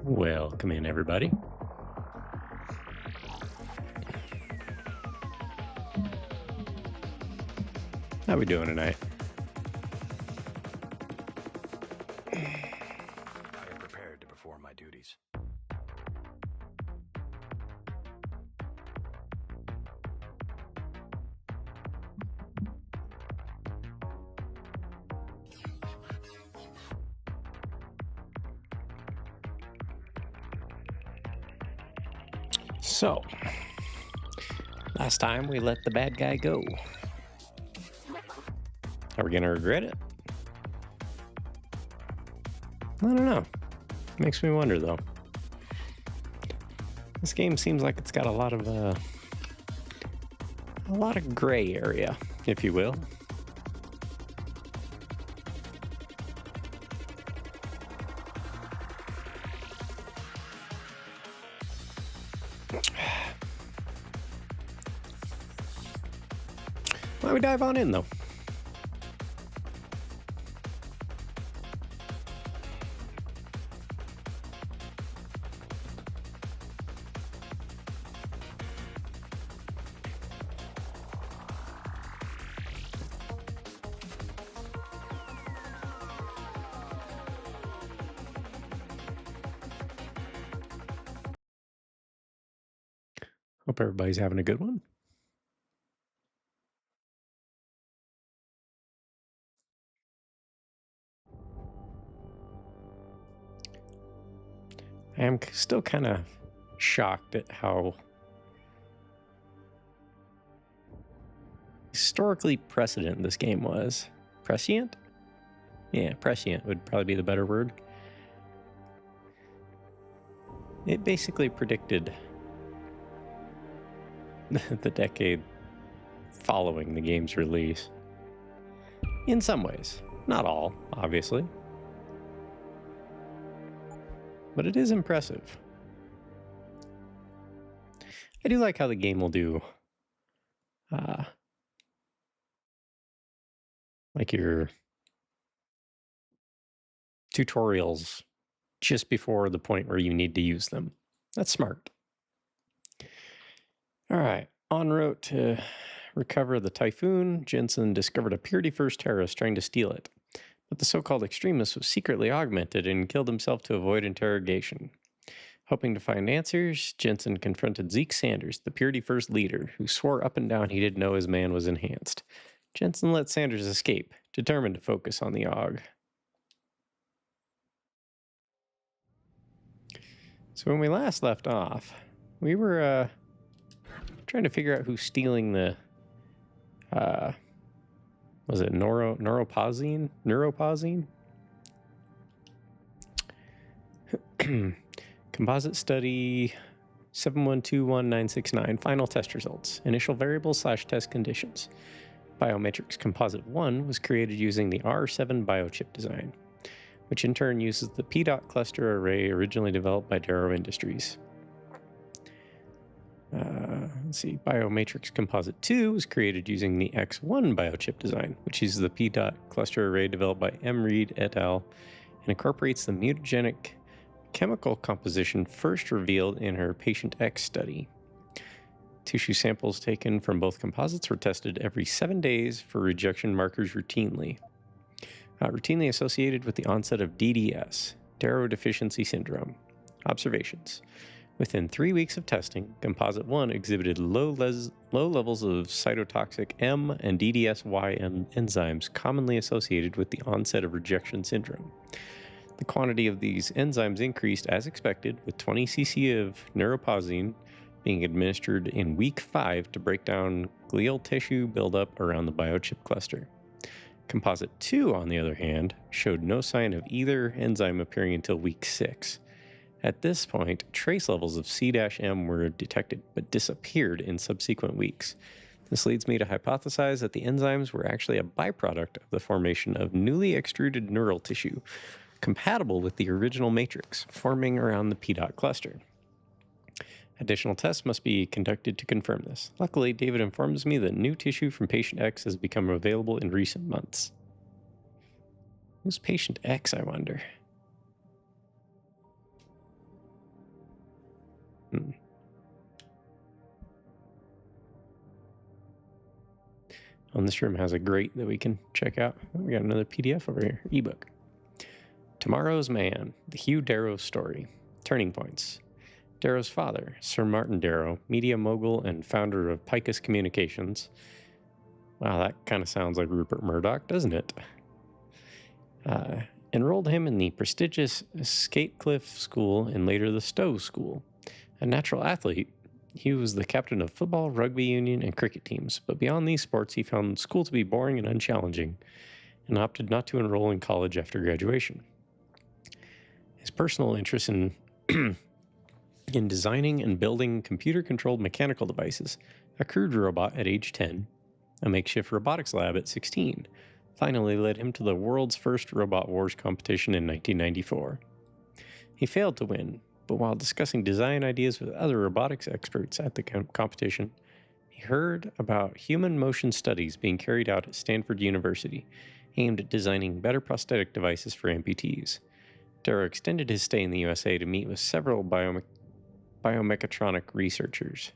Welcome in, everybody. How we doing tonight? I am prepared to perform my duties. So, last time we let the bad guy go. Are we gonna regret it? I don't know. Makes me wonder, though. This game seems like it's got a lot of gray area, if you will. Why don't we dive on in, though? Hope everybody's having a good one. I am still kind of shocked at how historically prescient this game was. Prescient? Yeah, prescient would probably be the better word. It basically predicted the decade following the game's release. In some ways. Not all, obviously. But it is impressive. I do like how the game will do like your tutorials just before the point where you need to use them. That's smart. All right, en route to recover the Typhoon, Jensen discovered a Purity First terrorist trying to steal it. But the so-called extremist was secretly augmented and killed himself to avoid interrogation. Hoping to find answers, Jensen confronted Zeke Sanders, the Purity First leader, who swore up and down he didn't know his man was enhanced. Jensen let Sanders escape, determined to focus on the AUG. So when we last left off, we were trying to figure out who's stealing the was it neuropausine? Composite study 7121969. Final test results. Initial variables/test conditions. Biomatrix Composite 1 was created using the R7 biochip design, which in turn uses the P-dot cluster array originally developed by Darrow Industries. Let's see. Biomatrix Composite 2 was created using the X1 biochip design, which uses the P-dot cluster array developed by M. Reed et al. And incorporates the mutagenic chemical composition first revealed in her Patient X study. Tissue samples taken from both composites were tested every 7 days for rejection markers routinely associated with the onset of DDS, Darrow Deficiency Syndrome. Observations. Within 3 weeks of testing, Composite 1 exhibited low levels of cytotoxic M and DDSY enzymes commonly associated with the onset of rejection syndrome. The quantity of these enzymes increased as expected, with 20 cc of neuropausine being administered in week 5 to break down glial tissue buildup around the biochip cluster. Composite 2, on the other hand, showed no sign of either enzyme appearing until week 6. At this point, trace levels of C-M were detected, but disappeared in subsequent weeks. This leads me to hypothesize that the enzymes were actually a byproduct of the formation of newly extruded neural tissue, compatible with the original matrix, forming around the P-dot cluster. Additional tests must be conducted to confirm this. Luckily, David informs me that new tissue from Patient X has become available in recent months. Who's Patient X, I wonder? Hmm. And this room has a grate that we can check out. Oh, we got another PDF over here, ebook. Tomorrow's Man, the Hugh Darrow story. Turning points. Darrow's father, Sir Martin Darrow, media mogul and founder of Picus Communications. Wow, that kind of sounds like Rupert Murdoch, doesn't it? Enrolled him in the prestigious Skatecliff School and later the Stowe School. A natural athlete, he was the captain of football, rugby union, and cricket teams, but beyond these sports, he found school to be boring and unchallenging and opted not to enroll in college after graduation. His personal interest in in designing and building computer-controlled mechanical devices, a crude robot at age 10, a makeshift robotics lab at 16, finally led him to the world's first Robot Wars competition in 1994. He failed to win, but while discussing design ideas with other robotics experts at the competition, he heard about human motion studies being carried out at Stanford University, aimed at designing better prosthetic devices for amputees. Darrow extended his stay in the USA to meet with several biomechatronic researchers.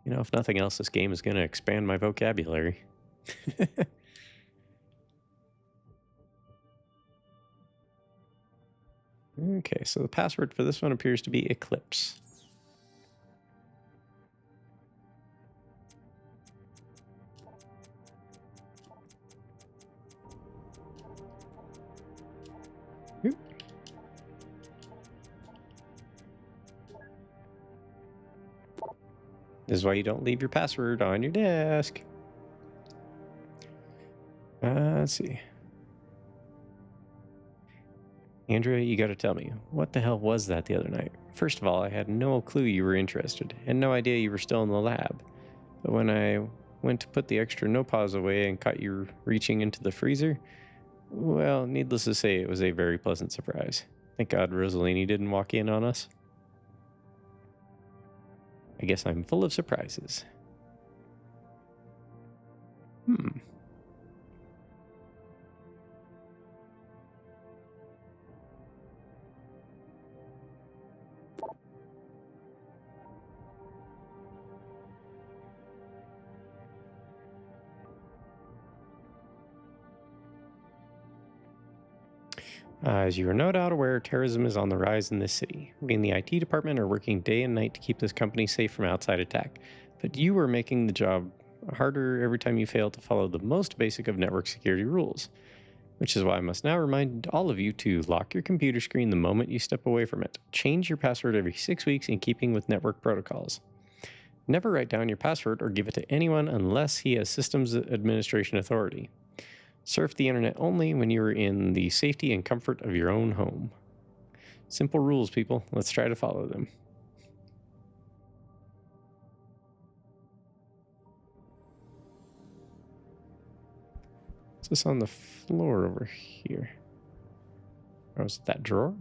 You know, if nothing else, this game is going to expand my vocabulary. Okay, so the password for this one appears to be Eclipse. Oop. This is why you don't leave your password on your desk. Let's see. Andrea, you gotta tell me, what the hell was that the other night? First of all, I had no clue you were interested, and no idea you were still in the lab. But when I went to put the extra no-pause away and caught you reaching into the freezer, well, needless to say, it was a very pleasant surprise. Thank God Rosalini didn't walk in on us. I guess I'm full of surprises. As you are no doubt aware, terrorism is on the rise in this city. We in the IT department are working day and night to keep this company safe from outside attack. But you are making the job harder every time you fail to follow the most basic of network security rules. Which is why I must now remind all of you to lock your computer screen the moment you step away from it. Change your password every 6 weeks in keeping with network protocols. Never write down your password or give it to anyone unless he has systems administration authority. Surf the internet only when you are in the safety and comfort of your own home. Simple rules, people. Let's try to follow them. What's this on the floor over here? Oh, is it that drawer?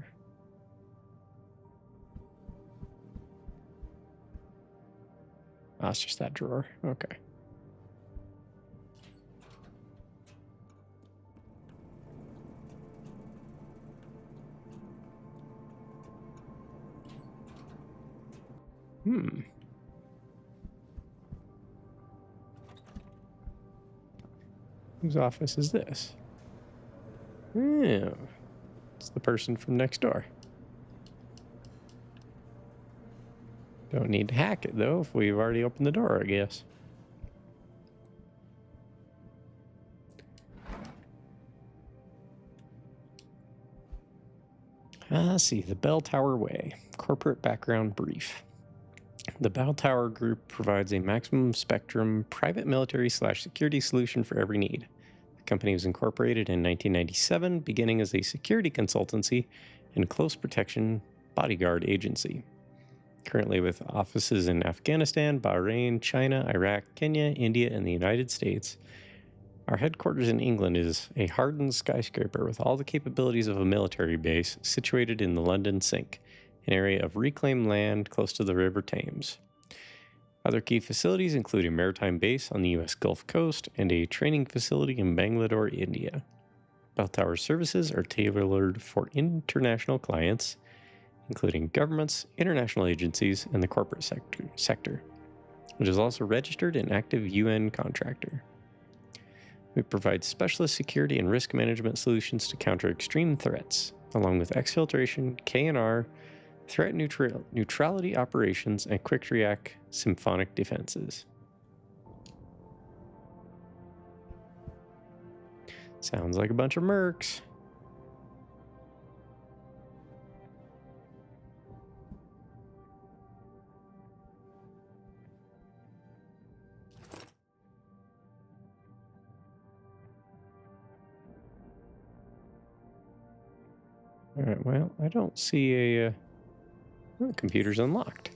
Ah, it's just that drawer. Okay. Whose office is this? Yeah, it's the person from next door. Don't need to hack it, though, if we've already opened the door, I guess. Let's see, the Bell Tower Way. Corporate background brief. The Bell Tower Group provides a maximum spectrum private military/security solution for every need. The company was incorporated in 1997, beginning as a security consultancy and close protection bodyguard agency. Currently with offices in Afghanistan, Bahrain, China, Iraq, Kenya, India, and the United States. Our headquarters in England is a hardened skyscraper with all the capabilities of a military base situated in the London Sink, an area of reclaimed land close to the River Thames. Other key facilities include a maritime base on the U.S. Gulf Coast and a training facility in Bangalore, India. Bell Tower services are tailored for international clients, including governments, international agencies, and the corporate sector. It is also registered and active UN contractor. We provide specialist security and risk management solutions to counter extreme threats, along with exfiltration, K&R, threat neutrality operations, and quick react symphonic defenses. Sounds like a bunch of mercs. All right, well, I don't see a... the computer's unlocked.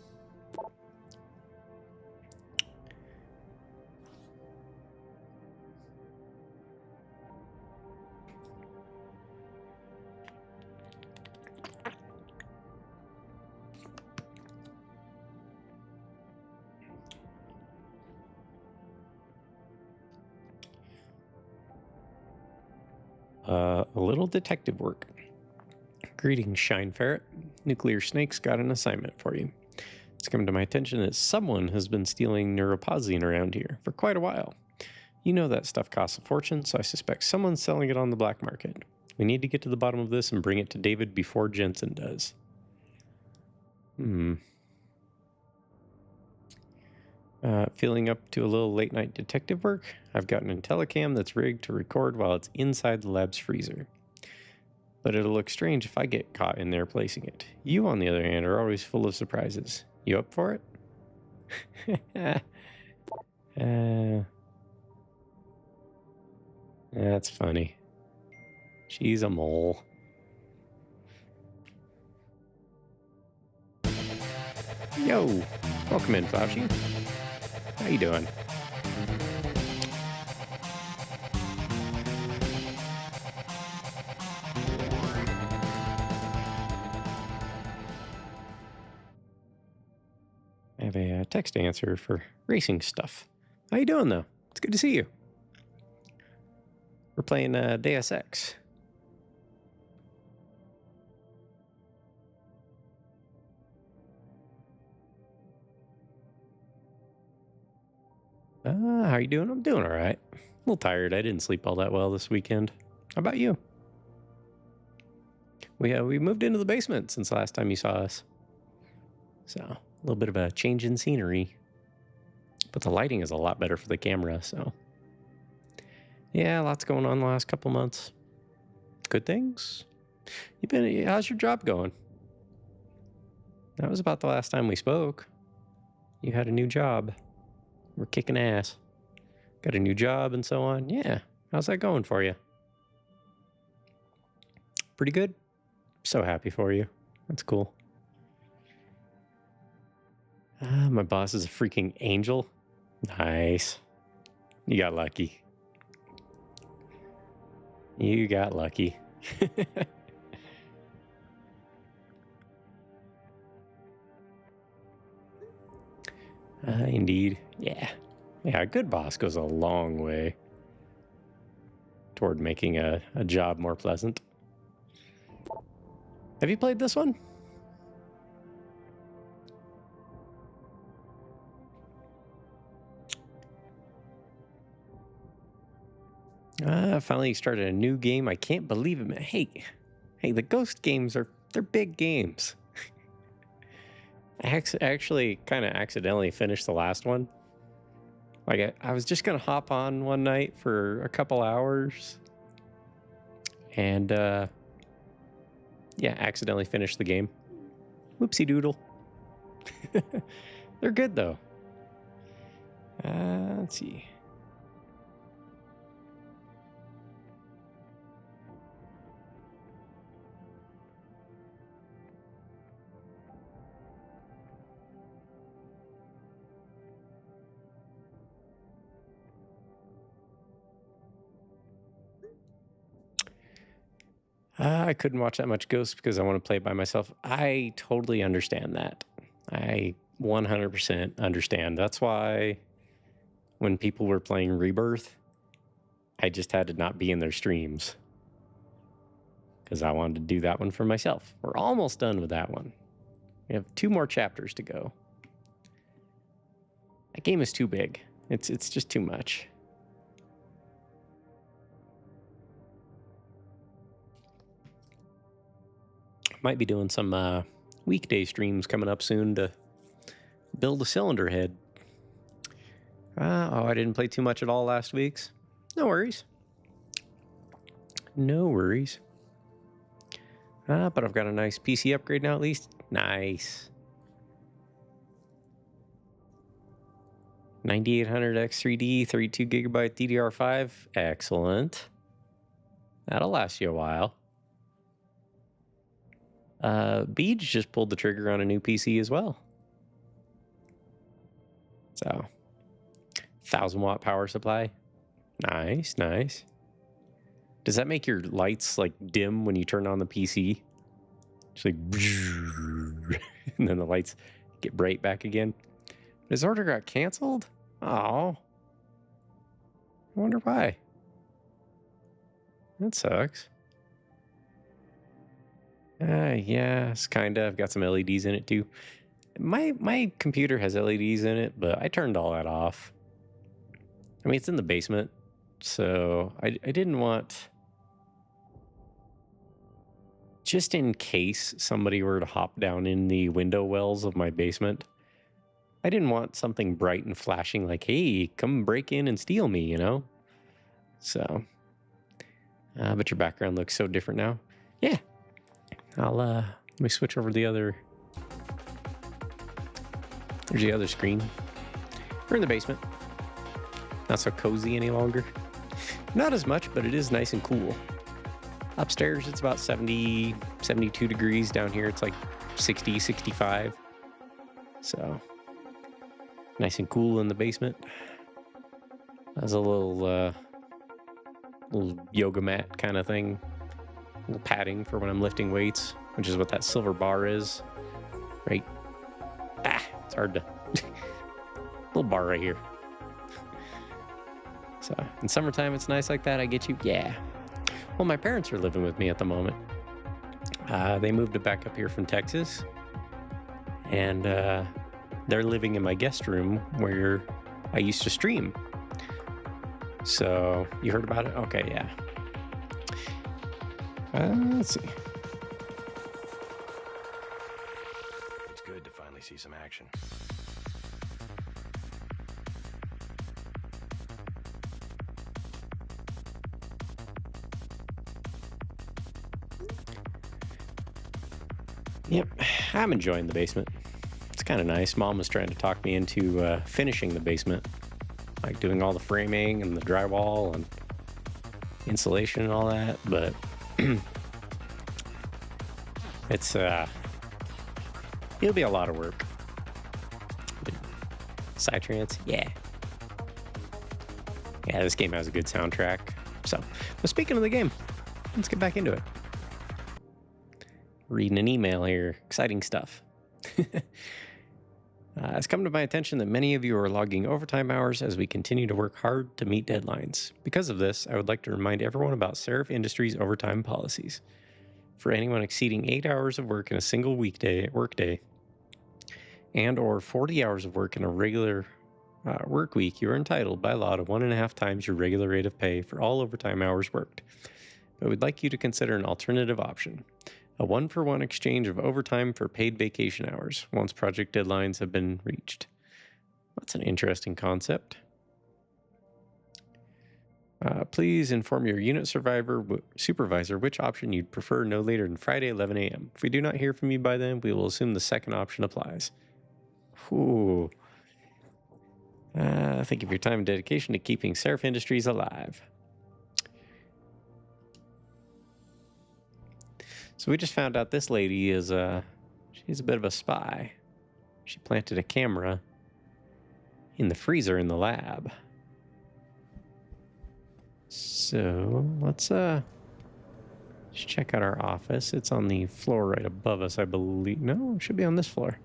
A little detective work. Greetings, Shine Ferret. Nuclear Snake's got an assignment for you. It's come to my attention that someone has been stealing neuropozyne around here for quite a while. You know that stuff costs a fortune, so I suspect someone's selling it on the black market. We need to get to the bottom of this and bring it to David before Jensen does. Feeling up to a little late night detective work? I've got an Intellicam that's rigged to record while it's inside the lab's freezer. But it'll look strange if I get caught in there placing it. You, on the other hand, are always full of surprises. You up for it? That's funny. She's a mole. Yo! Welcome in, Fauci. How you doing? I have a text answer for racing stuff. How you doing, though? It's good to see you. We're playing Deus Ex. How you doing? I'm doing all right. A little tired. I didn't sleep all that well this weekend. How about you? We moved into the basement since last time you saw us. So, a little bit of a change in scenery. But the lighting is a lot better for the camera, so. Yeah, lots going on the last couple months. Good things. How's your job going? That was about the last time we spoke. You had a new job. We're kicking ass. Got a new job and so on. Yeah. How's that going for you? Pretty good? So happy for you. That's cool. My boss is a freaking angel. Nice. You got lucky. You got lucky. Indeed. Yeah. Yeah, a good boss goes a long way toward making a job more pleasant. Have you played this one? I finally started a new game. I can't believe it, man. Hey, the Ghost games they're big games. I actually kind of accidentally finished the last one. Like, I was just going to hop on one night for a couple hours. And, yeah, accidentally finished the game. Whoopsie doodle. They're good, though. Let's see. I couldn't watch that much Ghost because I want to play it by myself. I totally understand that. I 100% understand. That's why when people were playing Rebirth, I just had to not be in their streams because I wanted to do that one for myself. We're almost done with that one. We have 2 more chapters to go. That game is too big. It's just too much. Might be doing some weekday streams coming up soon to build a cylinder head. I didn't play too much at all last week's. No worries. No worries. But I've got a nice PC upgrade now at least. Nice. 9800X3D, 32GB DDR5. Excellent. That'll last you a while. Beej just pulled the trigger on a new PC as well. So, 1000-watt power supply. Nice, nice. Does that make your lights like dim when you turn on the PC? Just like, and then the lights get bright back again. His order got canceled? Oh. I wonder why. That sucks. Yes, kinda. I've got some LEDs in it too. My computer has LEDs in it, but I turned all that off. I mean, it's in the basement, so I didn't want... Just in case somebody were to hop down in the window wells of my basement, I didn't want something bright and flashing like, hey, come break in and steal me, you know? So, but your background looks so different now. Yeah. Let me switch over to the other... There's the other screen. We're in the basement. Not so cozy any longer. Not as much, but it is nice and cool. Upstairs, it's about 70, 72 degrees. Down here, it's like 60, 65. So, nice and cool in the basement. There's a little yoga mat kind of thing. A little padding for when I'm lifting weights, which is what that silver bar is. Right? It's hard to... little bar right here. So, in summertime, it's nice like that. I get you? Yeah. Well, my parents are living with me at the moment. They moved back up here from Texas. And they're living in my guest room where I used to stream. So, you heard about it? Okay, yeah. Let's see. It's good to finally see some action. Yep, I'm enjoying the basement. It's kind of nice. Mom was trying to talk me into finishing the basement. Like doing all the framing and the drywall and insulation and all that, but it's it'll be a lot of work. Psytrance, yeah. Yeah, this game has a good soundtrack. So, but speaking of the game, let's get back into it. Reading an email here. Exciting stuff. It's come to my attention that many of you are logging overtime hours as we continue to work hard to meet deadlines. Because of this, I would like to remind everyone about Serif Industries' overtime policies. For anyone exceeding 8 hours of work in a single workday, and or 40 hours of work in a regular work week, you are entitled by law to 1.5 times your regular rate of pay for all overtime hours worked. But we'd like you to consider an alternative option. A 1-for-1 exchange of overtime for paid vacation hours once project deadlines have been reached. That's an interesting concept. Please inform your unit supervisor which option you'd prefer no later than Friday 11 a.m. If we do not hear from you by then, we will assume the second option applies. Ooh. Thank you for your time and dedication to keeping Serif Industries alive. So we just found out this lady is she's a bit of a spy. She planted a camera in the freezer in the lab. So let's check out our office. It's on the floor right above us, I believe. No, it should be on this floor.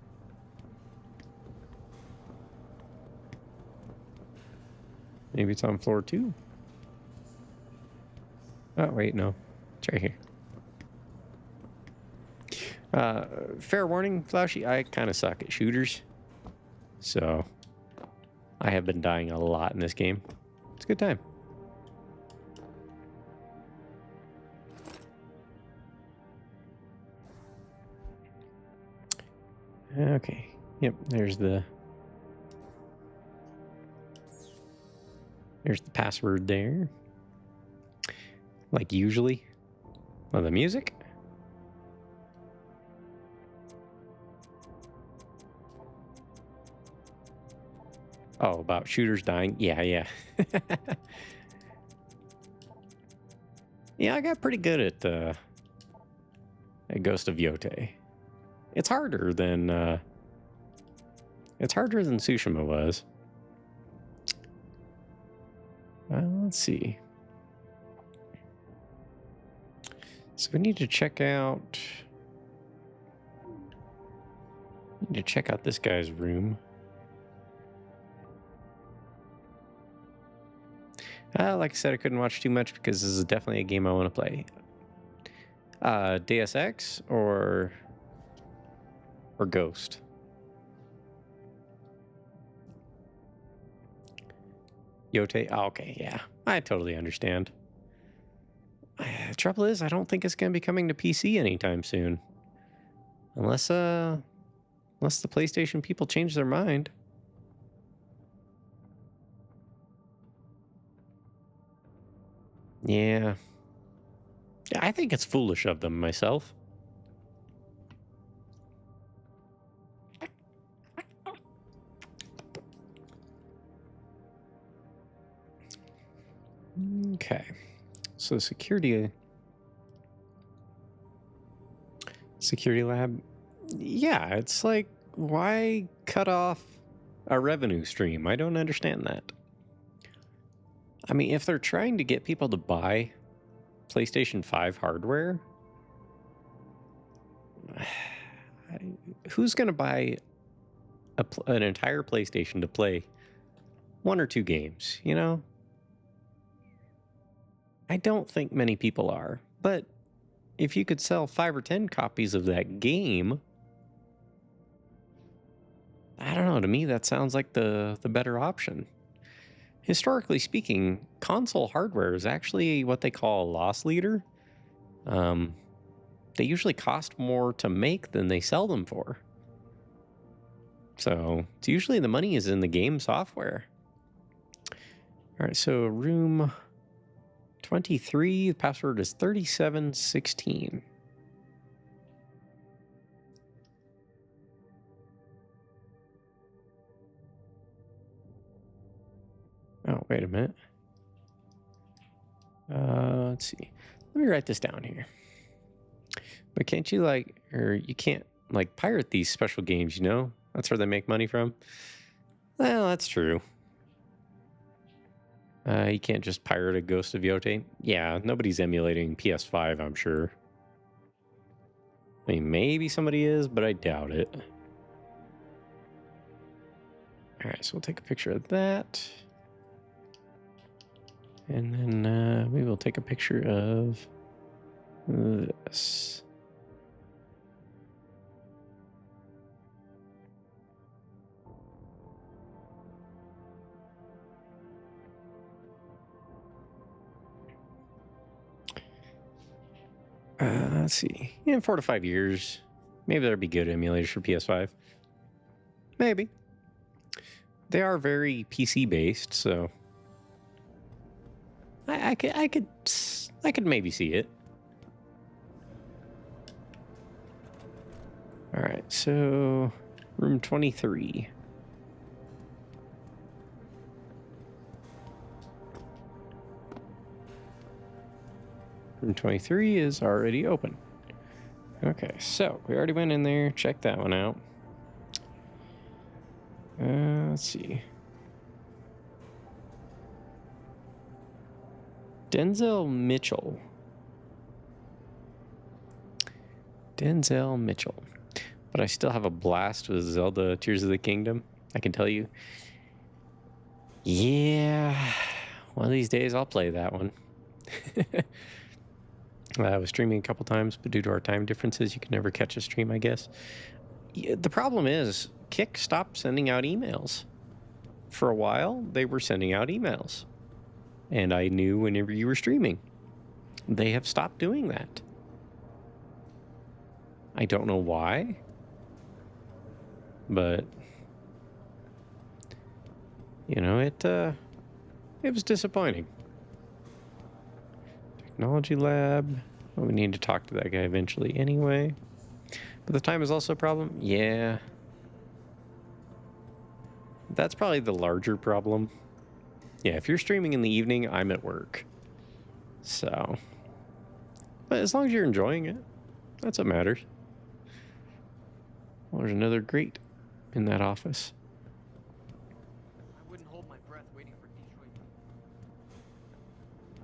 Maybe it's on floor 2. Oh, wait, no. It's right here. Fair warning, Flaushy, I kind of suck at shooters. So, I have been dying a lot in this game. It's a good time. Okay. Yep, there's the password there. Like usually. Oh, the music? Oh, about shooters dying? Yeah. Yeah, I got pretty good at Ghost of Yote. It's harder than Tsushima was. Let's see. So we need to check out. This guy's room. Like I said, I couldn't watch too much because this is definitely a game I want to play. Deus Ex or Ghost? Yote? Oh, okay, yeah. I totally understand. The trouble is, I don't think it's going to be coming to PC anytime soon. Unless the PlayStation people change their mind. Yeah. I think it's foolish of them myself. Okay. So security lab. Yeah, it's like, why cut off a revenue stream? I don't understand that. I mean, if they're trying to get people to buy PlayStation 5 hardware, who's going to buy an entire PlayStation to play one or two games, you know? I don't think many people are, but if you could sell 5 or 10 copies of that game, I don't know, to me that sounds like the better option. Historically speaking, console hardware is actually what they call a loss leader. They usually cost more to make than they sell them for. So it's usually the money is in the game software. All right, so room 23, the password is 3716. Oh, wait a minute. Let's see. Let me write this down here. But can't you you can't pirate these special games, you know? That's where they make money from. Well, that's true. You can't just pirate a Ghost of Yote. Yeah, nobody's emulating PS5, I'm sure. I mean, maybe somebody is, but I doubt it. All right, so we'll take a picture of that. And then we will take a picture of this. Let's see. In 4 to 5 years, maybe there'll be good emulators for PS5. Maybe. They are very PC based, so I could maybe see it. All right, so room 23. Room 23 is already open. Okay, so we already went in there, checked that one out. Let's see. Denzel Mitchell. But I still have a blast with Zelda Tears of the Kingdom, I can tell you. Yeah, one of these days I'll play that one. I was streaming a couple times, but due to our time differences, you can never catch a stream, I guess. Yeah, the problem is, Kick stopped sending out emails. For a while, they were sending out emails. And I knew whenever you were streaming. They have stopped doing that. I don't know why. But, you know, it was disappointing. Technology lab. Well, we need to talk to that guy eventually anyway. But the time is also a problem? Yeah. That's probably the larger problem. Yeah, if you're streaming in the evening, I'm at work. So. But as long as you're enjoying it, that's what matters. Well, there's another grate in that office. I wouldn't hold my breath waiting for Detroit.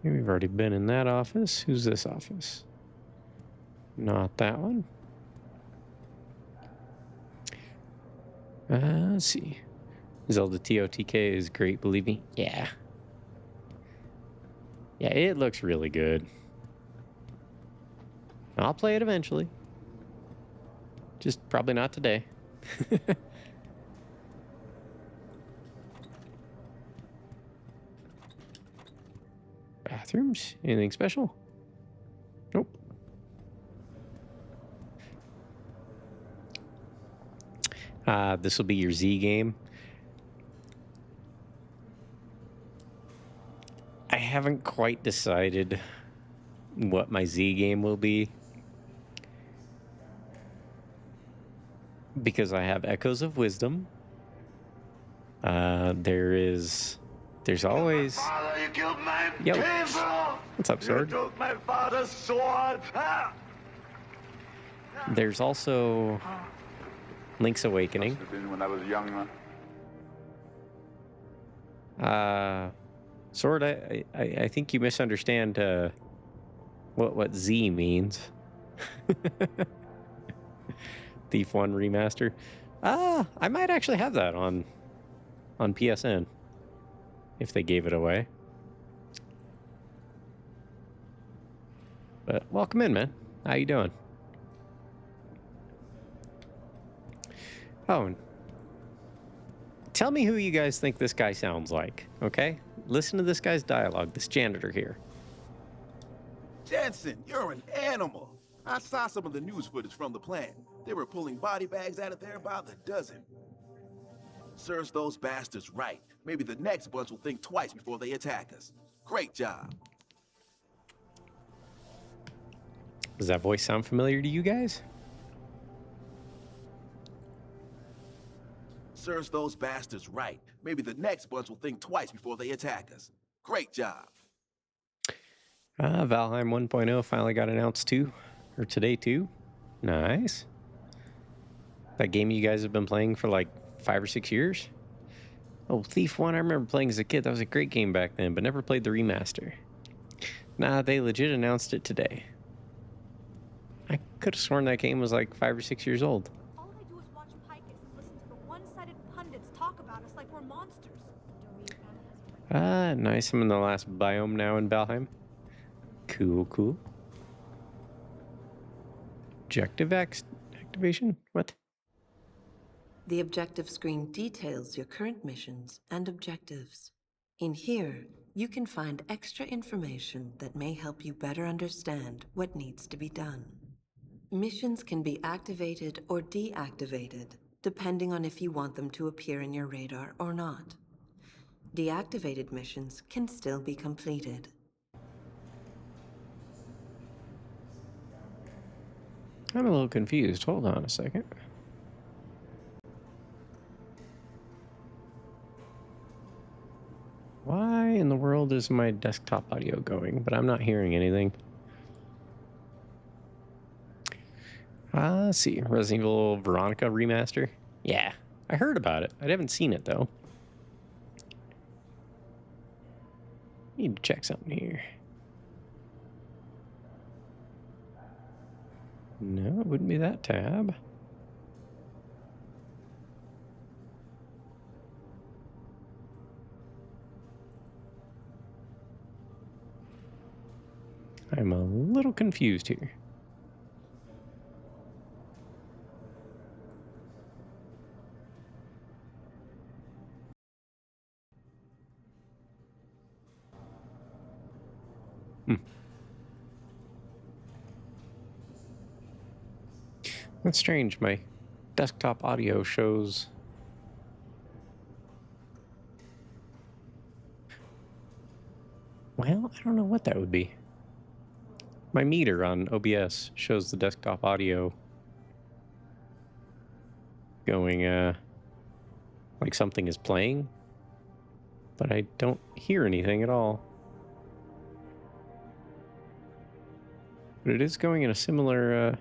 Maybe we've already been in that office. Who's this office? Not that one. Let's see. Zelda TOTK is great, believe me. Yeah. Yeah, it looks really good. I'll play it eventually. Just probably not today. Bathrooms? Anything special? Nope. This will be your Z game. I haven't quite decided what my Z game will be. Because I have Echoes of Wisdom. There's always. Father, you killed my Yo. people! What's up, Sword? You took my father's sword! Ah! There's also Link's Awakening. Must have been when I was younger. Sword, I think you misunderstand what Z means. Thief 1 remaster. I might actually have that on PSN if they gave it away. But welcome in, man. How you doing? Oh, and tell me who you guys think this guy sounds like, okay? Listen to this guy's dialogue, this janitor here. Jensen, you're an animal. I saw some of the news footage from the plant. They were pulling body bags out of there by the dozen. Serves those bastards right. Maybe the next bunch will think twice before they attack us. Great job. Does that voice sound familiar to you guys? Serves those bastards right. Maybe the next bunch will think twice before they attack us. Great job. Valheim 1.0 finally got announced too, or today too. Nice. That game you guys have been playing for like 5 or 6 years? Oh, Thief 1, I remember playing as a kid. That was a great game back then, but never played the remaster. Nah, they legit announced it today. I could have sworn that game was like 5 or 6 years old. All they do is watch Picus and listen to the one-sided pundits talk about us like we're monsters. Nice. I'm in the last biome now in Valheim. Cool. Objective activation? What? The objective screen details your current missions and objectives. In here, you can find extra information that may help you better understand what needs to be done. Missions can be activated or deactivated, depending on if you want them to appear in your radar or not. Deactivated missions can still be completed. I'm a little confused. Hold on a second. Why in the world is my desktop audio going, but I'm not hearing anything? Let's see. Resident Evil Veronica remaster? Yeah, I heard about it. I haven't seen it, though. Need to check something here. No, it wouldn't be that tab. I'm a little confused here. That's strange. My desktop audio shows... Well, I don't know what that would be. My meter on OBS shows the desktop audio going, like something is playing, but I don't hear anything at all. But it is going in a similar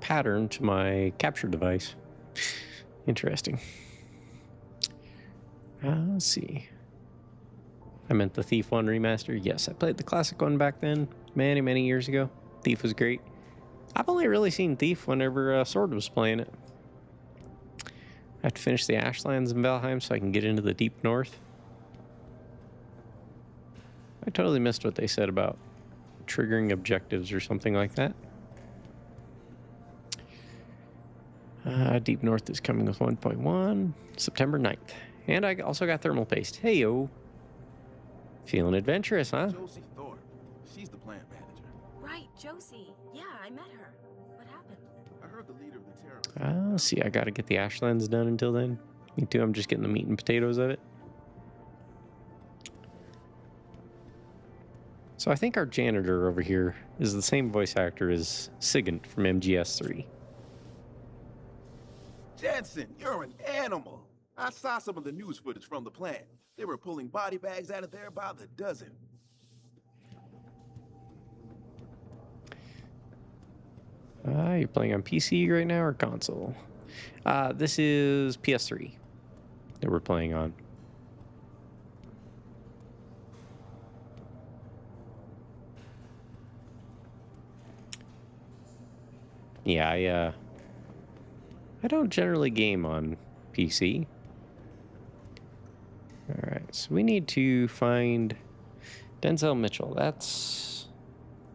pattern to my capture device. Interesting. Let's see. I meant the Thief 1 remaster. Yes, I played the classic one back then, many, many years ago. Thief was great. I've only really seen Thief whenever Sword was playing it. I have to finish the Ashlands in Valheim so I can get into the Deep North. I totally missed what they said about triggering objectives or something like that. Deep North is coming with 1.1, September 9th. And I also got thermal paste. Hey, yo. Feeling adventurous, huh? Josie Thorpe. She's the plant manager. Right, Josie. Yeah, I met her. What happened? I heard the leader of the terrorists. Let's see, I gotta get the Ashlands done until then. Me too, I'm just getting the meat and potatoes of it. So I think our janitor over here is the same voice actor as Sigint from MGS3. Jensen, you're an animal. I saw some of the news footage from the plant. They were pulling body bags out of there by the dozen. You're playing on PC right now or console? This is PS3 that we're playing on. Yeah, I don't generally game on PC. Alright, so we need to find Denzel Mitchell. That's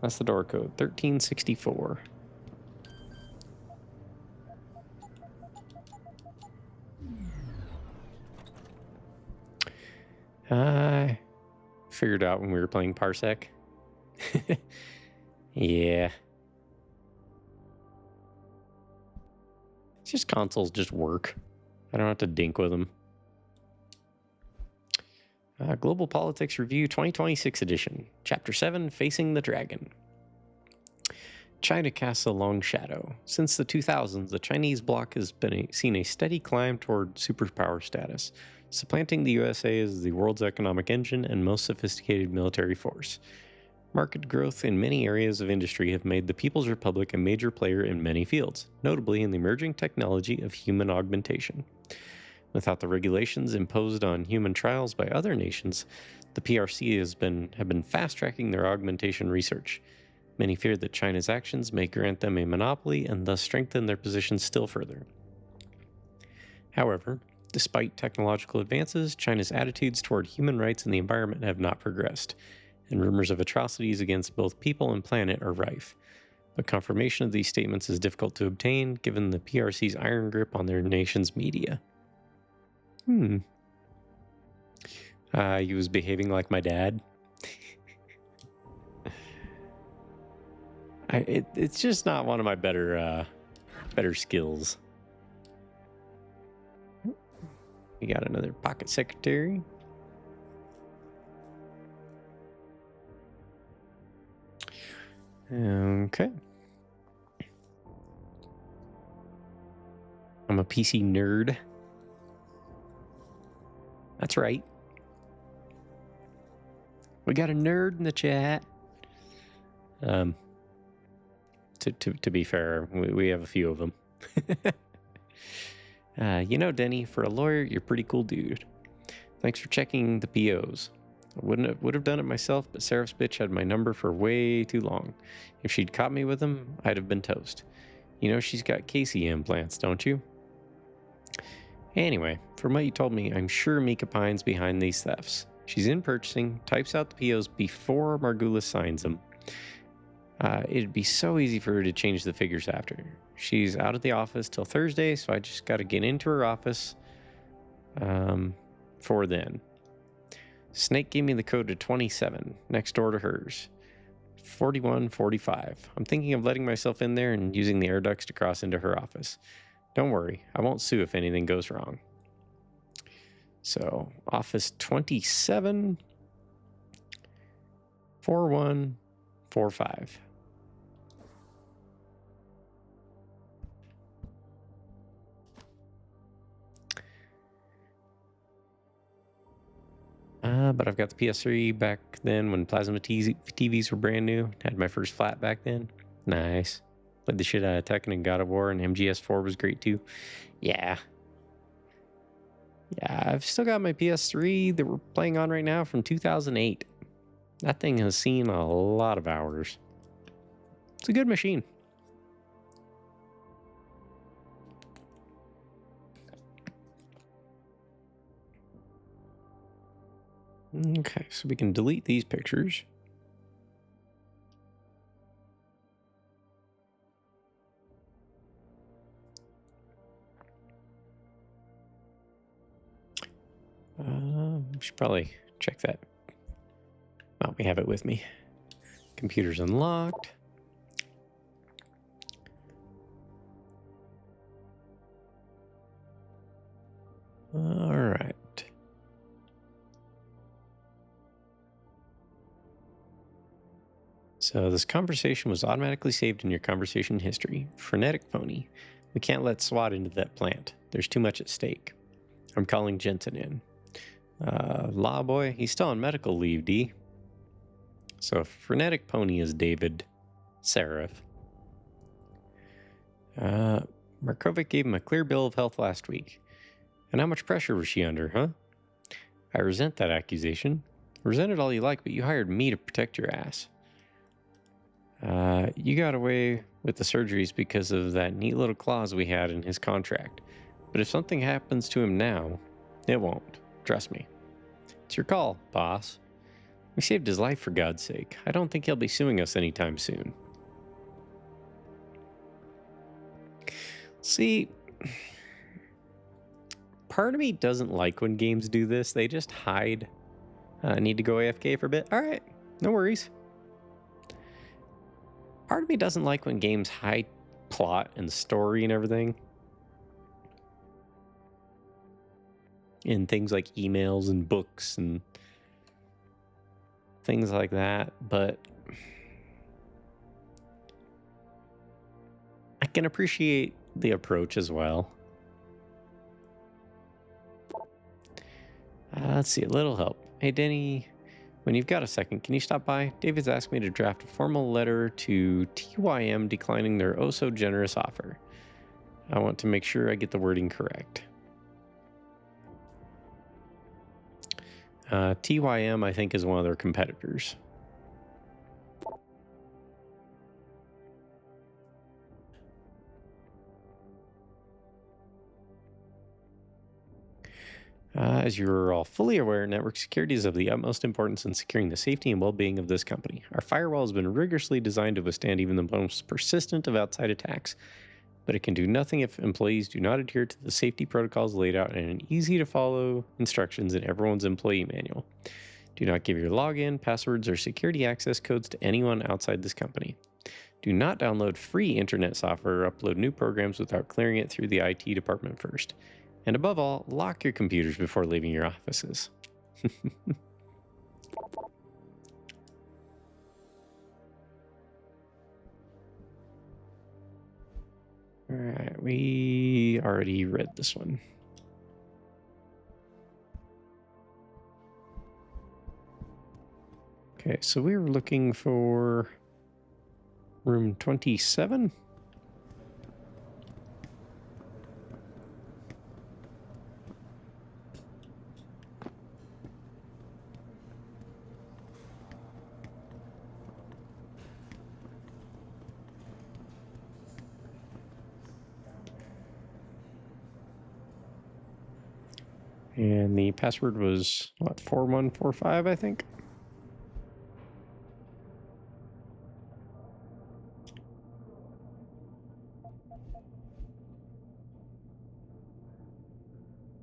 the door code, 1364. I figured out when we were playing Parsec. Yeah. It's just consoles just work. I don't have to dink with them. Global Politics Review 2026 edition. Chapter 7, Facing the Dragon. China casts a long shadow. Since the 2000s, the Chinese bloc has seen a steady climb toward superpower status, supplanting the USA as the world's economic engine and most sophisticated military force. Market growth in many areas of industry have made the People's Republic a major player in many fields, notably in the emerging technology of human augmentation. Without the regulations imposed on human trials by other nations, the PRC have been fast-tracking their augmentation research. Many fear that China's actions may grant them a monopoly and thus strengthen their position still further. However, despite technological advances, China's attitudes toward human rights and the environment have not progressed, and rumors of atrocities against both people and planet are rife. But confirmation of these statements is difficult to obtain, given the PRC's iron grip on their nation's media. He was behaving like my dad. It's just not one of my better skills. We got another pocket secretary. Okay. I'm a PC nerd. That's right. We got a nerd in the chat. To be fair, we have a few of them. You know, Denny, for a lawyer, you're a pretty cool dude. Thanks for checking the POs. I would have done it myself, but Seraph's bitch had my number for way too long. If she'd caught me with him, I'd have been toast. You know she's got Casey implants, don't you? Anyway, from what you told me, I'm sure Mika Pine's behind these thefts. She's in purchasing, types out the POs before Margulis signs them. It'd be so easy for her to change the figures after. She's out of the office till Thursday, so I just got to get into her office for then. Snake gave me the code to 27, next door to hers. 4145. I'm thinking of letting myself in there and using the air ducts to cross into her office. Don't worry, I won't sue if anything goes wrong. So, office 27, 4145. But I've got the PS3 back then when plasma TVs were brand new. Had my first flat back then. Nice. Played the shit out of Tekken and God of War, and MGS4 was great too. Yeah, I've still got my PS3 that we're playing on right now from 2008. That thing has seen a lot of hours. It's a good machine. Okay, so we can delete these pictures. We should probably check that. Oh, we have it with me. Computer's unlocked. All right. So this conversation was automatically saved in your conversation history. Frenetic pony. We can't let SWAT into that plant. There's too much at stake. I'm calling Jensen in. Law boy, he's still on medical leave, D. So frenetic pony is David Seraph. Markovic gave him a clear bill of health last week. And how much pressure was she under, huh? I resent that accusation. Resent it all you like, but you hired me to protect your ass. You got away with the surgeries because of that neat little clause we had in his contract. But if something happens to him now, it won't. Trust me. It's your call, boss. We saved his life for God's sake. I don't think he'll be suing us anytime soon. See, part of me doesn't like when games do this. They just hide. I need to go AFK for a bit. All right, no worries. Part of me doesn't like when games hide plot and story and everything. In things like emails and books and things like that, but I can appreciate the approach as well. Let's see, a little help. Hey, Denny, when you've got a second, can you stop by? David's asked me to draft a formal letter to TYM declining their oh-so-generous offer. I want to make sure I get the wording correct. TYM, I think, is one of their competitors. As you're all fully aware, network security is of the utmost importance in securing the safety and well-being of this company. Our firewall has been rigorously designed to withstand even the most persistent of outside attacks, but it can do nothing if employees do not adhere to the safety protocols laid out in an easy-to-follow instructions in everyone's employee manual. Do not give your login, passwords, or security access codes to anyone outside this company. Do not download free internet software or upload new programs without clearing it through the IT department first. And above all, lock your computers before leaving your offices. All right, we already read this one. Okay, so we were looking for room 27. And the password was, what, 4145, I think?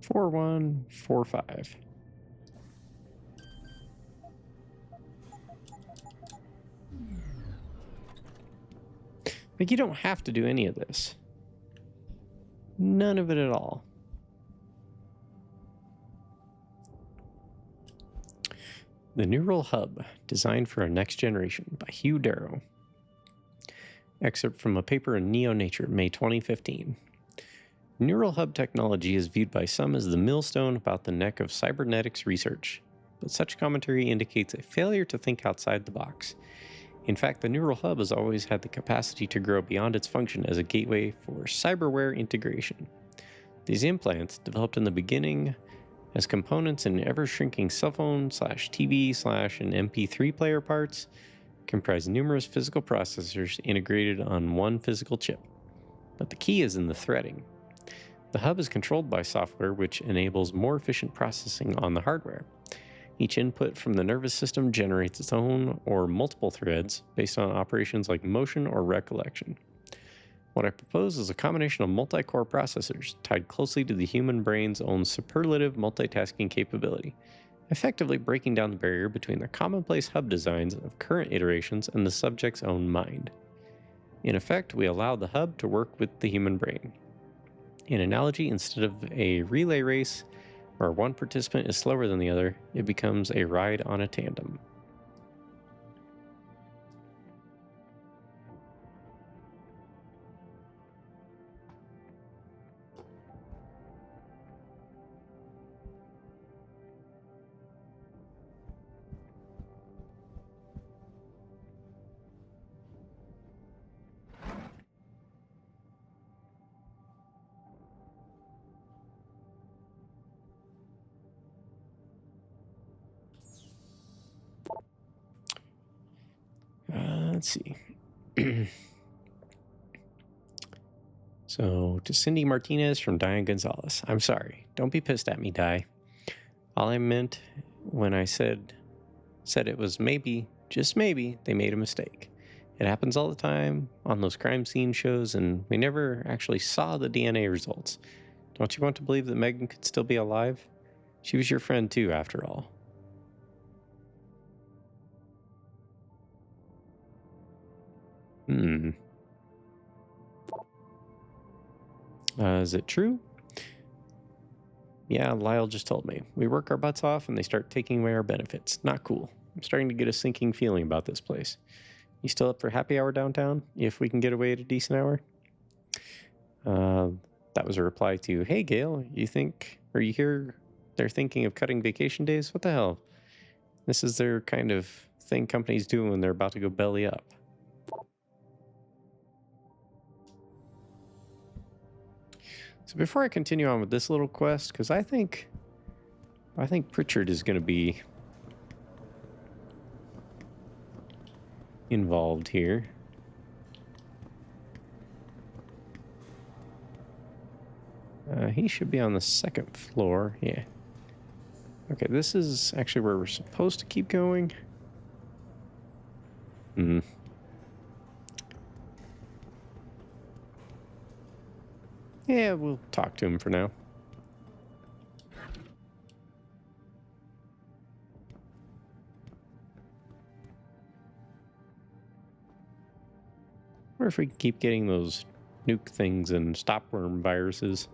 Four one four five. Like, you don't have to do any of this. None of it at all. The Neural Hub, designed for a next generation by Hugh Darrow. Excerpt from a paper in Neo Nature, May 2015. Neural Hub technology is viewed by some as the millstone about the neck of cybernetics research, but such commentary indicates a failure to think outside the box. In fact, the Neural Hub has always had the capacity to grow beyond its function as a gateway for cyberware integration. These implants, developed in the beginning as components in ever-shrinking cell phone /TV and MP3 player parts, comprise numerous physical processors integrated on one physical chip. But the key is in the threading. The hub is controlled by software which enables more efficient processing on the hardware. Each input from the nervous system generates its own or multiple threads based on operations like motion or recollection. What I propose is a combination of multi-core processors tied closely to the human brain's own superlative multitasking capability, effectively breaking down the barrier between the commonplace hub designs of current iterations and the subject's own mind. In effect, we allow the hub to work with the human brain. In analogy, instead of a relay race where one participant is slower than the other, it becomes a ride on a tandem. Let's see. So, to Cindy Martinez from Diane Gonzalez. I'm sorry. Don't be pissed at me, Di. All I meant when I said it was maybe, just maybe, they made a mistake. It happens all the time on those crime scene shows, and we never actually saw the DNA results. Don't you want to believe that Megan could still be alive? She was your friend too, after all. Is it true? Yeah, Lyle just told me. We work our butts off and they start taking away our benefits. Not cool. I'm starting to get a sinking feeling about this place. You still up for happy hour downtown? If we can get away at a decent hour? That was a reply to, hey, Gail, you hear they're thinking of cutting vacation days? What the hell? This is their kind of thing companies do when they're about to go belly up. So before I continue on with this little quest, because I think Pritchard is going to be involved here. He should be on the second floor. Yeah. Okay, this is actually where we're supposed to keep going. Yeah, we'll talk to him for now. Or if we can keep getting those nuke things and stopworm viruses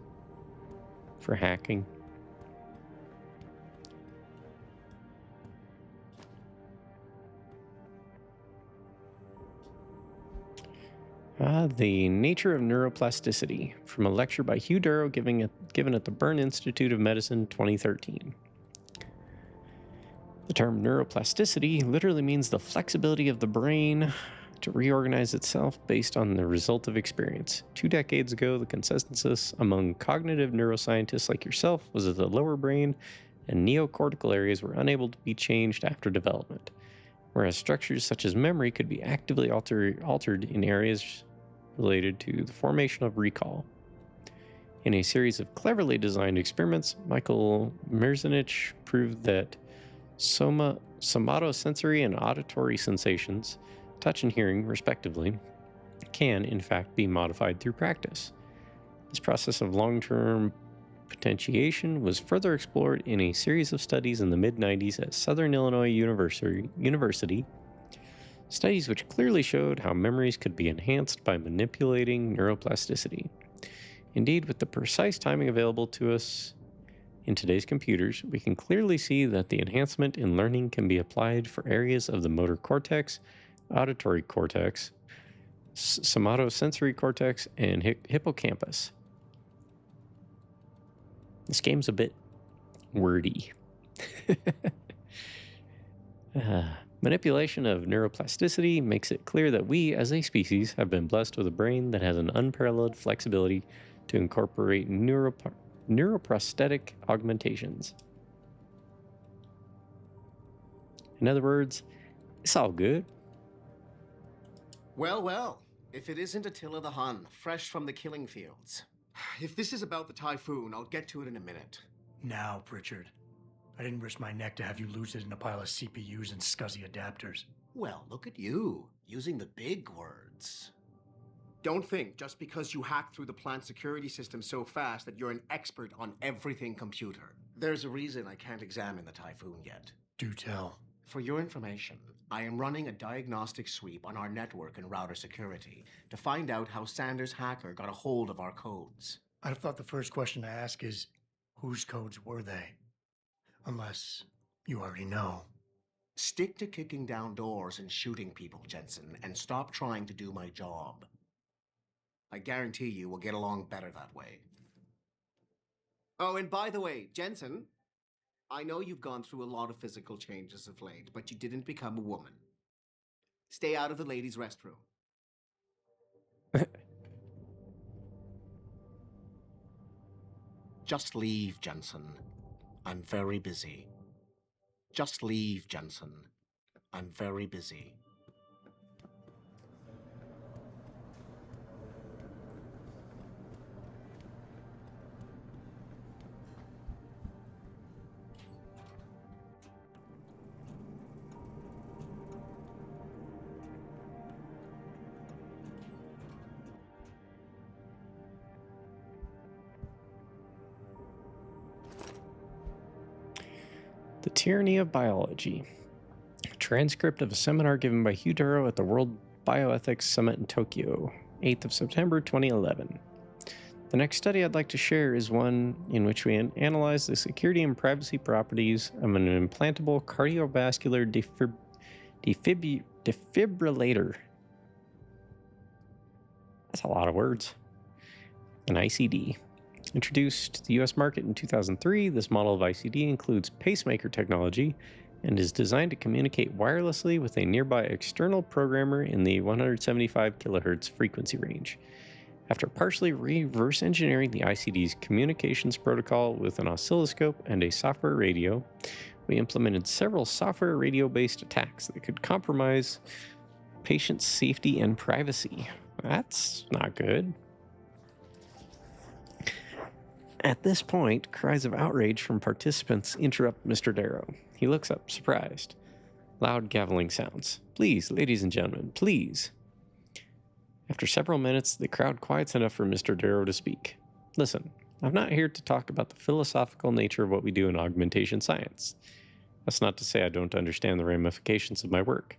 for hacking. The Nature of Neuroplasticity, from a lecture by Hugh Darrow given at the Bern Institute of Medicine 2013. The term neuroplasticity literally means the flexibility of the brain to reorganize itself based on the result of experience. 2 decades ago, the consensus among cognitive neuroscientists like yourself was that the lower brain and neocortical areas were unable to be changed after development, whereas structures such as memory could be actively altered in areas related to the formation of recall. In a series of cleverly designed experiments, Michael Merzenich proved that somatosensory and auditory sensations, touch and hearing respectively, can in fact be modified through practice. This process of long-term potentiation was further explored in a series of studies in the mid-90s at Southern Illinois University, studies which clearly showed how memories could be enhanced by manipulating neuroplasticity. Indeed, with the precise timing available to us in today's computers, we can clearly see that the enhancement in learning can be applied for areas of the motor cortex, auditory cortex, somatosensory cortex, and hippocampus. This game's a bit wordy. Manipulation of neuroplasticity makes it clear that we, as a species, have been blessed with a brain that has an unparalleled flexibility to incorporate neuroprosthetic augmentations. In other words, it's all good. Well, well, if it isn't Attila the Hun, fresh from the killing fields. If this is about the typhoon, I'll get to it in a minute. Now, Pritchard. I didn't risk my neck to have you lose it in a pile of CPUs and scuzzy adapters. Well, look at you, using the big words. Don't think just because you hacked through the plant security system so fast that you're an expert on everything computer. There's a reason I can't examine the typhoon yet. Do tell. For your information, I am running a diagnostic sweep on our network and router security to find out how Sanders' hacker got a hold of our codes. I'd have thought the first question to ask is, whose codes were they? Unless you already know. Stick to kicking down doors and shooting people, Jensen, and stop trying to do my job. I guarantee you we'll get along better that way. Oh, and by the way, Jensen, I know you've gone through a lot of physical changes of late, but you didn't become a woman. Stay out of the ladies' restroom. Just leave, Jensen. I'm very busy. Just leave, Jensen. I'm very busy. The Tyranny of Biology. A transcript of a seminar given by Hugh Darrow at the World Bioethics Summit in Tokyo, 8th of September 2011. The next study I'd like to share is one in which we analyze the security and privacy properties of an implantable cardiovascular defibrillator. That's a lot of words. An ICD. Introduced to the US market in 2003, this model of ICD includes pacemaker technology and is designed to communicate wirelessly with a nearby external programmer in the 175 kHz frequency range. After partially reverse engineering the ICD's communications protocol with an oscilloscope and a software radio, we implemented several software radio-based attacks that could compromise patient safety and privacy. That's not good. At this point, cries of outrage from participants interrupt Mr. Darrow. He looks up, surprised. Loud gaveling sounds. Please, ladies and gentlemen, please. After several minutes, the crowd quiets enough for Mr. Darrow to speak. Listen, I'm not here to talk about the philosophical nature of what we do in augmentation science. That's not to say I don't understand the ramifications of my work,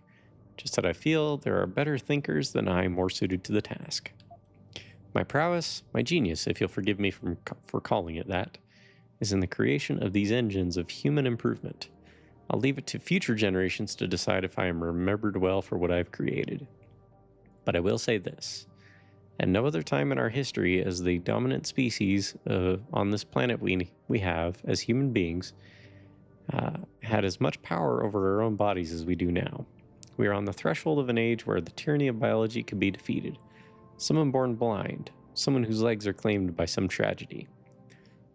just that I feel there are better thinkers than I more suited to the task. My prowess, my genius, if you'll forgive me for calling it that, is in the creation of these engines of human improvement. I'll leave it to future generations to decide if I am remembered well for what I've created. But I will say this. At no other time in our history as the dominant species on this planet we have, as human beings, had as much power over our own bodies as we do now. We are on the threshold of an age where the tyranny of biology can be defeated. Someone born blind, someone whose legs are claimed by some tragedy,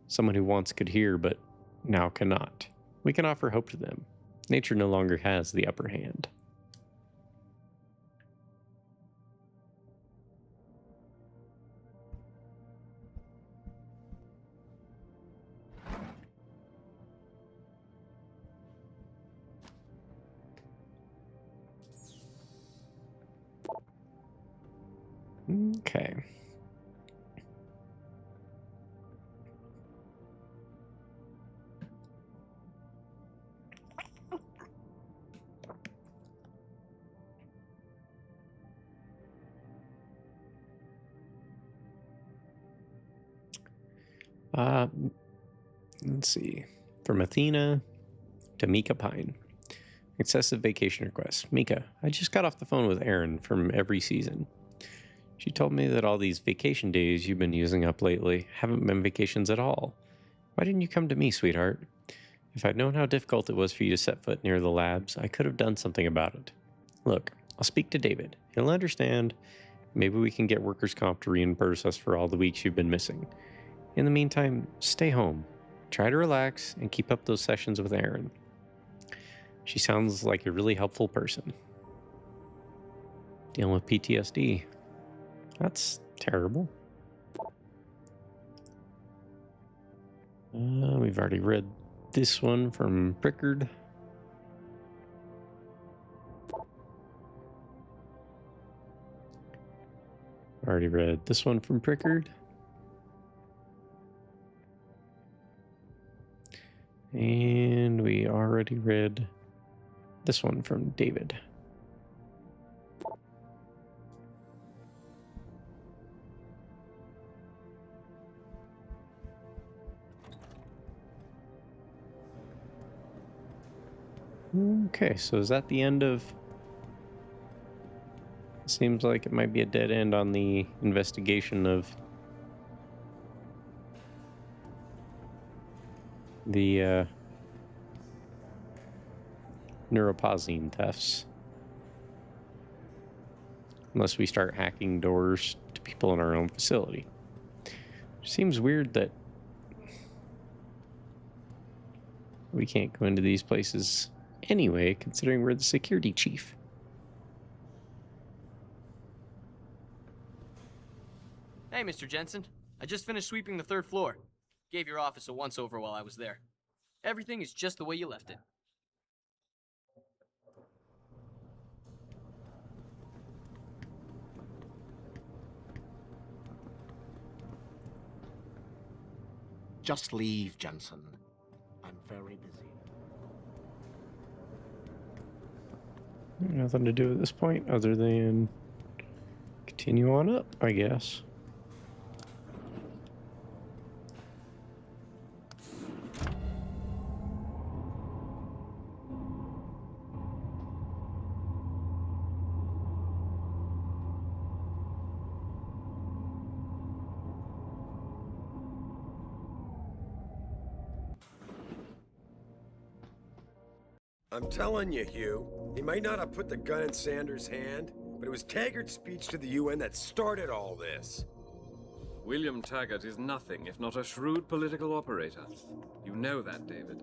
someone who once could hear but now cannot. We can offer hope to them. Nature no longer has the upper hand. Okay. Let's see. From Athena to Mika Pine. Excessive vacation requests. Mika, I just got off the phone with Erin from Every Season. She told me that all these vacation days you've been using up lately haven't been vacations at all. Why didn't you come to me, sweetheart? If I'd known how difficult it was for you to set foot near the labs, I could have done something about it. Look, I'll speak to David. He'll understand. Maybe we can get workers' comp to reimburse us for all the weeks you've been missing. In the meantime, stay home. Try to relax and keep up those sessions with Erin. She sounds like a really helpful person. Dealing with PTSD. That's terrible. We've already read this one from Prickard. Already read this one from Prickard. And we already read this one from David. Okay, so is that the end of... Seems like it might be a dead end on the investigation of the neuropozyne thefts. Unless we start hacking doors to people in our own facility. Seems weird that we can't go into these places anyway, considering we're the security chief. Hey, Mr. Jensen. I just finished sweeping the 3rd floor. Gave your office a once-over while I was there. Everything is just the way you left it. Just leave, Jensen. I'm very busy. Nothing to do at this point other than continue on up, I guess. I'm telling you, Hugh, he might not have put the gun in Sanders' hand, but it was Taggart's speech to the UN that started all this. William Taggart is nothing if not a shrewd political operator. You know that, David.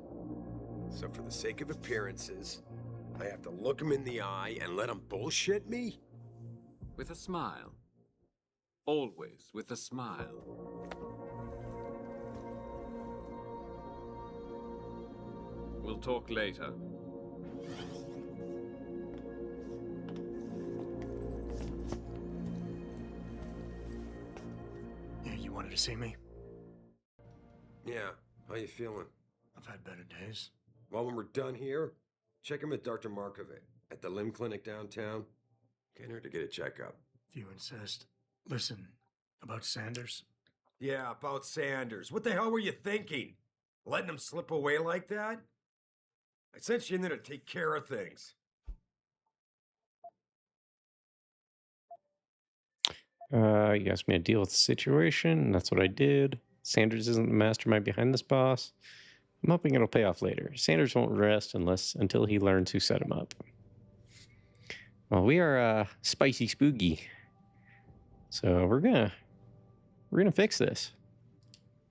So for the sake of appearances, I have to look him in the eye and let him bullshit me? With a smile. Always with a smile. We'll talk later. Yeah, you wanted to see me? Yeah, how you feeling? I've had better days. Well, when we're done here, check in with Dr. Markovic at the limb clinic downtown. Can't hurt to get a checkup. If you insist. Listen, about Sanders? Yeah, about Sanders. What the hell were you thinking? Letting him slip away like that? I sent you in there to take care of things. You asked me to deal with the situation, and that's what I did. Sanders isn't the mastermind behind this boss. I'm hoping it'll pay off later. Sanders won't rest until he learns who set him up. Well, we are spicy spooky, so we're gonna fix this.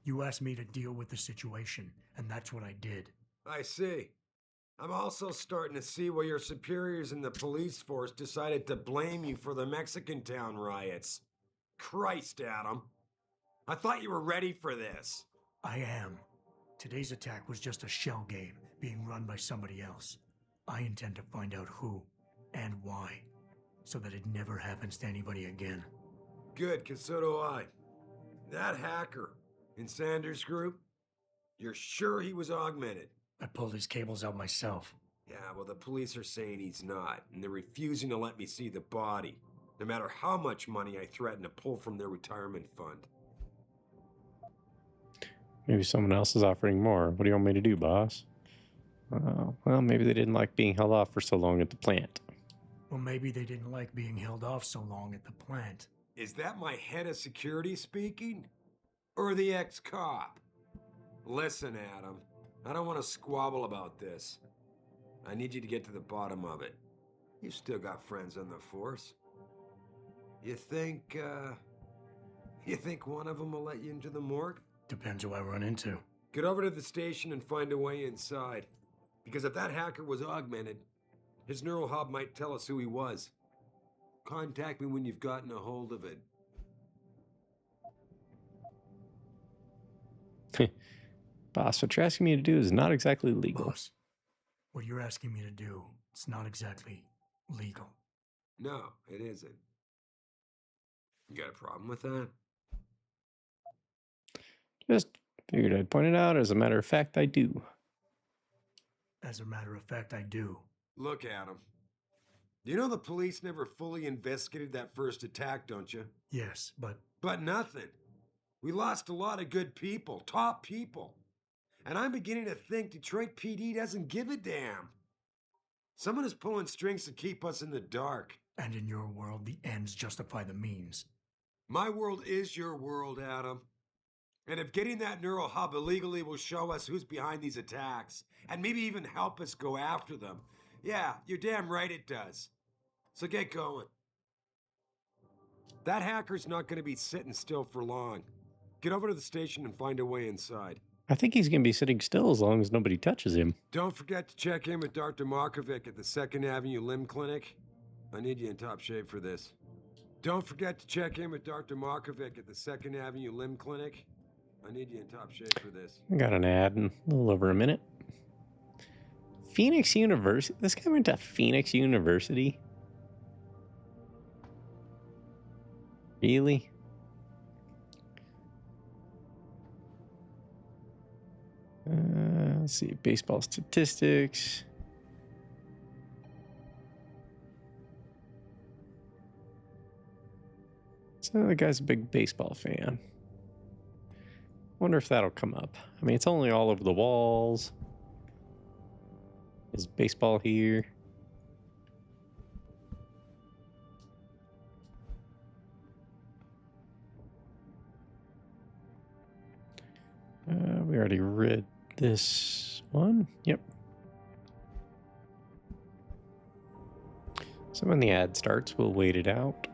You asked me to deal with the situation, and that's what I did. I see. I'm also starting to see why your superiors in the police force decided to blame you for the Mexican town riots. Christ, Adam. I thought you were ready for this. I am. Today's attack was just a shell game being run by somebody else. I intend to find out who and why, so that it never happens to anybody again. Good, because so do I. That hacker in Sanders' group, you're sure he was augmented? I pulled his cables out myself. Yeah, well, the police are saying he's not, and they're refusing to let me see the body, no matter how much money I threaten to pull from their retirement fund. Maybe someone else is offering more. What do you want me to do, boss? Well, maybe they didn't like being held off for so long at the plant. Well, maybe they didn't like being held off so long at the plant. Is that my head of security speaking? Or the ex-cop? Listen, Adam, I don't want to squabble about this. I need you to get to the bottom of it. You've still got friends on the force. You think one of them will let you into the morgue? Depends who I run into. Get over to the station and find a way inside. Because if that hacker was augmented, his neural hub might tell us who he was. Contact me when you've gotten a hold of it. Boss, what you're asking me to do is not exactly legal. Boss, what you're asking me to do, it's not exactly legal. No, it isn't. You got a problem with that? Just figured I'd point it out. As a matter of fact, I do. As a matter of fact, I do. Look, Adam. You know the police never fully investigated that first attack, don't you? Yes, but... But nothing. We lost a lot of good people, top people. And I'm beginning to think Detroit PD doesn't give a damn. Someone is pulling strings to keep us in the dark. And in your world, the ends justify the means. My world is your world, Adam. And if getting that neural hub illegally will show us who's behind these attacks, and maybe even help us go after them, yeah, you're damn right it does. So get going. That hacker's not going to be sitting still for long. Get over to the station and find a way inside. I think he's going to be sitting still as long as nobody touches him. Don't forget to check in with Dr. Markovic at the 2nd Avenue Limb Clinic. I need you in top shape for this. Don't forget to check in with Dr. Markovic at the 2nd Avenue Limb Clinic. I need you in top shape for this. I got an ad in a little over a minute. Phoenix University? This guy went to Phoenix University? Really? Let's see. Baseball statistics. So the guy's a big baseball fan. Wonder if that'll come up. I mean, it's only all over the walls. Is baseball here? We already read this one. Yep. So when the ad starts, we'll wait it out.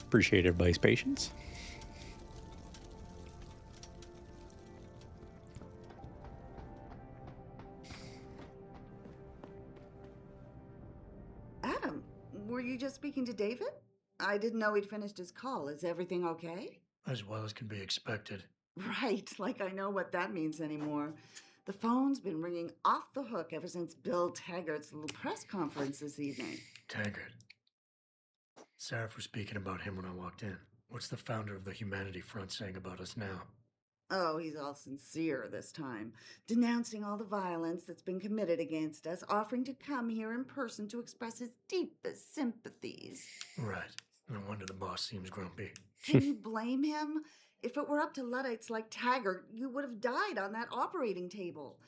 Appreciate everybody's patience. Adam, were you just speaking to David? I didn't know he'd finished his call. Is everything okay? As well as can be expected. Right, like I know what that means anymore. The phone's been ringing off the hook ever since Bill Taggart's little press conference this evening. Taggart. Sarah was speaking about him when I walked in. What's the founder of the Humanity Front saying about us now? Oh, he's all sincere this time, denouncing all the violence that's been committed against us, offering to come here in person to express his deepest sympathies. Right. No wonder the boss seems grumpy. Can you blame him? If it were up to Luddites like Taggart, you would have died on that operating table.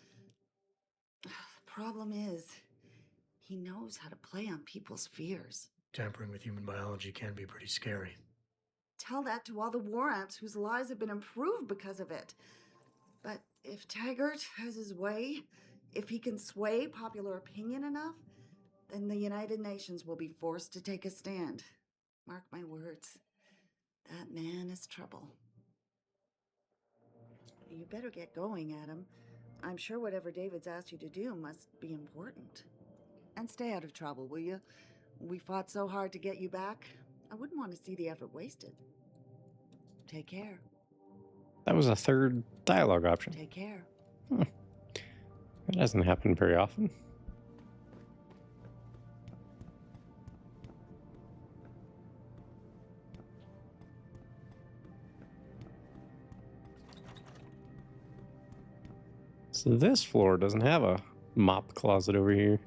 The problem is, he knows how to play on people's fears. Tampering with human biology can be pretty scary. Tell that to all the war ants whose lives have been improved because of it. But if Taggart has his way, if he can sway popular opinion enough, then the United Nations will be forced to take a stand. Mark my words. That man is trouble. You better get going, Adam. I'm sure whatever David's asked you to do must be important. And stay out of trouble, will you? We fought so hard to get you back. I wouldn't want to see the effort wasted. Take care. That was a third dialogue option. Take care. That doesn't happen very often. So this floor doesn't have a mop closet over here.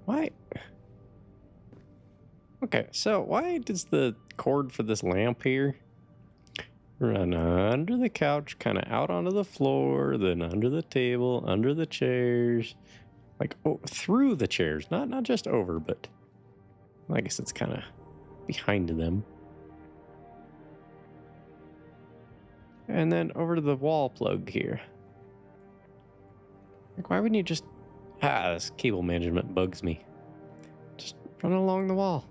Why? Okay, so why does the cord for this lamp here run under the couch, kind of out onto the floor, then under the table, under the chairs, like through the chairs, not just over, but I guess it's kind of behind them. And then over to the wall plug here. Like, why wouldn't you just... this cable management bugs me. Just run along the wall.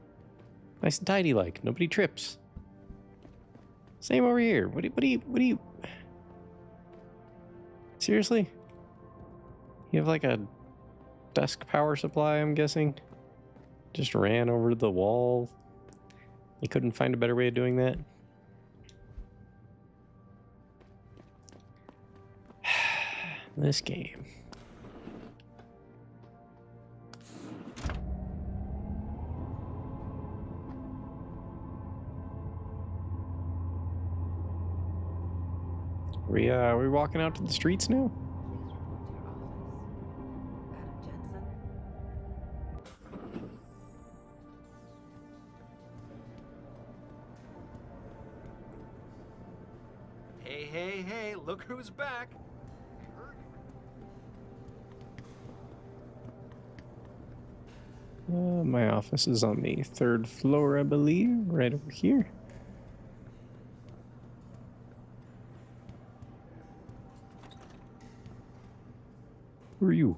Nice and tidy like. Nobody trips. Same over here. What do you... Seriously? You have like a desk power supply, I'm guessing? Just ran over the wall. You couldn't find a better way of doing that? This game. Are we walking out to the streets now? Hey, look who's back. My office is on the 3rd floor, I believe, right over here. Who are you?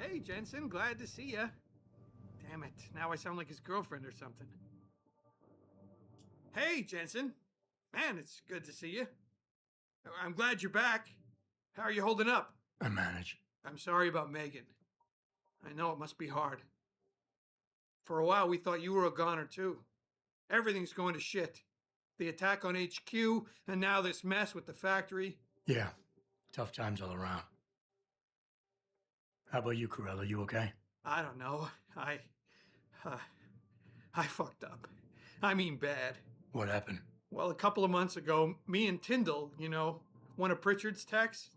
Hey, Jensen, glad to see ya. Damn it, now I sound like his girlfriend or something. Hey, Jensen. Man, it's good to see you. I'm glad you're back. How are you holding up? I manage. I'm sorry about Megan. I know it must be hard. For a while, we thought you were a goner, too. Everything's going to shit. The attack on HQ, and now this mess with the factory. Yeah, tough times all around. How about you, Corella? You okay? I don't know. I fucked up. I mean bad. What happened? Well, a couple of months ago, me and Tyndall, you know, one of Pritchard's techs,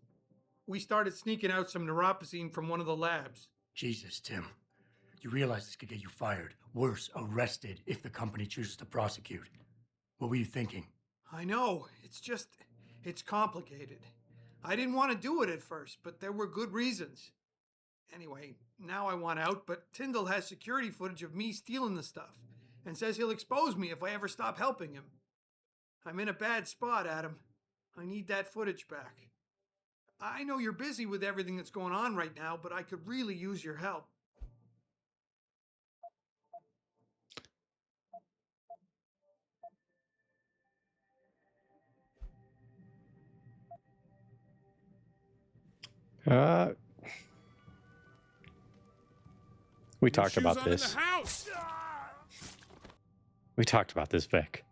we started sneaking out some neuropozyne from one of the labs. Jesus, Tim. You realize this could get you fired. Worse, arrested if the company chooses to prosecute. What were you thinking? I know. It's complicated. I didn't want to do it at first, but there were good reasons. Anyway, now I want out, but Tyndall has security footage of me stealing the stuff and says he'll expose me if I ever stop helping him. I'm in a bad spot, Adam. I need that footage back. I know you're busy with everything that's going on right now, but I could really use your help. We talked about this. We talked about this, Vic.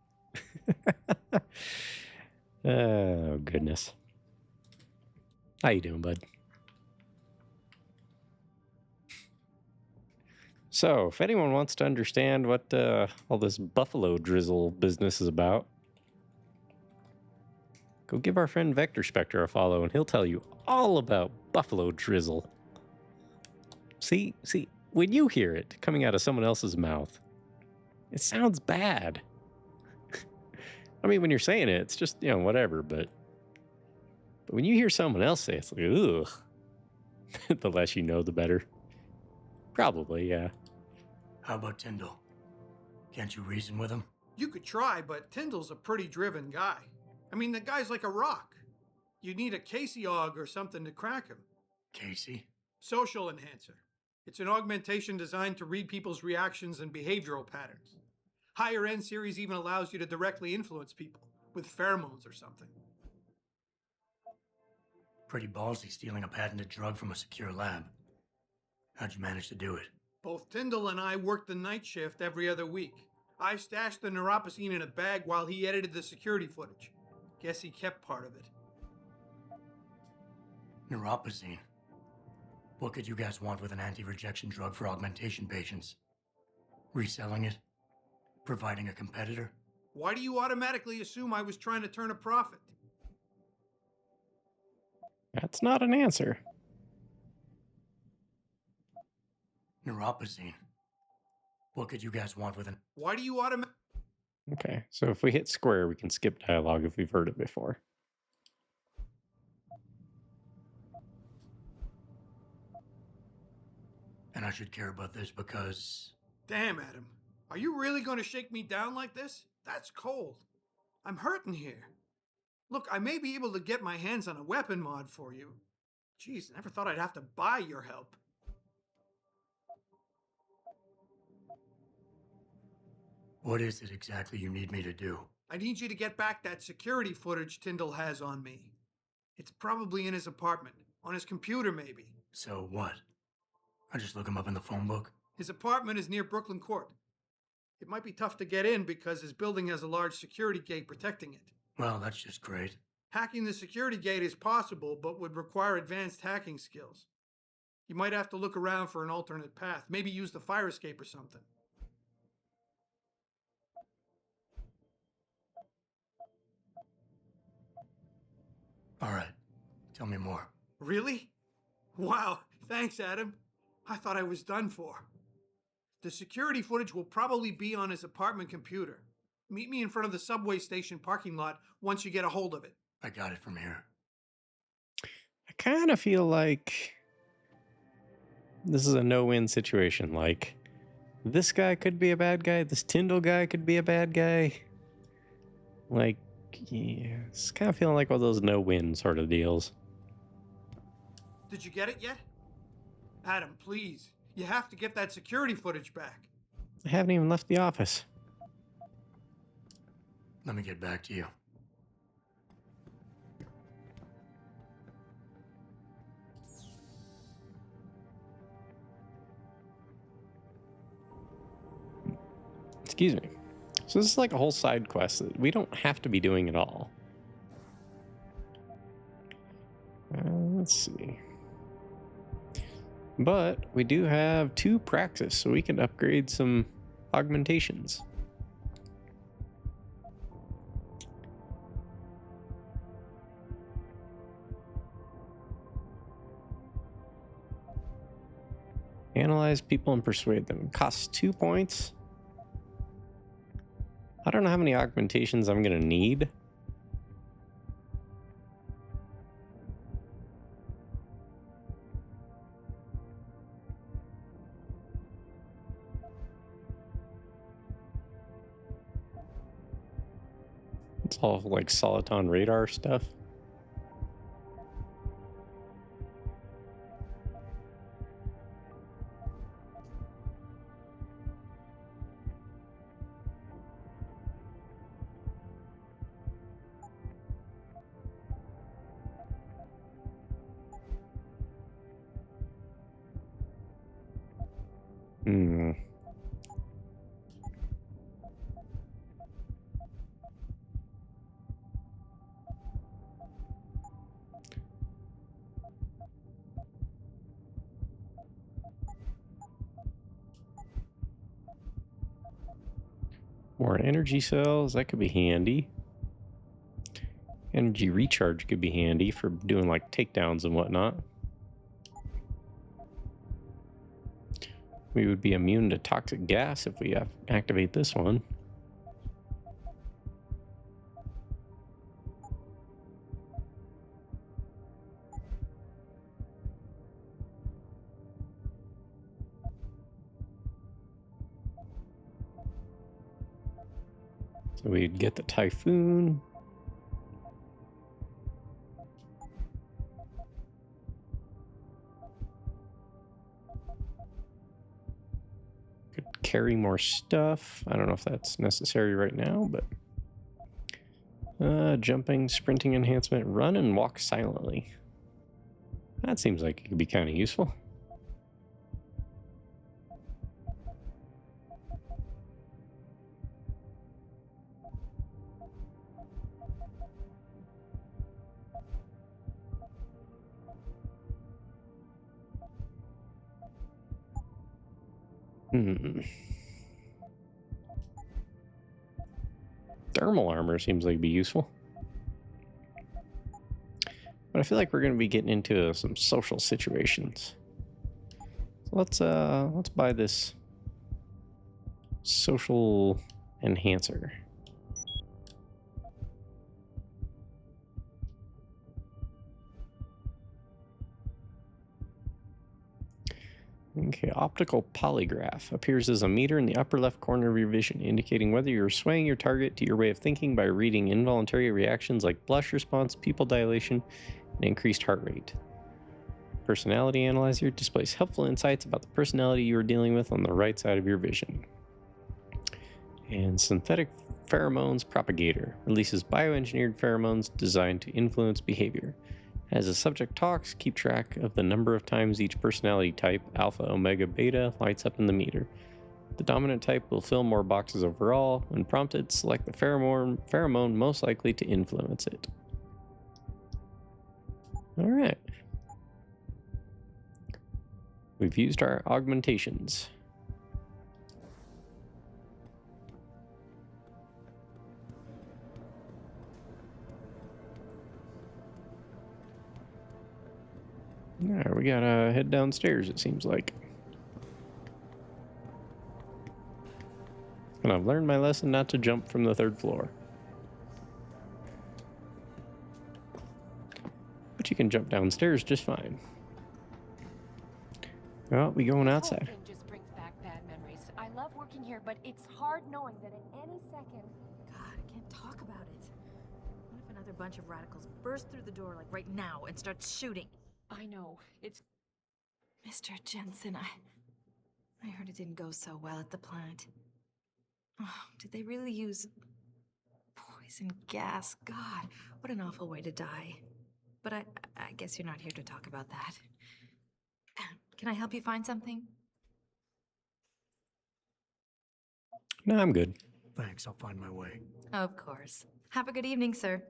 Oh, goodness. How you doing, bud? So, if anyone wants to understand what all this buffalo drizzle business is about, Go give our friend Vector Spectre a follow, and he'll tell you all about Buffalo Drizzle. See, when you hear it coming out of someone else's mouth, it sounds bad. I mean, when you're saying it, it's just, whatever, but when you hear someone else say it, it's like, ugh. The less you know, the better. Probably, yeah. How about Tyndall? Can't you reason with him? You could try, but Tyndall's a pretty driven guy. I mean, the guy's like a rock. You need a Casey aug or something to crack him. Casey? Social enhancer. It's an augmentation designed to read people's reactions and behavioral patterns. Higher end series even allows you to directly influence people with pheromones or something. Pretty ballsy stealing a patented drug from a secure lab. How'd you manage to do it? Both Tyndall and I worked the night shift every other week. I stashed the neuropacine in a bag while he edited the security footage. Guess he kept part of it. Neuropacine? What could you guys want with an anti-rejection drug for augmentation patients? Reselling it? Providing a competitor? Why do you automatically assume I was trying to turn a profit? That's not an answer. Neuropacine? What could you guys want with an... Why do you automatically... Okay, so if we hit square, we can skip dialogue if we've heard it before. And I should care about this because... Damn, Adam. Are you really going to shake me down like this? That's cold. I'm hurting here. Look, I may be able to get my hands on a weapon mod for you. Jeez, never thought I'd have to buy your help. What is it exactly you need me to do? I need you to get back that security footage Tyndall has on me. It's probably in his apartment. On his computer, maybe. So what? I just look him up in the phone book? His apartment is near Brooklyn Court. It might be tough to get in because his building has a large security gate protecting it. Well, that's just great. Hacking the security gate is possible, but would require advanced hacking skills. You might have to look around for an alternate path. Maybe use the fire escape or something. All right. Tell me more. Really? Wow. Thanks, Adam. I thought I was done for. The security footage will probably be on his apartment computer. Meet me in front of the subway station parking lot once you get a hold of it. I got it from here. I kind of feel like this is a no-win situation. Like, this guy could be a bad guy. This Tyndall guy could be a bad guy. Like, yeah, it's kind of feeling like one of those no-win sort of deals. Did you get it yet? Adam, please. You have to get that security footage back. I haven't even left the office. Let me get back to you. Excuse me. So this is like a whole side quest that we don't have to be doing at all. Let's see. But we do have 2 praxis, so we can upgrade some augmentations. Analyze people and persuade them. Costs 2 points. I don't know how many augmentations I'm going to need. It's all like Soliton radar stuff. More energy cells, that could be handy. Energy recharge could be handy for doing like takedowns and whatnot. We would be immune to toxic gas if we activate this one. So we'd get the Typhoon. Could carry more stuff. I don't know if that's necessary right now, but jumping, sprinting enhancement, run and walk silently. That seems like it could be kind of useful. Thermal armor seems like it'd be useful. But I feel like we're going to be getting into some social situations. So let's buy this social enhancer. Okay, optical polygraph appears as a meter in the upper left corner of your vision, indicating whether you're swaying your target to your way of thinking by reading involuntary reactions like blush response, pupil dilation, and increased heart rate. Personality analyzer displays helpful insights about the personality you are dealing with on the right side of your vision. And synthetic pheromones propagator releases bioengineered pheromones designed to influence behavior. As the subject talks, keep track of the number of times each personality type, alpha, omega, beta, lights up in the meter. The dominant type will fill more boxes overall. When prompted, select the pheromone most likely to influence it. All right. We've used our augmentations. All right, we gotta head downstairs, it seems like. And I've learned my lesson not to jump from the 3rd floor. But you can jump downstairs just fine. Well, we going outside. This whole thing just brings back bad memories. I love working here, but it's hard knowing that in any second... God, I can't talk about it. What if another bunch of radicals burst through the door like right now and start shooting? I know, it's... Mr. Jensen, I heard it didn't go so well at the plant. Oh, did they really use poison gas? God, what an awful way to die. But I guess you're not here to talk about that. Can I help you find something? No, I'm good. Thanks, I'll find my way. Of course. Have a good evening, sir.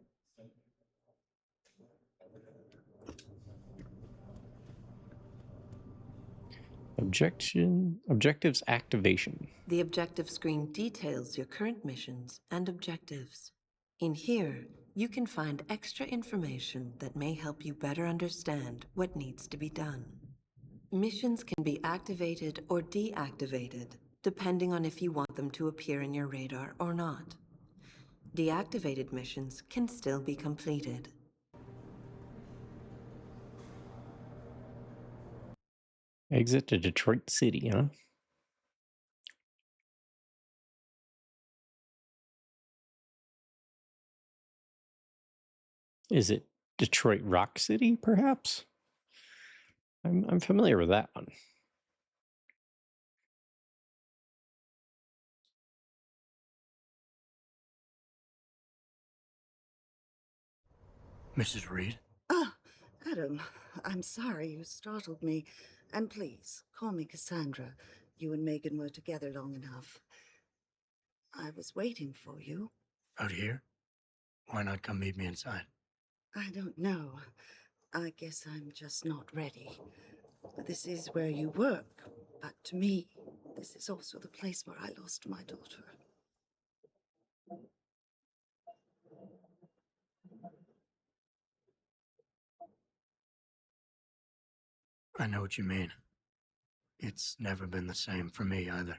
Objectives activation. The objective screen details your current missions and objectives. In here, you can find extra information that may help you better understand what needs to be done. Missions can be activated or deactivated, depending on if you want them to appear in your radar or not. Deactivated missions can still be completed. Exit to Detroit City, huh? Is it Detroit Rock City, perhaps? I'm familiar with that one. Mrs. Reed? Ah, Adam, I'm sorry you startled me. And please, call me Cassandra. You and Megan were together long enough. I was waiting for you. Out here? Why not come meet me inside? I don't know. I guess I'm just not ready. This is where you work, but to me, this is also the place where I lost my daughter. I know what you mean. It's never been the same for me either.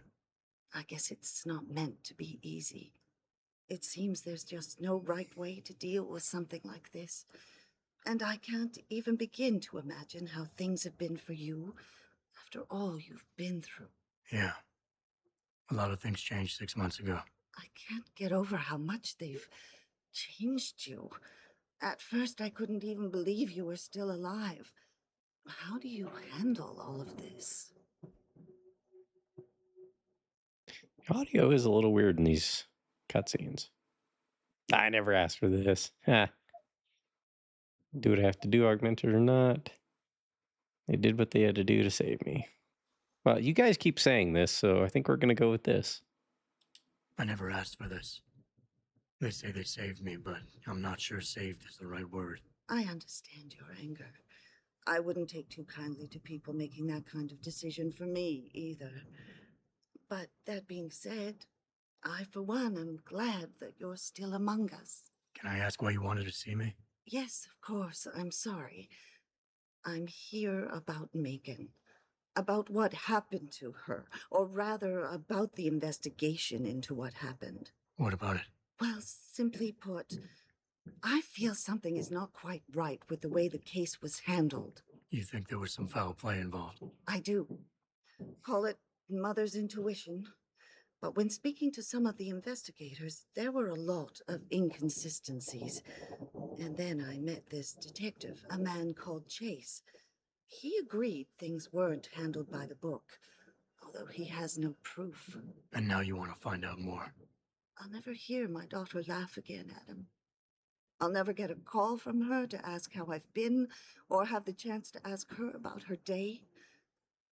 I guess it's not meant to be easy. It seems there's just no right way to deal with something like this. And I can't even begin to imagine how things have been for you after all you've been through. Yeah. A lot of things changed 6 months ago. I can't get over how much they've changed you. At first, I couldn't even believe you were still alive. How do you handle all of this? Audio is a little weird in these cutscenes. I never asked for this. Ha. Do what I have to do, augmented or not. They did what they had to do to save me. Well, you guys keep saying this, so I think we're going to go with this. I never asked for this. They say they saved me, but I'm not sure saved is the right word. I understand your anger. I wouldn't take too kindly to people making that kind of decision for me, either. But that being said, I, for one, am glad that you're still among us. Can I ask why you wanted to see me? Yes, of course. I'm sorry. I'm here about Megan. About what happened to her, or rather, about the investigation into what happened. What about it? Well, simply put, I feel something is not quite right with the way the case was handled. You think there was some foul play involved? I do. Call it mother's intuition. But when speaking to some of the investigators, there were a lot of inconsistencies. And then I met this detective, a man called Chase. He agreed things weren't handled by the book, although he has no proof. And now you want to find out more? I'll never hear my daughter laugh again, Adam. I'll never get a call from her to ask how I've been, or have the chance to ask her about her day.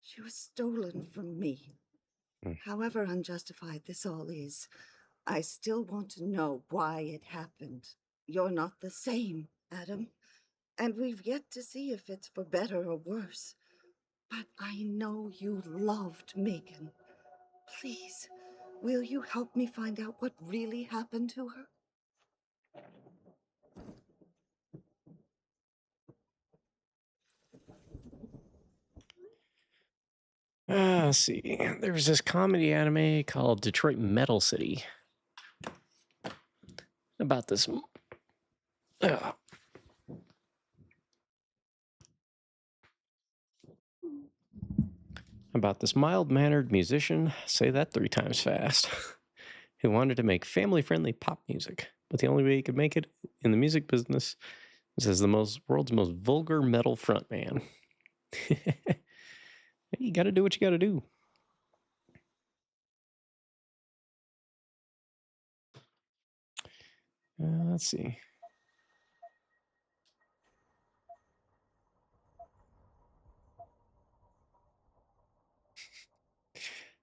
She was stolen from me. However unjustified this all is, I still want to know why it happened. You're not the same, Adam. And we've yet to see if it's for better or worse. But I know you loved Megan. Please, will you help me find out what really happened to her? Let's see. There was this comedy anime called Detroit Metal City. About this. About this mild-mannered musician, say that 3 times fast, who wanted to make family-friendly pop music, but the only way he could make it in the music business was as the world's most vulgar metal frontman. You gotta do what you gotta do. Let's see.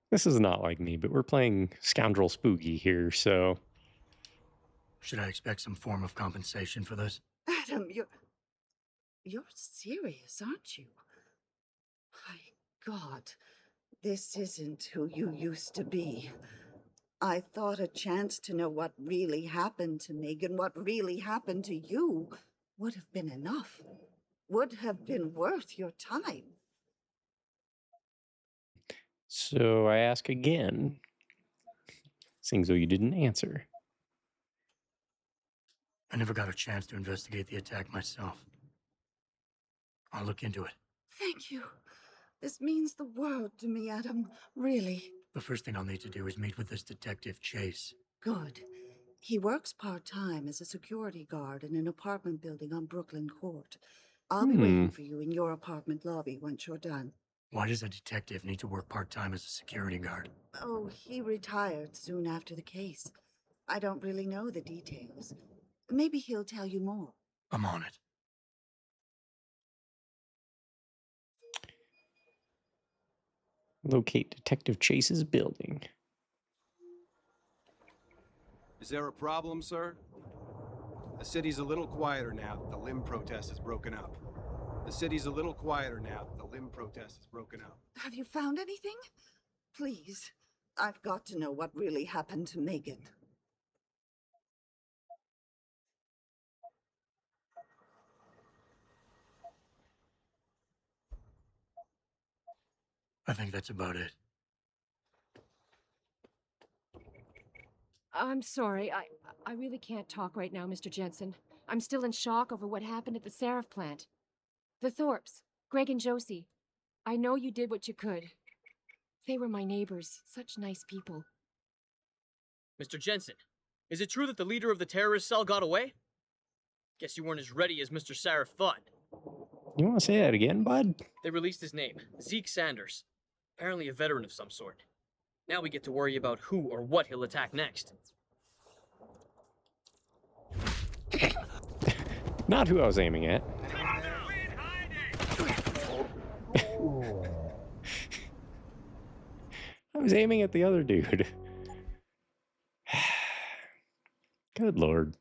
This is not like me, but we're playing Scoundrel Spooky here, so... Should I expect some form of compensation for this? Adam, you're serious, aren't you? My God, this isn't who you used to be. I thought a chance to know what really happened to Megan, what really happened to you, would have been enough. Would have been worth your time. So I ask again, seeing as though you didn't answer. I never got a chance to investigate the attack myself. I'll look into it. Thank you. This means the world to me, Adam. Really. The first thing I'll need to do is meet with this detective, Chase. Good. He works part-time as a security guard in an apartment building on Brooklyn Court. I'll be waiting for you in your apartment lobby once you're done. Why does a detective need to work part-time as a security guard? Oh, he retired soon after the case. I don't really know the details. Maybe he'll tell you more. I'm on it. Locate Detective Chase's building. Is there a problem, sir? The city's a little quieter now that the limb protest has broken up. The city's a little quieter now that the limb protest has broken up. Have you found anything? Please. I've got to know what really happened to Megan. I think that's about it. I'm sorry. I really can't talk right now, Mr. Jensen. I'm still in shock over what happened at the Seraph plant. The Thorpes, Greg and Josie. I know you did what you could. They were my neighbors. Such nice people. Mr. Jensen, is it true that the leader of the terrorist cell got away? Guess you weren't as ready as Mr. Sarif thought. You want to say that again, bud? They released his name, Zeke Sanders. Apparently a veteran of some sort. Now we get to worry about who or what he'll attack next. Not who I was aiming at. I was aiming at the other dude. Good lord.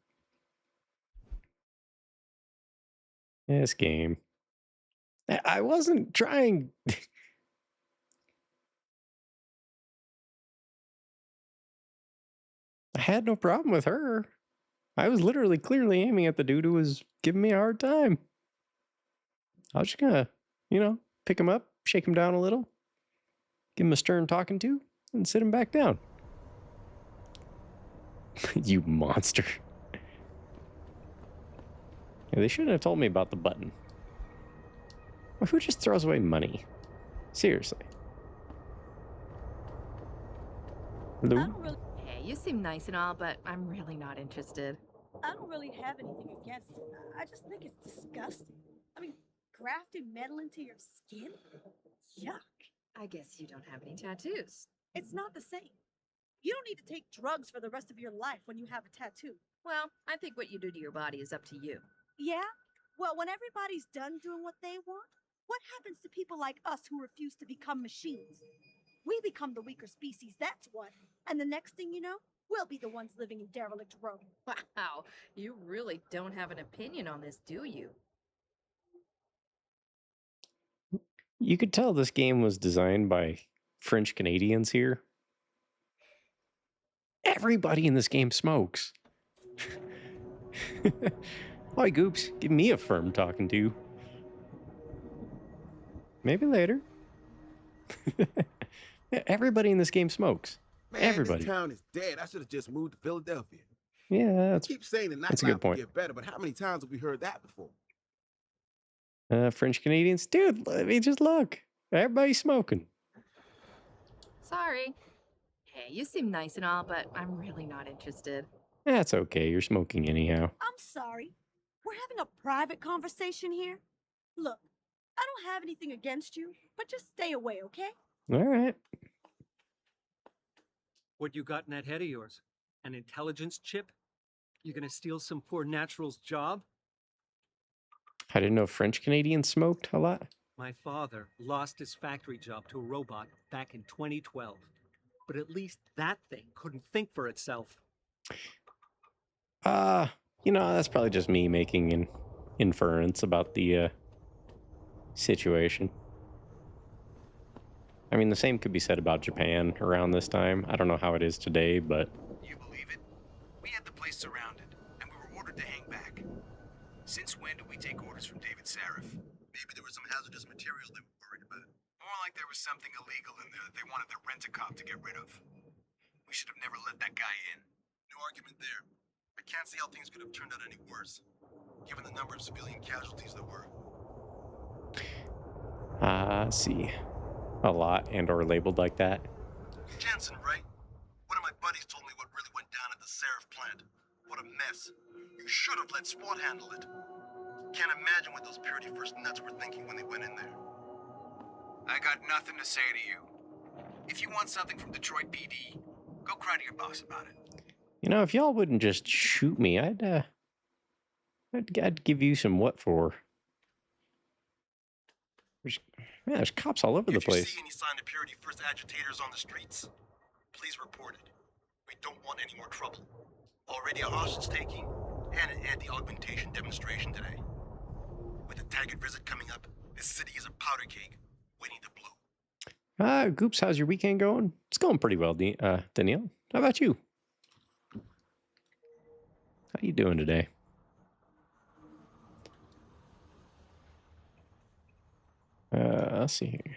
This game. I wasn't trying. I had no problem with her. I was literally clearly aiming at the dude who was giving me a hard time. I was just gonna, pick him up, shake him down a little, give him a stern talking to, and sit him back down. You monster. Yeah, they shouldn't have told me about the button. Well, who just throws away money? Seriously. Hello? Hey, you seem nice and all, but I'm really not interested. I don't really have anything against it. I just think it's disgusting. I mean, grafting metal into your skin? Yuck. I guess you don't have any tattoos. It's not the same. You don't need to take drugs for the rest of your life when you have a tattoo. Well, I think what you do to your body is up to you. Yeah? Well, when everybody's done doing what they want, what happens to people like us who refuse to become machines? We become the weaker species, that's what. And the next thing you know, we'll be the ones living in derelict Rome. Wow, you really don't have an opinion on this, do you? You could tell this game was designed by French Canadians here. Everybody in this game smokes. Hi, Goops. Give me a firm talking to. Maybe later. Everybody in this game smokes. Man, Everybody. this town is dead. I should have just moved to Philadelphia. Yeah, I keep saying the that's a good nightlife will point. get better, but how many times have we heard that before? French Canadians, dude. Let me just look. Everybody's smoking. Sorry. Hey, you seem nice and all, but I'm really not interested. That's okay. You're smoking anyhow. I'm sorry. We're having a private conversation here. Look, I don't have anything against you, but just stay away, okay? All right. What you got in that head of yours? An intelligence chip? You gonna steal some poor natural's job? I didn't know French Canadians smoked a lot. My father lost his factory job to a robot back in 2012. But at least that thing couldn't think for itself. That's probably just me making an inference about the situation. I mean, the same could be said about Japan around this time. I don't know how it is today, but... You believe it? We had the place surrounded, and we were ordered to hang back. Since when did we take orders from David Sarif? Maybe there was some hazardous material they were worried about. More like there was something illegal in there that they wanted the rent-a-cop to get rid of. We should have never let that guy in. No argument there. I can't see how things could have turned out any worse, given the number of civilian casualties there were. See. A lot and or labeled like that. Jensen, right? One of my buddies told me what really went down at the Seraph plant. What a mess. You should have let SWAT handle it. Can't imagine what those Purity First nuts were thinking when they went in there. I got nothing to say to you. If you want something from Detroit PD, go cry to your boss about it. If y'all wouldn't just shoot me, I'd give you some what for. There's cops all over the place. If you see any sign of Purity First agitators on the streets, please report it. We don't want any more trouble. Already a hostage taking and an anti-augmentation demonstration today. With the Taggart visit coming up, this city is a powder keg waiting to blow. Goops, how's your weekend going? It's going pretty well, Danielle. How about you? How you doing today? Let's see here.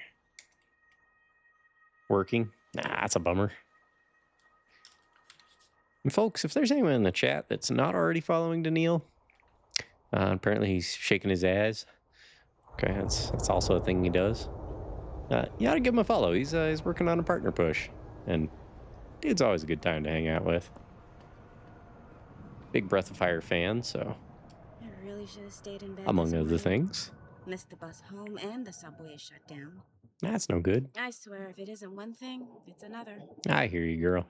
working. Nah, that's a bummer. And folks, if there's anyone in the chat that's not already following Daniil, apparently he's shaking his ass. Okay, that's also a thing he does. You ought to give him a follow. He's working on a partner push, and dude's always a good time to hang out with. Big Breath of Fire fan, so I really should have stayed in bed. among this other morning. things. Missed the bus home and the subway is shut down. That's no good. I swear, if it isn't one thing, it's another. I hear you, girl.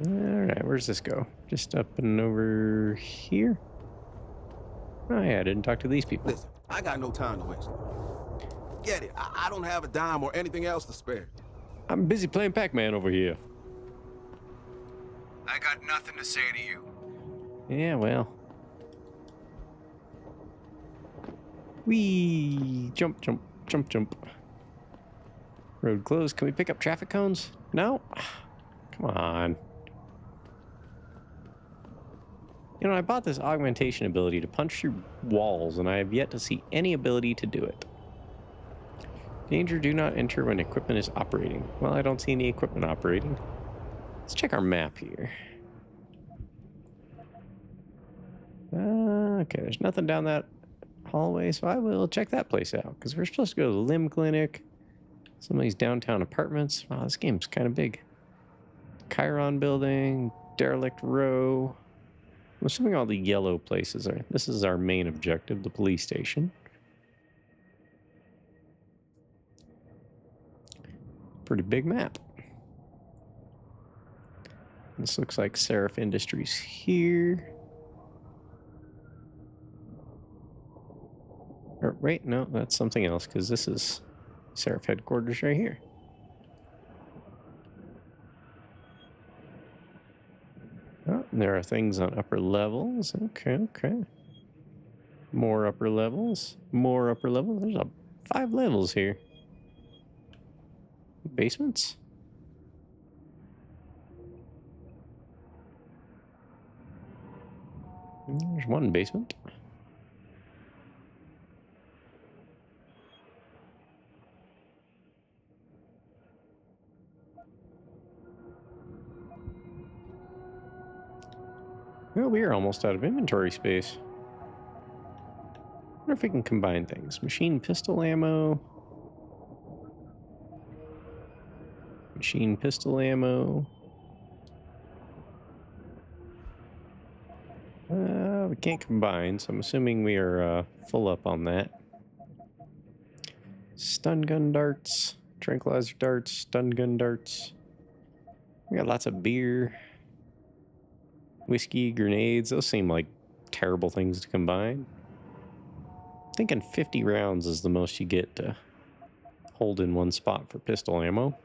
All right, where's this go? Just up and over here? Oh yeah, I didn't talk to these people. Listen, I got no time to waste. Get it. I don't have a dime or anything else to spare. I'm busy playing Pac-Man over here. I got nothing to say to you. Yeah, well. Whee! Jump, jump, jump, jump. Road closed. Can we pick up traffic cones? No? Come on. You know, I bought this augmentation ability to punch through walls, and I have yet to see any ability to do it. Danger, do not enter when equipment is operating. Well, I don't see any equipment operating. Let's check our map here. Okay, there's nothing down that hallway, so I will check that place out, because we're supposed to go to the limb clinic, some of these downtown apartments. Wow, this game's kind of big. Chiron building, derelict row. I'm assuming all the yellow places are. This is our main objective, the police station. Pretty big map. This looks like Seraph Industries here. Or wait, no, that's something else, because this is Seraph headquarters right here. Oh, there are things on upper levels. Okay, okay. More upper levels. More upper levels. There's 5 levels here. Basements? There's one basement. Well, we are almost out of inventory space. I wonder if we can combine things. Machine pistol ammo. Machine pistol ammo. We can't combine, so I'm assuming we are full up on that. Stun gun darts, tranquilizer darts, stun gun darts. We got lots of beer. Whiskey, grenades, those seem like terrible things to combine. I'm thinking 50 rounds is the most you get to hold in one spot for pistol ammo.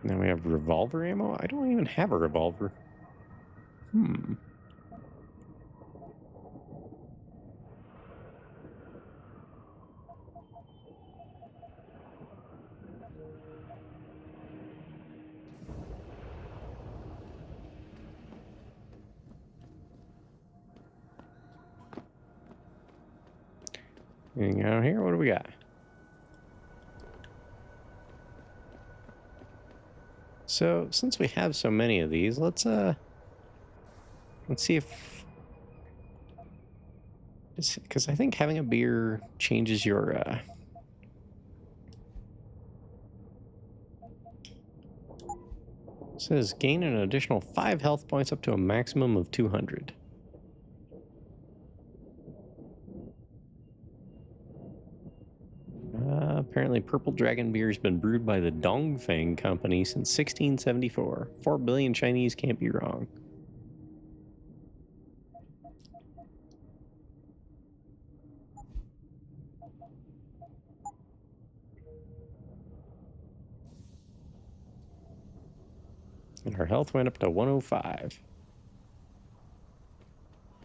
Now we have revolver ammo? I don't even have a revolver. And out here, what do we got? So, since we have so many of these, let's see if, because I think having a beer changes your, it says gain an additional 5 health points up to a maximum of 200. Apparently Purple Dragon beer has been brewed by the Dongfeng Company since 1674. 4 billion Chinese can't be wrong. And our health went up to 105. I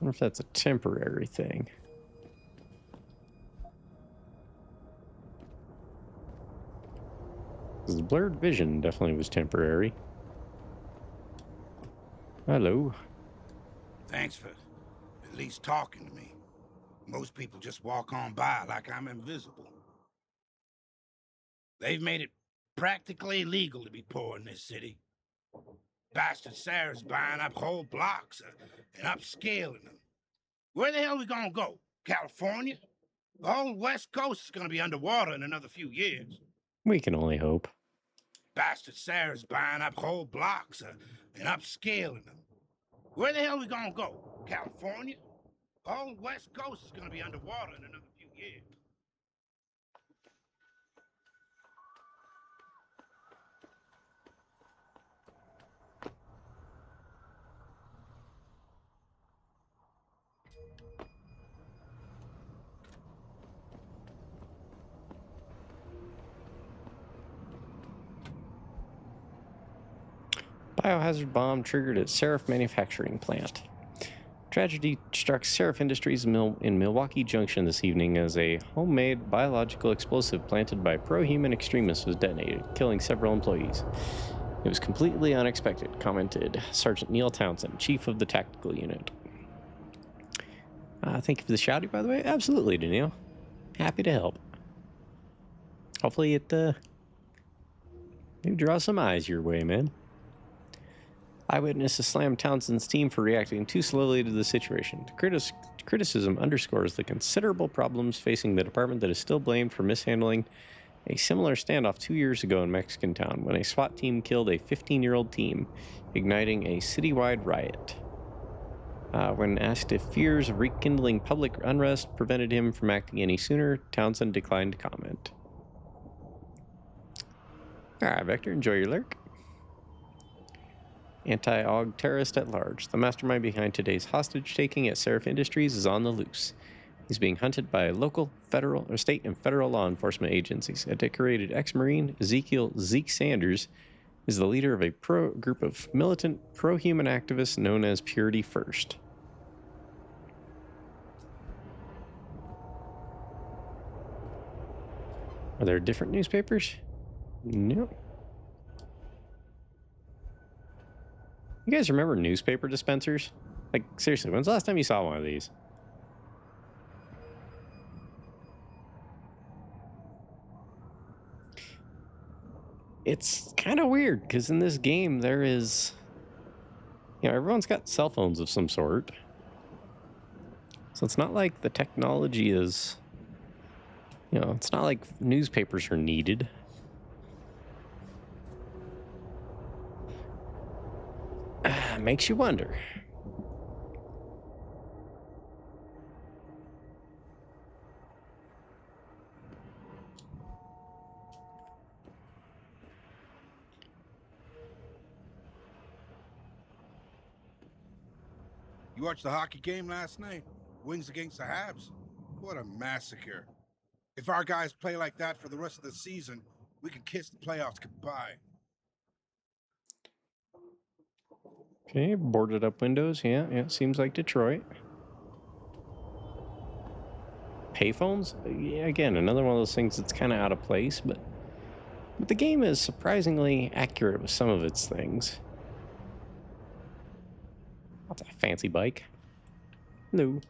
wonder if that's a temporary thing. His blurred vision definitely was temporary. Hello. Thanks for at least talking to me. Most people just walk on by like I'm invisible. They've made it practically illegal to be poor in this city. Bastard Sarah's buying up whole blocks and upscaling them. Where the hell are we gonna go? California? The whole West Coast is gonna be underwater in another few years. We can only hope. Bastard Sarah's buying up whole blocks and upscaling them. Where the hell are we gonna go? California? The whole West Coast is gonna be underwater in another few years. Biohazard bomb triggered at Seraph manufacturing plant. Tragedy struck Seraph Industries mill in Milwaukee Junction this evening as a homemade biological explosive planted by pro-human extremists was detonated, killing several employees. It was completely unexpected, commented Sergeant Neil Townsend, chief of the tactical unit. Thank you for the shouty, by the way. Absolutely, Danielle. Happy to help. Hopefully it maybe draw some eyes your way, man. Eyewitnesses slammed Townsend's team for reacting too slowly to the situation. The criticism underscores the considerable problems facing the department that is still blamed for mishandling a similar standoff 2 years ago in Mexican Town when a SWAT team killed a 15-year-old teen, igniting a citywide riot. When asked if fears of rekindling public unrest prevented him from acting any sooner, Townsend declined to comment. All right, Vector, enjoy your lurk. Anti-AUG terrorist at large. The mastermind behind today's hostage-taking at Seraph Industries is on the loose. He's being hunted by local, federal, or state and federal law enforcement agencies. A decorated ex-Marine, Ezekiel Zeke Sanders, is the leader of a group of militant pro-human activists known as Purity First. Are there different newspapers? No. You guys remember newspaper dispensers? Like, seriously, when's the last time you saw one of these? It's kind of weird, because in this game, there is... You know, everyone's got cell phones of some sort. So it's not like the technology is... You know, it's not like newspapers are needed. Makes you wonder. You watched the hockey game last night? Wings against the Habs? What a massacre. If our guys play like that for the rest of the season, we can kiss the playoffs goodbye. Okay, boarded up windows. Yeah, seems like Detroit. Payphones? Yeah, again, another one of those things that's kind of out of place, but the game is surprisingly accurate with some of its things. That's a fancy bike. Hello.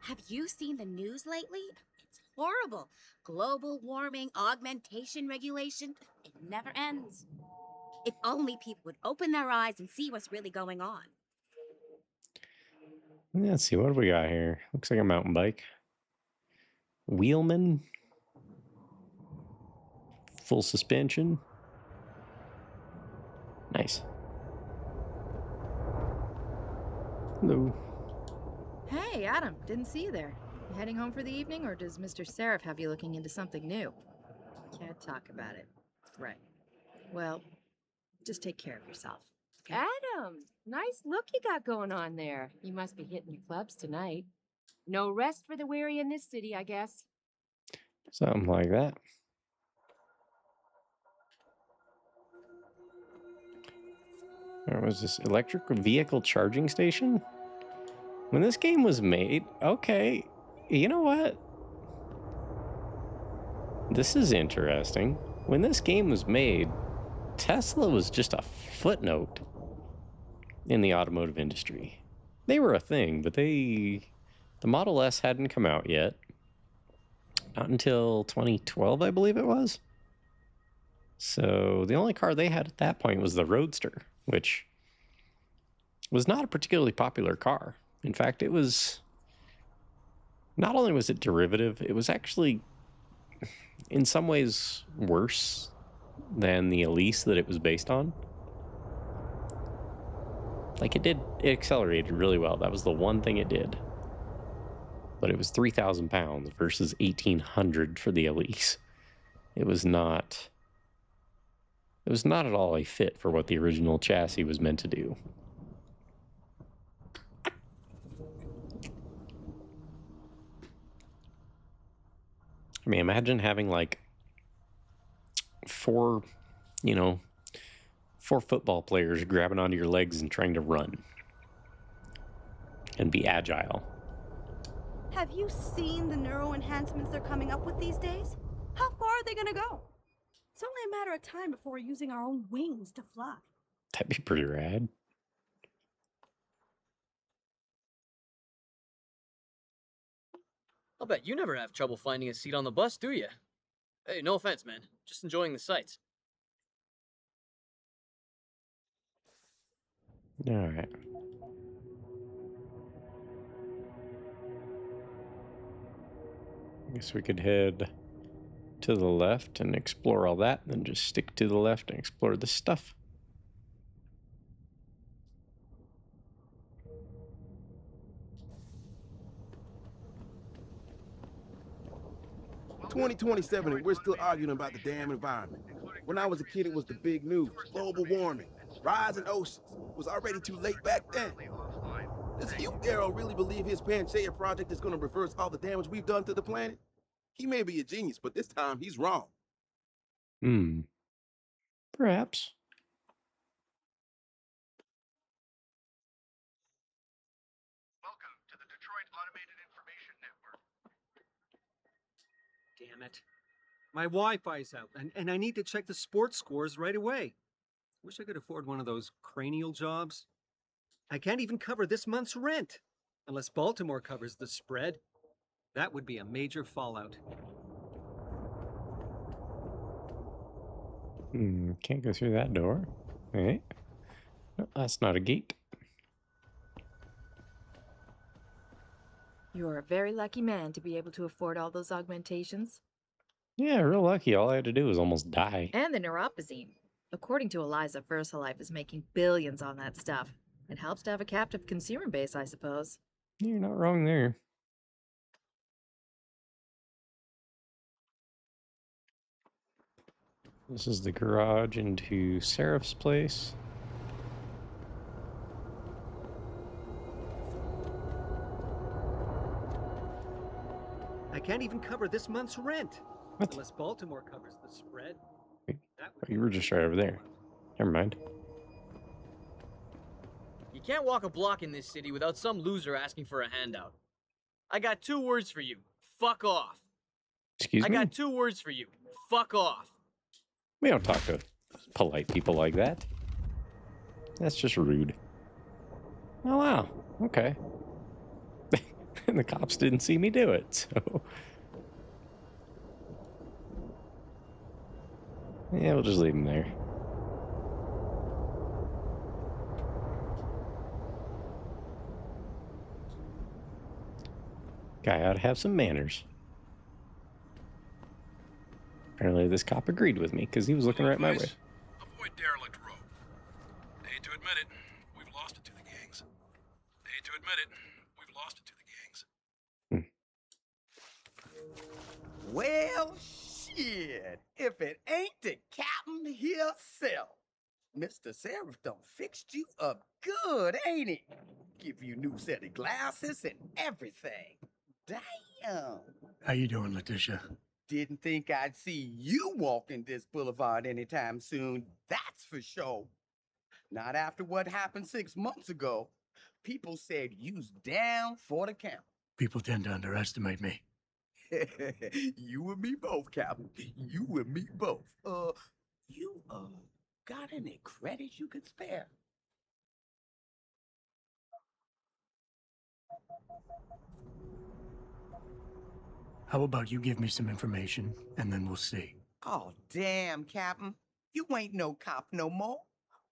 Have you seen the news lately? It's horrible. Global warming, augmentation regulation. It never ends. If only people would open their eyes and see what's really going on. Let's see, what do we got here? Looks like a mountain bike. Wheelman. Full suspension. Nice. Hello. Hey, Adam, didn't see you there. You heading home for the evening, or does Mr. Seraph have you looking into something new? Can't talk about it. Right. Well, just take care of yourself. Okay? Adam, nice look you got going on there. You must be hitting your clubs tonight. No rest for the weary in this city, I guess. Something like that. There was this electric vehicle charging station. When this game was made, okay, you know what? This is interesting. when this game was made, Tesla was just a footnote in the automotive industry. They were a thing, but the Model S hadn't come out yet. Not until 2012, I believe it was. So the only car they had at that point was the Roadster, which was not a particularly popular car. In fact, it was, not only was it derivative, it was actually in some ways worse than the Elise that it was based on. Like it accelerated really well. That was the one thing it did. But it was 3,000 pounds versus 1,800 for the Elise. It was not at all a fit for what the original chassis was meant to do. I mean, imagine having like four football players grabbing onto your legs and trying to run and be agile. Have you seen the neuro enhancements they're coming up with these days? How far are they gonna go? It's only a matter of time before we're using our own wings to fly. That'd be pretty rad. I'll bet you never have trouble finding a seat on the bus, do you? Hey, no offense, man. Just enjoying the sights. All right. I guess we could head to the left and explore all that, and then just stick to the left and explore this stuff. "2027 and we're still arguing about the damn environment. When I was a kid, it was the big news. Global warming, rising oceans. It was already too late back then. Does Hugh Darrow really believe his Panchaea project is going to reverse all the damage we've done to the planet? He may be a genius, but this time he's wrong." Perhaps. Damn it. My Wi-Fi's out, and I need to check the sports scores right away. Wish I could afford one of those cranial jobs. I can't even cover this month's rent, unless Baltimore covers the spread. That would be a major fallout. Can't go through that door. All right. No, that's not a gate. You're a very lucky man to be able to afford all those augmentations. Yeah, real lucky. All I had to do was almost die. And the neuropozyne. According to Eliza, VersaLife is making billions on that stuff. It helps to have a captive consumer base, I suppose. You're not wrong there. This is the garage into Seraph's place. I can't even cover this month's rent, What? unless Baltimore covers the spread. Oh, you were just right over there. Never mind. You can't walk a block in this city without some loser asking for a handout. I got 2 words for you. Fuck off. Excuse me? I got 2 words for you. Fuck off. We don't talk to polite people like that. That's just rude. Oh, wow. Okay. And the cops didn't see me do it, so... Yeah, we'll just leave him there. Guy ought to have some manners. Apparently this cop agreed with me, because he was looking right my way. Avoid derelict road. Hate to admit it, we've lost it to the gangs. Hate to admit it, we've lost it to the gangs. Well, shit. If it ain't the captain himself. Mr. Seraph done fixed you up good, ain't he? Give you new set of glasses and everything. Damn. How you doing, Letitia? Didn't think I'd see you walking this boulevard anytime soon, that's for sure. Not after what happened 6 months ago. People said you's down for the count. People tend to underestimate me. You and me both, Captain. You and me both. You got any credits you could spare? How about you give me some information, and then we'll see. Oh, damn, Captain. You ain't no cop no more.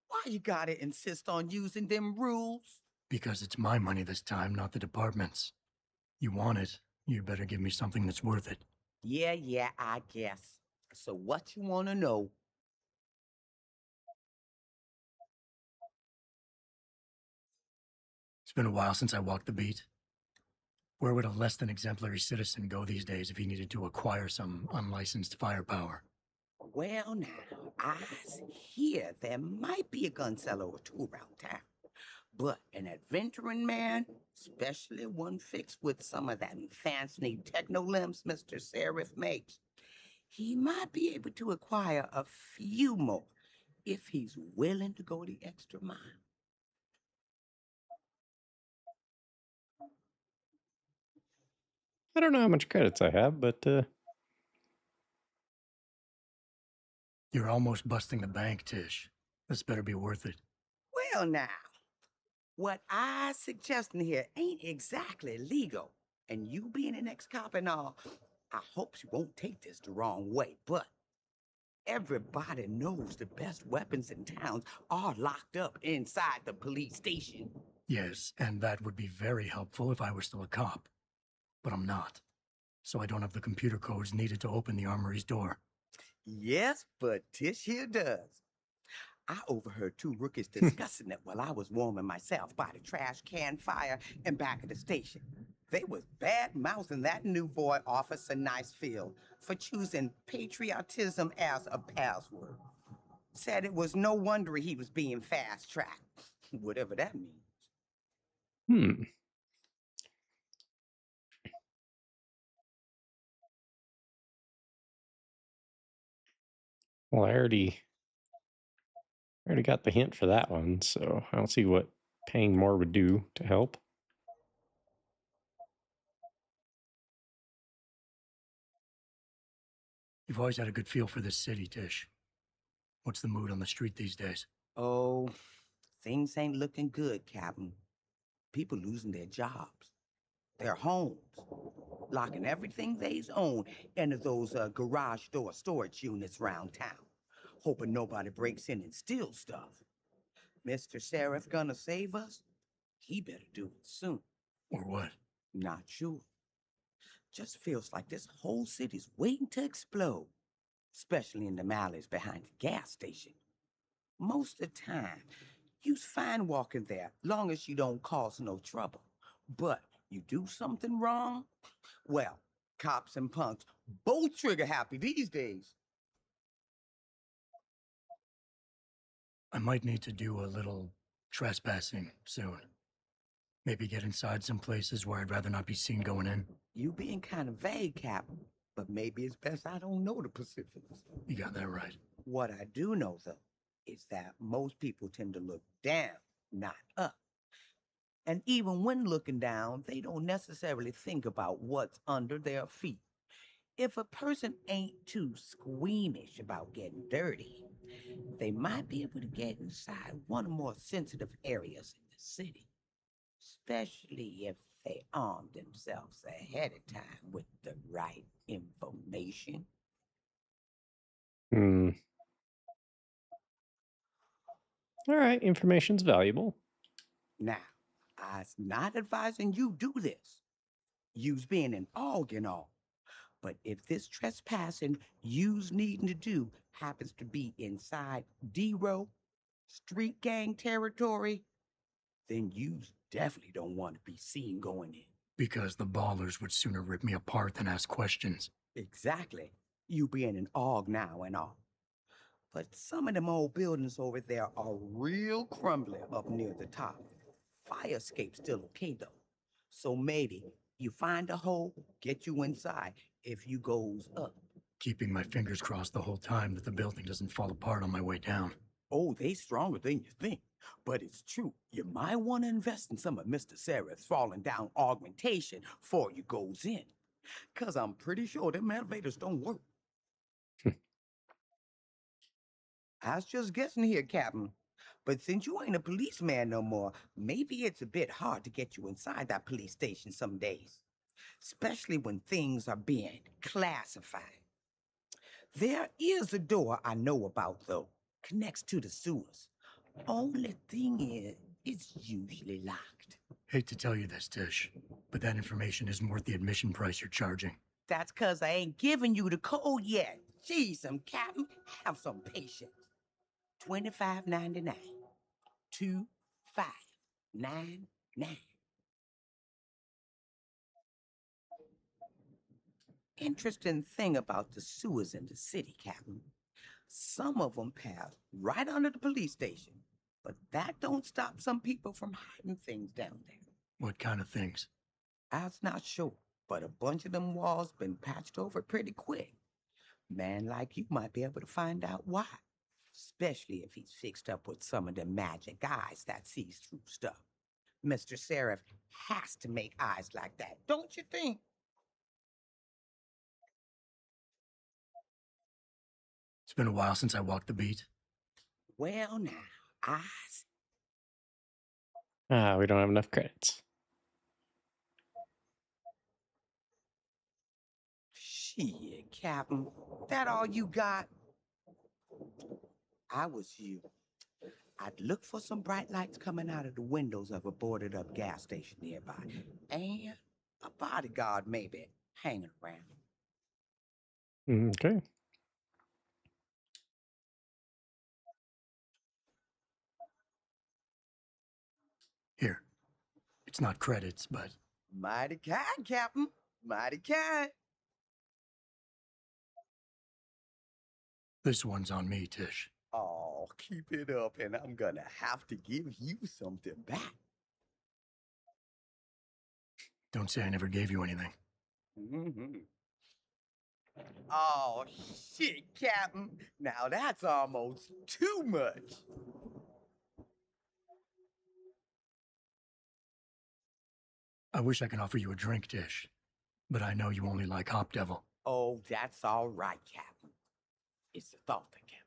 Why you gotta insist on using them rules? Because it's my money this time, not the department's. You want it, you better give me something that's worth it. Yeah, I guess. So what you wanna know? It's been a while since I walked the beat. Where would a less than exemplary citizen go these days if he needed to acquire some unlicensed firepower? Well, now, I hear there might be a gun seller or two around town. But an adventuring man, especially one fixed with some of that fancy techno limbs Mr. Seraph makes, he might be able to acquire a few more if he's willing to go the extra mile. I don't know how much credits I have, but You're almost busting the bank, Tish. This better be worth it. Well, now, what I suggesting here ain't exactly legal. And you being an ex-cop and all, I hope you won't take this the wrong way, but everybody knows the best weapons in towns are locked up inside the police station. Yes, and that would be very helpful if I were still a cop. But I'm not. So I don't have the computer codes needed to open the armory's door. Yes, but Tish here does. I overheard two rookies discussing it while I was warming myself by the trash can fire in back of the station. They was bad-mouthing that new boy, Officer Nicefield, for choosing patriotism as a password. Said it was no wonder he was being fast-tracked, whatever that means. Well, I already got the hint for that one, so I don't see what paying more would do to help. You've always had a good feel for this city, Tish. What's the mood on the street these days? Oh, things ain't looking good, Captain. People losing their jobs, their homes, locking everything they own into those garage door storage units round town, hoping nobody breaks in and steals stuff. Mr. Seraph gonna save us? He better do it soon. Or what? Not sure. Just feels like this whole city's waiting to explode, especially in the alleys behind the gas station. Most of the time, you's fine walking there, long as you don't cause no trouble. But you do something wrong? Well, cops and punks both trigger happy these days. I might need to do a little trespassing soon. Maybe get inside some places where I'd rather not be seen going in. You being kind of vague, Captain, but maybe it's best I don't know the Pacifics. You got that right. What I do know, though, is that most people tend to look down, not up. And even when looking down, they don't necessarily think about what's under their feet. If a person ain't too squeamish about getting dirty, they might be able to get inside one of the more sensitive areas in the city, especially if they arm themselves ahead of time with the right information. All right, information's valuable. Now, I's not advising you do this. You's being an AUG and all. But if this trespassing you's needing to do happens to be inside D-Row, street gang territory, then you's definitely don't want to be seen going in. Because the ballers would sooner rip me apart than ask questions. Exactly. You being an AUG now and all. But some of them old buildings over there are real crumbly up near the top. Fire escape's still okay though. So maybe you find a hole, get you inside if you goes up. Keeping my fingers crossed the whole time that the building doesn't fall apart on my way down. Oh, they stronger than you think. But it's true. You might want to invest in some of Mr. Seraph's falling down augmentation before you goes in. Cause I'm pretty sure them elevators don't work. I was just guessing here, Captain. But since you ain't a policeman no more, maybe it's a bit hard to get you inside that police station some days. Especially when things are being classified. There is a door I know about, though. Connects to the sewers. Only thing is, it's usually locked. Hate to tell you this, Tish, but that information isn't worth the admission price you're charging. That's cause I ain't giving you the code yet. Jeez, Captain, have some patience. $25.99. $25.99. Interesting thing about the sewers in the city, Captain. Some of them pass right under the police station, but that don't stop some people from hiding things down there. What kind of things? I was not sure, but a bunch of them walls been patched over pretty quick. Man like you might be able to find out why, especially if he's fixed up with some of the magic eyes that sees through stuff. Mr. Seraph has to make eyes like that, don't you think? It's been a while since I walked the beat. Well, now, eyes. We don't have enough credits. Shit, Captain. That all you got? I was you. I'd look for some bright lights coming out of the windows of a boarded up gas station nearby. And a bodyguard maybe hanging around. Okay. Here. It's not credits, but... Mighty kind, Captain. Mighty kind. This one's on me, Tish. Oh, keep it up and I'm gonna have to give you something back. Don't say I never gave you anything. Mm-hmm. Oh, shit, Captain. Now that's almost too much. I wish I could offer you a drink, Tish, but I know you only like Hop Devil. Oh, that's all right, Captain. It's the thought that counts.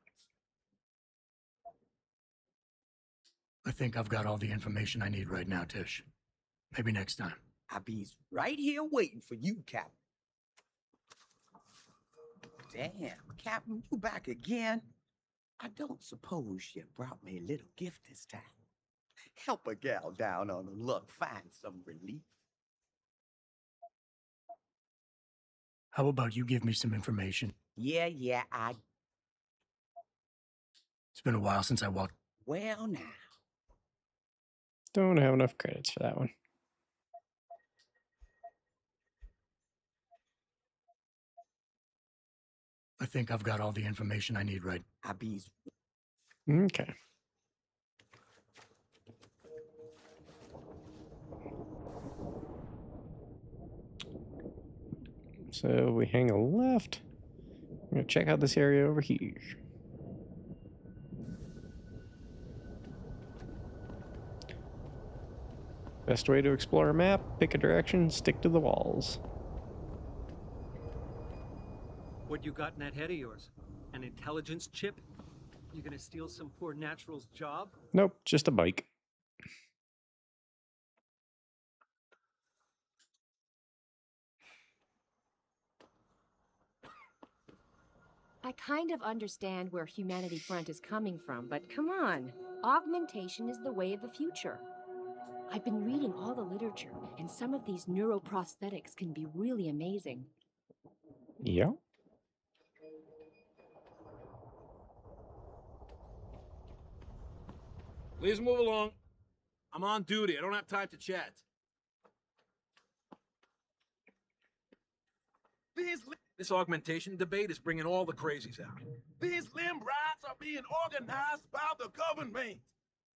I think I've got all the information I need right now, Tish. Maybe next time. I'll be right here waiting for you, Captain. Damn, Captain, you back again? I don't suppose you brought me a little gift this time. Help a gal down on her luck find some relief. How about you give me some information? Yeah, It's been a while since I walked... Well, now. Don't have enough credits for that one. I think I've got all the information I need right... Okay. So we hang a left. I'm gonna check out this area over here. Best way to explore a map, pick a direction, stick to the walls. What you got in that head of yours? An intelligence chip? You gonna steal some poor natural's job? Nope, just a bike. I kind of understand where Humanity Front is coming from, but come on. Augmentation is the way of the future. I've been reading all the literature, and some of these neuroprosthetics can be really amazing. Yeah. Please move along. I'm on duty. I don't have time to chat. This augmentation debate is bringing all the crazies out. These limb rights are being organized by the government.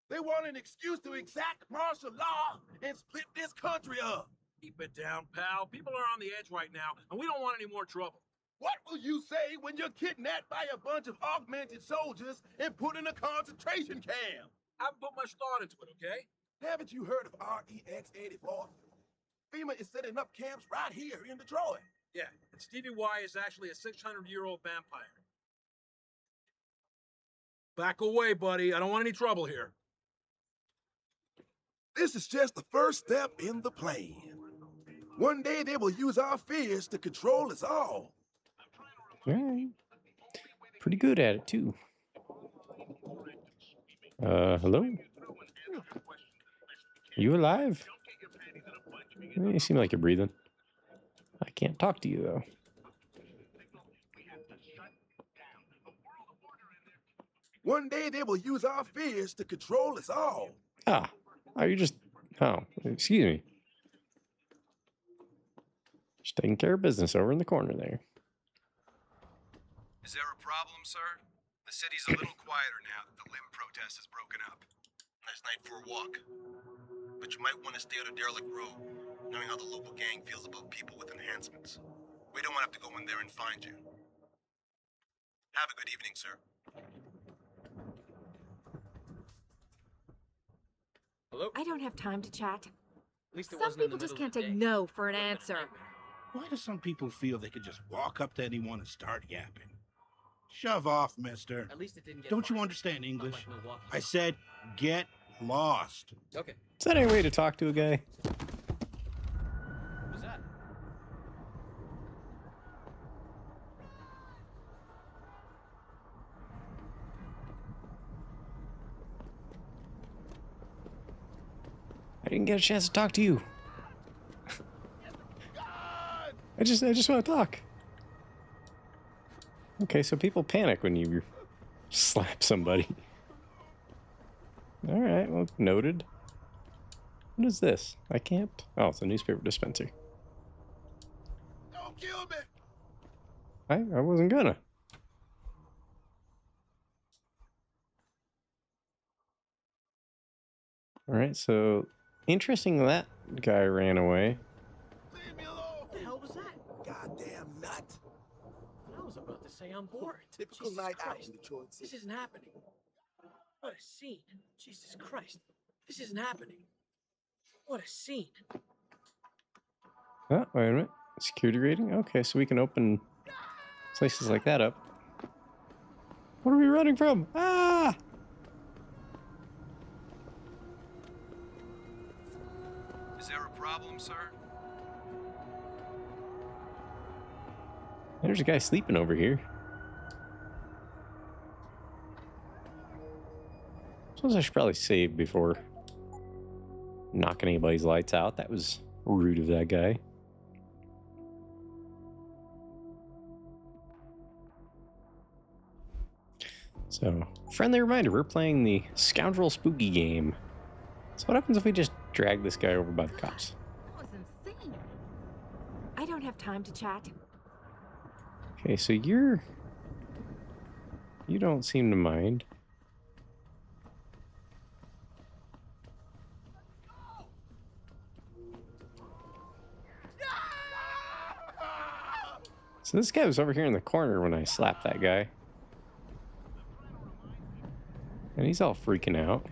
They want an excuse to exact martial law and split this country up. Keep it down, pal. People are on the edge right now, and we don't want any more trouble. What will you say when you're kidnapped by a bunch of augmented soldiers and put in a concentration camp? I haven't put much thought into it, okay? Haven't you heard of REX-84? FEMA is setting up camps right here in Detroit. Yeah, and Stevie Y is actually a 600-year-old vampire. Back away, buddy. I don't want any trouble here. This is just the first step in the plan. One day they will use our fears to control us all. All right. Pretty good at it, too. Hello? You alive? You seem like you're breathing. I can't talk to you, though. One day they will use our fears to control us all. Ah, are you just... Oh, excuse me. Just taking care of business over in the corner there. Is there a problem, sir? The city's a little quieter now that the limb protest has broken up. Nice night for a walk. But you might want to stay out of Derelict Row, knowing how the local gang feels about people with enhancements. We don't want to have to go in there and find you. Have a good evening, sir. Hello? I don't have time to chat. At least it Some wasn't in the people just middle of can't the take day. no for an answer. Why do some people feel they could just walk up to anyone and start yapping? Shove off, mister. At least it didn't get Don't you far. understand Not English? like Milwaukee. I said get lost. Okay. Is that any way to talk to a guy? What was that? I didn't get a chance to talk to you. I just want to talk. Okay, so people panic when you slap somebody. All right, well, noted. What is this? I can't... Oh, it's a newspaper dispenser. Don't kill me! I wasn't gonna. All right, so interesting that guy ran away. Leave me alone! What the hell was that? Goddamn nut! I was about to say I'm bored. Typical Jesus night out Christ. in Detroit This City. isn't happening. What a scene. Jesus Christ. This isn't happening. What a scene. Oh, wait a minute. Security rating? Okay, so we can open places like that up. What are we running from? Ah! Is there a problem, sir? There's a guy sleeping over here. Suppose I should probably save before knocking anybody's lights out. That was rude of that guy. So, friendly reminder, we're playing the Scoundrel Spooky game. So what happens if we just drag this guy over by the cops? That was insane. I don't have time to chat. Okay, so you don't seem to mind. So this guy was over here in the corner when I slapped that guy. And he's all freaking out.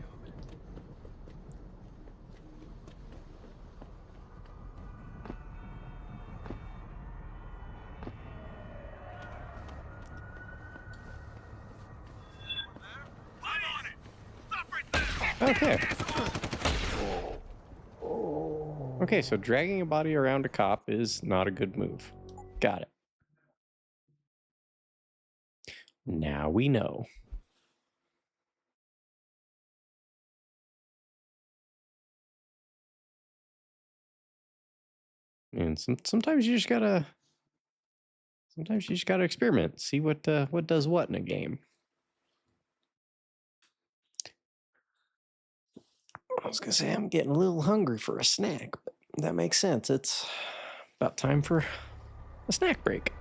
Okay. Okay, so dragging a body around a cop is not a good move. Got it. Now we know. And sometimes you just gotta experiment, see what does what in a game. I was gonna say I'm getting a little hungry for a snack, but that makes sense. It's about time for a snack break.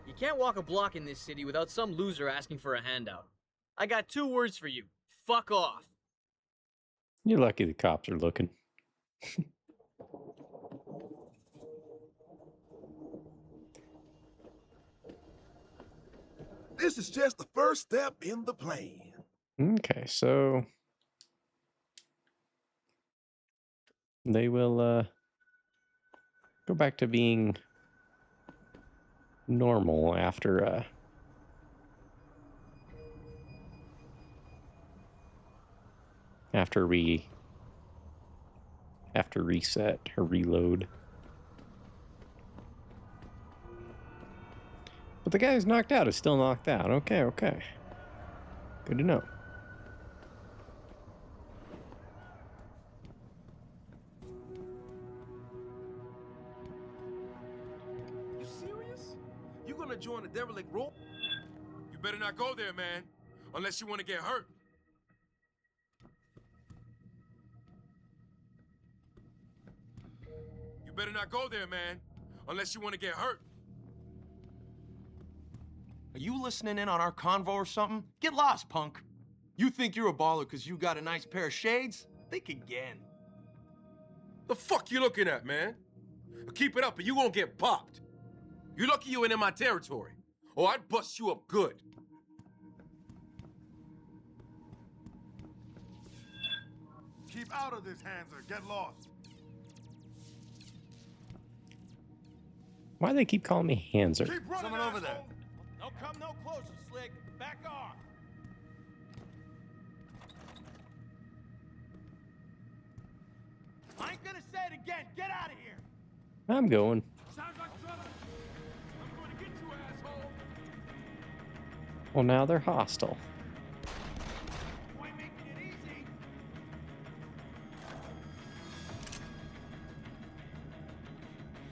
You can't walk a block in this city without some loser asking for a handout. I got 2 words for you. Fuck off. You're lucky the cops are looking. This is just the first step in the plan. Okay, so they will go back to being normal after reset or reload. But the guy who's knocked out is still knocked out. Okay, okay. Good to know. You serious? You gonna join the derelict role? You better not go there, man. Unless you want to get hurt. You better not go there, man. Unless you want to get hurt. Are you listening in on our convo or something? Get lost, punk. You think you're a baller because you got a nice pair of shades? Think again. The fuck you looking at, man? Keep it up or you won't get popped. You lucky you ain't in my territory. Or I'd bust you up good. Keep out of this, Hanser. Get lost. Why do they keep calling me Hanser? Keep running, Someone over there. No, come no closer, Slick. Back off. I ain't gonna say it again. Get out of here. I'm going. Sounds like trouble. I'm going to get you, asshole. Well, now they're hostile. You ain't making it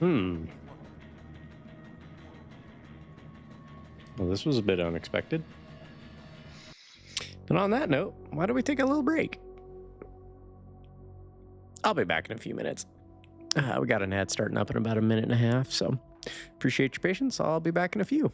easy. Well, this was a bit unexpected. And on that note, why don't we take a little break? I'll be back in a few minutes. We got an ad starting up in about a minute and a half, so appreciate your patience. I'll be back in a few.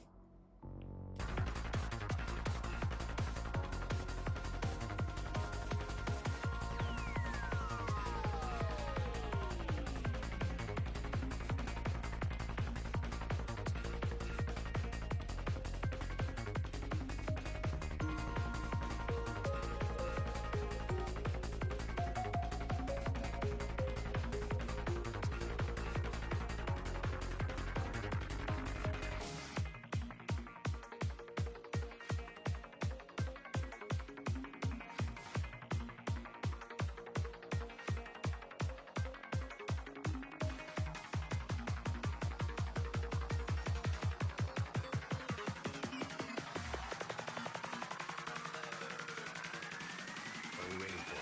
What are we waiting for?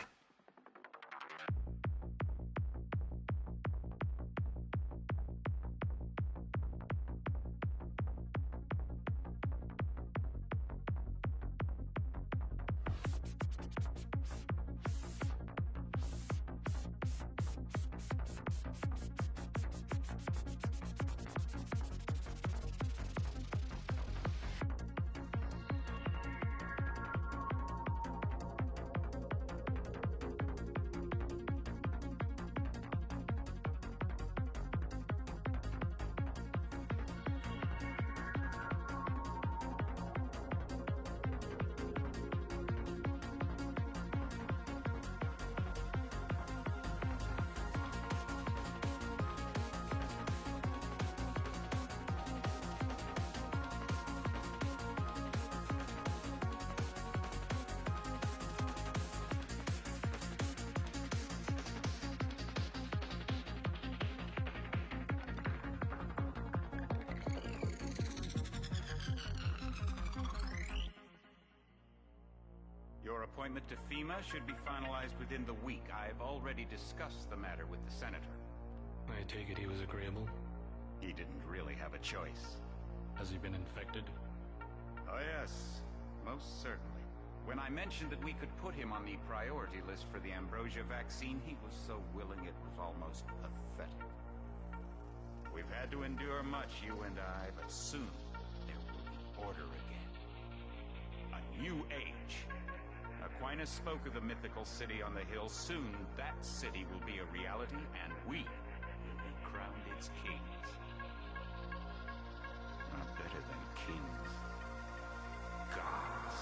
Your appointment to FEMA should be finalized within the week. I've already discussed the matter with the senator. I take it he was agreeable? He didn't really have a choice. Has he been infected? Oh yes, most certainly. When I mentioned that we could put him on the priority list for the ambrosia vaccine, he was so willing it was almost pathetic. We've had to endure much, you and I, but soon there will be order again. A new age. Aquinas spoke of the mythical city on the hill. Soon, that city will be a reality, and we will be crowned its kings. Not better than kings. gods.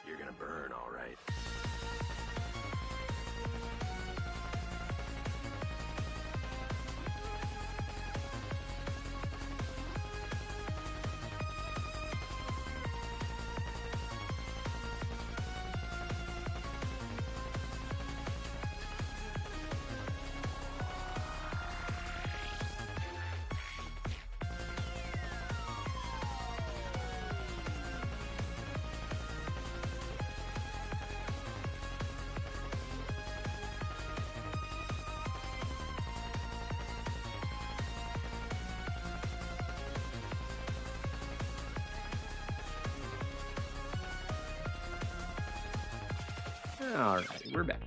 You're gonna burn, all right. All right, we're back.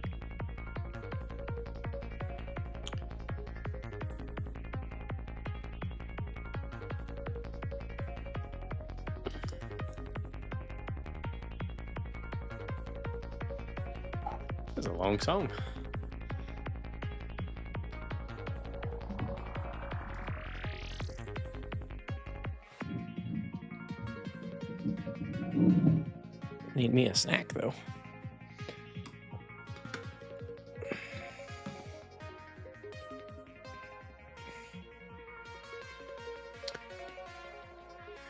That's a long song. Need me a snack, though.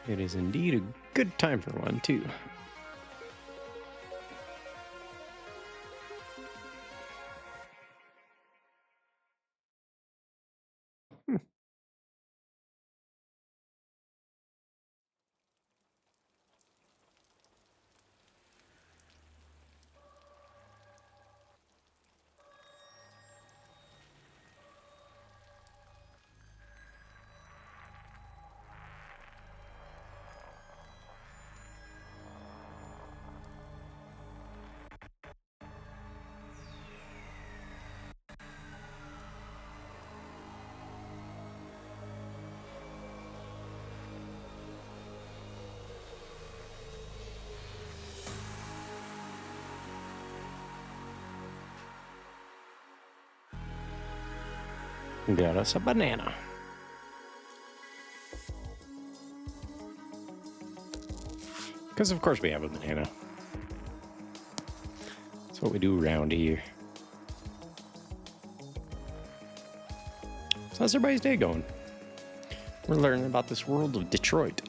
It is indeed a good time for one, too. Got us a banana. Because of course we have a banana. That's what we do around here. So how's everybody's day going? We're learning about this world of Detroit.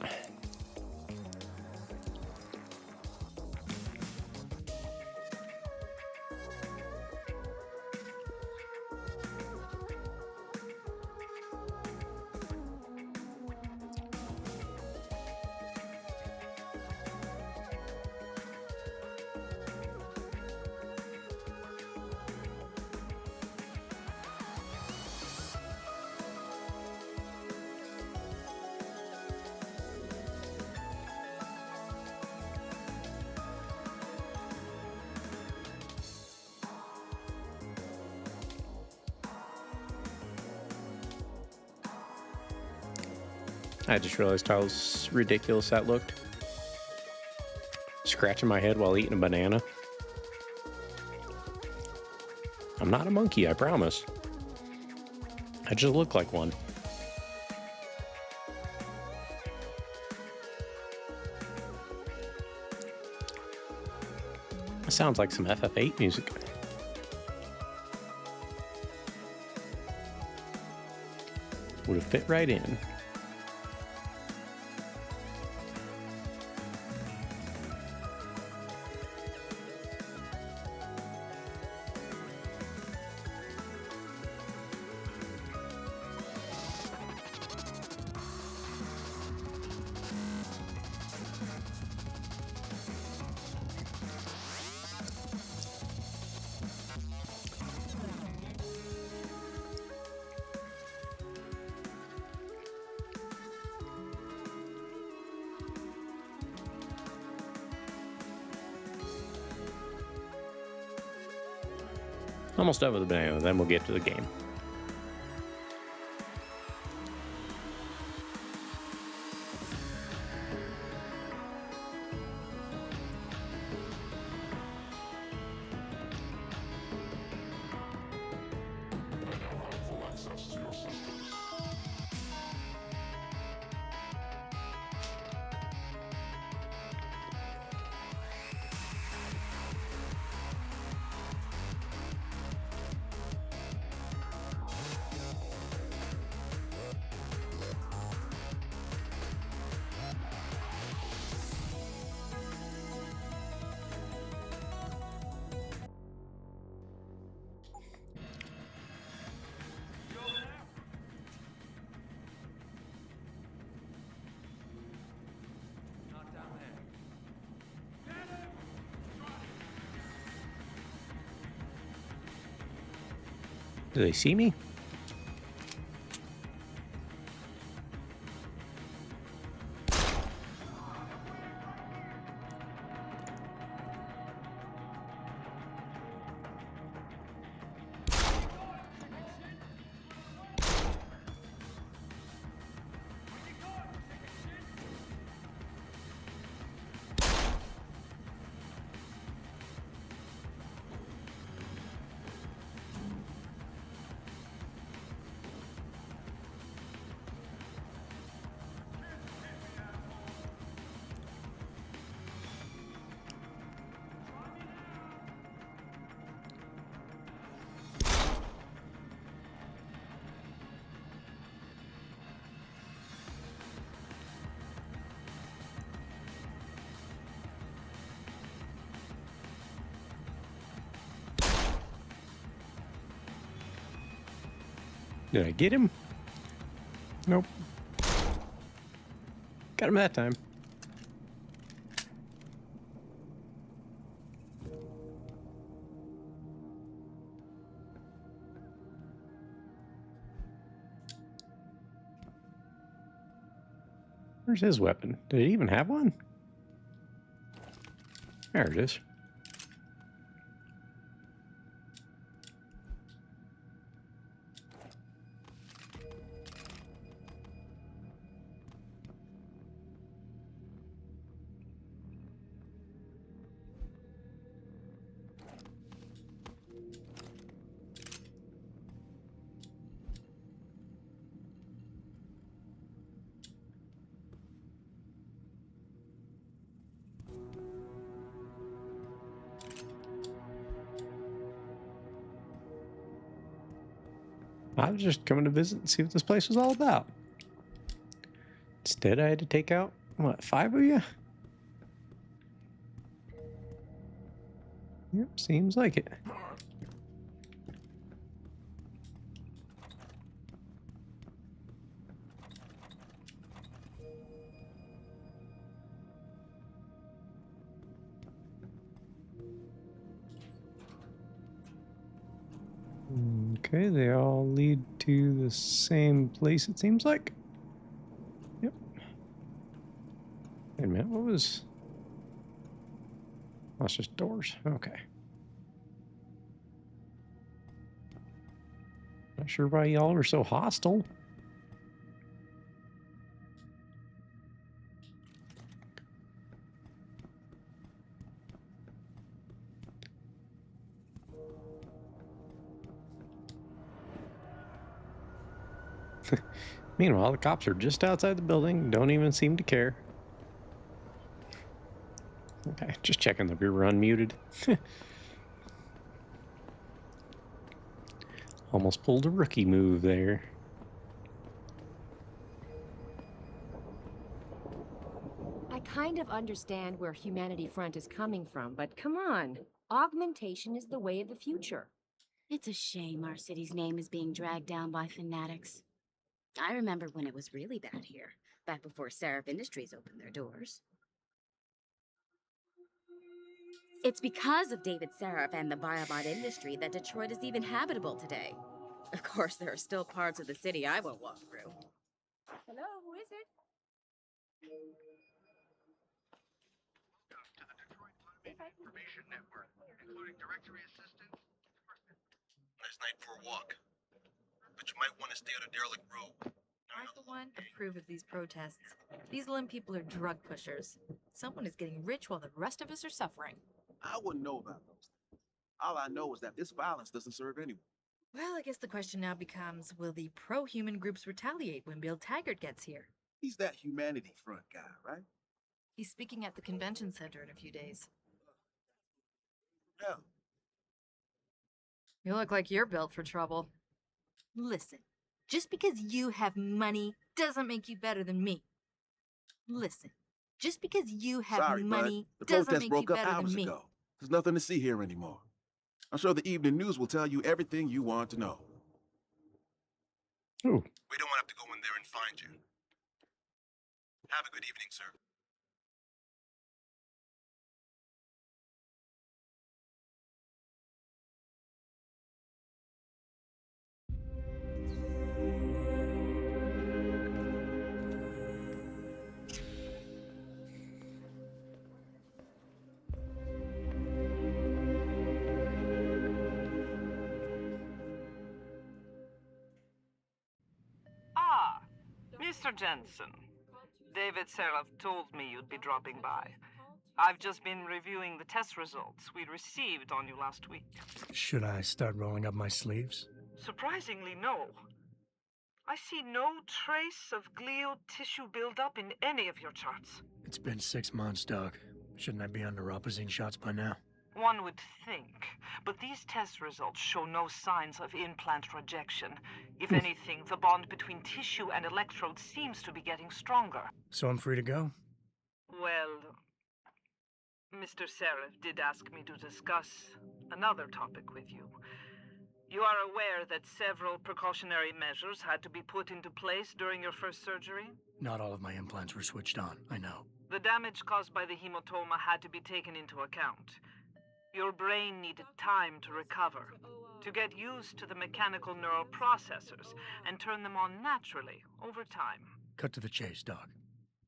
I just realized how ridiculous that looked. Scratching my head while eating a banana. I'm not a monkey, I promise. I just look like one. That sounds like some FF8 music. Would have fit right in. Almost done with the banana, then we'll get to the game. Do they see me? Did I get him? Nope. Got him that time. Where's his weapon? Did he even have one? There it is. I was just coming to visit and see what this place was all about. Instead, I had to take out, what, 5 of you? Yep, seems like it. Okay, they all lead to the same place, it seems like. Yep. Wait a minute, what was... Oh, it's just doors. Okay. Not sure why y'all are so hostile. Meanwhile, the cops are just outside the building, don't even seem to care. Okay, just checking that we were unmuted. Almost pulled a rookie move there. kind of understand where Humanity Front is coming from, but come on. Augmentation is the way of the future. It's a shame our city's name is being dragged down by fanatics. I remember when it was really bad here, back before Seraph Industries opened their doors. It's because of David Seraph and the biobot industry that Detroit is even habitable today. Of course, there are still parts of the city I won't walk through. Hello, who is it? Information network, including directory assistance. Nice night for a walk, but you might want to stay on a derelict road. I, for one, approve of these protests. These Lim people are drug pushers. Someone is getting rich while the rest of us are suffering. I wouldn't know about those things. All I know is that this violence doesn't serve anyone. Well, I guess the question now becomes, will the pro-human groups retaliate when Bill Taggart gets here? He's that Humanity Front guy, right? He's speaking at the convention center in a few days. Yeah. You look like you're built for trouble. Listen, just because you have money doesn't make you better than me. Listen, just because you have Sorry, money bud. The doesn't protest make broke you up better than hours me. ago. There's nothing to see here anymore. I'm sure the evening news will tell you everything you want to know. Ooh. We don't want to have to go in there and find you. Have a good evening, sir. Ah, Mr. Jensen. David Seraph told me you'd be dropping by. I've just been reviewing the test results we received on you last week. Should I start rolling up my sleeves? Surprisingly, no. I see no trace of glial tissue buildup in any of your charts. It's been 6 months, Doc. Shouldn't I be on neuropozyne shots by now? One would think, but these test results show no signs of implant rejection. If anything, the bond between tissue and electrodes seems to be getting stronger. So I'm free to go? Well, Mr. Seraph did ask me to discuss another topic with you. You are aware that several precautionary measures had to be put into place during your first surgery? Not all of my implants were switched on, I know. The damage caused by the hematoma had to be taken into account. Your brain needed time to recover, to get used to the mechanical neural processors and turn them on naturally over time. Cut to the chase, Doc.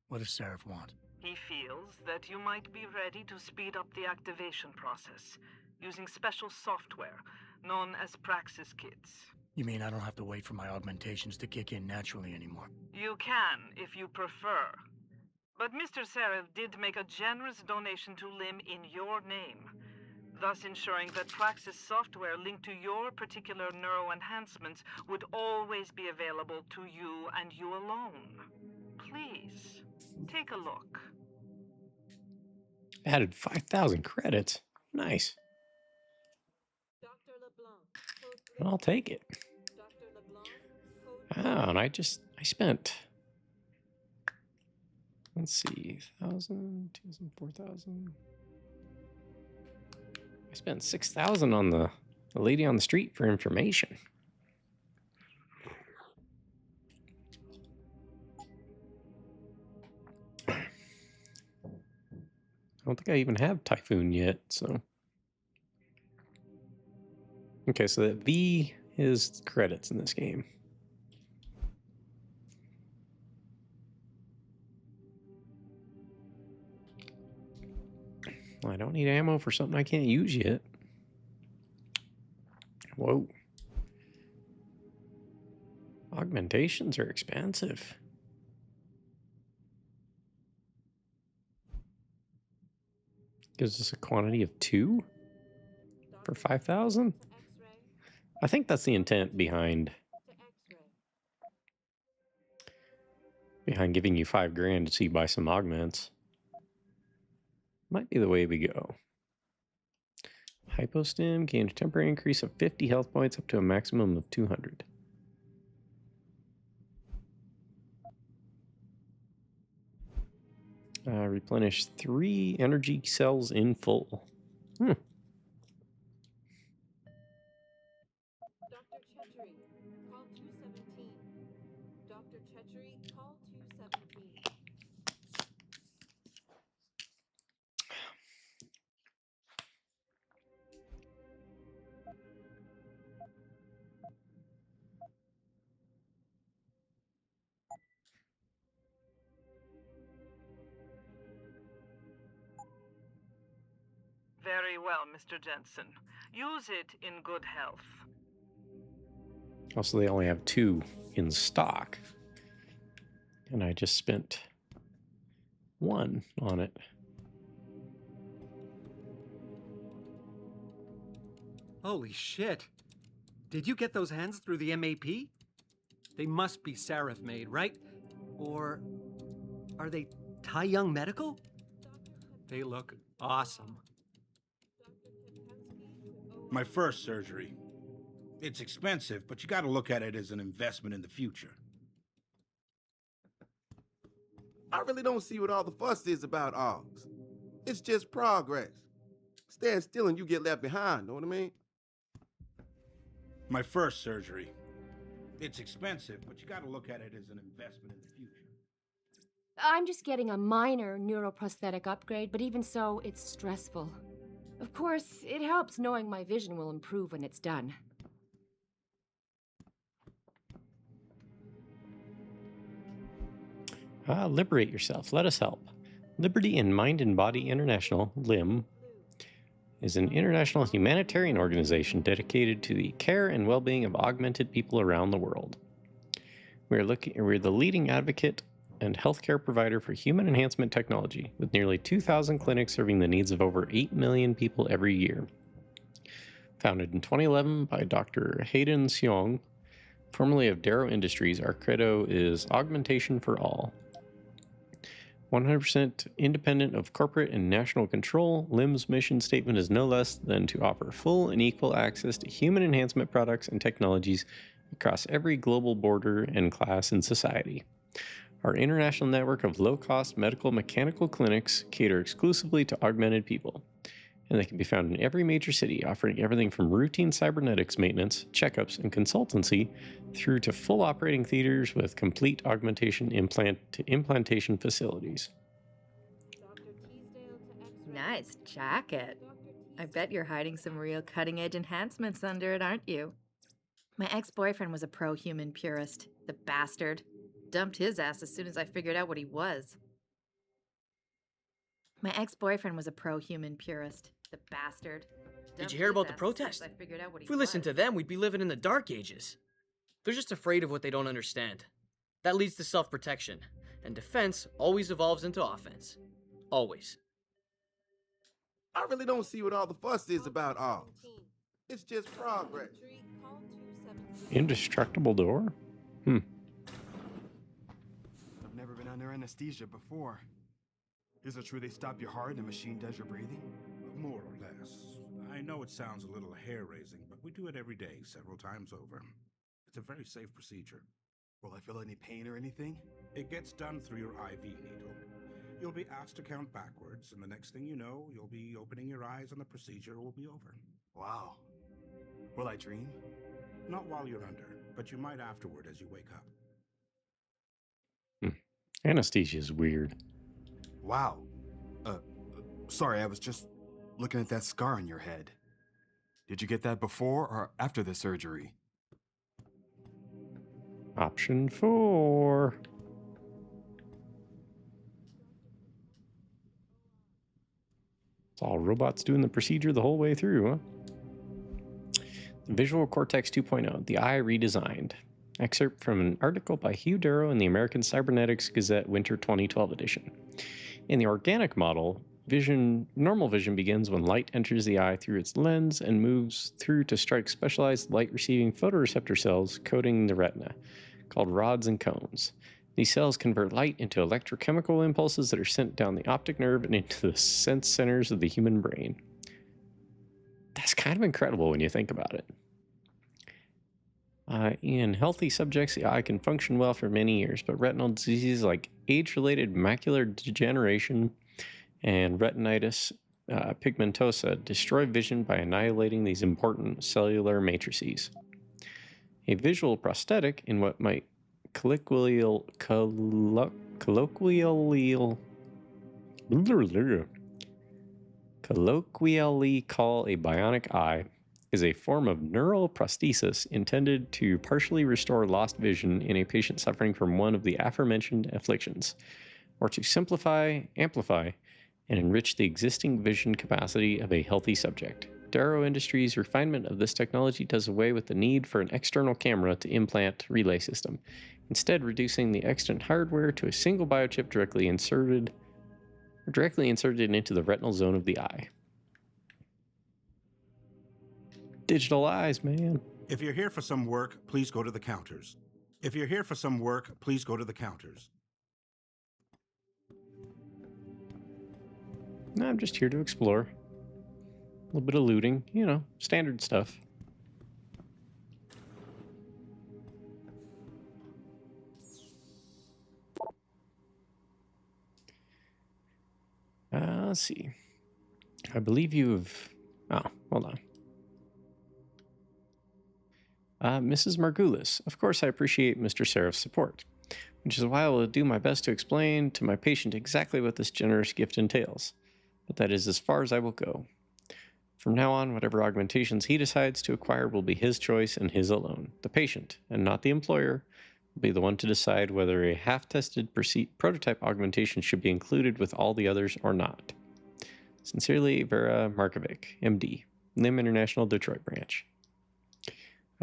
What does Seraph want? He feels that you might be ready to speed up the activation process using special software known as Praxis Kits. You mean I don't have to wait for my augmentations to kick in naturally anymore? You can, if you prefer. But Mr. Seraph did make a generous donation to Lim in your name, thus ensuring that Praxis software linked to your particular neuro enhancements would always be available to you and you alone. Please, take a look. Added 5,000 credits. Nice. I'll take it. Oh, and I spent, let's see, 1,000, 2,000, 4,000. I spent 6,000 on the lady on the street for information. I don't think I even have Typhoon yet, so. Okay, so that V is credits in this game. Well, I don't need ammo for something I can't use yet. Whoa. Augmentations are expensive. Gives us a quantity of 2 for 5,000. I think that's the intent behind giving you 5 grand so you buy some augments. Might be the way we go. Hypostim gained a temporary increase of 50 health points up to a maximum of 200. Replenish 3 energy cells in full. Dr. Chechery, call 217. Dr. Chechery, call 217. Very well, Mr. Jensen. Use it in good health. Also, they only have 2 in stock. And I just spent 1 on it. Holy shit. Did you get those hands through the MAP? They must be Seraph made, right? Or are they Tai Young Medical? They look awesome. My first surgery. It's expensive, but you gotta look at it as an investment in the future. I really don't see what all the fuss is about AUGs. It's just progress. Stand still and you get left behind, know what I mean? My first surgery. It's expensive, but you gotta look at it as an investment in the future. I'm just getting a minor neuroprosthetic upgrade, but even so, it's stressful. Of course, it helps knowing my vision will improve when it's done. Liberate yourself. Let us help. Liberty in Mind and Body International, LIM, is an international humanitarian organization dedicated to the care and well-being of augmented people around the world. We're the leading advocate and healthcare provider for human enhancement technology, with nearly 2,000 clinics serving the needs of over 8 million people every year. Founded in 2011 by Dr. Hayden Seong, formerly of Darrow Industries, our credo is augmentation for all. 100% independent of corporate and national control, LIM's mission statement is no less than to offer full and equal access to human enhancement products and technologies across every global border and class in society. Our international network of low-cost medical mechanical clinics cater exclusively to augmented people, and they can be found in every major city, offering everything from routine cybernetics maintenance, checkups, and consultancy through to full operating theaters with complete augmentation implantation facilities. Nice jacket. I bet you're hiding some real cutting-edge enhancements under it, aren't you? My ex-boyfriend was a pro-human purist, the bastard. Dumped his ass as soon as I figured out what he was. My ex-boyfriend was a pro-human purist, the bastard. Did you hear about the protest? If we listened to them, we'd be living in the dark ages. They're just afraid of what they don't understand. That leads to self-protection, and defense always evolves into offense. Always. I really don't see what all the fuss is about AUGs. It's just progress. Indestructible door? I've never been under anesthesia before. Is it true they stop your heart and the machine does your breathing? More or less. I know it sounds a little hair-raising, but we do it every day, several times over. It's a very safe procedure. Will I feel any pain or anything? It gets done through your IV needle. You'll be asked to count backwards, and the next thing you know, you'll be opening your eyes and the procedure will be over. Wow. Will I dream? Not while you're under, but you might afterward as you wake up. Anesthesia is weird. Wow. Sorry, I was just looking at that scar on your head. Did you get that before or after the surgery? Option 4. It's all robots doing the procedure the whole way through, huh? Visual Cortex 2.0, the eye redesigned. Excerpt from an article by Hugh Darrow in the American Cybernetics Gazette Winter 2012 edition. In the organic model, normal vision begins when light enters the eye through its lens and moves through to strike specialized light-receiving photoreceptor cells coating the retina, called rods and cones. These cells convert light into electrochemical impulses that are sent down the optic nerve and into the sense centers of the human brain. That's kind of incredible when you think about it. In healthy subjects, the eye can function well for many years, but retinal diseases like age-related macular degeneration and retinitis pigmentosa destroy vision by annihilating these important cellular matrices. A visual prosthetic, in what might colloquially call a bionic eye, is a form of neuroprosthesis intended to partially restore lost vision in a patient suffering from one of the aforementioned afflictions, or to simplify, amplify, and enrich the existing vision capacity of a healthy subject. Darrow Industries' refinement of this technology does away with the need for an external camera to implant relay system, instead reducing the extant hardware to a single biochip directly inserted into the retinal zone of the eye. Digital eyes, man. If you're here for some work, please go to the counters. If you're here for some work, please go to the counters. No, I'm just here to explore. A little bit of looting, you know, standard stuff. Let's see. I believe you've... Oh, hold on. Mrs. Margulis, of course I appreciate Mr. Seraph's support, which is why I will do my best to explain to my patient exactly what this generous gift entails. But that is as far as I will go. From now on, whatever augmentations he decides to acquire will be his choice and his alone. The patient, and not the employer, will be the one to decide whether a half-tested prototype augmentation should be included with all the others or not. Sincerely, Vera Markovic, MD, LIM International Detroit Branch.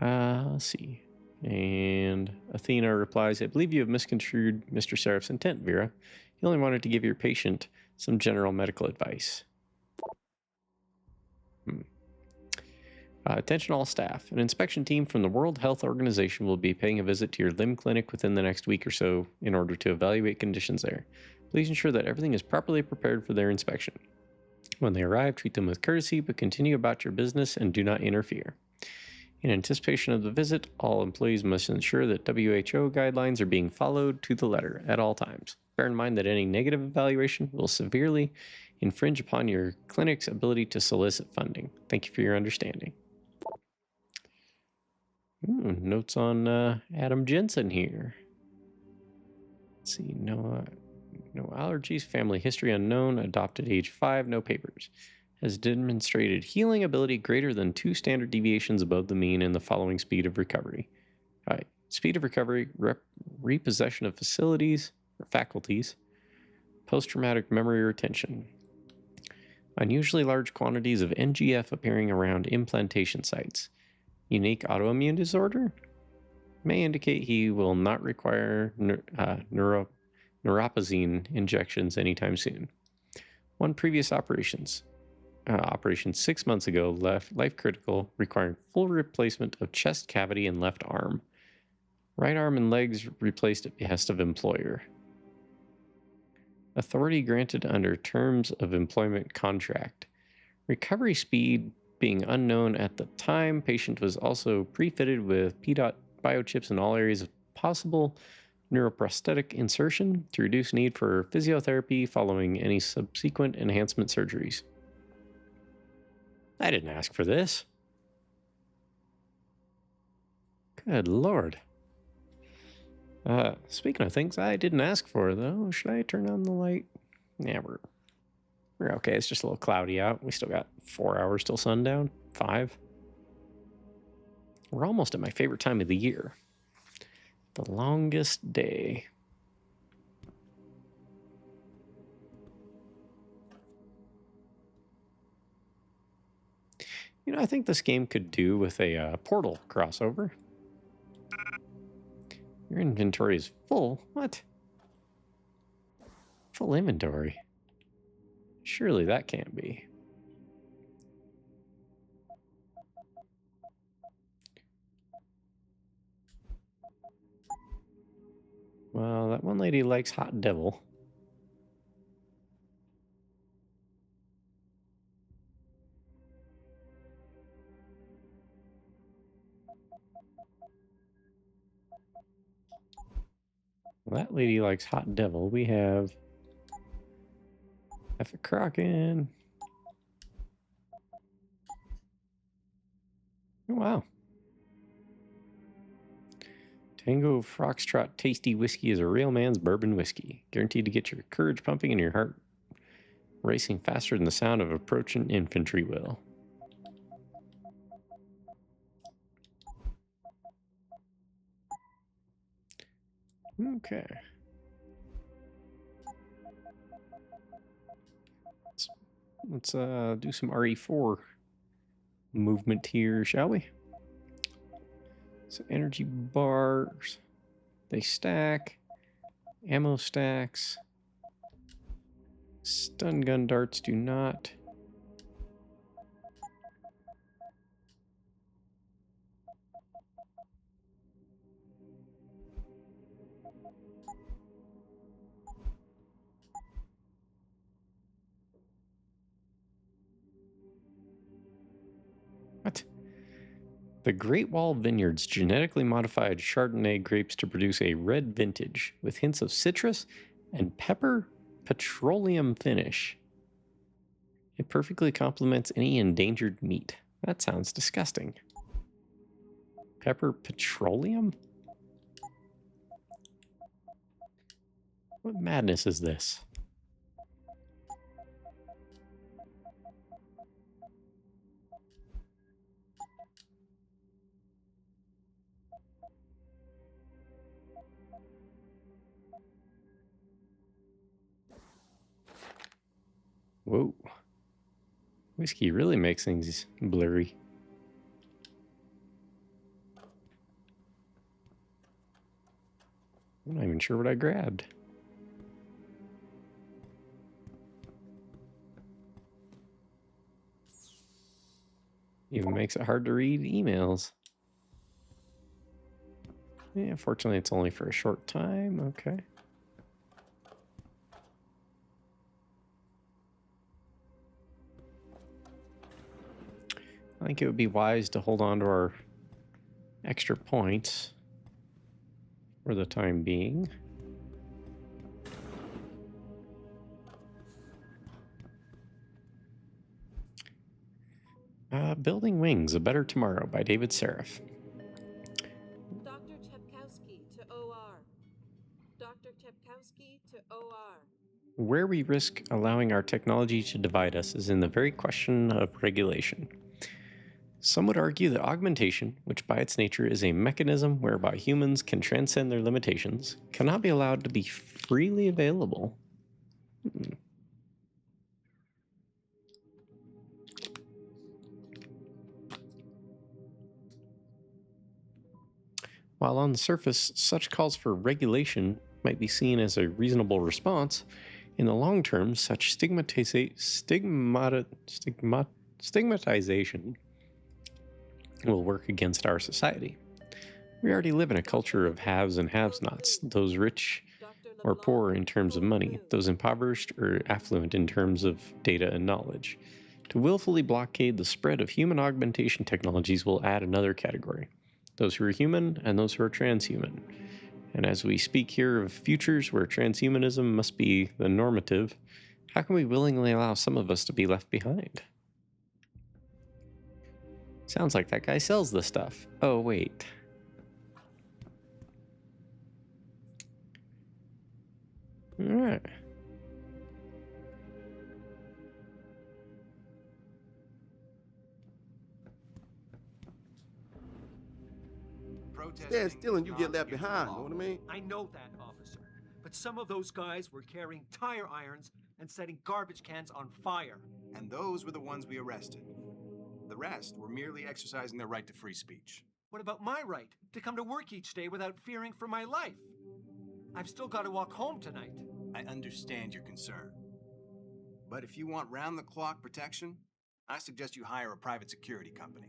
Let's see. And Athena replies, I believe you have misconstrued Mr. Seraph's intent, Vera. He only wanted to give your patient some general medical advice. Attention all staff. An inspection team from the World Health Organization will be paying a visit to your limb clinic within the next week or so in order to evaluate conditions there. Please ensure that everything is properly prepared for their inspection. When they arrive, treat them with courtesy, but continue about your business and do not interfere. In anticipation of the visit, all employees must ensure that WHO guidelines are being followed to the letter at all times. Bear in mind that any negative evaluation will severely infringe upon your clinic's ability to solicit funding. Thank you for your understanding. Notes on Adam Jensen here. Let's see, no allergies, family history unknown, adopted age 5, no papers. Has demonstrated healing ability greater than 2 standard deviations above the mean in the following speed of recovery. All right, speed of recovery, repossession of facilities or faculties, post-traumatic memory retention. Unusually large quantities of NGF appearing around implantation sites. Unique autoimmune disorder may indicate he will not require neuropazine injections anytime soon. 1 previous operation 6 months ago left life critical, requiring full replacement of chest cavity and left arm. Right arm and legs replaced at behest of employer. Authority granted under terms of employment contract. Recovery speed being unknown at the time, patient was also pre-fitted with P-dot biochips in all areas of possible neuroprosthetic insertion to reduce need for physiotherapy following any subsequent enhancement surgeries. I didn't ask for this. Good Lord. Speaking of things I didn't ask for, though, should I turn on the light? Yeah, we're okay. It's just a little cloudy out. We still got 4 hours till sundown. 5. We're almost at my favorite time of the year. The longest day. You know, I think this game could do with a Portal crossover. Your inventory is full. What? Full inventory? Surely that can't be. Well, that one lady likes Hot Devil. Well, that lady likes Hot Devil. We have F a Kraken. Oh, wow. Tango Foxtrot Tasty Whiskey is a real man's bourbon whiskey. Guaranteed to get your courage pumping and your heart racing faster than the sound of approaching infantry will. Okay. Let's do some RE4 movement here, shall we? So energy bars, they stack. Ammo stacks. Stun gun darts do not. What? The Great Wall Vineyards genetically modified Chardonnay grapes to produce a red vintage with hints of citrus and pepper petroleum finish. It perfectly complements any endangered meat. That sounds disgusting. Pepper petroleum? What madness is this? Whoa. Whiskey really makes things blurry. I'm not even sure what I grabbed. Even makes it hard to read emails. Yeah, fortunately it's only for a short time. Okay. I think it would be wise to hold on to our extra points for the time being. Building Wings, A Better Tomorrow by David Seraph. Dr. Tepkowski to OR. Dr. Tepkowski to OR. Where we risk allowing our technology to divide us is in the very question of regulation. Some would argue that augmentation, which by its nature is a mechanism whereby humans can transcend their limitations, cannot be allowed to be freely available. While on the surface, such calls for regulation might be seen as a reasonable response, in the long term, such stigmatization will work against our society. We already live in a culture of haves and have-nots, those rich or poor in terms of money, those impoverished or affluent in terms of data and knowledge. To willfully blockade the spread of human augmentation technologies will add another category. Those who are human and those who are transhuman. And as we speak here of futures where transhumanism must be the normative, how can we willingly allow some of us to be left behind? Sounds like that guy sells the stuff. Oh, wait. All right. Stand still and you get left behind, know what I mean? I know that, officer. But some of those guys were carrying tire irons and setting garbage cans on fire. And those were the ones we arrested. The rest were merely exercising their right to free speech. What about my right to come to work each day without fearing for my life? I've still got to walk home tonight. I understand your concern. But if you want round-the-clock protection, I suggest you hire a private security company.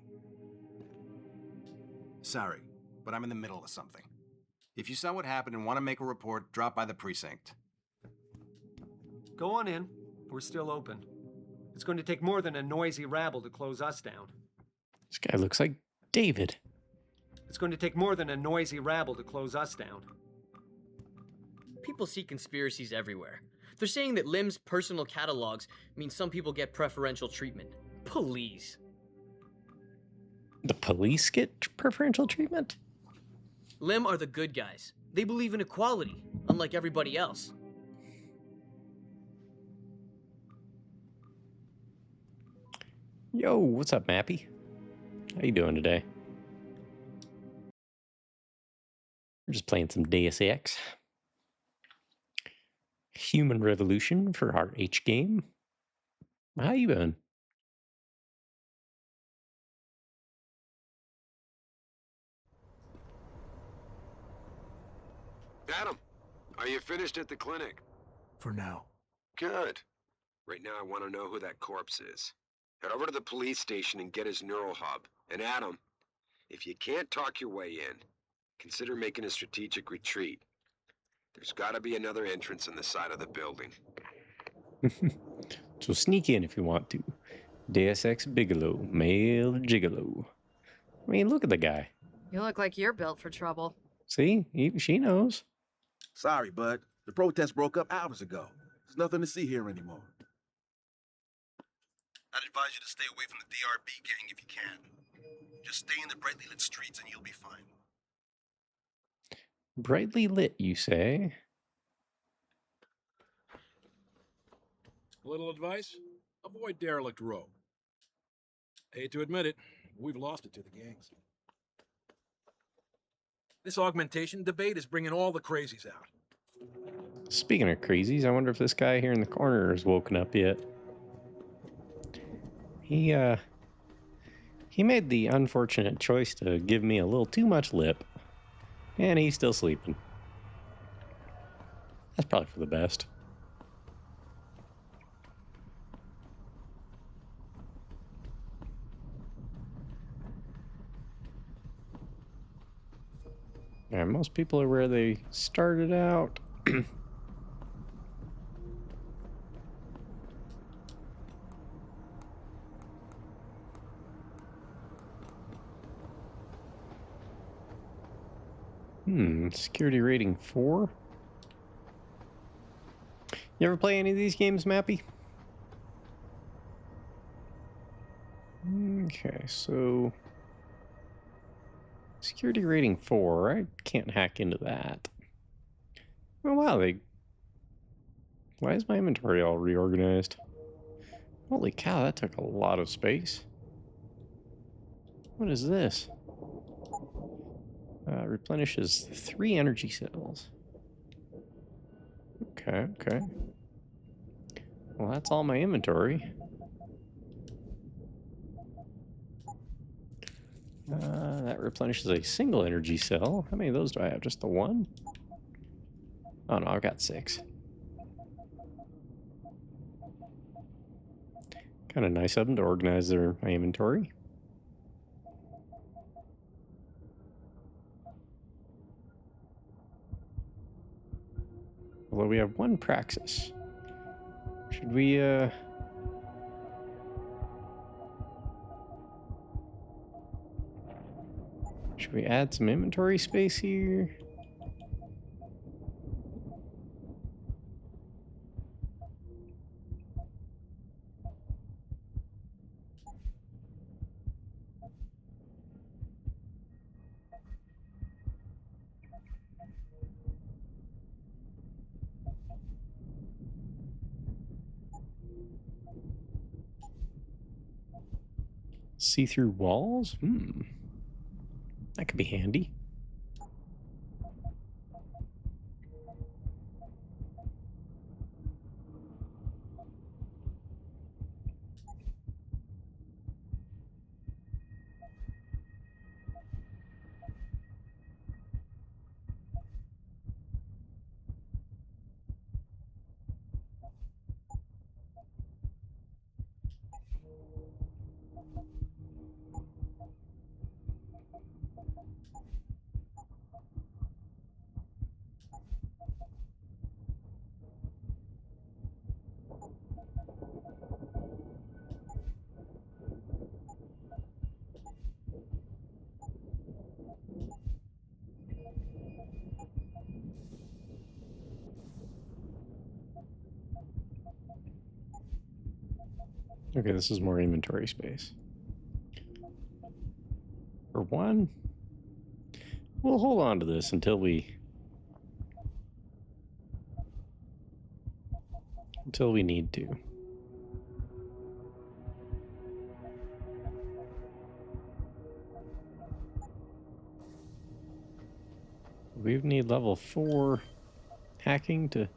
Sorry, but I'm in the middle of something. If you saw what happened and want to make a report, drop by the precinct. Go on in. We're still open. It's going to take more than a noisy rabble to close us down. This guy looks like David. It's going to take more than a noisy rabble to close us down. People see conspiracies everywhere. They're saying that Lim's personal catalogs mean some people get preferential treatment. Please. The police get preferential treatment? Lim are the good guys. They believe in equality, unlike everybody else. Yo, what's up, Mappy? How you doing today? We're just playing some Deus Ex Human Revolution for our H game. How you been? Adam, are you finished at the clinic? For now. Good. Right now I want to know who that corpse is. Head over to the police station and get his neural hub. And Adam, if you can't talk your way in, consider making a strategic retreat. There's gotta be another entrance in the side of the building. So sneak in if you want to. Deus Ex Bigelow, male gigolo. I mean, look at the guy. You look like you're built for trouble. See? She knows. Sorry, bud. The protest broke up hours ago. There's nothing to see here anymore. I'd advise you to stay away from the DRB gang if you can. Just stay in the brightly lit streets and you'll be fine. Brightly lit, you say? A little advice? Avoid Derelict Row. Hate to admit it, we've lost it to the gangs. This augmentation debate is bringing all the crazies out. Speaking of crazies, I wonder if this guy here in the corner has woken up yet. He made the unfortunate choice to give me a little too much lip, and he's still sleeping. That's probably for the best. Yeah, most people are where they started out. Security rating 4. You ever play any of these games, Mappy? Okay, so security rating 4. I can't hack into that. Oh wow, why is my inventory all reorganized? Holy cow, that took a lot of space. What is this? Replenishes 3 energy cells. Okay. Well, that's all my inventory. That replenishes a single energy cell. How many of those do I have? Just the one? Oh no, I've got 6. Kind of nice of them to organize my inventory. Although we have 1 Praxis. Should we, should we add some inventory space here? See-through walls? That could be handy. Okay, this is more inventory space. For one, we'll hold on to this until we need to. We need level 4 hacking to...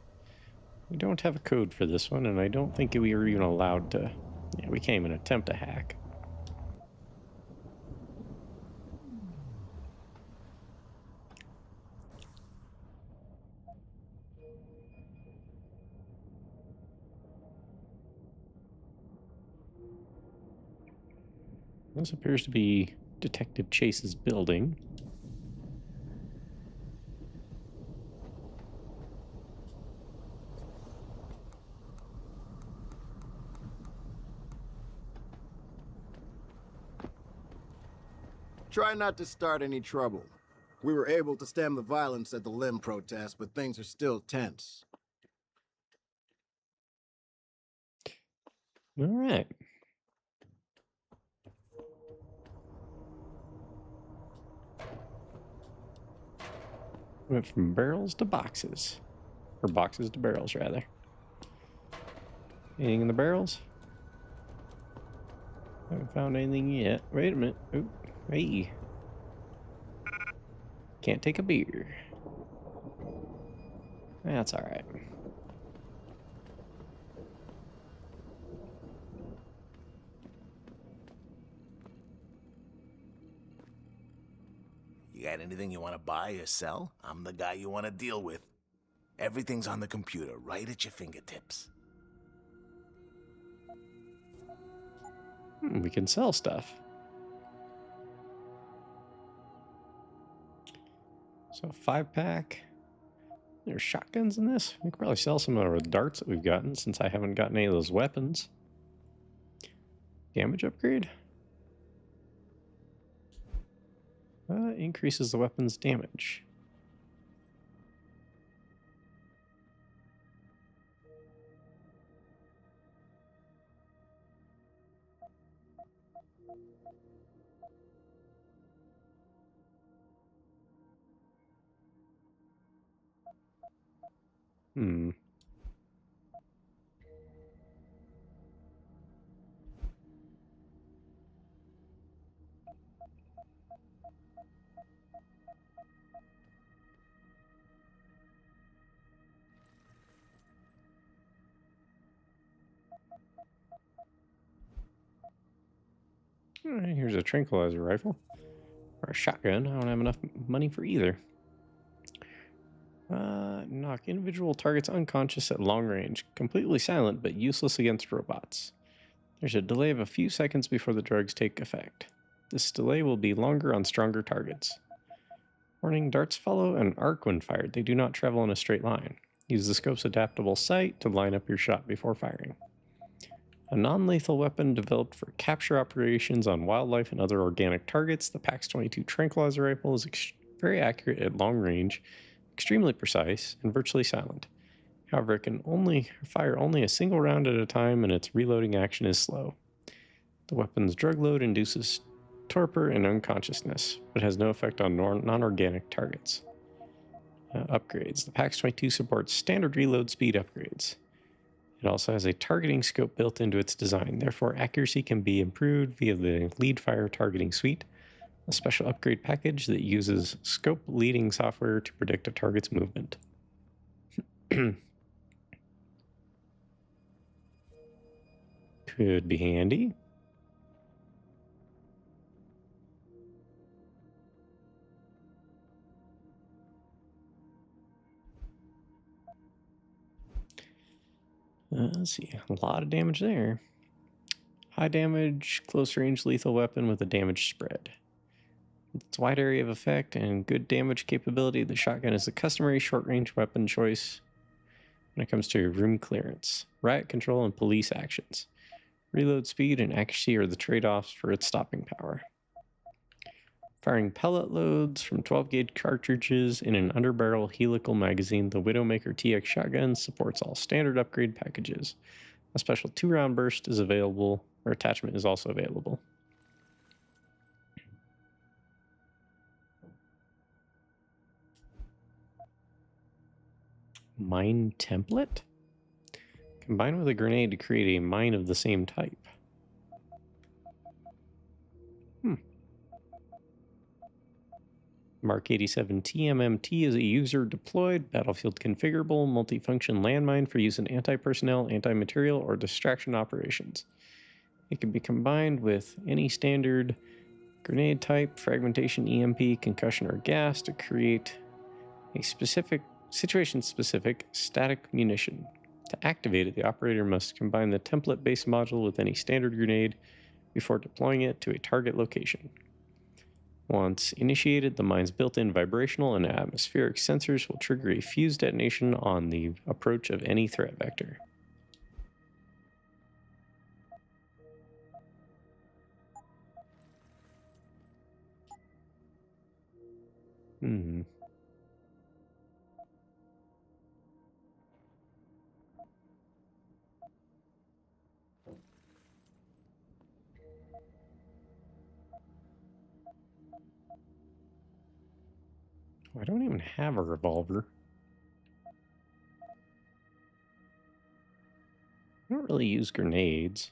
We don't have a code for this one, and I don't think we are even allowed to... Yeah, we can't even attempt to hack. This appears to be Detective Chase's building. Try not to start any trouble. We were able to stem the violence at the limb protest, but things are still tense. All right. Went from barrels to boxes. Or boxes to barrels, rather. Anything in the barrels? Haven't found anything yet. Wait a minute. Oop. Hey. Can't take a beer. That's all right. You got anything you want to buy or sell? I'm the guy you want to deal with. Everything's on the computer, right at your fingertips. We can sell stuff. So 5-pack. There's shotguns in this. We could probably sell some of the darts that we've gotten since I haven't gotten any of those weapons. Damage upgrade. Increases the weapon's damage. Here's a tranquilizer rifle. Or a shotgun. I don't have enough money for either. Knock individual targets unconscious at long range. Completely silent, but useless against robots. There's a delay of a few seconds before the drugs take effect. This delay will be longer on stronger targets. Warning, darts follow an arc when fired. They do not travel in a straight line. Use the scope's adaptable sight to line up your shot before firing. A non-lethal weapon developed for capture operations on wildlife and other organic targets, the PAX-22 tranquilizer rifle is very accurate at long range, extremely precise, and virtually silent. However, it can fire only a single round at a time, and its reloading action is slow. The weapon's drug load induces torpor and unconsciousness, but has no effect on non-organic targets. Upgrades. The PAX-22 supports standard reload speed upgrades. It also has a targeting scope built into its design. Therefore, accuracy can be improved via the lead fire targeting suite, a special upgrade package that uses scope leading software to predict a target's movement. Could be handy. Let's see, a lot of damage there. High damage, close range lethal weapon with a damage spread. With its wide area of effect and good damage capability, the shotgun is the customary short range weapon choice when it comes to room clearance, riot control, and police actions. Reload speed and accuracy are the trade-offs for its stopping power. Firing pellet loads from 12-gauge cartridges in an underbarrel helical magazine, the Widowmaker TX shotgun supports all standard upgrade packages. A special 2-round burst is available or attachment is also available. Mine template? Combine with a grenade to create a mine of the same type. Mark 87 TMMT is a user-deployed, battlefield configurable, multifunction landmine for use in anti-personnel, anti-material, or distraction operations. It can be combined with any standard grenade type, fragmentation, EMP, concussion, or gas to create a specific, situation-specific static munition. To activate it, the operator must combine the template-based module with any standard grenade before deploying it to a target location. Once initiated, the mine's built-in vibrational and atmospheric sensors will trigger a fuse detonation on the approach of any threat vector. I don't even have a revolver. I don't really use grenades.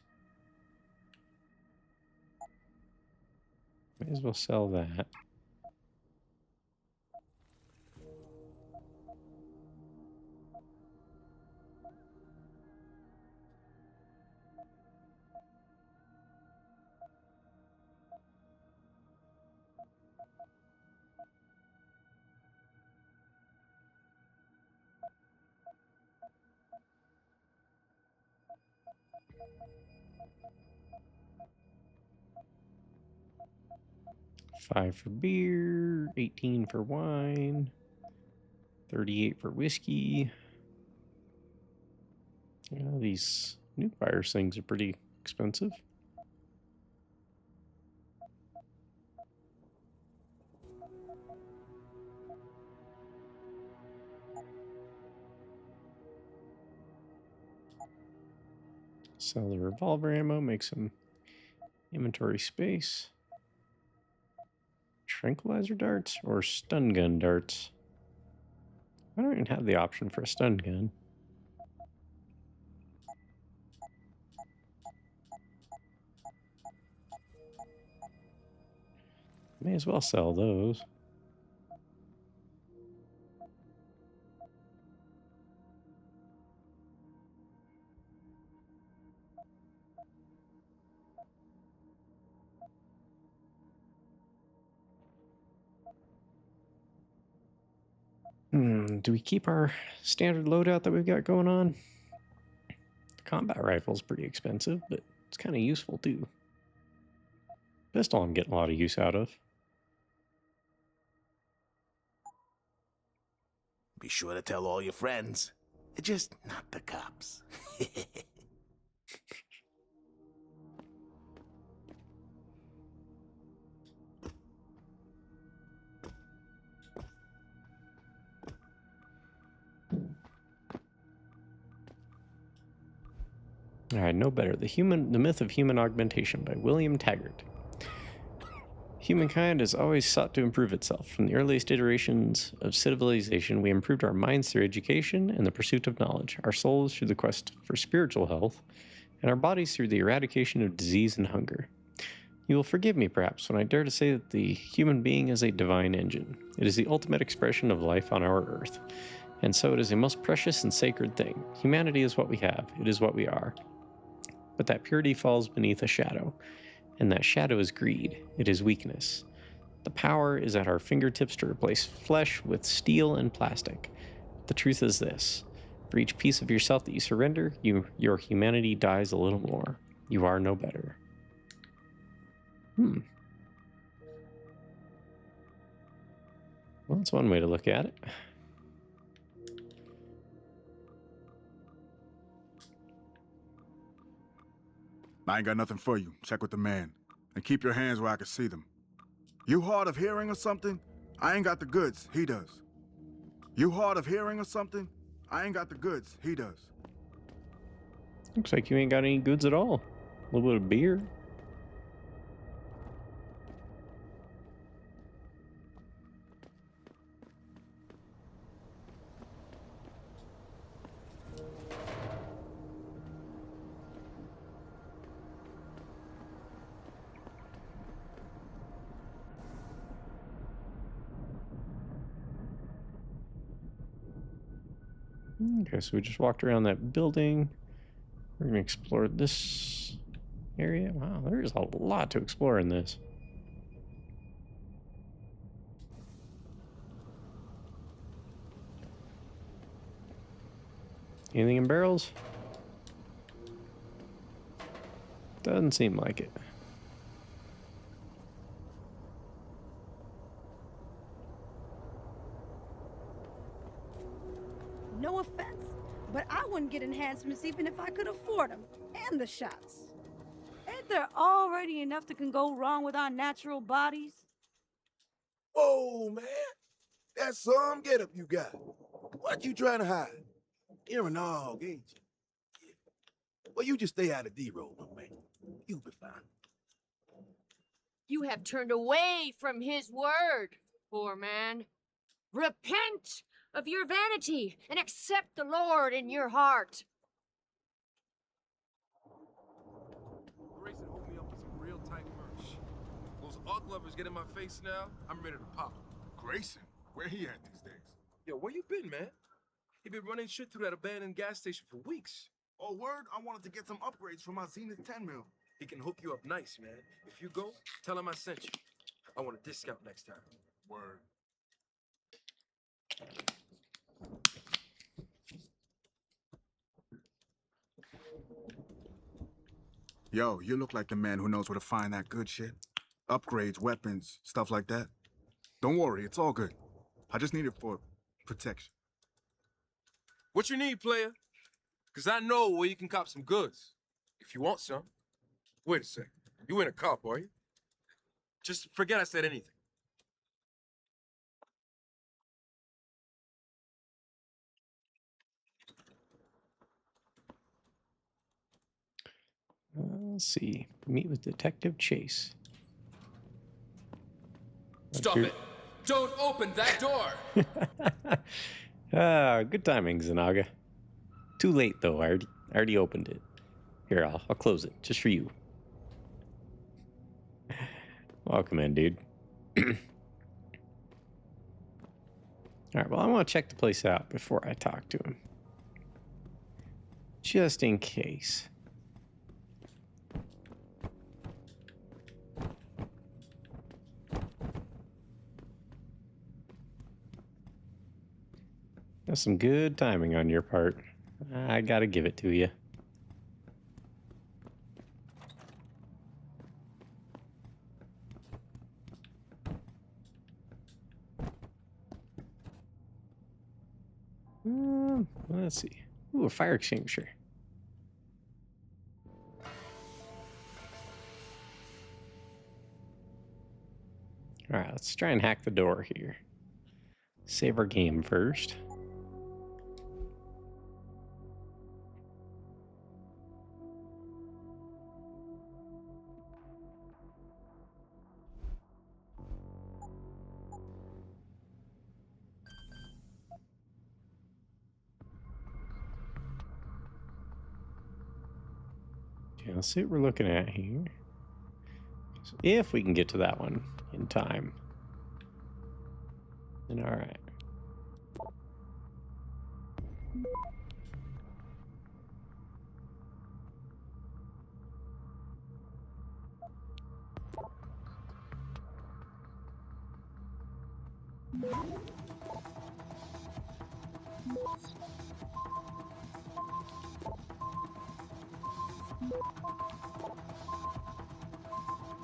May as well sell that. $5 for beer, 18 for wine, 38 for whiskey. Yeah, these nuke virus things are pretty expensive. Sell the revolver ammo, make some inventory space. Tranquilizer darts or stun gun darts? I don't even have the option for a stun gun. May as well sell those. Do we keep our standard loadout that we've got going on? The combat rifle is pretty expensive, but it's kind of useful too. Pistol I'm getting a lot of use out of. Be sure to tell all your friends. Just not the cops. I know better. The Myth of Human Augmentation by William Taggart. Humankind has always sought to improve itself. From the earliest iterations of civilization, we improved our minds through education and the pursuit of knowledge, our souls through the quest for spiritual health, and our bodies through the eradication of disease and hunger. You will forgive me, perhaps, when I dare to say that the human being is a divine engine. It is the ultimate expression of life on our earth, and so it is a most precious and sacred thing. Humanity is what we have. It is what we are. But that purity falls beneath a shadow, and that shadow is greed. It is weakness. The power is at our fingertips to replace flesh with steel and plastic. The truth is this: for each piece of yourself that you surrender, your humanity dies a little more. You are no better. Well, that's one way to look at it. I ain't got nothing for you. Check with the man. And keep your hands where I can see them. You hard of hearing or something? I ain't got the goods. He does. You hard of hearing or something? I ain't got the goods. He does. Looks like you ain't got any goods at all. A little bit of beer. Okay, so we just walked around that building. We're gonna explore this area. Wow, there's a lot to explore in this. Anything in barrels? Doesn't seem like it. No offense, but I wouldn't get enhancements even if I could afford them. And the shots. Ain't there already enough that can go wrong with our natural bodies? Whoa, man. That's some getup you got. What you trying to hide? You're an og, ain't you? Well, you just stay out of D-roll, my man. You'll be fine. You have turned away from his word, poor man. Repent of your vanity and accept the Lord in your heart. Grayson hooked me up with some real tight merch. Those art lovers get in my face now, I'm ready to pop. Grayson? Where he at these days? Yo, where you been, man? He been running shit through that abandoned gas station for weeks. Oh, word? I wanted to get some upgrades for my Zenith 10 mil. He can hook you up nice, man. If you go, tell him I sent you. I want a discount next time. Word. Yo, you look like the man who knows where to find that good shit. Upgrades, weapons, stuff like that. Don't worry, it's all good. I just need it for protection. What you need, player? Because I know where you can cop some goods. If you want some. Wait a sec. You ain't a cop, are you? Just forget I said anything. Let's see. Meet with Detective Chase. Stop it! Don't open that door! Good timing, Zanaga. Too late, though. I already opened it. Here, I'll close it, just for you. Welcome in, dude. Alright, well, I want to check the place out before I talk to him. Just in case. That's some good timing on your part. I gotta give it to you. Let's see. Ooh, a fire extinguisher. All right, let's try and hack the door here. Save our game first. Okay, let's see what we're looking at here. So if we can get to that one in time. Then all right.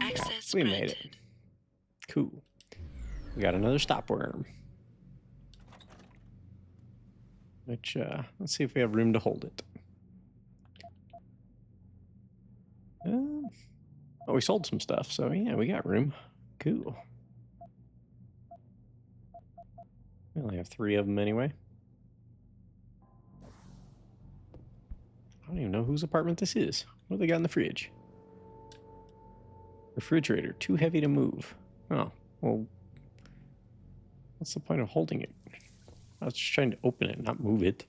Access We granted. made it. Cool. We got another stopworm. Which, let's see if we have room to hold it. Oh, we sold some stuff, so yeah, we got room. Cool. We only have 3 of them anyway. I don't even know whose apartment this is. What do they got in the fridge? Refrigerator, too heavy to move. Oh, well, what's the point of holding it? I was just trying to open it, not move it.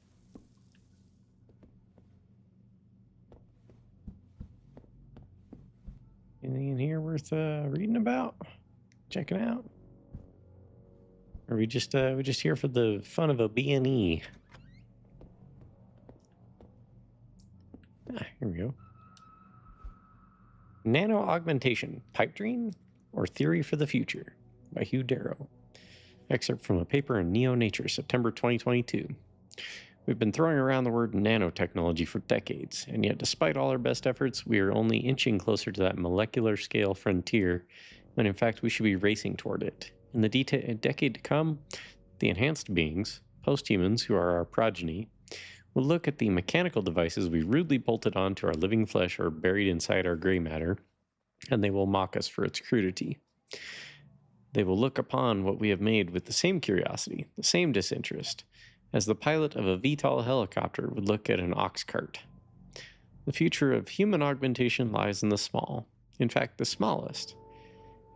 Anything in here worth reading about? Checking out? Or we just here for the fun of a B&E? Ah, here we go. Nano Augmentation, Pipe Dream, or Theory for the Future by Hugh Darrow. Excerpt from a paper in Neo Nature, September 2022. We've been throwing around the word nanotechnology for decades, and yet despite all our best efforts, we are only inching closer to that molecular scale frontier, when in fact we should be racing toward it. In the decade to come, the enhanced beings, posthumans who are our progeny, will look at the mechanical devices we rudely bolted onto our living flesh or buried inside our gray matter, and they will mock us for its crudity. They will look upon what we have made with the same curiosity, the same disinterest, as the pilot of a VTOL helicopter would look at an ox cart. The future of human augmentation lies in the small, in fact, the smallest.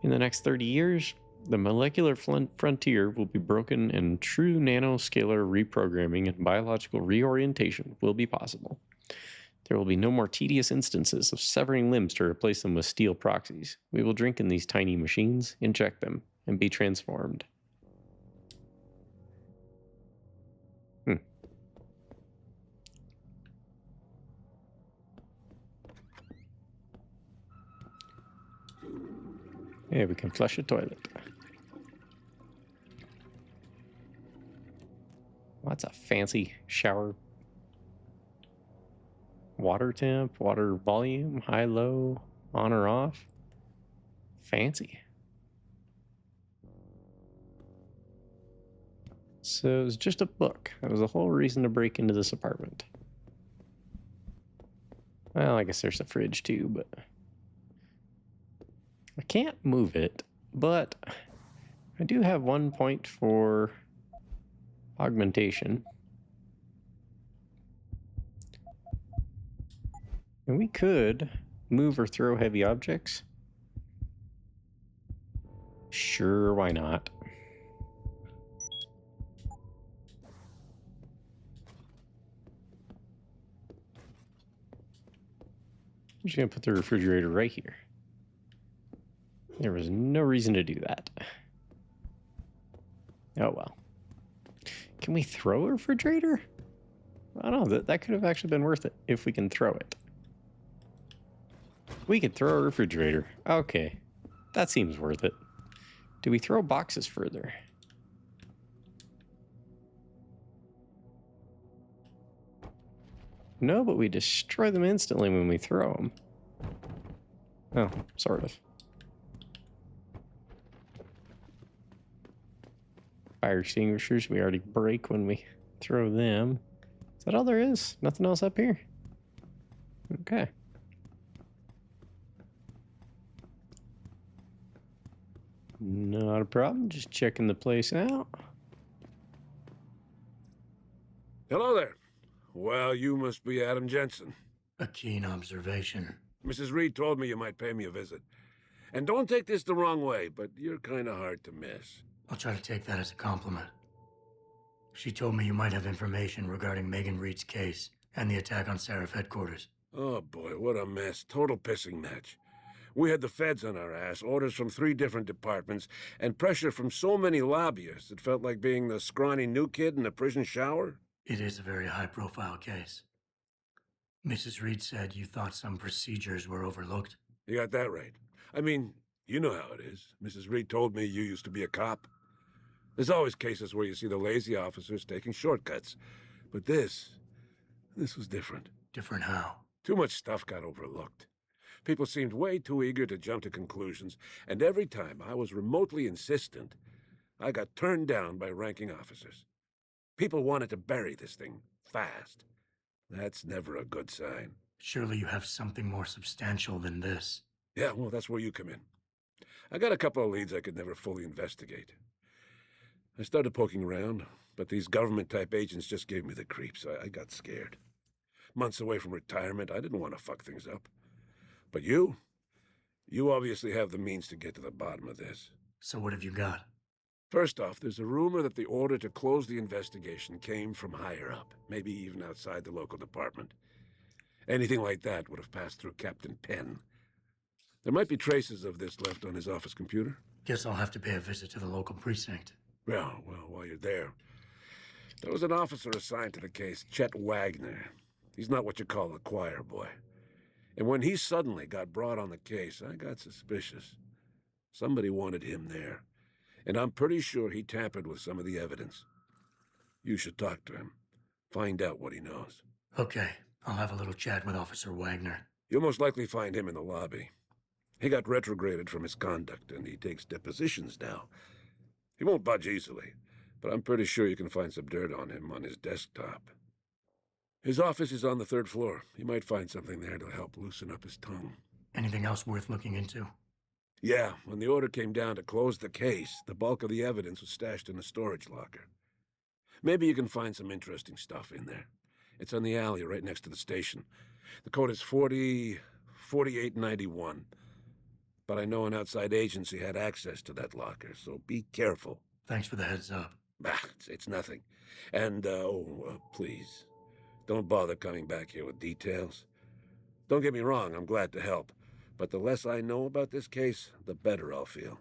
In the next 30 years, the molecular frontier will be broken and true nanoscalar reprogramming and biological reorientation will be possible. There will be no more tedious instances of severing limbs to replace them with steel proxies. We will drink in these tiny machines, inject them, and be transformed. Yeah, we can flush a toilet. That's a fancy shower. Water temp, water volume, high, low, on or off. Fancy. So it was just a book. That was the whole reason to break into this apartment. Well, I guess there's a fridge too, but I can't move it, but I do have 1 point for augmentation. And we could move or throw heavy objects. Sure, why not? I'm just gonna put the refrigerator right here. There was no reason to do that. Oh well. Can we throw a refrigerator? I don't know, that could have actually been worth it if we can throw it. We could throw a refrigerator. Okay, that seems worth it. Do we throw boxes further? No, but we destroy them instantly when we throw them. Oh, sort of. Fire extinguishers, we already break when we throw them. Is that all there is? Nothing else up here? Okay. Not a problem, just checking the place out. Hello there. Well, you must be Adam Jensen. A keen observation. Mrs. Reed told me you might pay me a visit. And don't take this the wrong way, but you're kind of hard to miss. I'll try to take that as a compliment. She told me you might have information regarding Megan Reed's case and the attack on Seraph headquarters. Oh boy, what a mess. Total pissing match. We had the feds on our ass, orders from 3 different departments, and pressure from so many lobbyists it felt like being the scrawny new kid in the prison shower. It is a very high-profile case. Mrs. Reed said you thought some procedures were overlooked. You got that right. I mean, you know how it is. Mrs. Reed told me you used to be a cop. There's always cases where you see the lazy officers taking shortcuts. But this was different. Different how? Too much stuff got overlooked. People seemed way too eager to jump to conclusions, and every time I was remotely insistent, I got turned down by ranking officers. People wanted to bury this thing fast. That's never a good sign. Surely you have something more substantial than this. Yeah, well, that's where you come in. I got a couple of leads I could never fully investigate. I started poking around, but these government-type agents just gave me the creeps. I got scared. Months away from retirement, I didn't want to fuck things up. But you You obviously have the means to get to the bottom of this. So what have you got? First off, there's a rumor that the order to close the investigation came from higher up, maybe even outside the local department. Anything like that would have passed through Captain Penn. There might be traces of this left on his office computer. Guess I'll have to pay a visit to the local precinct. Well, while you're there, there was an officer assigned to the case, Chet Wagner. He's not what you call a choir boy. And when he suddenly got brought on the case, I got suspicious. Somebody wanted him there. And I'm pretty sure he tampered with some of the evidence. You should talk to him. Find out what he knows. Okay, I'll have a little chat with Officer Wagner. You'll most likely find him in the lobby. He got retrograded from his conduct, and he takes depositions now. He won't budge easily, but I'm pretty sure you can find some dirt on him on his desktop. His office is on the 3rd floor. You might find something there to help loosen up his tongue. Anything else worth looking into? Yeah, when the order came down to close the case, the bulk of the evidence was stashed in a storage locker. Maybe you can find some interesting stuff in there. It's on the alley right next to the station. The code is 4891. But I know an outside agency had access to that locker, so be careful. Thanks for the heads up. It's nothing. And, please, don't bother coming back here with details. Don't get me wrong, I'm glad to help. But the less I know about this case, the better I'll feel.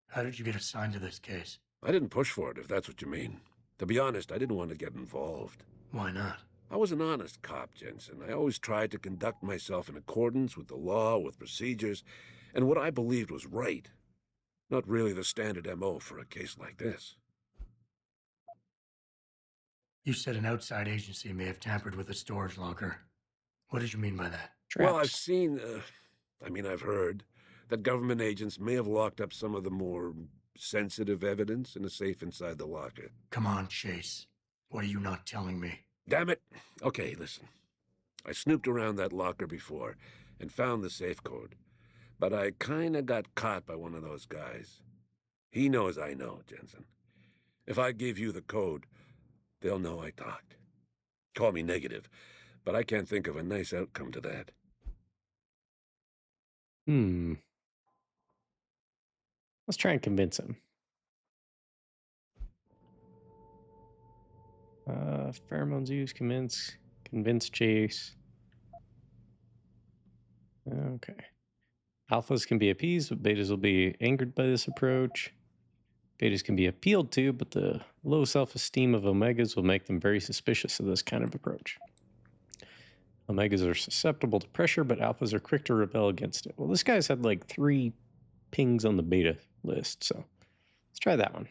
How did you get assigned to this case? I didn't push for it, if that's what you mean. To be honest, I didn't want to get involved. Why not? I was an honest cop, Jensen. I always tried to conduct myself in accordance with the law, with procedures, and what I believed was right. Not really the standard MO for a case like this. You said an outside agency may have tampered with the storage locker. What did you mean by that? Well, I've seen, I've heard that government agents may have locked up some of the more sensitive evidence in a safe inside the locker. Come on, Chase. What are you not telling me? Damn it. Okay, listen. I snooped around that locker before and found the safe code. But I kinda got caught by one of those guys. He knows I know, Jensen. If I give you the code, they'll know I talked. Call me negative, but I can't think of a nice outcome to that. Let's try and convince him. Pheromones used, convince Chase. Okay. Alphas can be appeased, but betas will be angered by this approach. Betas can be appealed to, but the low self-esteem of omegas will make them very suspicious of this kind of approach. Omegas are susceptible to pressure, but alphas are quick to rebel against it. Well, this guy's had like 3 pings on the beta list, so let's try that one.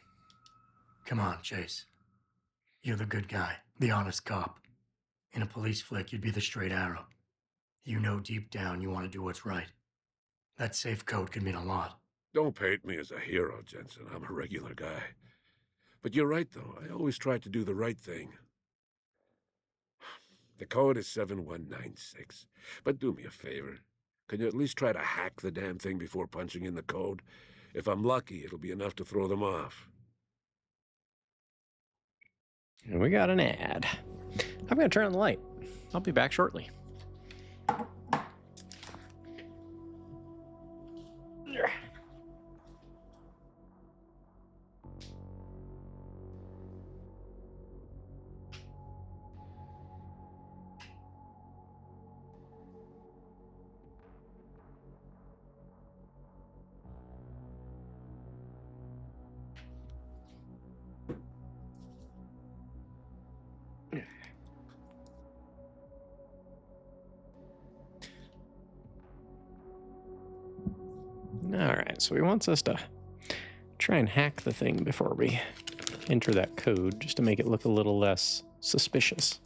Come on, Chase. You're the good guy, the honest cop. In a police flick, you'd be the straight arrow. You know deep down you want to do what's right. That safe code could mean a lot. Don't paint me as a hero, Jensen. I'm a regular guy. But you're right, though. I always try to do the right thing. The code is 7196. But do me a favor. Can you at least try to hack the damn thing before punching in the code? If I'm lucky, it'll be enough to throw them off. And we got an ad. I'm going to turn on the light. I'll be back shortly. Alright, so he wants us to try and hack the thing before we enter that code, just to make it look a little less suspicious.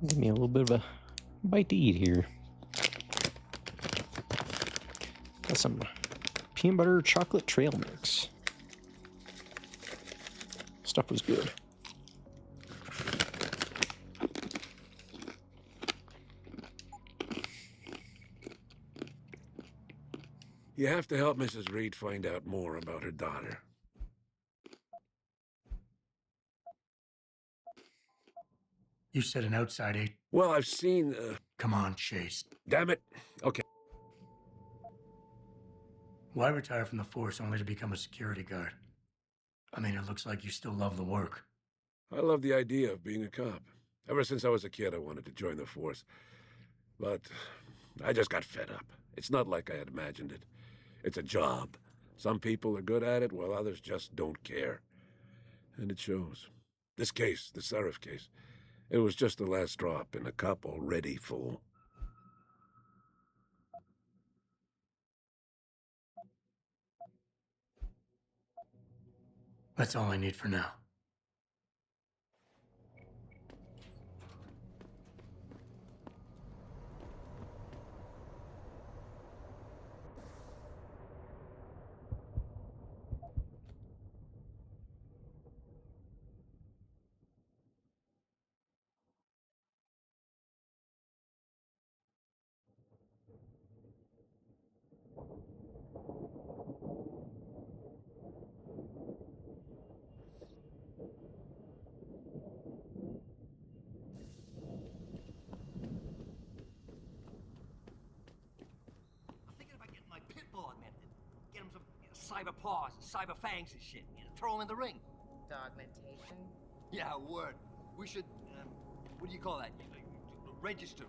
Give me a little bit of a bite to eat here. Got some peanut butter chocolate trail mix. Stuff was good. You have to help Mrs. Reed find out more about her daughter. You said an outside eight. Well, I've seen, Come on, Chase. Damn it. Okay. Why retire from the force only to become a security guard? I mean, it looks like you still love the work. I love the idea of being a cop. Ever since I was a kid, I wanted to join the force. But I just got fed up. It's not like I had imagined it. It's a job. Some people are good at it, while others just don't care. And it shows. This case, the Seraph case, it was just the last drop in a cup already full. That's all I need for now. Get him some cyber paws and cyber fangs and shit. Throw him in the ring. Dogmentation? Yeah, word. We should, what do you call that? Register.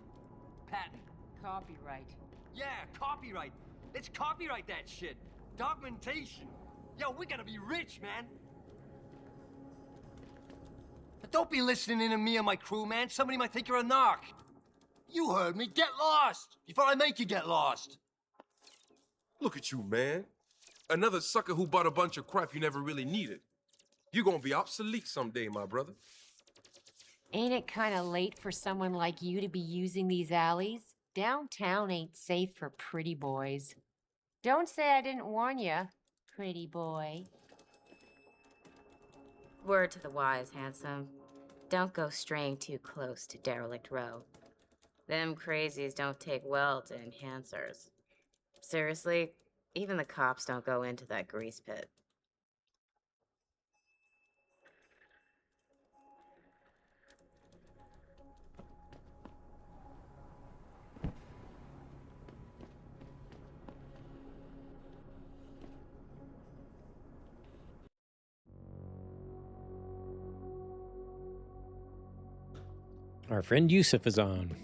Patent. Copyright. Yeah, copyright. Let's copyright that shit. Dogmentation. Yo, we gotta be rich, man. But don't be listening in to me and my crew, man. Somebody might think you're a narc. You heard me. Get lost before I make you get lost. Look at you, man. Another sucker who bought a bunch of crap you never really needed. You're gonna be obsolete someday, my brother. Ain't it kind of late for someone like you to be using these alleys? Downtown ain't safe for pretty boys. Don't say I didn't warn you, pretty boy. Word to the wise, handsome. Don't go straying too close to Derelict Row. Them crazies don't take well to enhancers. Seriously, even the cops don't go into that grease pit. Our friend Yusuf is on.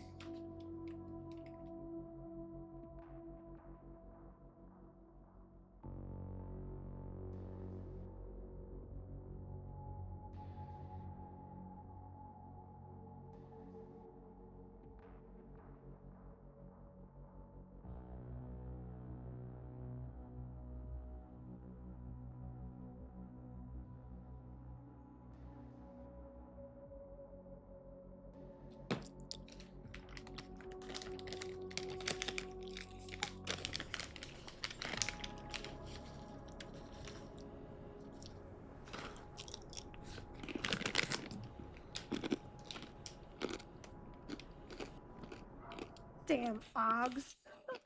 Damn Ogs.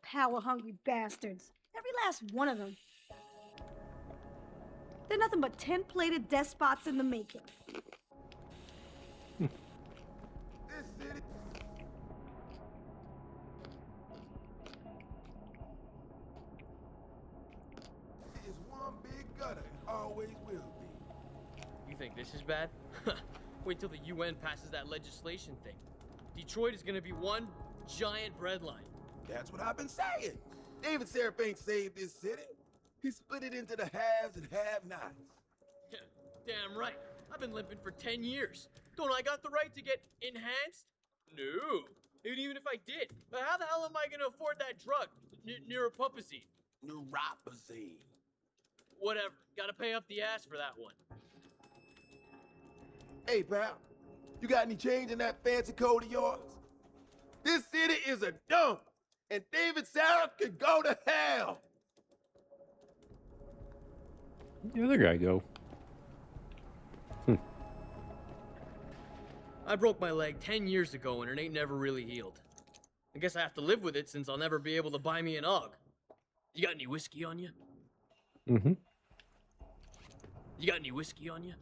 Power-hungry bastards. Every last one of them. They're nothing but 10-plated despots in the making. This city is one big gutter and always will be. You think this is bad? Wait till the UN passes that legislation thing. Detroit is gonna be one giant breadline. That's what I've been saying. David Seraph ain't saved this city. He split it into the haves and have-nots. Damn right. I've been limping for 10 years. Don't I got the right to get enhanced? No. And even if I did, but how the hell am I gonna afford that drug? Neuropupazine. Neuropazine. Whatever. Gotta pay up the ass for that one. Hey, pal. You got any change in that fancy coat of yours? This city is a dump, and David Seraph can go to hell. The other guy go. I broke my leg 10 years ago and it ain't never really healed. I guess I have to live with it since I'll never be able to buy me an AUG. You got any whiskey on you? Mm-hmm. You got any whiskey on you?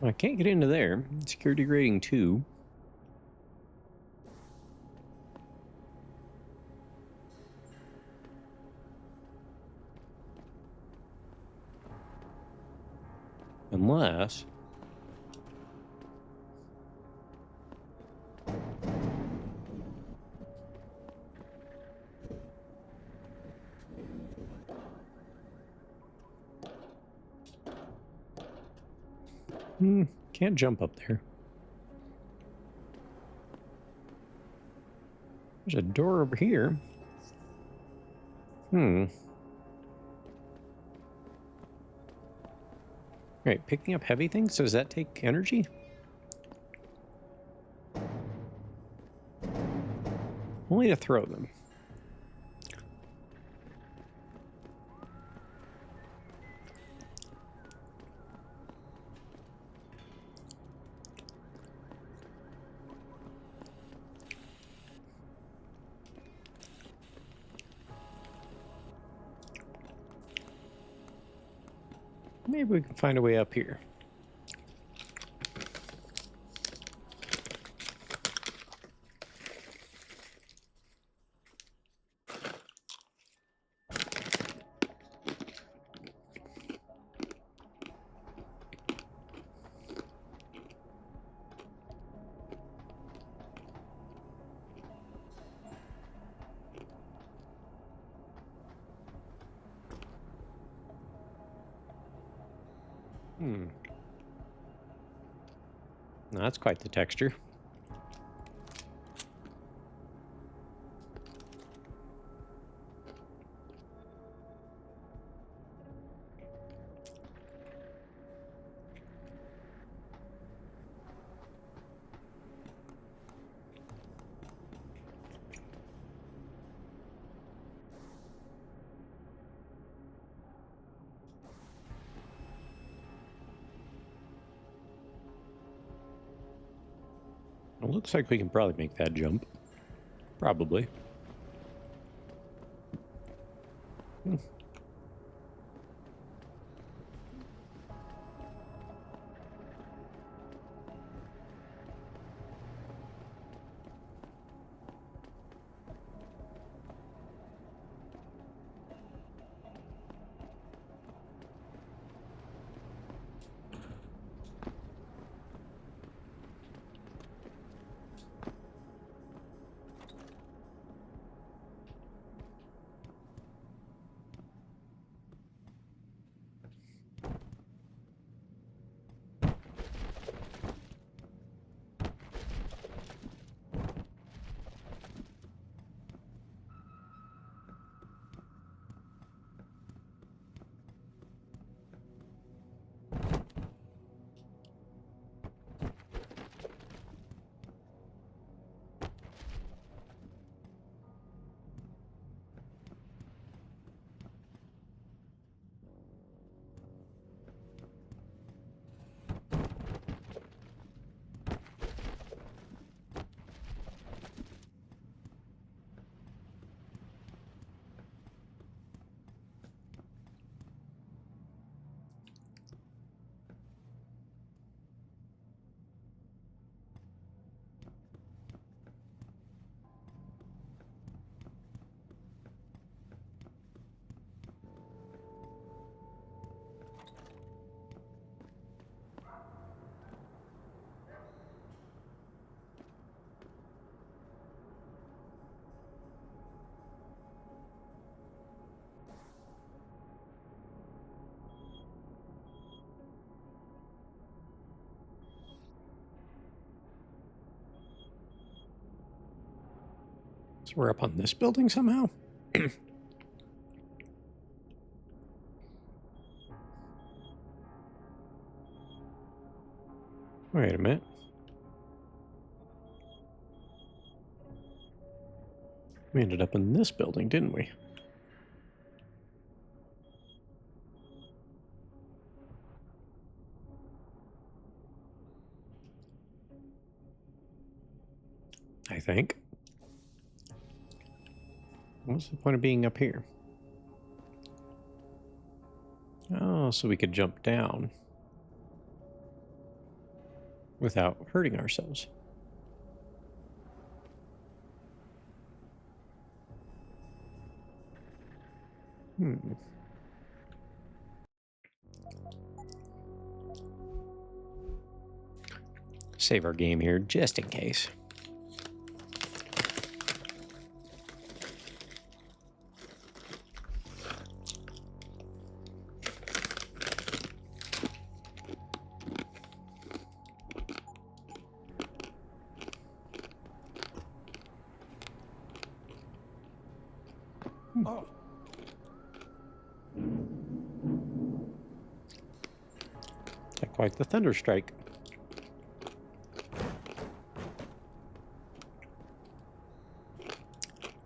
I can't get into there. Security rating 2. Unless... can't jump up there. There's a door over here. Right, picking up heavy things, does that take energy? Only to throw them. Maybe we can find a way up here. Now, that's quite the texture. It looks like we can probably make that jump. Probably. So we're up on this building somehow? Wait a minute. We ended up in this building, didn't we? I think. What's the point of being up here? Oh, so we could jump down. without hurting ourselves. Save our game here just in case. Oh. Not quite the thunder strike.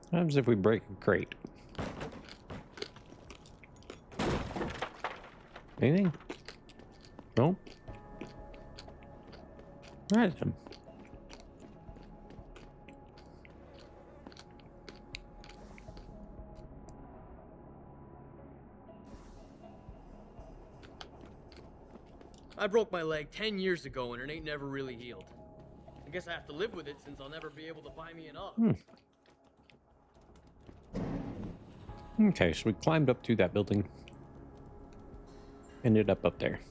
What happens if we break a crate? Anything? No? Right then. I broke my leg 10 years ago and it ain't never really healed. I guess I have to live with it since I'll never be able to buy me an UGG. Okay, so we climbed up to that building. Ended up there.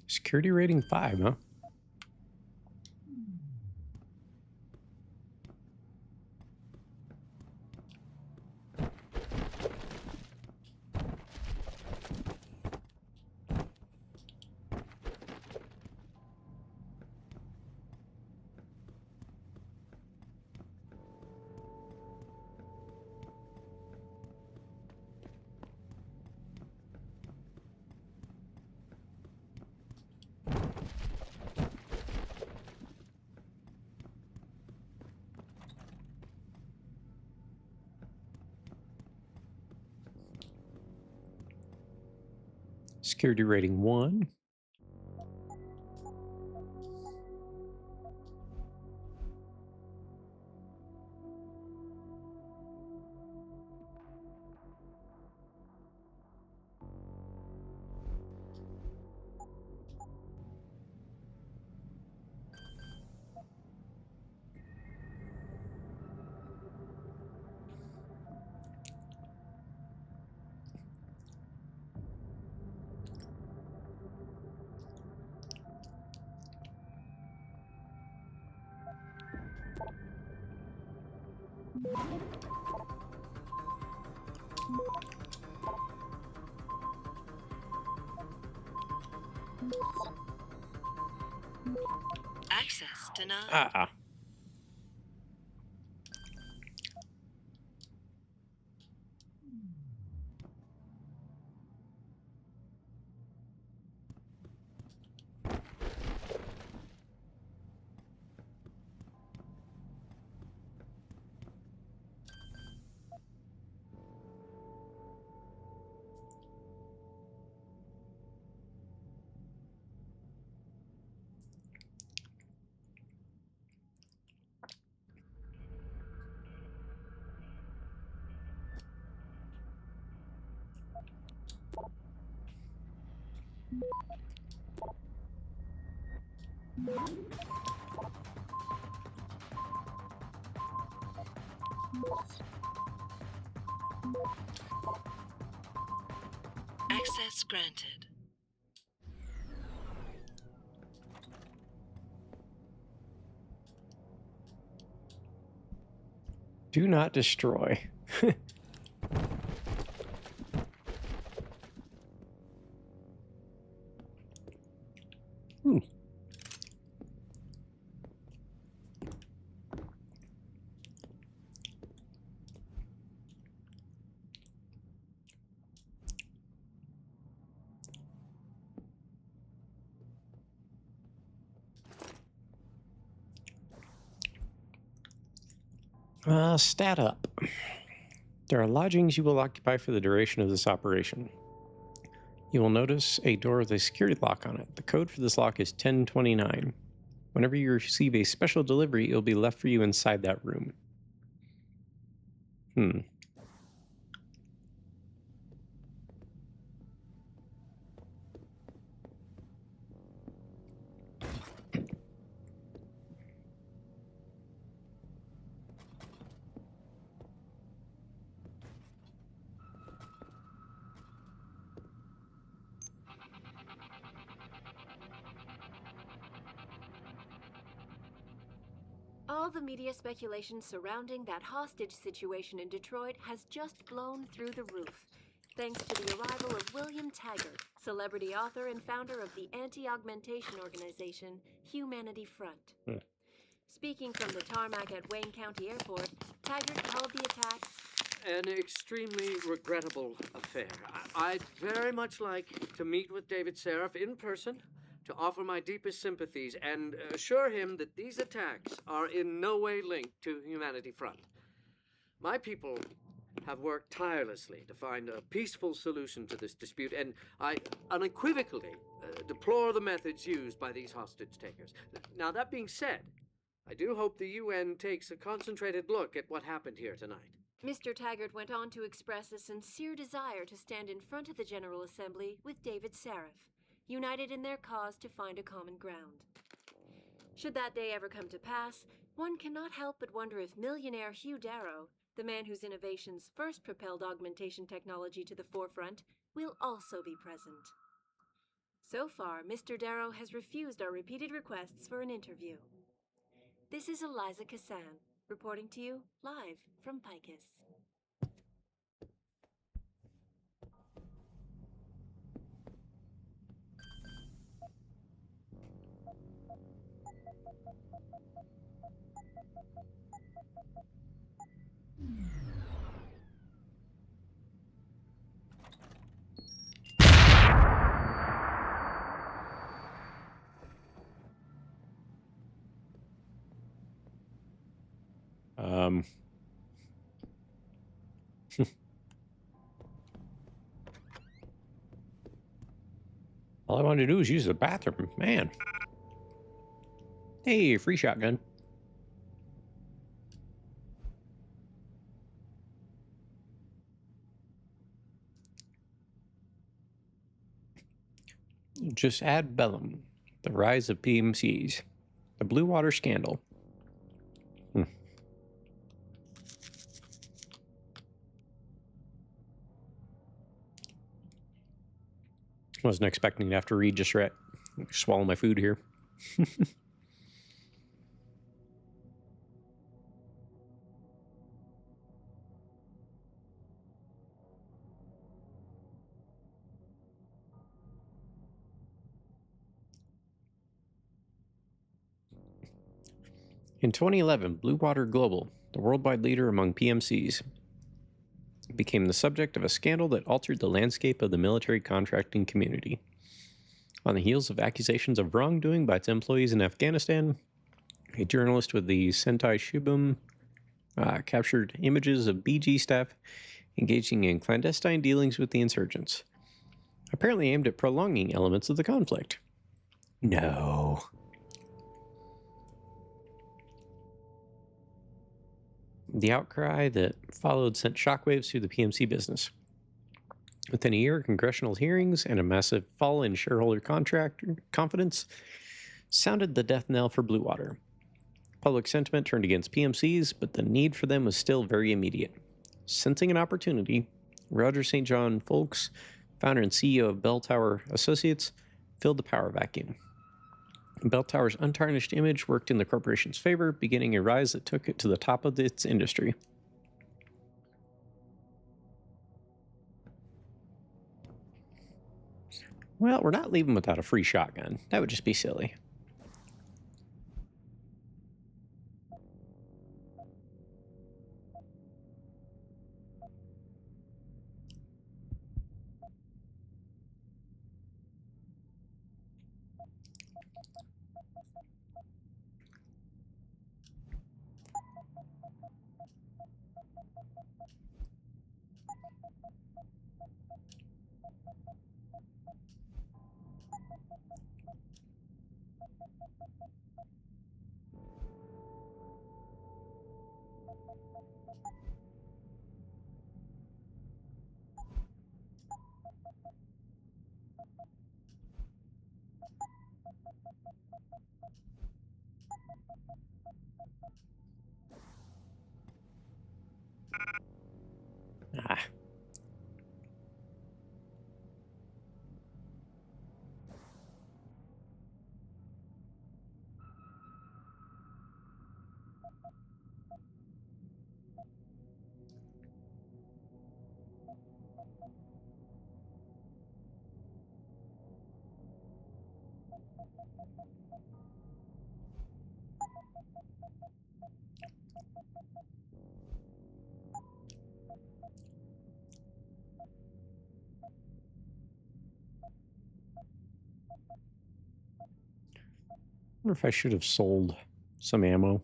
Security rating 5, huh? Security rating 1. Access denied. Ah. Access granted. Do not destroy. Stat up. There are lodgings you will occupy for the duration of this operation. You will notice a door with a security lock on it. The code for this lock is 1029. Whenever you receive a special delivery, it will be left for you inside that room. All the media speculation surrounding that hostage situation in Detroit has just blown through the roof, thanks to the arrival of William Taggart, celebrity author and founder of the anti-augmentation organization Humanity Front. Speaking from the tarmac at Wayne County Airport, Taggart called the attacks an extremely regrettable affair. I'd very much like to meet with David Seraph in person to offer my deepest sympathies and assure him that these attacks are in no way linked to Humanity Front. My people have worked tirelessly to find a peaceful solution to this dispute, and I unequivocally deplore the methods used by these hostage takers. Now, that being said, I do hope the UN takes a concentrated look at what happened here tonight. Mr. Taggart went on to express a sincere desire to stand in front of the General Assembly with David Seraph, united in their cause to find a common ground. Should that day ever come to pass, one cannot help but wonder if millionaire Hugh Darrow, the man whose innovations first propelled augmentation technology to the forefront, will also be present. So far, Mr. Darrow has refused our repeated requests for an interview. This is Eliza Kassan, reporting to you live from Picus. All I wanted to do is use the bathroom. Man. Hey, free shotgun. Just add Bellum. The rise of PMCs. The Blue Water Scandal. Wasn't expecting to have to read just right. Swallow my food here. In 2011, Blue Water Global, the worldwide leader among PMCs, became the subject of a scandal that altered the landscape of the military contracting community. On the heels of accusations of wrongdoing by its employees in Afghanistan, a journalist with the Sentai Shibum captured images of BG staff engaging in clandestine dealings with the insurgents, apparently aimed at prolonging elements of the conflict. No. The outcry that followed sent shockwaves through the PMC business. Within a year of congressional hearings and a massive fall in shareholder confidence, sounded the death knell for Blue Water. Public sentiment turned against PMCs, but the need for them was still very immediate. Sensing an opportunity, Roger St. John Folks, founder and CEO of Bell Tower Associates, filled the power vacuum. Bell Tower's untarnished image worked in the corporation's favor, beginning a rise that took it to the top of its industry. Well, we're not leaving without a free shotgun. That would just be silly. Ah. I wonder if I should have sold some ammo.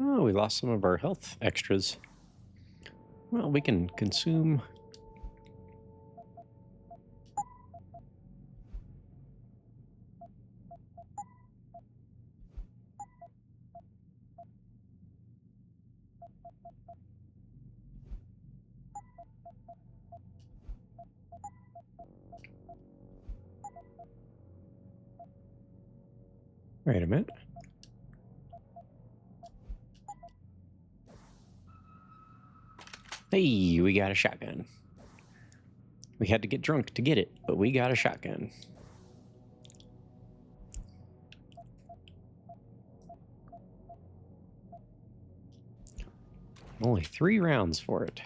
Oh, we lost some of our health extras. Well, we can consume. Wait a minute. Hey, we got a shotgun. We had to get drunk to get it, but we got a shotgun. Only 3 rounds for it.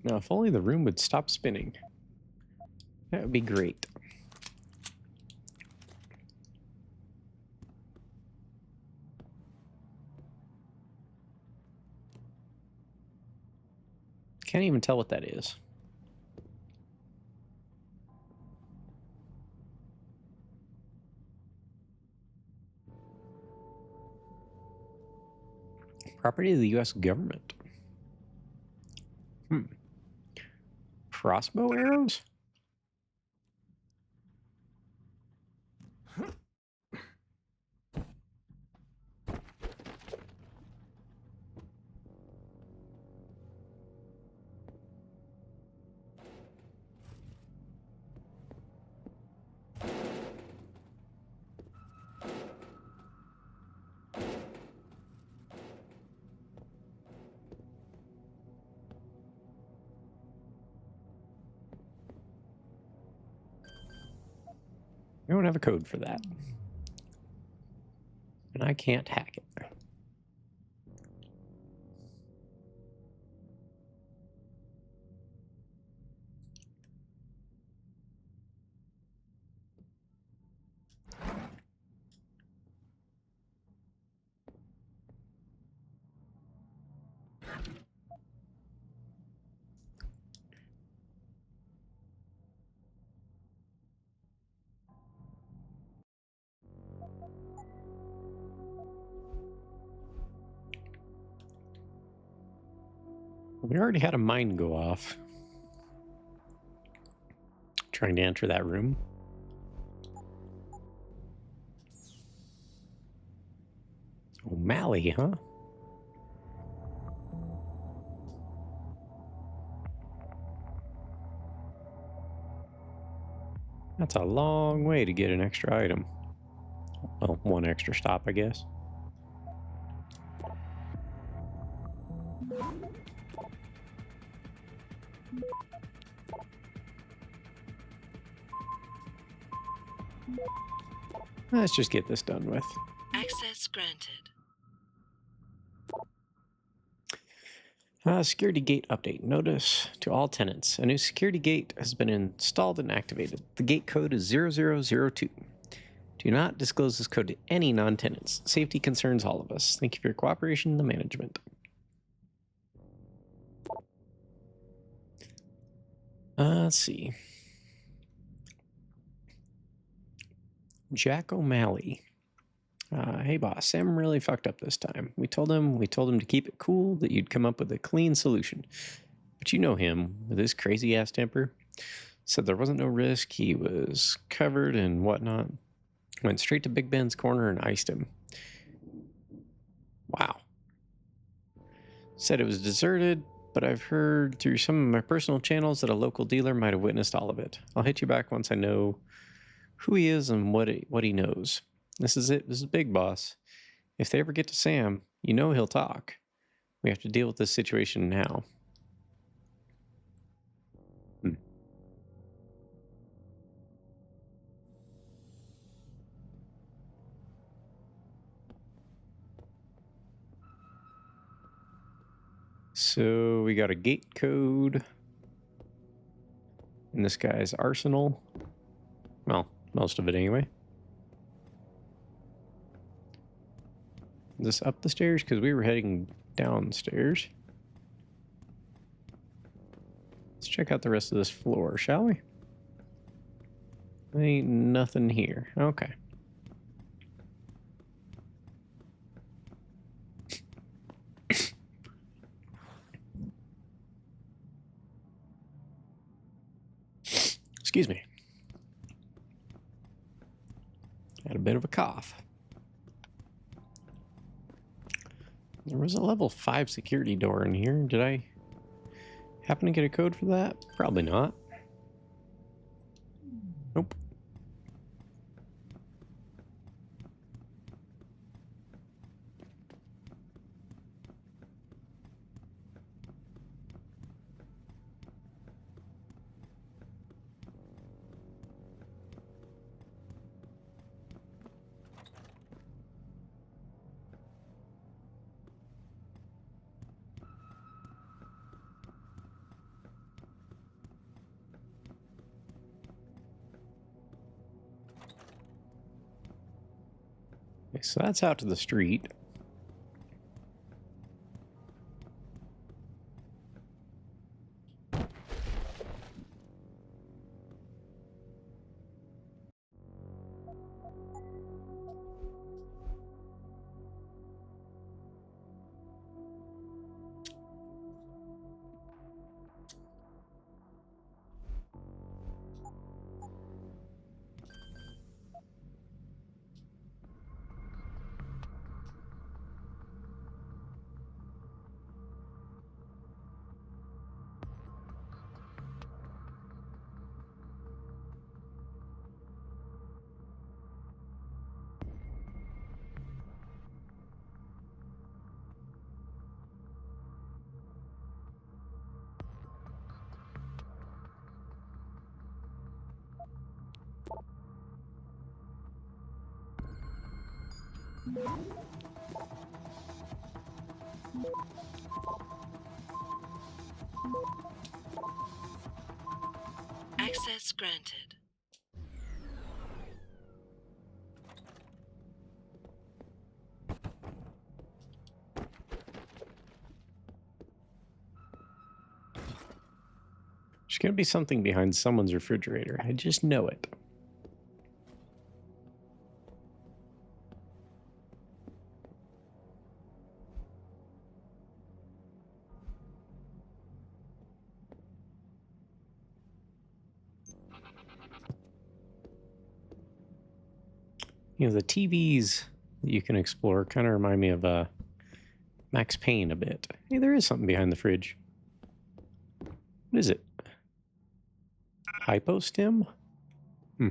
Now, if only the room would stop spinning. That would be great. Can't even tell what that is. Property of the U.S. government. Crossbow arrows? We don't have a code for that. And I can't hack it. We already had a mine go off. Trying to enter that room. O'Malley, huh? That's a long way to get an extra item. Well, one extra stop, I guess. Let's just get this done with. Access granted. Security gate update. Notice to all tenants. A new security gate has been installed and activated. The gate code is 0002. Do not disclose this code to any non-tenants. Safety concerns all of us. Thank you for your cooperation in the management. Let's see. Jack O'Malley. Hey boss, Sam really fucked up this time. We told him to keep it cool, that you'd come up with a clean solution. But you know him, with his crazy ass temper. Said there wasn't no risk, he was covered and whatnot. Went straight to Big Ben's corner and iced him. Wow. Said it was deserted, but I've heard through some of my personal channels that a local dealer might have witnessed all of it. I'll hit you back once I know who he is and what he knows. This is it. This is Big Boss. If they ever get to Sam, you know he'll talk. We have to deal with this situation now. So we got a gate code in this guy's arsenal. Well, most of it anyway. Is this up the stairs? Because we were heading downstairs. Let's check out the rest of this floor, shall we? Ain't nothing here. Okay. Excuse me. Had a bit of a cough. There was a level 5 security door in here. Did I happen to get a code for that? Probably not. Nope. Okay, so that's out to the street. Access granted. There's going to be something behind someone's refrigerator. I just know it. You know, the TVs that you can explore kind of remind me of Max Payne a bit. Hey, there is something behind the fridge. What is it? Hypostim? Hmm.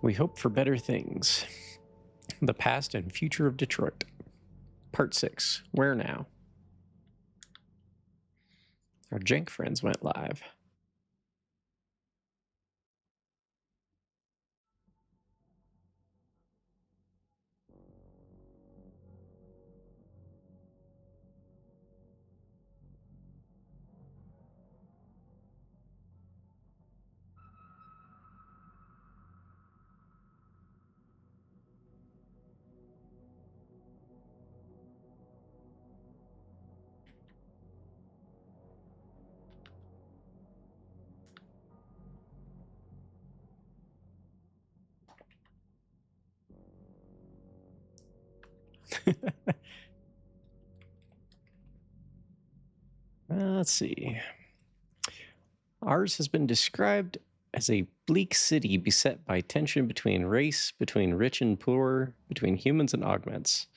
We hope for better things. The past and future of Detroit. Part 6. Where now? Our jank friends went live. Let's see. Ours has been described as a bleak city beset by tension between race, between rich and poor, between humans and augments.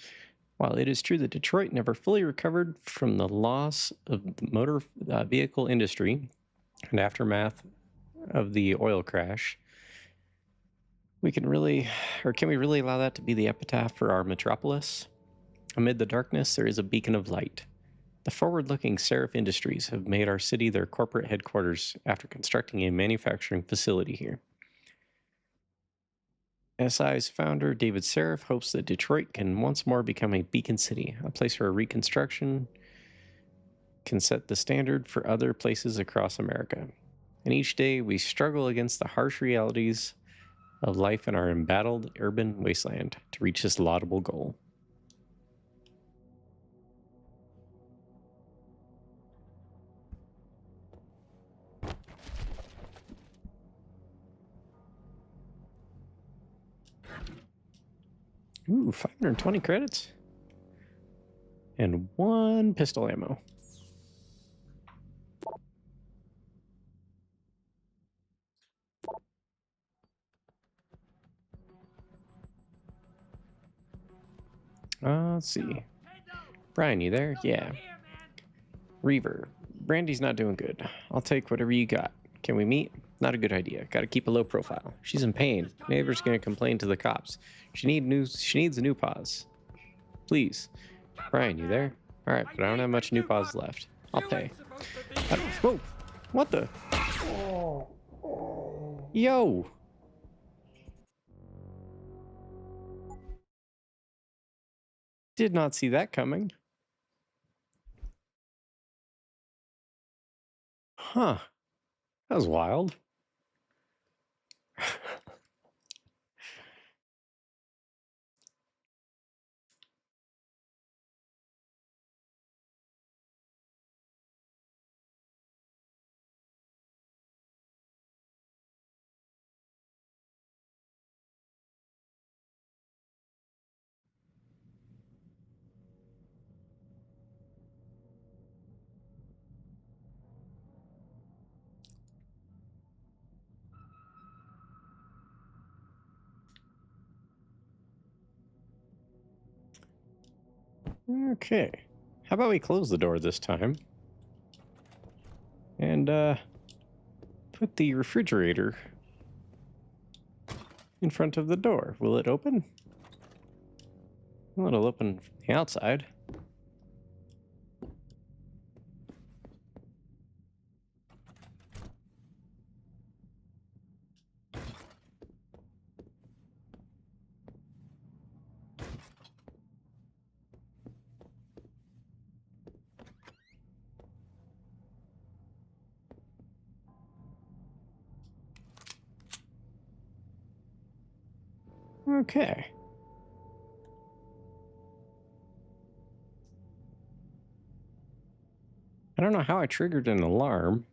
While it is true that Detroit never fully recovered from the loss of the motor vehicle industry and aftermath of the oil crash, can we really allow that to be the epitaph for our metropolis? Amid the darkness, there is a beacon of light. The forward-looking Seraph Industries have made our city their corporate headquarters after constructing a manufacturing facility here. SI's founder, David Seraph, hopes that Detroit can once more become a beacon city, a place where reconstruction can set the standard for other places across America. And each day, we struggle against the harsh realities of life in our embattled urban wasteland to reach this laudable goal. Ooh, 520 credits. And 1 pistol ammo. Let's see. Brian, you there? Yeah. Reaver, Brandy's not doing good. I'll take whatever you got. Can we meet? Not a good idea. Gotta keep a low profile. She's in pain. Neighbor's gonna complain to the cops. She needs a new pause. Please. Brian, you there? Alright, but I don't have much new pause left. I'll pay. Whoa! What the? Yo! Did not see that coming. Huh. That was wild. Okay. How about we close the door this time? And, put the refrigerator in front of the door. Will it open? Well, it'll open from the outside. Okay. I don't know how I triggered an alarm.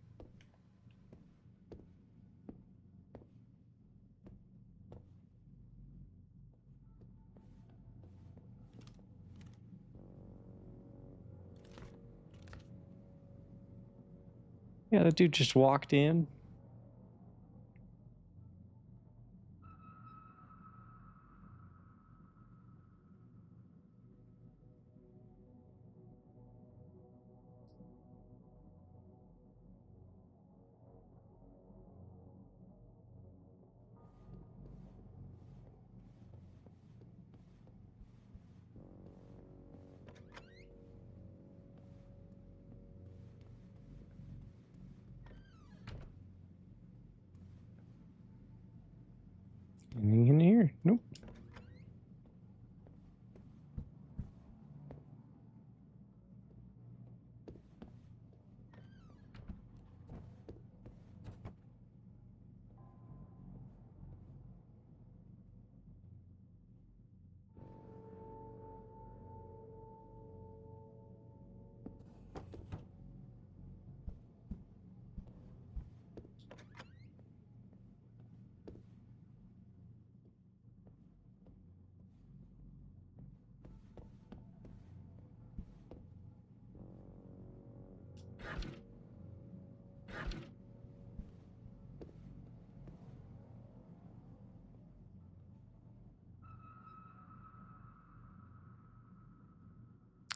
Yeah, that dude just walked in. Anything in here? Nope.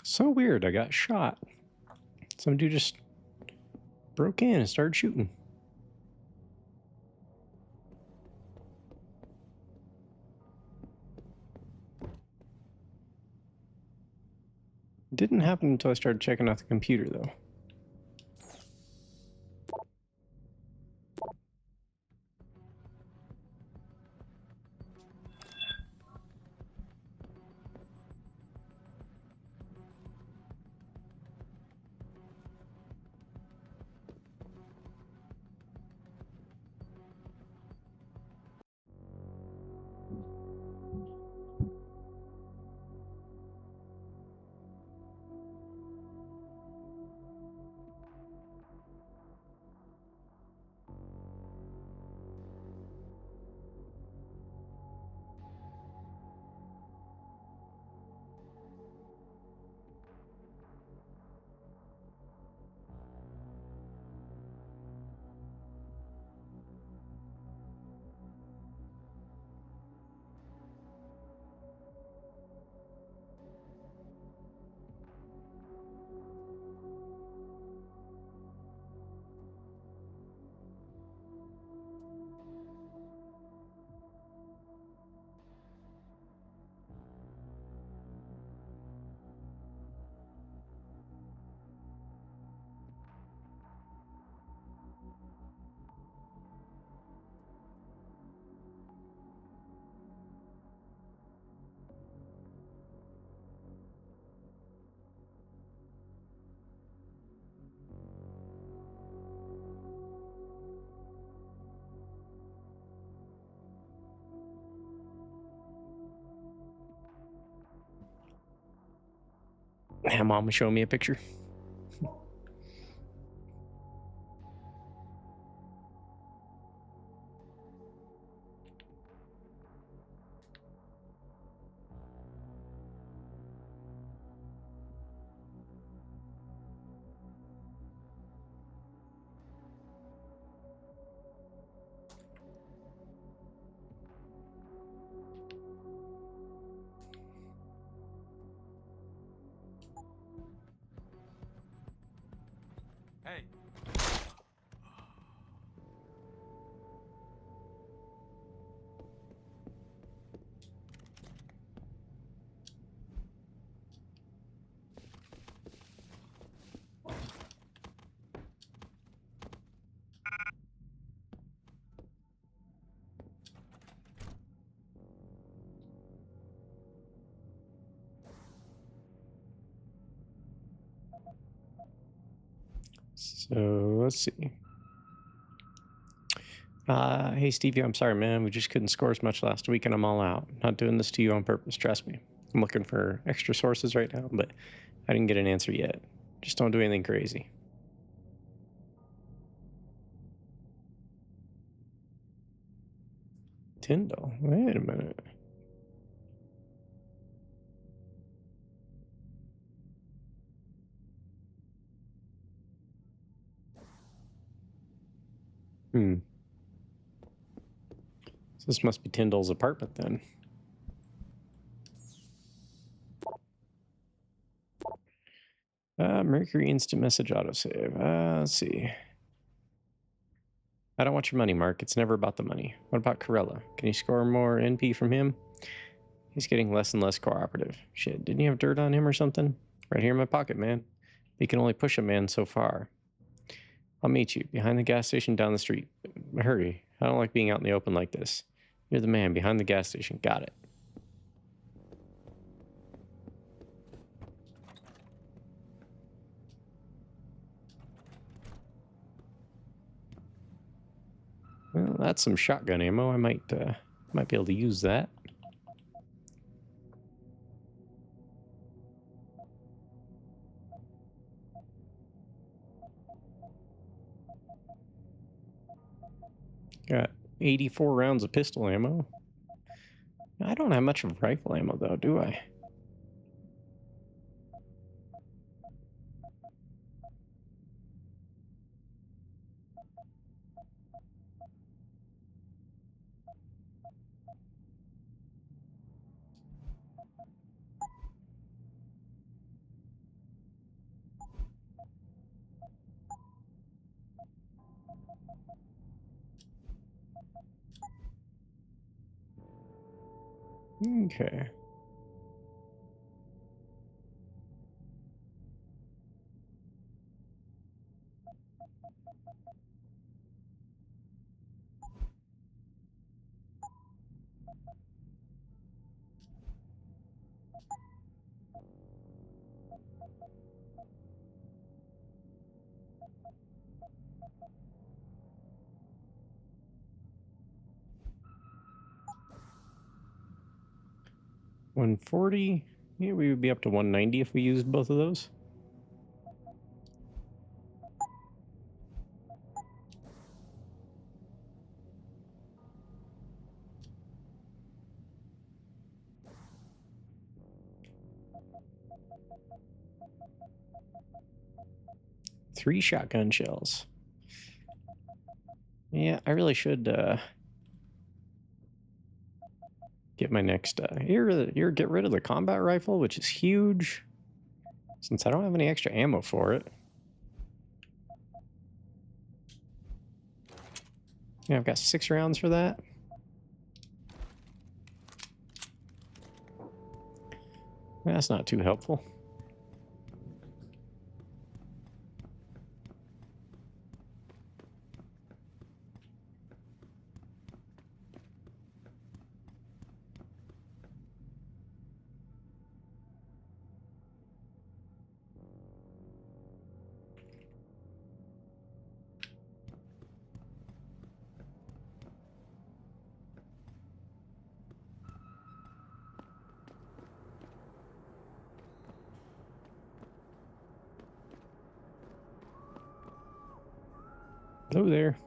So weird. I got shot. Some dude just broke in and started shooting. Didn't happen until I started checking out the computer, though. Yeah, Mom was showing me a picture. Hey. So let's see. Hey Stevie, I'm sorry, man. We just couldn't score as much last week, and I'm all out. Not doing this to you on purpose. Trust me. I'm looking for extra sources right now, but I didn't get an answer yet. Just don't do anything crazy. Tyndall. Wait a minute. So this must be Tyndall's apartment then. Mercury instant message autosave. Let's see. I don't want your money, Mark. It's never about the money. What about Corella? Can you score more NP from him? He's getting less and less cooperative. Shit, didn't you have dirt on him or something? Right here in my pocket, man. You can only push a man so far. I'll meet you behind the gas station down the street. Hurry. I don't like being out in the open like this. You're the man behind the gas station. Got it. Well, that's some shotgun ammo. I might be able to use that. Got 84 rounds of pistol ammo. I don't have much of rifle ammo though, do I? Okay. $140. Yeah, we would be up to 190 if we used both of those. Three shotgun shells. Yeah, I really should get my next here get rid of the combat rifle, which is huge, since I don't have any extra ammo for it. Yeah, I've got 6 rounds for that. That's not too helpful. Hello there.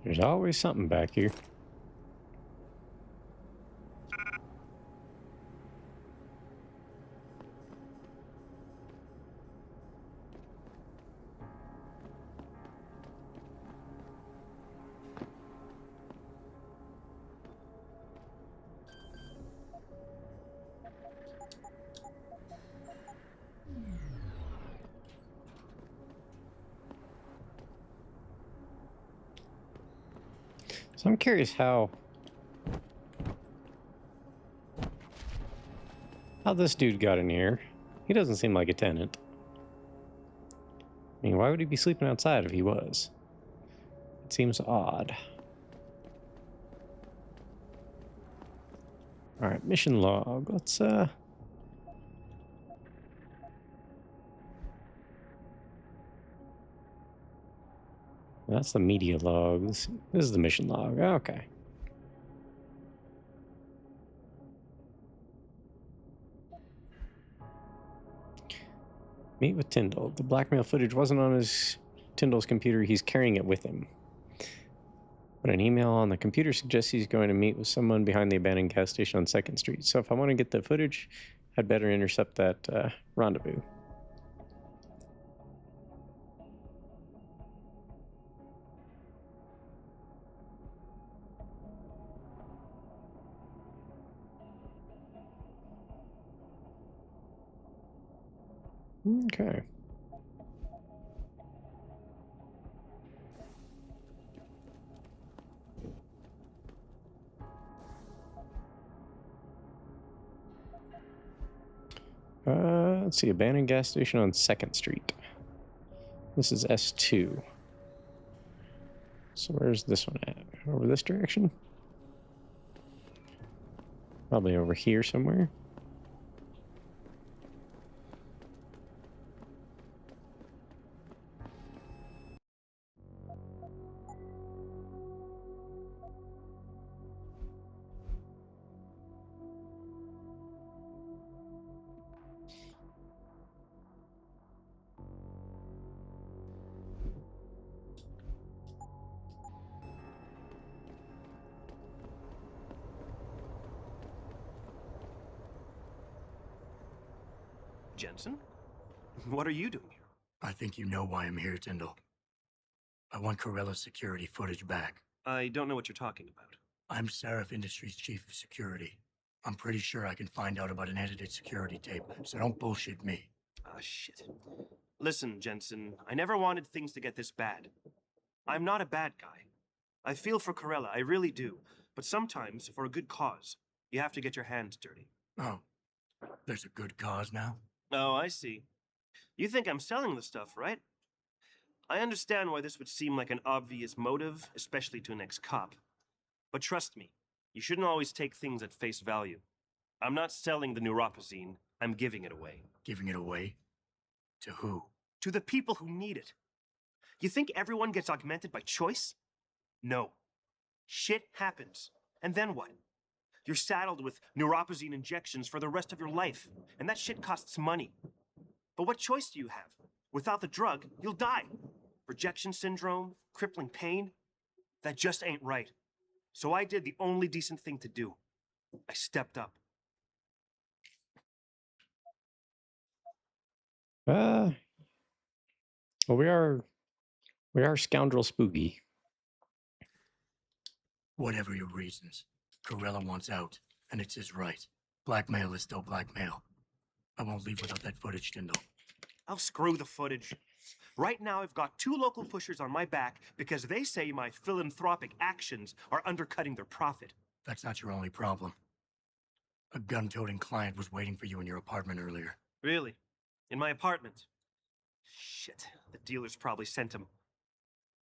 There's always something back here. So I'm curious how this dude got in here. He doesn't seem like a tenant. I mean, why would he be sleeping outside if he was? It seems odd. All right, mission log. Let's that's the media log. This is the mission log. Okay. Meet with Tyndall. The blackmail footage wasn't on Tyndall's computer. He's carrying it with him. But an email on the computer suggests he's going to meet with someone behind the abandoned gas station on 2nd Street. So if I want to get the footage, I'd better intercept that rendezvous. Okay. Let's see, abandoned gas station on 2nd Street. This is S2. So where's this one at? Over this direction? Probably over here somewhere. Jensen? What are you doing here? I think you know why I'm here, Tyndall. I want Corella's security footage back. I don't know what you're talking about. I'm Seraph Industries' chief of security. I'm pretty sure I can find out about an edited security tape, so don't bullshit me. Ah, shit. Listen, Jensen, I never wanted things to get this bad. I'm not a bad guy. I feel for Corella, I really do. But sometimes, for a good cause, you have to get your hands dirty. Oh, there's a good cause now? Oh, I see. You think I'm selling the stuff, right? I understand why this would seem like an obvious motive, especially to an ex-cop. But trust me, you shouldn't always take things at face value. I'm not selling the neuropazine, I'm giving it away. Giving it away? To who? To the people who need it. You think everyone gets augmented by choice? No. Shit happens. And then what? You're saddled with neuropazine injections for the rest of your life, and that shit costs money. But what choice do you have? Without the drug, you'll die. Rejection syndrome, crippling pain. That just ain't right. So I did the only decent thing to do. I stepped up. Well, we are scoundrel spooky. Whatever your reasons, Corella wants out, and it's his right. Blackmail is still blackmail. I won't leave without that footage, Tyndall. I'll screw the footage. Right now, I've got 2 local pushers on my back because they say my philanthropic actions are undercutting their profit. That's not your only problem. A gun-toting client was waiting for you in your apartment earlier. Really? In my apartment? Shit, the dealers probably sent him.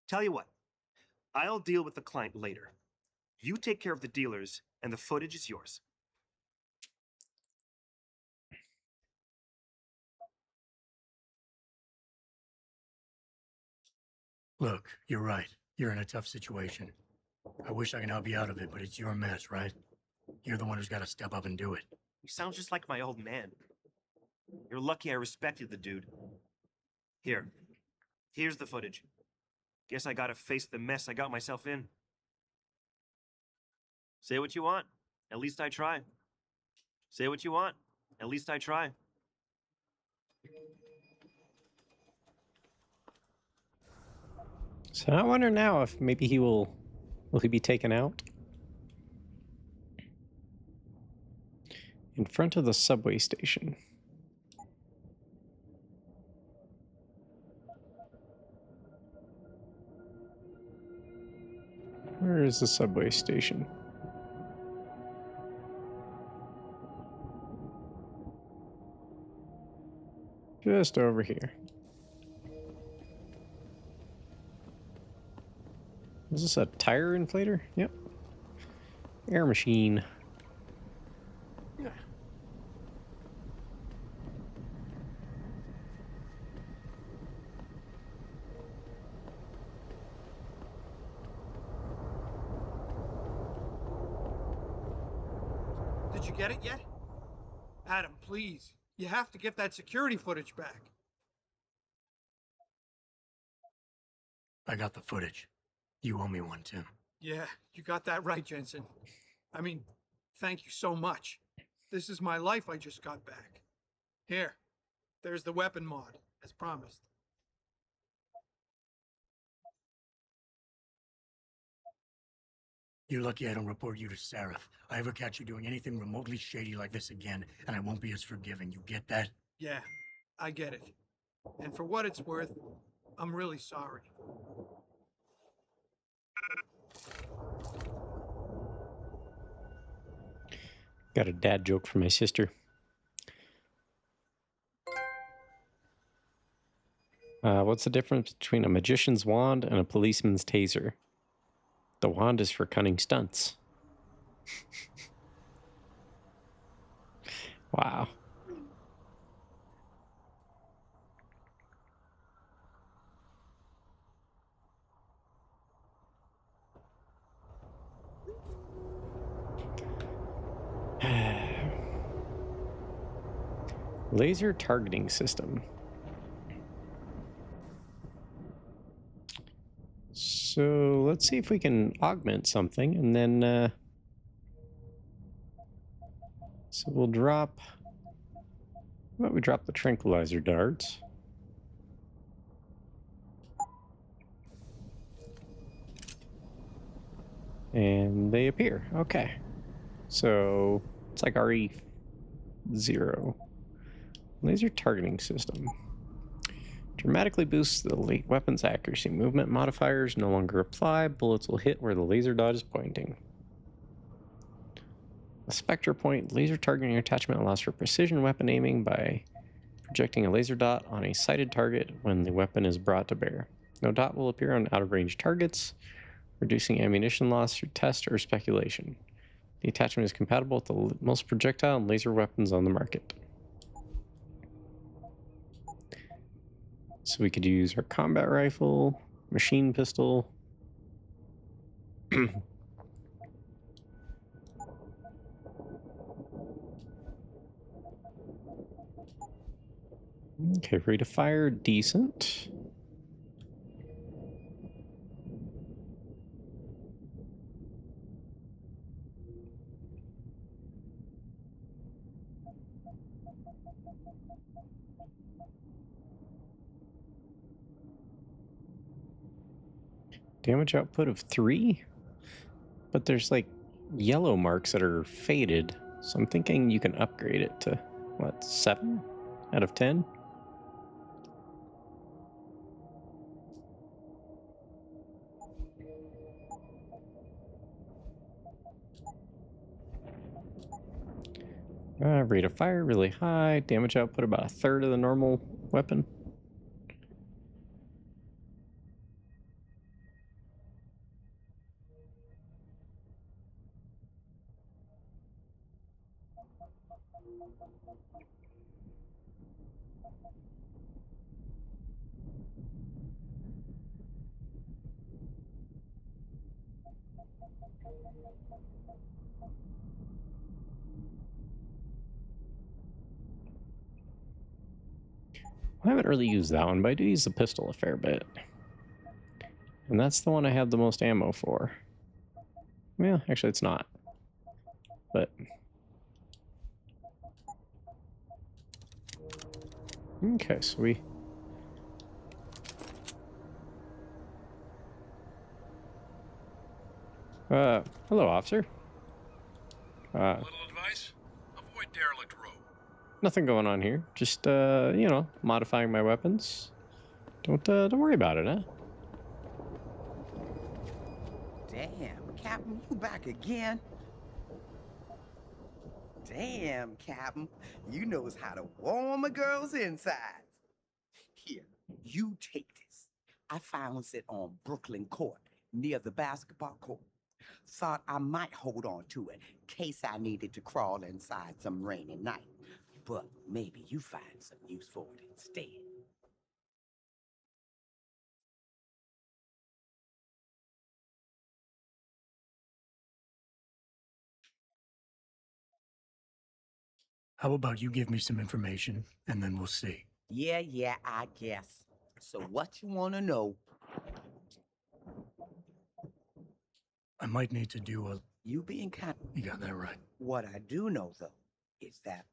Tell you what, I'll deal with the client later. You take care of the dealers, and the footage is yours. Look, you're right. You're in a tough situation. I wish I could help you out of it, but it's your mess, right? You're the one who's got to step up and do it. You sound just like my old man. You're lucky I respected the dude. Here's the footage. Guess I gotta face the mess I got myself in. Say what you want. At least I try. Say what you want. At least I try. So I wonder now if maybe will he be taken out? In front of the subway station. Where is the subway station? Just over here. Is this a tire inflator? Yep. Air machine. Did you get it yet? Adam, please. You have to get that security footage back. I got the footage. You owe me one, Tim. Yeah, you got that right, Jensen. I mean, thank you so much. This is my life I just got back. Here, there's the weapon mod, as promised. You're lucky I don't report you to Seraph. I ever catch you doing anything remotely shady like this again, and I won't be as forgiving. You get that? Yeah, I get it. And for what it's worth, I'm really sorry. Got a dad joke for my sister. What's the difference between a magician's wand and a policeman's taser? The wand is for cunning stunts. Wow. Laser targeting system. So let's see if we can augment something, and then so we'll drop. How about we drop the tranquilizer darts? And they appear. Okay. So it's like RE0. Laser targeting system. Dramatically boosts the weapon's accuracy. Movement modifiers no longer apply. Bullets will hit where the laser dot is pointing. A Spectre point laser targeting attachment allows for precision weapon aiming by projecting a laser dot on a sighted target when the weapon is brought to bear. No dot will appear on out-of-range targets, reducing ammunition loss through test or speculation. The attachment is compatible with the most projectile and laser weapons on the market. So we could use our combat rifle, machine pistol. Okay, rate of fire, decent. Damage output of 3? But there's like yellow marks that are faded. So I'm thinking you can upgrade it to, what, 7 out of 10? Rate of fire really high. Damage output about 1/3 of the normal weapon. I haven't really used that one, but I do use the pistol a fair bit. And that's the one I have the most ammo for. Well, actually it's not. But... okay, so we... hello, officer. Little advice? Avoid derelict road. Nothing going on here. Just, you know, modifying my weapons. Don't worry about it, huh? Damn, Captain, you back again? Damn, Captain, you knows how to warm a girl's insides. Here, you take this. I found it on Brooklyn Court, near the basketball court. Thought I might hold on to it, case I needed to crawl inside some rainy night. But maybe you find some use for it instead. How about you give me some information, and then we'll see. Yeah, I guess. So what you want to know? I might need to do a... You being kind... You got that right. What I do know, though, is that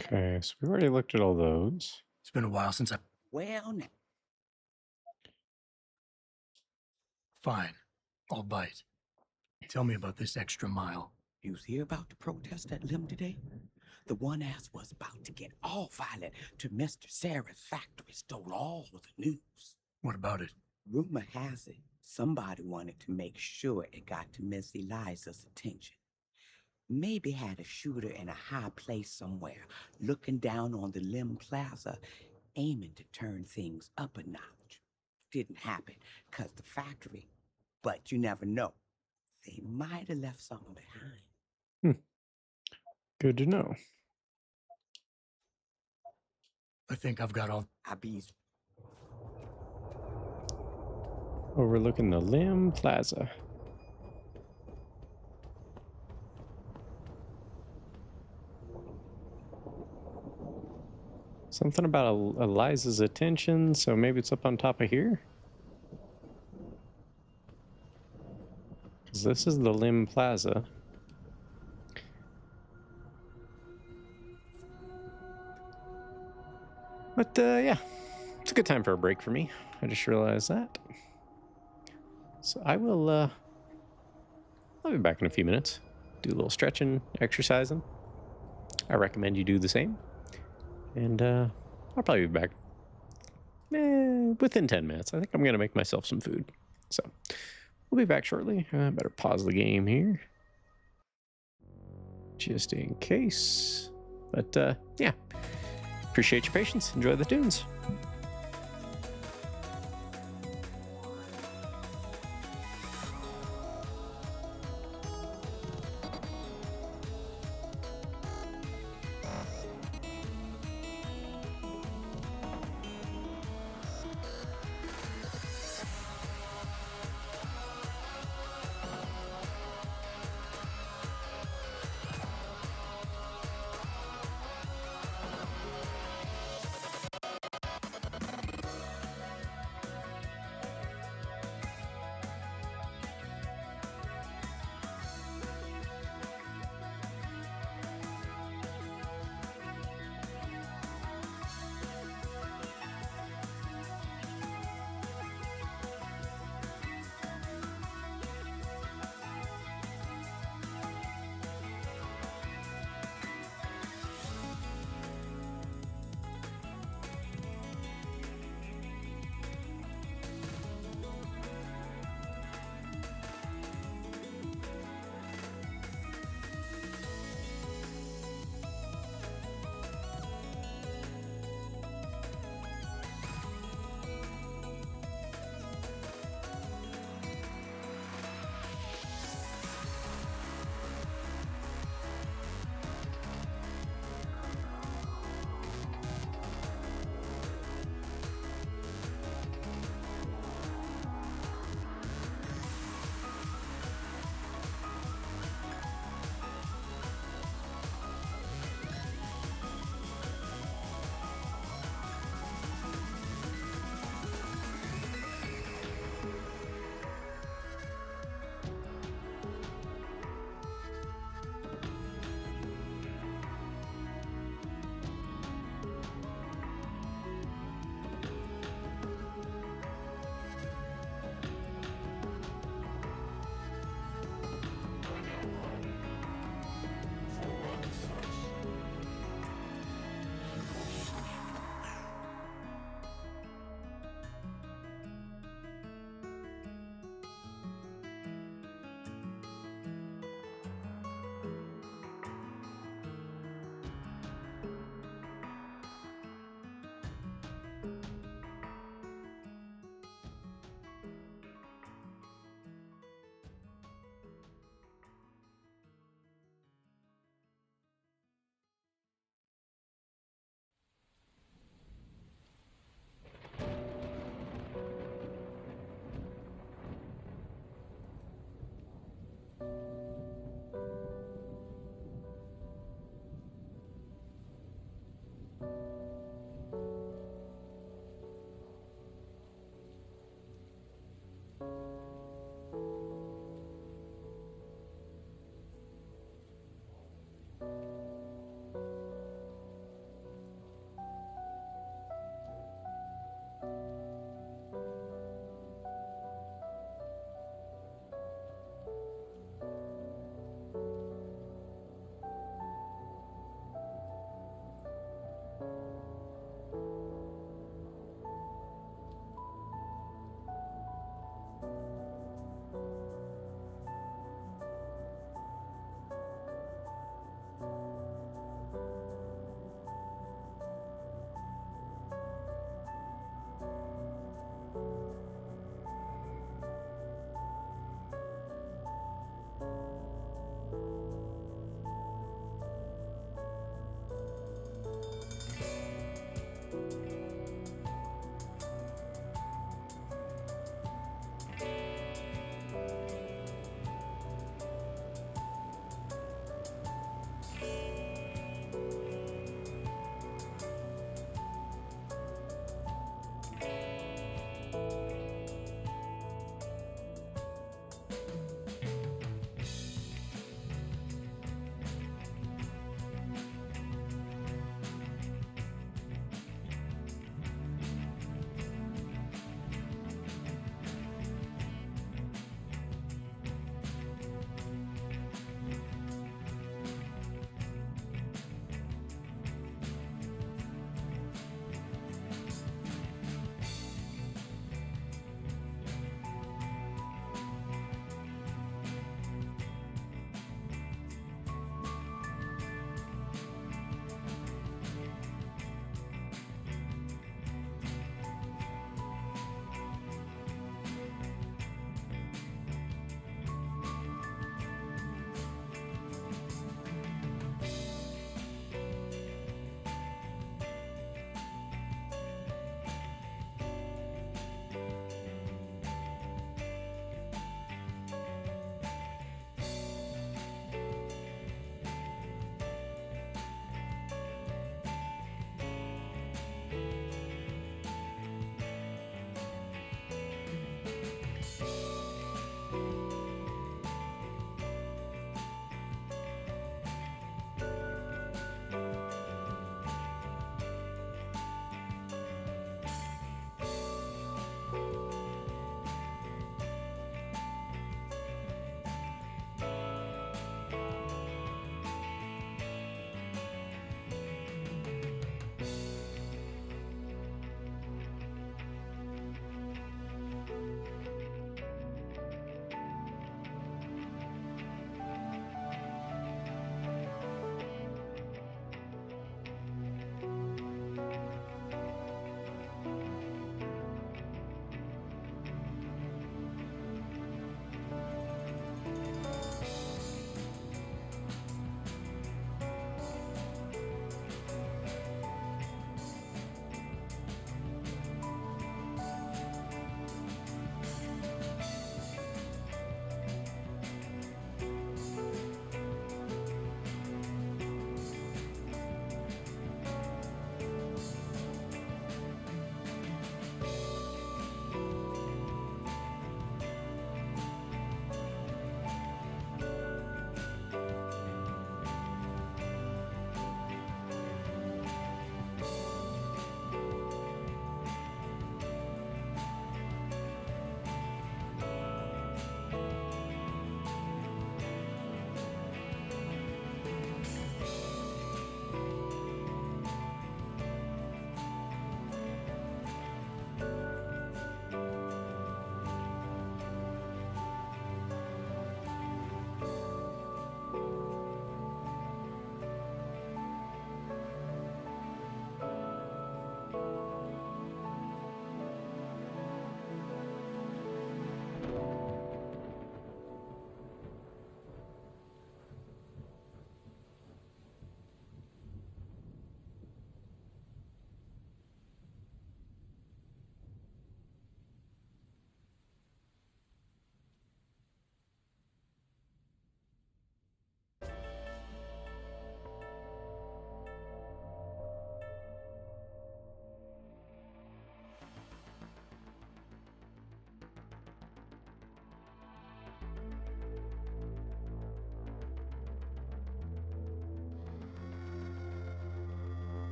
Okay, so we've already looked at all those. It's been a while since I... well now. Fine. I'll bite. Tell me about this extra mile. You hear about the protest at Lim today? The one ass was about to get all violent to Mr. Sarah's factory, stole all the news. What about it? Rumor has it, somebody wanted to make sure it got to Miss Eliza's attention. Maybe had a shooter in a high place somewhere, looking down on the Lim Plaza, aiming to turn things up a notch. Didn't happen, 'cause the factory, but you never know. They might have left something behind. Good to know. I think I've got all... Abby's. Overlooking the Lim Plaza. Something about Eliza's attention, so maybe it's up on top of here? Because this is the Lim Plaza. But, yeah, it's a good time for a break for me. I just realized that. So I will, I'll be back in a few minutes. Do a little stretching, exercising. I recommend you do the same. And, I'll probably be back within 10 minutes. I think I'm going to make myself some food. So, we'll be back shortly. I better pause the game here. Just in case. But, yeah. Appreciate your patience. Enjoy the tunes.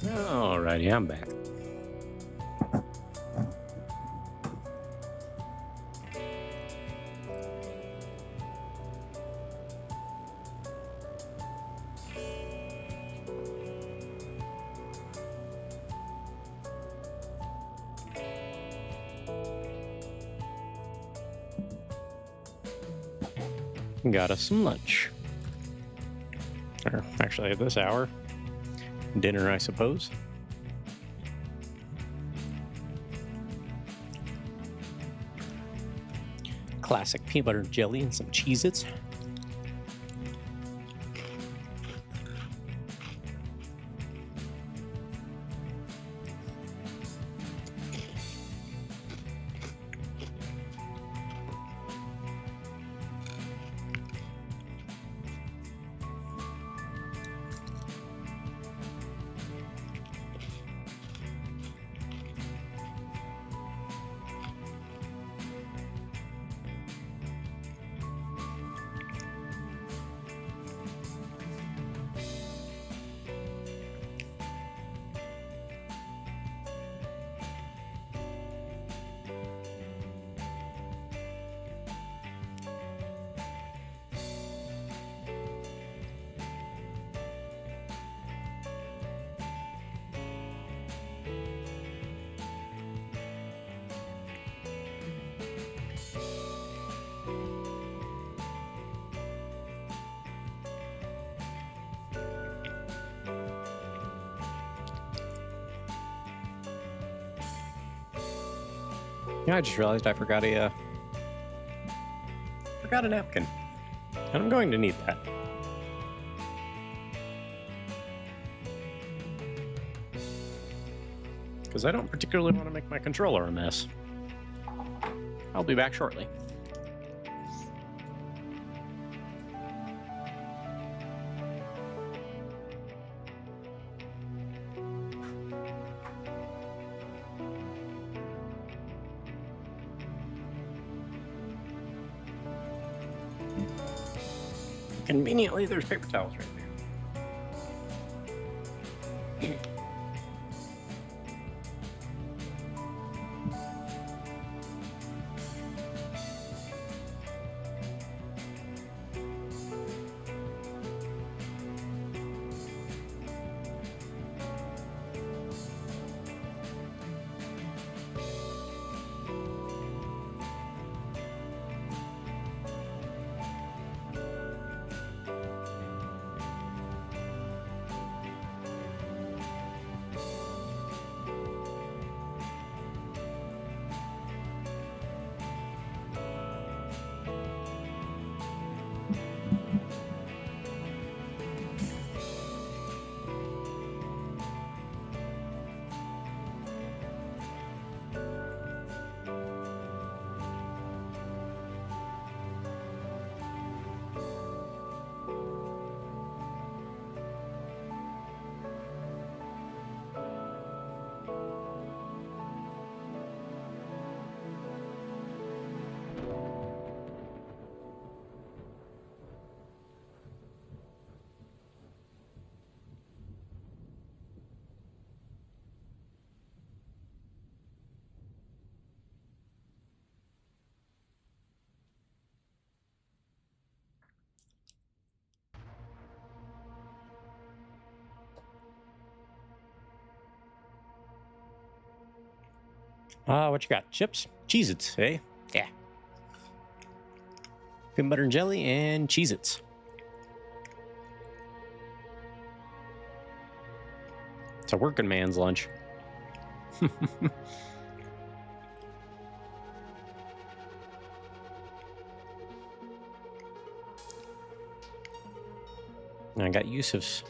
Alrighty, I'm back. Got us some lunch. Or actually, at this hour, dinner, I suppose. Classic peanut butter and jelly and some Cheez-Its. Yeah, I just realized I forgot a napkin. And I'm going to need that. Because I don't particularly want to make my controller a mess. I'll be back shortly. Conveniently, there's paper towels right there. What you got? Chips? Cheez-Its, eh? Yeah. Peanut butter and jelly and Cheez-Its. It's a working man's lunch. I got Yusuf's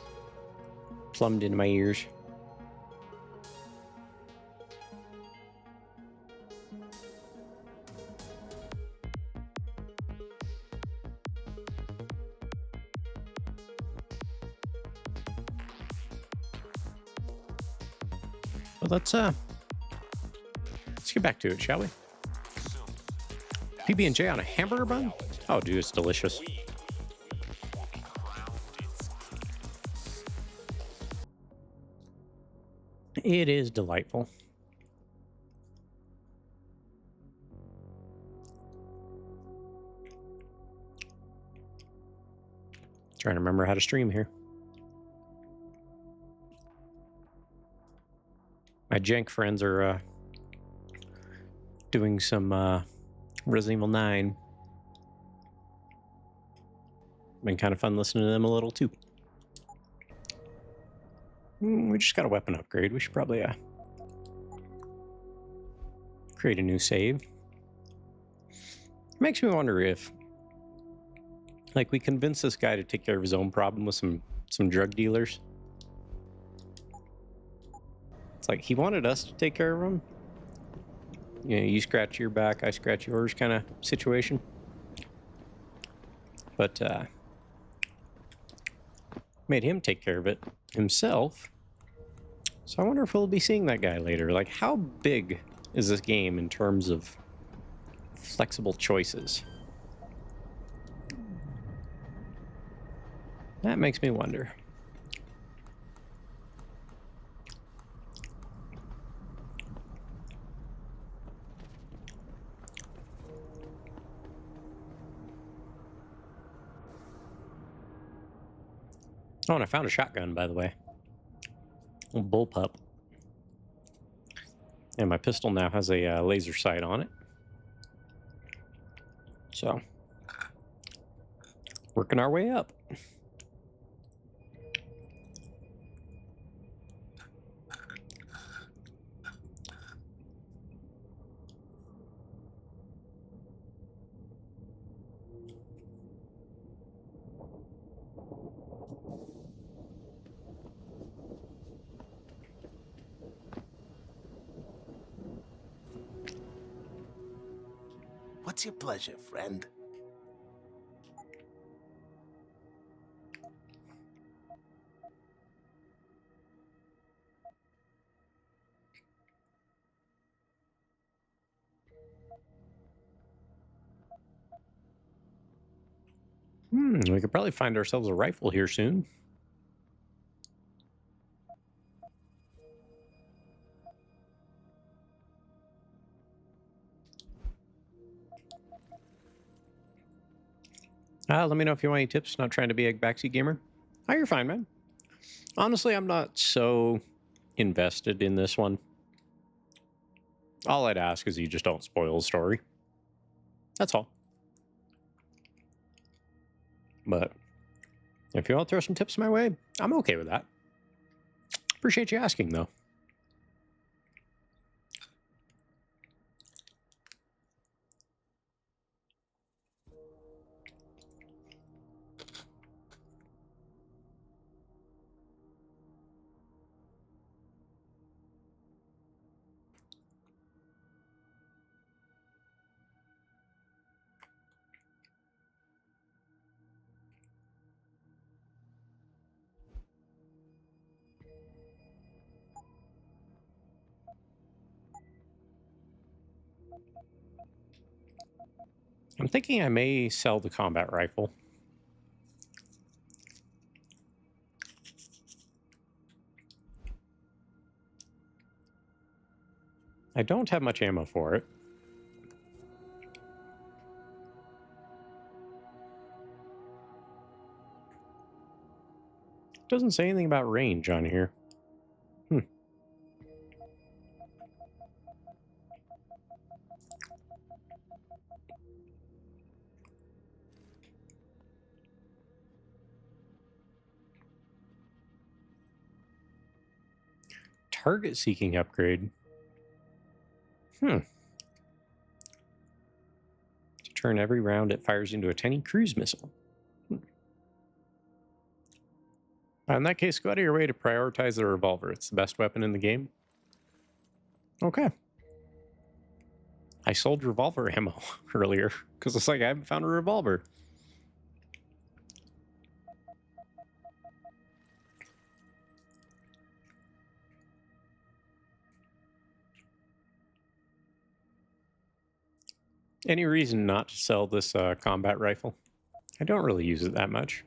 plumbed into my ears. Well, let's get back to it, shall we? PB&J on a hamburger bun? Oh, dude, it's delicious. It is delightful. Trying to remember how to stream here. My jank friends are doing some Resident Evil 9. Been kind of fun listening to them a little too. We just got a weapon upgrade. We should probably create a new save. Makes me wonder if, like, we convince this guy to take care of his own problem with some drug dealers. It's like he wanted us to take care of him. You know, you scratch your back, I scratch yours kind of situation. But made him take care of it himself. So I wonder if we'll be seeing that guy later. Like, how big is this game in terms of flexible choices? That makes me wonder. Oh, and I found a shotgun, by the way. A bullpup. And my pistol now has a laser sight on it. So, working our way up. What's your pleasure, friend? We could probably find ourselves a rifle here soon. Let me know if you want any tips. Not trying to be a backseat gamer. Oh, you're fine, man. Honestly, I'm not so invested in this one. All I'd ask is you just don't spoil the story. That's all. But if you want to throw some tips my way, I'm okay with that. Appreciate you asking, though. I'm thinking I may sell the combat rifle. I don't have much ammo for it. Doesn't say anything about range on here. Target seeking upgrade. To turn every round it fires into a tiny cruise missile. In that case, go out of your way to prioritize the revolver. It's the best weapon in the game. Okay. I sold revolver ammo earlier because it's like I haven't found a revolver. Any reason not to sell this combat rifle? I don't really use it that much.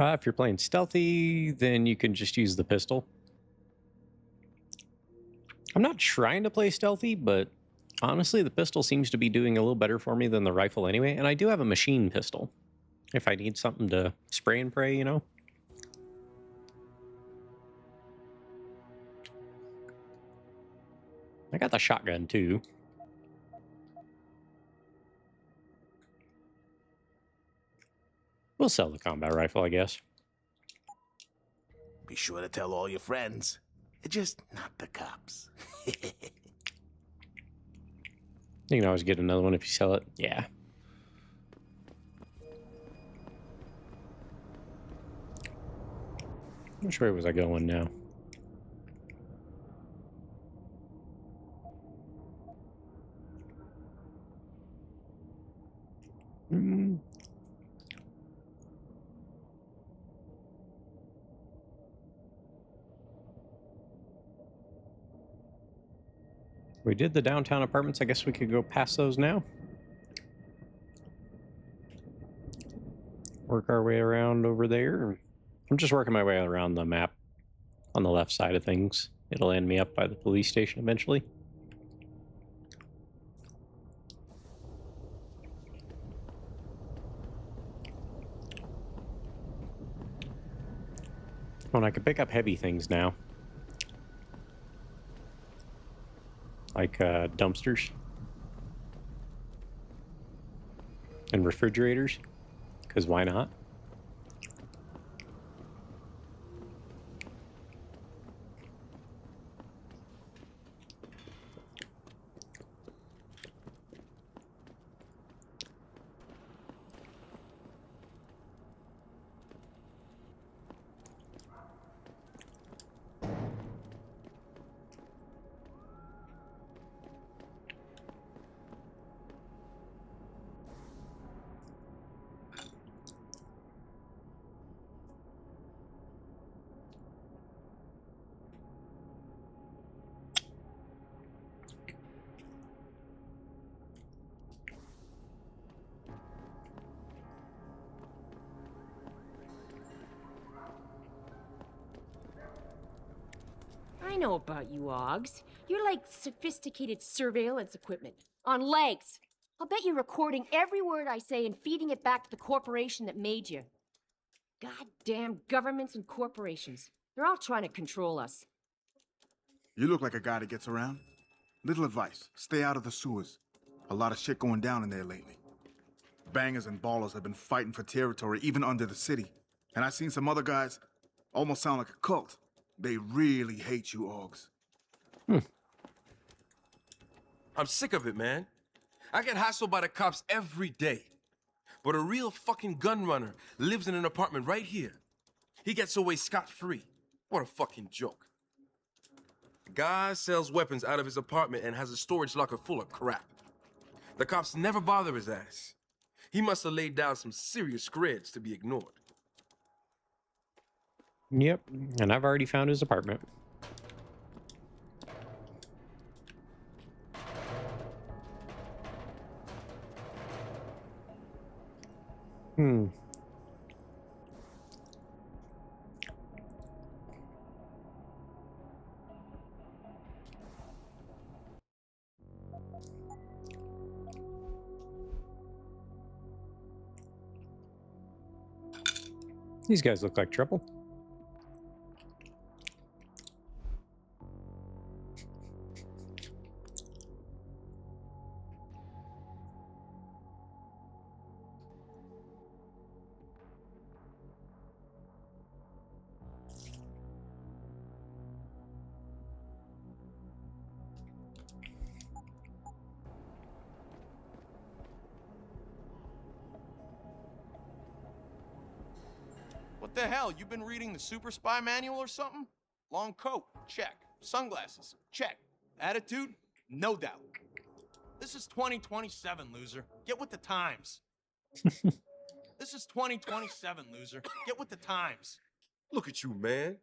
If you're playing stealthy, then you can just use the pistol. I'm not trying to play stealthy, but honestly, the pistol seems to be doing a little better for me than the rifle anyway. And I do have a machine pistol if I need something to spray and pray, you know? I got the shotgun too. We'll sell the combat rifle, I guess. Be sure to tell all your friends. Just not the cops. You can always get another one if you sell it. Yeah. Which way was I going now? We did the downtown apartments. I guess we could go past those now. Work our way around over there. I'm just working my way around the map on the left side of things. It'll end me up by the police station eventually. Oh, and I can pick up heavy things now. Like dumpsters. And refrigerators. Because why not? I know about you, Oggs. You're like sophisticated surveillance equipment. On legs. I'll bet you're recording every word I say and feeding it back to the corporation that made you. Goddamn governments and corporations. They're all trying to control us. You look like a guy that gets around. Little advice, stay out of the sewers. A lot of shit going down in there lately. Bangers and ballers have been fighting for territory even under the city. And I've seen some other guys almost sound like a cult. They really hate you, Oggs. I'm sick of it, man. I get hassled by the cops every day. But a real fucking gun runner lives in an apartment right here. He gets away scot-free. What a fucking joke. Guy sells weapons out of his apartment and has a storage locker full of crap. The cops never bother his ass. He must have laid down some serious scrids to be ignored. Yep, and I've already found his apartment. These guys look like trouble. What the hell? You been reading the Super Spy Manual or something? Long coat, check. Sunglasses, check. Attitude? No doubt. This is 2027, loser. Get with the times. This is 2027, loser. Get with the times. Look at you, man.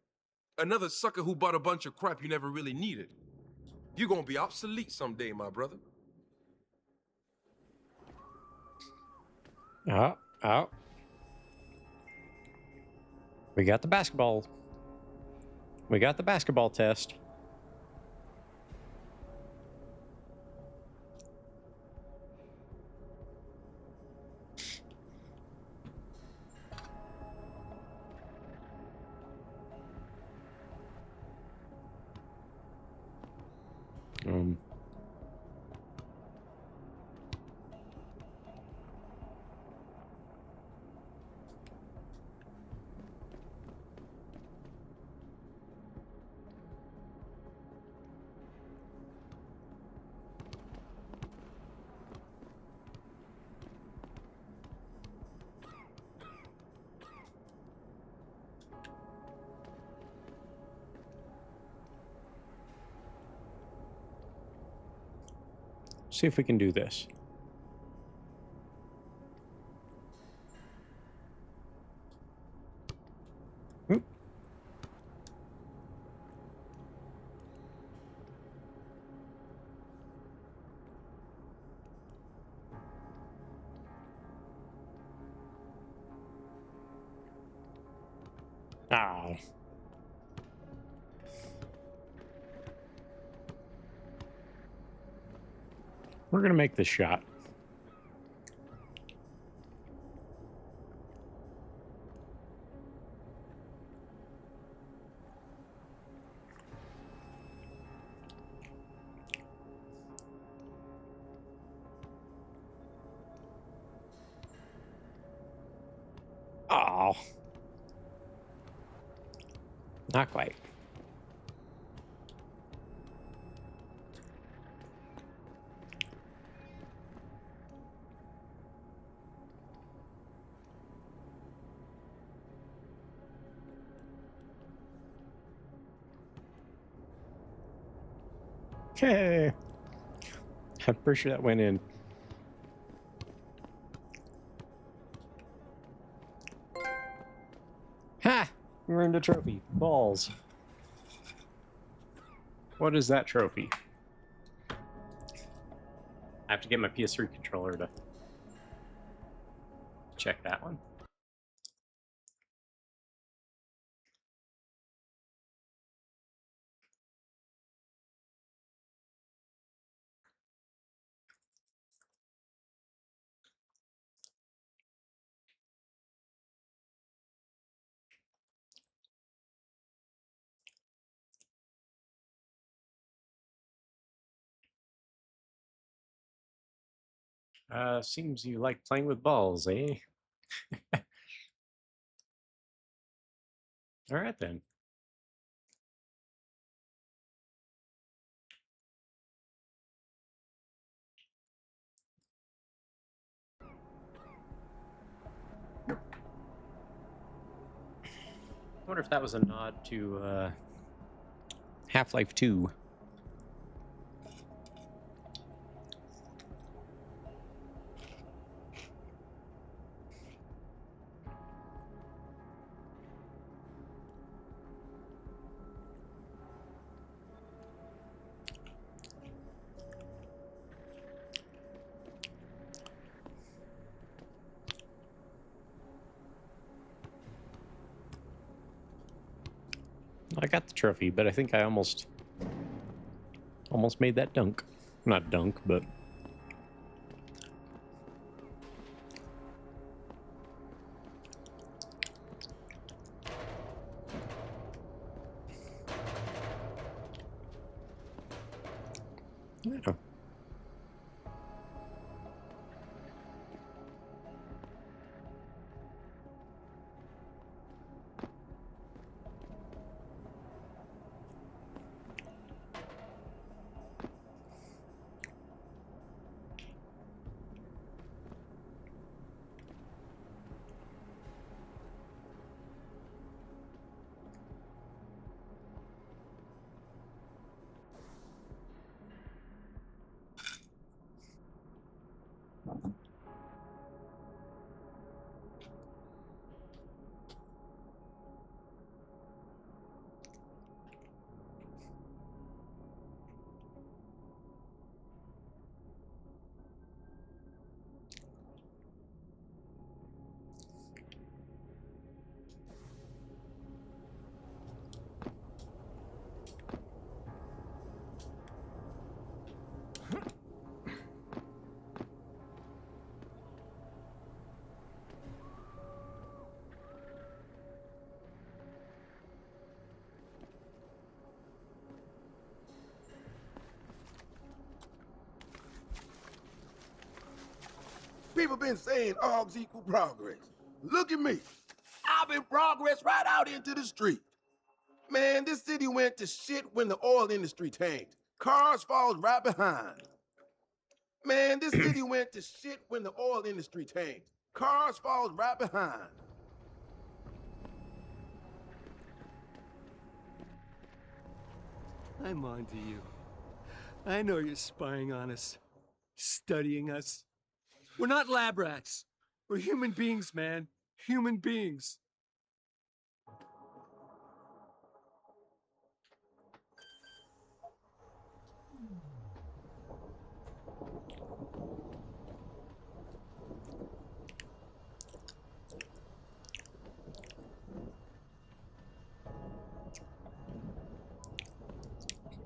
Another sucker who bought a bunch of crap you never really needed. You're gonna be obsolete someday, my brother. Oh. We got the basketball. We got the basketball test. Um, see if we can do this. Oop. Ah. We're gonna make this shot. Oh. Not quite. Okay. I'm pretty sure that went in. Ha! We earned a trophy. Balls. What is that trophy? I have to get my PS3 controller to check that one. Seems you like playing with balls, eh? All right, then. I wonder if that was a nod to Half-Life 2. I got the trophy, but I think I almost made that dunk. Not dunk, but yeah. People been saying arms equal progress. Look at me. I've been progress right out into the street. Man, this city went to shit when the oil industry tanked. Cars falls right behind. Man, this city went to shit when the oil industry tanked. Cars falls right behind. I'm on to you. I know you're spying on us, studying us. We're not lab rats. We're human beings, man. Human beings.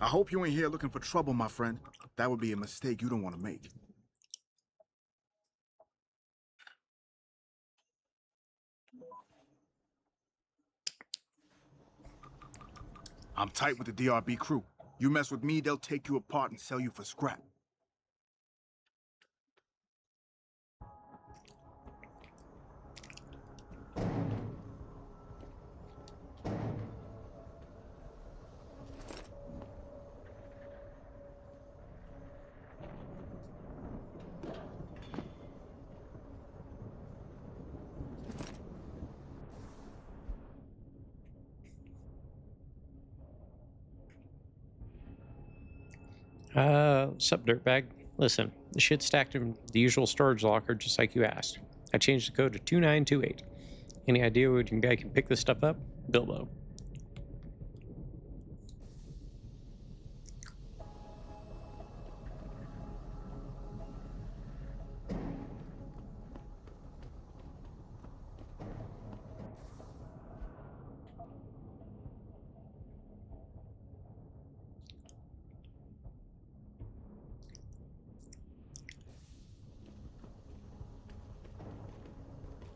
I hope you ain't here looking for trouble, my friend. That would be a mistake you don't want to make. I'm tight with the DRB crew. You mess with me, they'll take you apart and sell you for scrap. Sup, dirtbag? Listen, the shit's stacked in the usual storage locker just like you asked. I changed the code to 2928. Any idea when your guy can pick this stuff up? Bilbo.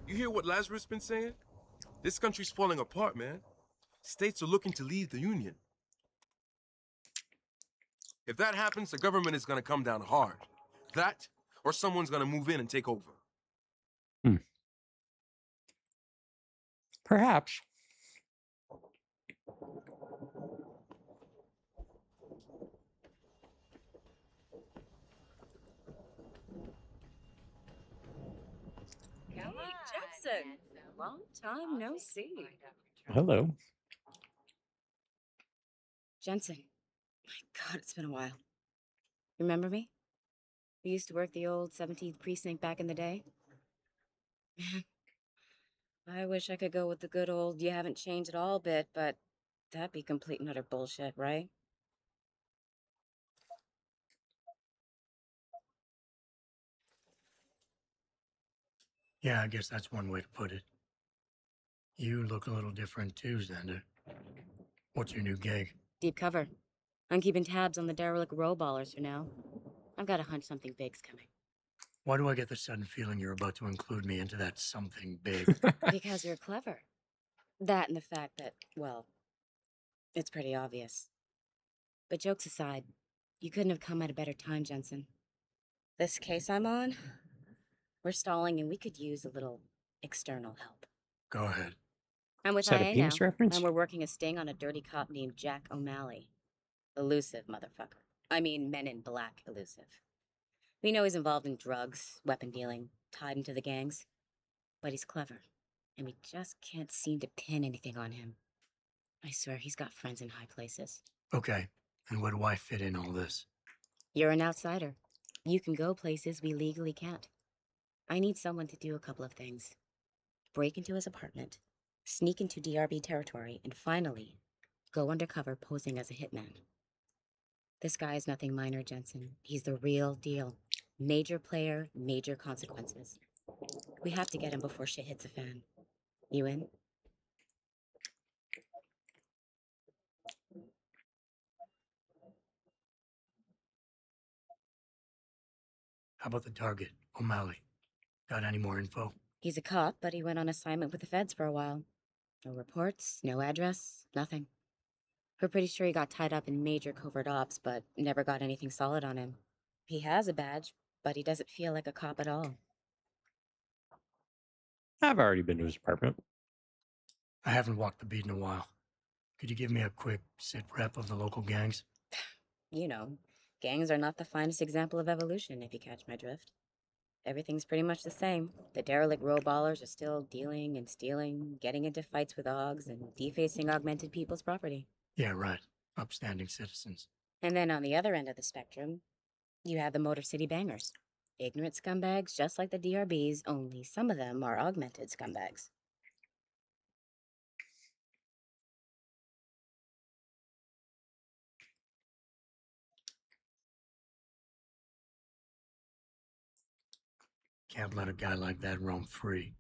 You hear what Lazarus been saying? This country's falling apart, man. States are looking to leave the Union. If that happens, the government is gonna come down hard. That, or someone's gonna move in and take over. Perhaps. Jensen, long time no see. Hello. Jensen, my God, it's been a while. Remember me? We used to work the old 17th precinct back in the day. Man, I wish I could go with the good old you haven't changed at all bit, but that'd be complete and utter bullshit, right? Yeah, I guess that's one way to put it. You look a little different too, Xander. What's your new gig? Deep cover. I'm keeping tabs on the derelict row ballers for now. I've got a hunch something big's coming. Why do I get the sudden feeling you're about to include me into that something big? Because you're clever. That and the fact that, well, it's pretty obvious. But jokes aside, you couldn't have come at a better time, Jensen. This case I'm on, we're stalling and we could use a little external help. Go ahead. I'm with Is that a IA penis now, reference? and we're working a sting on a dirty cop named Jack O'Malley. Elusive motherfucker. I mean, Men in Black elusive. We know he's involved in drugs, weapon dealing, tied into the gangs. But he's clever, and we just can't seem to pin anything on him. I swear he's got friends in high places. Okay, and where do I fit in all this? You're an outsider. You can go places we legally can't. I need someone to do a couple of things. Break into his apartment, sneak into DRB territory, and finally, go undercover posing as a hitman. This guy is nothing minor, Jensen. He's the real deal. Major player, major consequences. We have to get him before shit hits the fan. You in? How about the target, O'Malley? Got any more info? He's a cop, but he went on assignment with the feds for a while. No reports, no address, nothing. We're pretty sure he got tied up in major covert ops, but never got anything solid on him. He has a badge, but he doesn't feel like a cop at all. I've already been to his apartment. I haven't walked the beat in a while. Could you give me a quick sit rep of the local gangs? You know, gangs are not the finest example of evolution, if you catch my drift. Everything's pretty much the same. The derelict row ballers are still dealing and stealing, getting into fights with Augs, and defacing augmented people's property. Yeah, right. Upstanding citizens. And then on the other end of the spectrum, you have the Motor City Bangers. Ignorant scumbags just like the DRBs, only some of them are augmented scumbags. Can't let a guy like that roam free.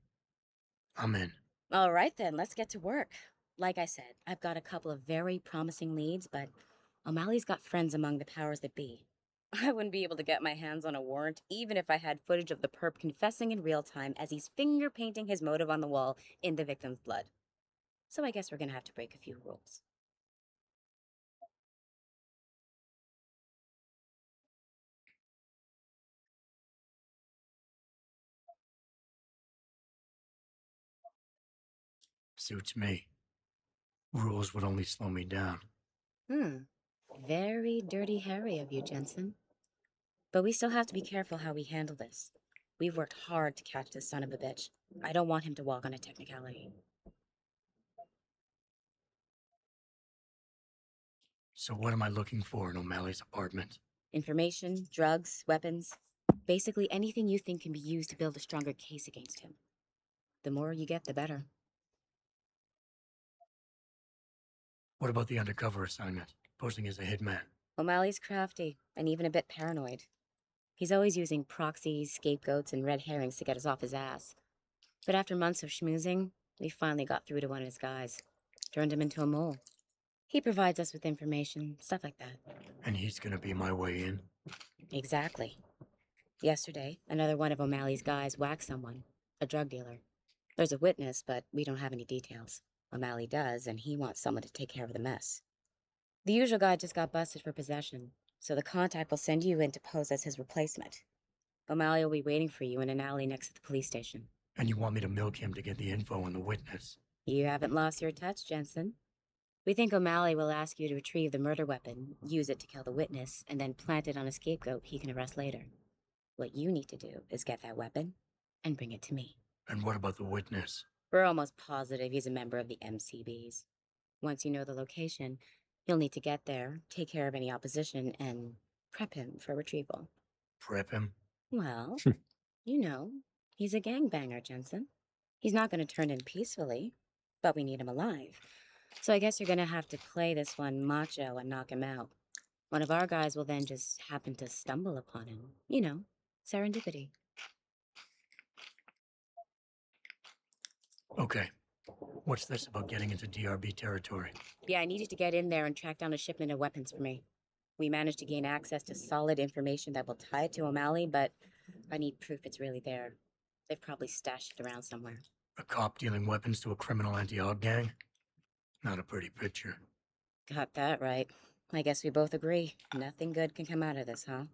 I'm in. All right then, let's get to work. Like I said, I've got a couple of very promising leads, but O'Malley's got friends among the powers that be. I wouldn't be able to get my hands on a warrant, even if I had footage of the perp confessing in real time as he's finger painting his motive on the wall in the victim's blood. So I guess we're gonna have to break a few rules. Suits me. Rules would only slow me down. Very dirty Harry of you, Jensen. But we still have to be careful how we handle this. We've worked hard to catch this son of a bitch. I don't want him to walk on a technicality. So what am I looking for in O'Malley's apartment? Information, drugs, weapons. Basically anything you think can be used to build a stronger case against him. The more you get, the better. What about the undercover assignment? Posing as a hitman. O'Malley's crafty, and even a bit paranoid. He's always using proxies, scapegoats, and red herrings to get us off his ass. But after months of schmoozing, we finally got through to one of his guys. Turned him into a mole. He provides us with information, stuff like that. And he's gonna be my way in? Exactly. Yesterday, another one of O'Malley's guys whacked someone, a drug dealer. There's a witness, but we don't have any details. O'Malley does, and he wants someone to take care of the mess. The usual guy just got busted for possession, so the contact will send you in to pose as his replacement. O'Malley will be waiting for you in an alley next to the police station. And you want me to milk him to get the info on the witness? You haven't lost your touch, Jensen. We think O'Malley will ask you to retrieve the murder weapon, use it to kill the witness, and then plant it on a scapegoat he can arrest later. What you need to do is get that weapon and bring it to me. And what about the witness? We're almost positive he's a member of the MCBs. Once you know the location, you'll need to get there, take care of any opposition, and prep him for retrieval. Prep him? Well, you know, he's a gangbanger, Jensen. He's not going to turn in peacefully, but we need him alive. So I guess you're going to have to play this one macho and knock him out. One of our guys will then just happen to stumble upon him. You know, serendipity. Okay. What's this about getting into DRB territory? Yeah, I needed to get in there and track down a shipment of weapons for me. We managed to gain access to solid information that will tie it to O'Malley, but I need proof it's really there. They've probably stashed it around somewhere. A cop dealing weapons to a criminal anti-Aug gang? Not a pretty picture. Got that right. I guess we both agree. Nothing good can come out of this, huh?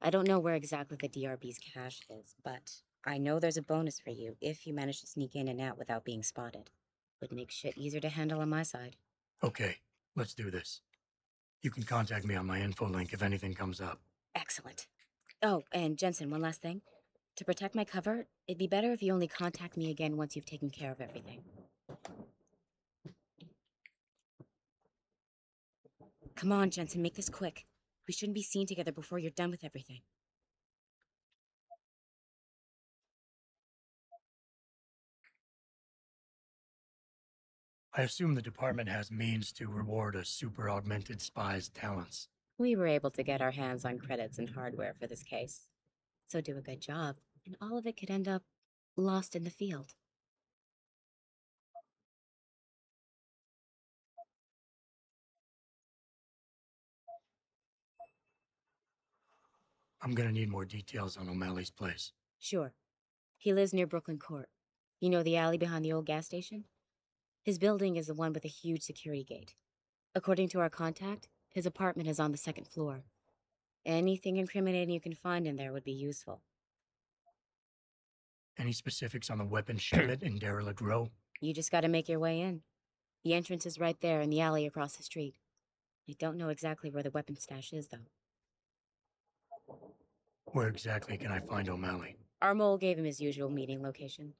I don't know where exactly the DRB's cache is, but I know there's a bonus for you if you manage to sneak in and out without being spotted. Would make shit easier to handle on my side. Okay, let's do this. You can contact me on my info link if anything comes up. Excellent. Oh, and Jensen, one last thing. To protect my cover, it'd be better if you only contact me again once you've taken care of everything. Come on, Jensen, make this quick. We shouldn't be seen together before you're done with everything. I assume the department has means to reward a super augmented spy's talents. We were able to get our hands on credits and hardware for this case. So do a good job, and all of it could end up lost in the field. I'm gonna need more details on O'Malley's place. Sure. He lives near Brooklyn Court. You know the alley behind the old gas station? His building is the one with a huge security gate. According to our contact, his apartment is on the second floor. Anything incriminating you can find in there would be useful. Any specifics on the weapons shipment in Derelict Row? You just gotta make your way in. The entrance is right there in the alley across the street. I don't know exactly where the weapon stash is, though. Where exactly can I find O'Malley? Our mole gave him his usual meeting location.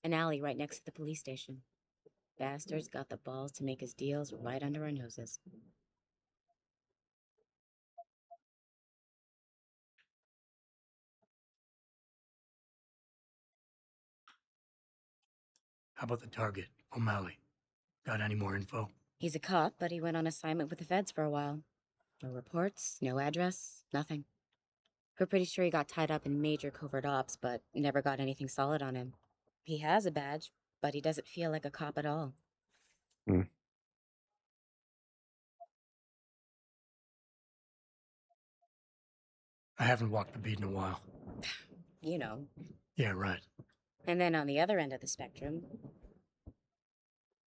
An alley right next to the police station. Bastard's got the balls to make his deals right under our noses. How about the target, O'Malley? Got any more info? He's a cop, but he went on assignment with the feds for a while. No reports, no address, nothing. We're pretty sure he got tied up in major covert ops, but never got anything solid on him. He has a badge, but he doesn't feel like a cop at all. Hmm. I haven't walked the beat in a while. You know. Yeah, right. And then on the other end of the spectrum...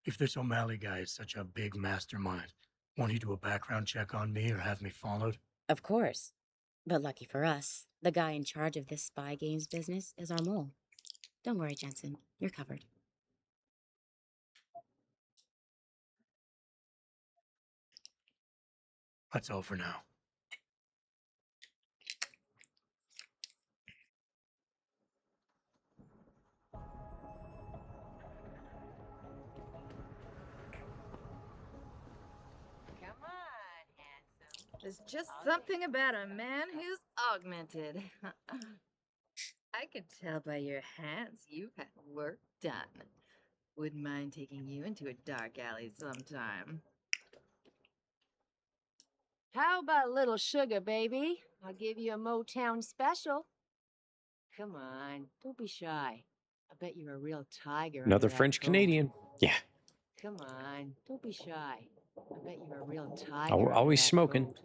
If this O'Malley guy is such a big mastermind, won't he do a background check on me or have me followed? Of course. But lucky for us, the guy in charge of this spy games business is our mole. Don't worry, Jensen. You're covered. That's all for now. There's just something about a man who's augmented. I could tell by your hands you've had work done. Wouldn't mind taking you into a dark alley sometime. How about a little sugar, baby? I'll give you a Motown special. Come on, don't be shy. I bet you're a real tiger. under Another that French coat. Canadian. Yeah. Come on, don't be shy. I bet you're a real tiger. Oh, under always that smoking. coat.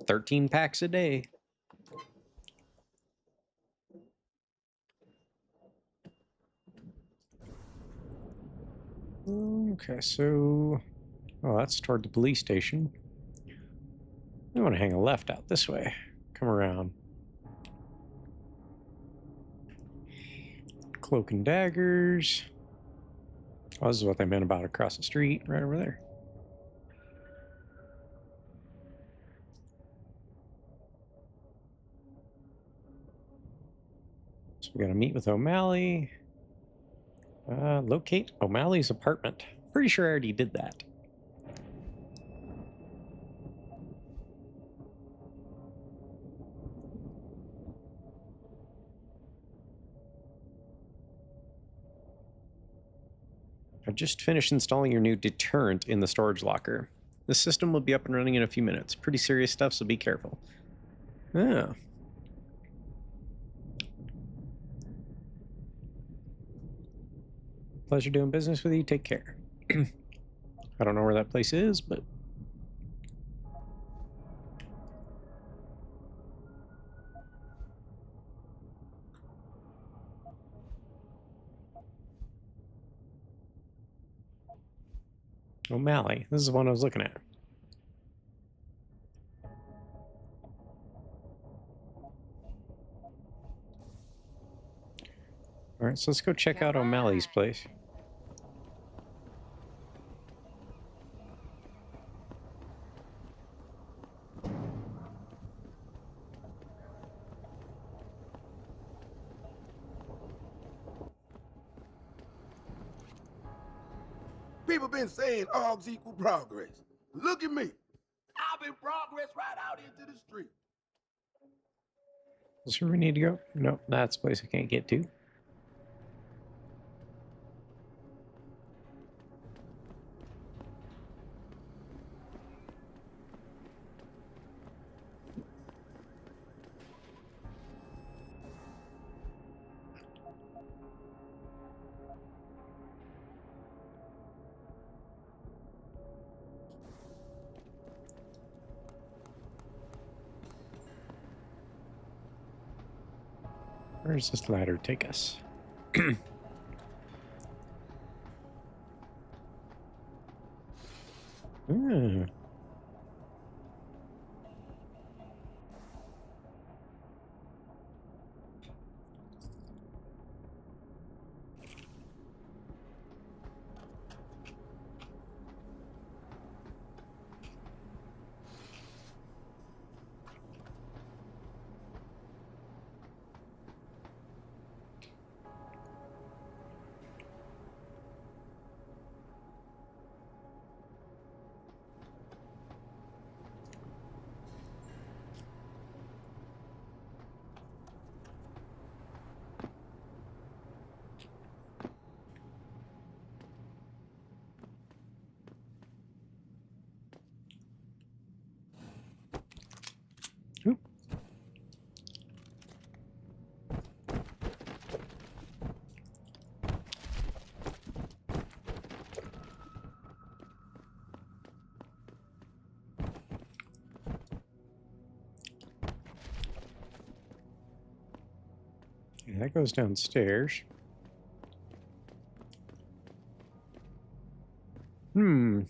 13 packs a day. Okay, so... Oh, that's toward the police station. I want to hang a left out this way. Come around. Cloak and daggers. Oh, this is what they meant about across the street, right over there. So we gotta meet with O'Malley. Locate O'Malley's apartment. Pretty sure I already did that. I've just finished installing your new deterrent in the storage locker. The system will be up and running in a few minutes. Pretty serious stuff, so be careful. Oh. Pleasure doing business with you. Take care. I don't know where that place is, but... O'Malley. This is the one I was looking at. Alright, so let's go check out O'Malley's place. People been saying odds equal progress. Look at me. I've been progress right out into the street. Is this where we need to go? Nope, that's a place I can't get to. Where does this ladder take us? Hmm. Okay, that goes downstairs. Them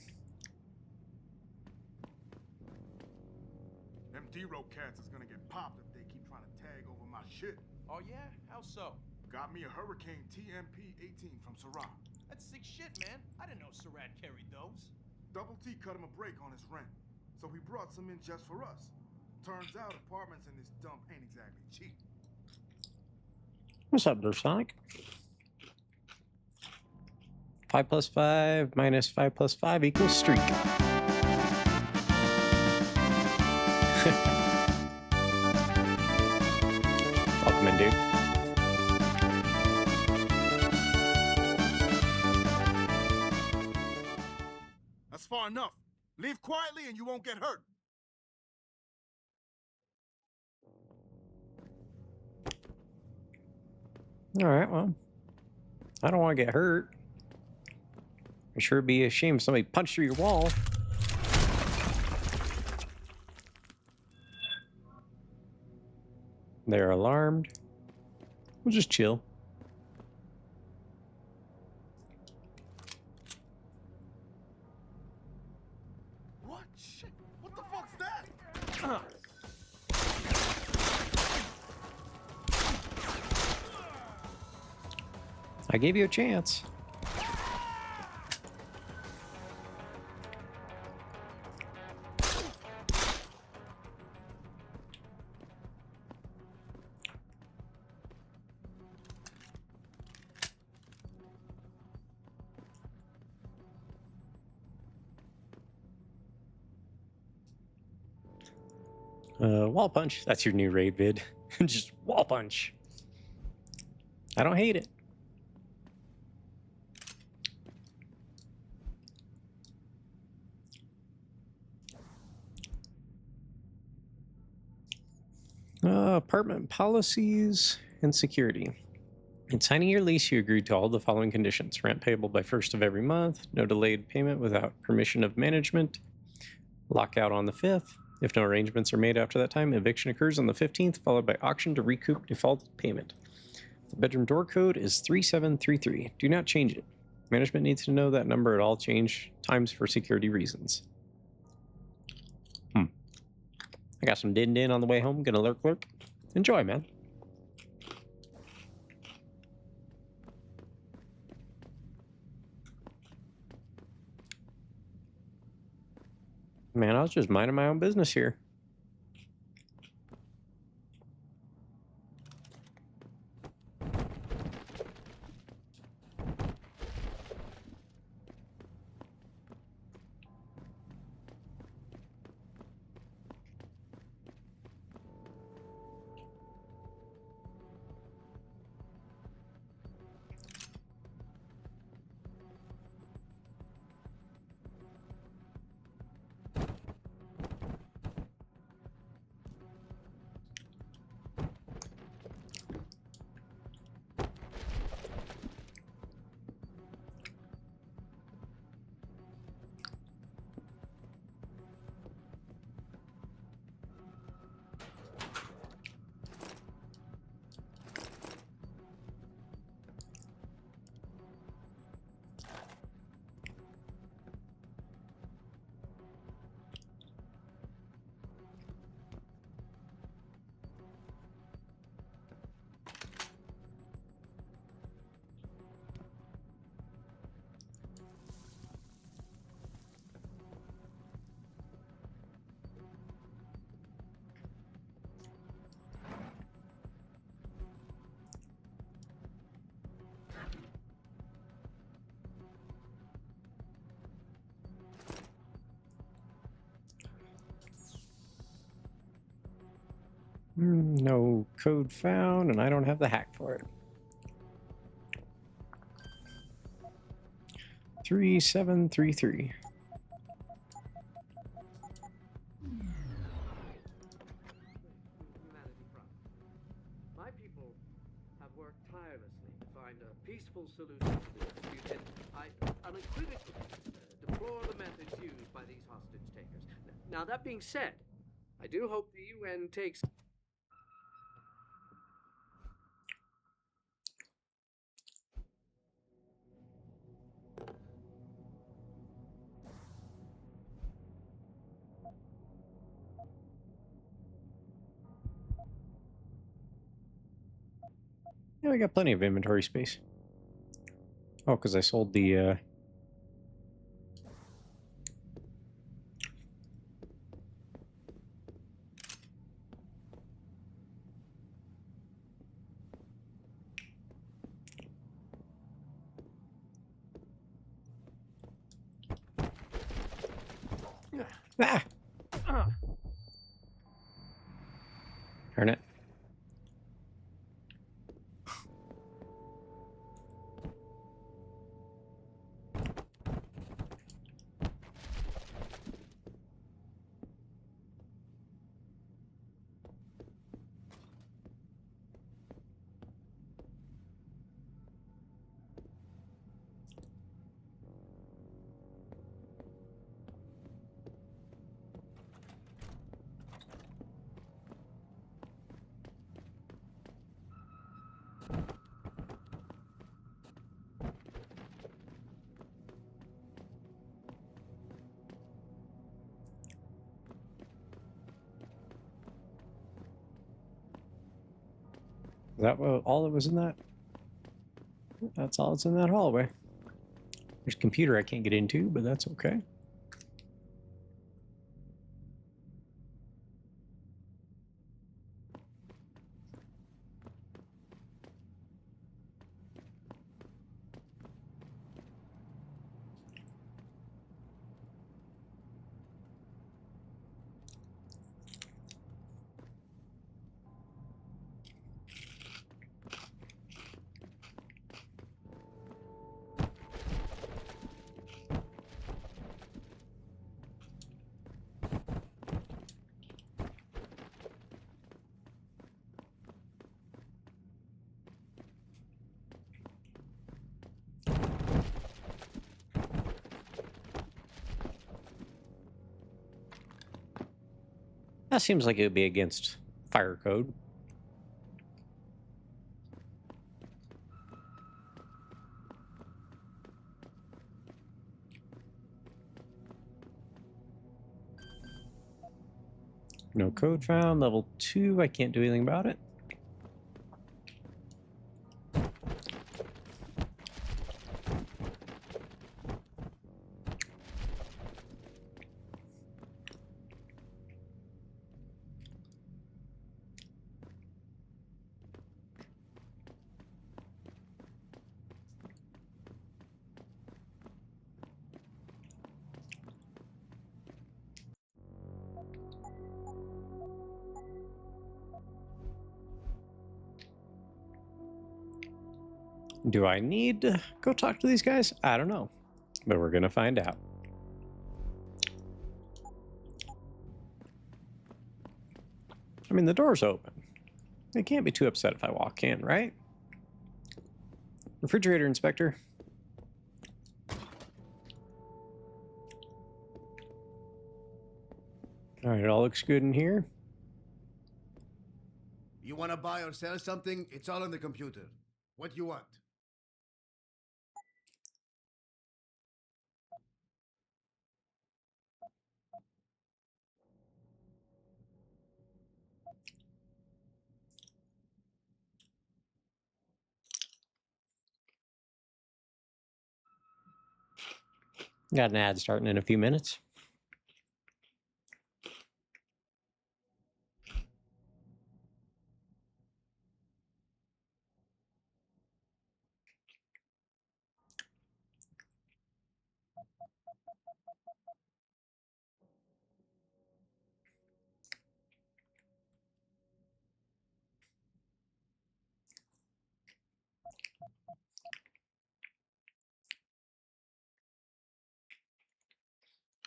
D-Row cats is gonna get popped if they keep trying to tag over my shit. Oh yeah? How so? Got me a Hurricane TMP-18 from Sarah. That's sick shit, man. I didn't know Surratt carried those. Double T cut him a break on his rent, so we brought some in just for us. Turns out apartments in this dump ain't exactly cheap. What's up there, Sonic? 5 plus 5 minus 5 plus 5 equals streak. Welcome in, dude. That's far enough. Leave quietly and you won't get hurt. All right, well, I don't want to get hurt. I'd sure be a shame if somebody punched through your wall. They're alarmed. We'll just chill. What? Shit. What the fuck's that? I gave you a chance. Wall punch. That's your new raid vid. Just wall punch. I don't hate it. Apartment policies and security. In signing your lease, you agreed to all the following conditions. Rent payable by 1st of every month. No delayed payment without permission of management. Lockout on the 5th. If no arrangements are made after that time, eviction occurs on the 15th, followed by auction to recoup defaulted payment. The bedroom door code is 3733. Do not change it. Management needs to know that number at all change times for security reasons. I got some din-din on the way home. Gonna lurk. Enjoy, man. Man, I was just minding my own business here. No code found, and I don't have the hack for it. 3733. My people have worked tirelessly to find a peaceful solution to this dispute, and I unequivocally deplore the methods used by these hostage takers. Now, that being said, I do hope the UN takes I got plenty of inventory space. Oh, because I sold the... Ah! Darn it. Is that all that was in that? That's all that's in that hallway. There's a computer I can't get into, but that's okay. That seems like it would be against fire code. No code found. Level 2, I can't do anything about it. Do I need to go talk to these guys? I don't know, but we're gonna find out. I mean, the door's open. They can't be too upset if I walk in, right? Refrigerator inspector. All right, it all looks good in here. You want to buy or sell something? It's all on the computer. What do you want? Got an ad starting in a few minutes.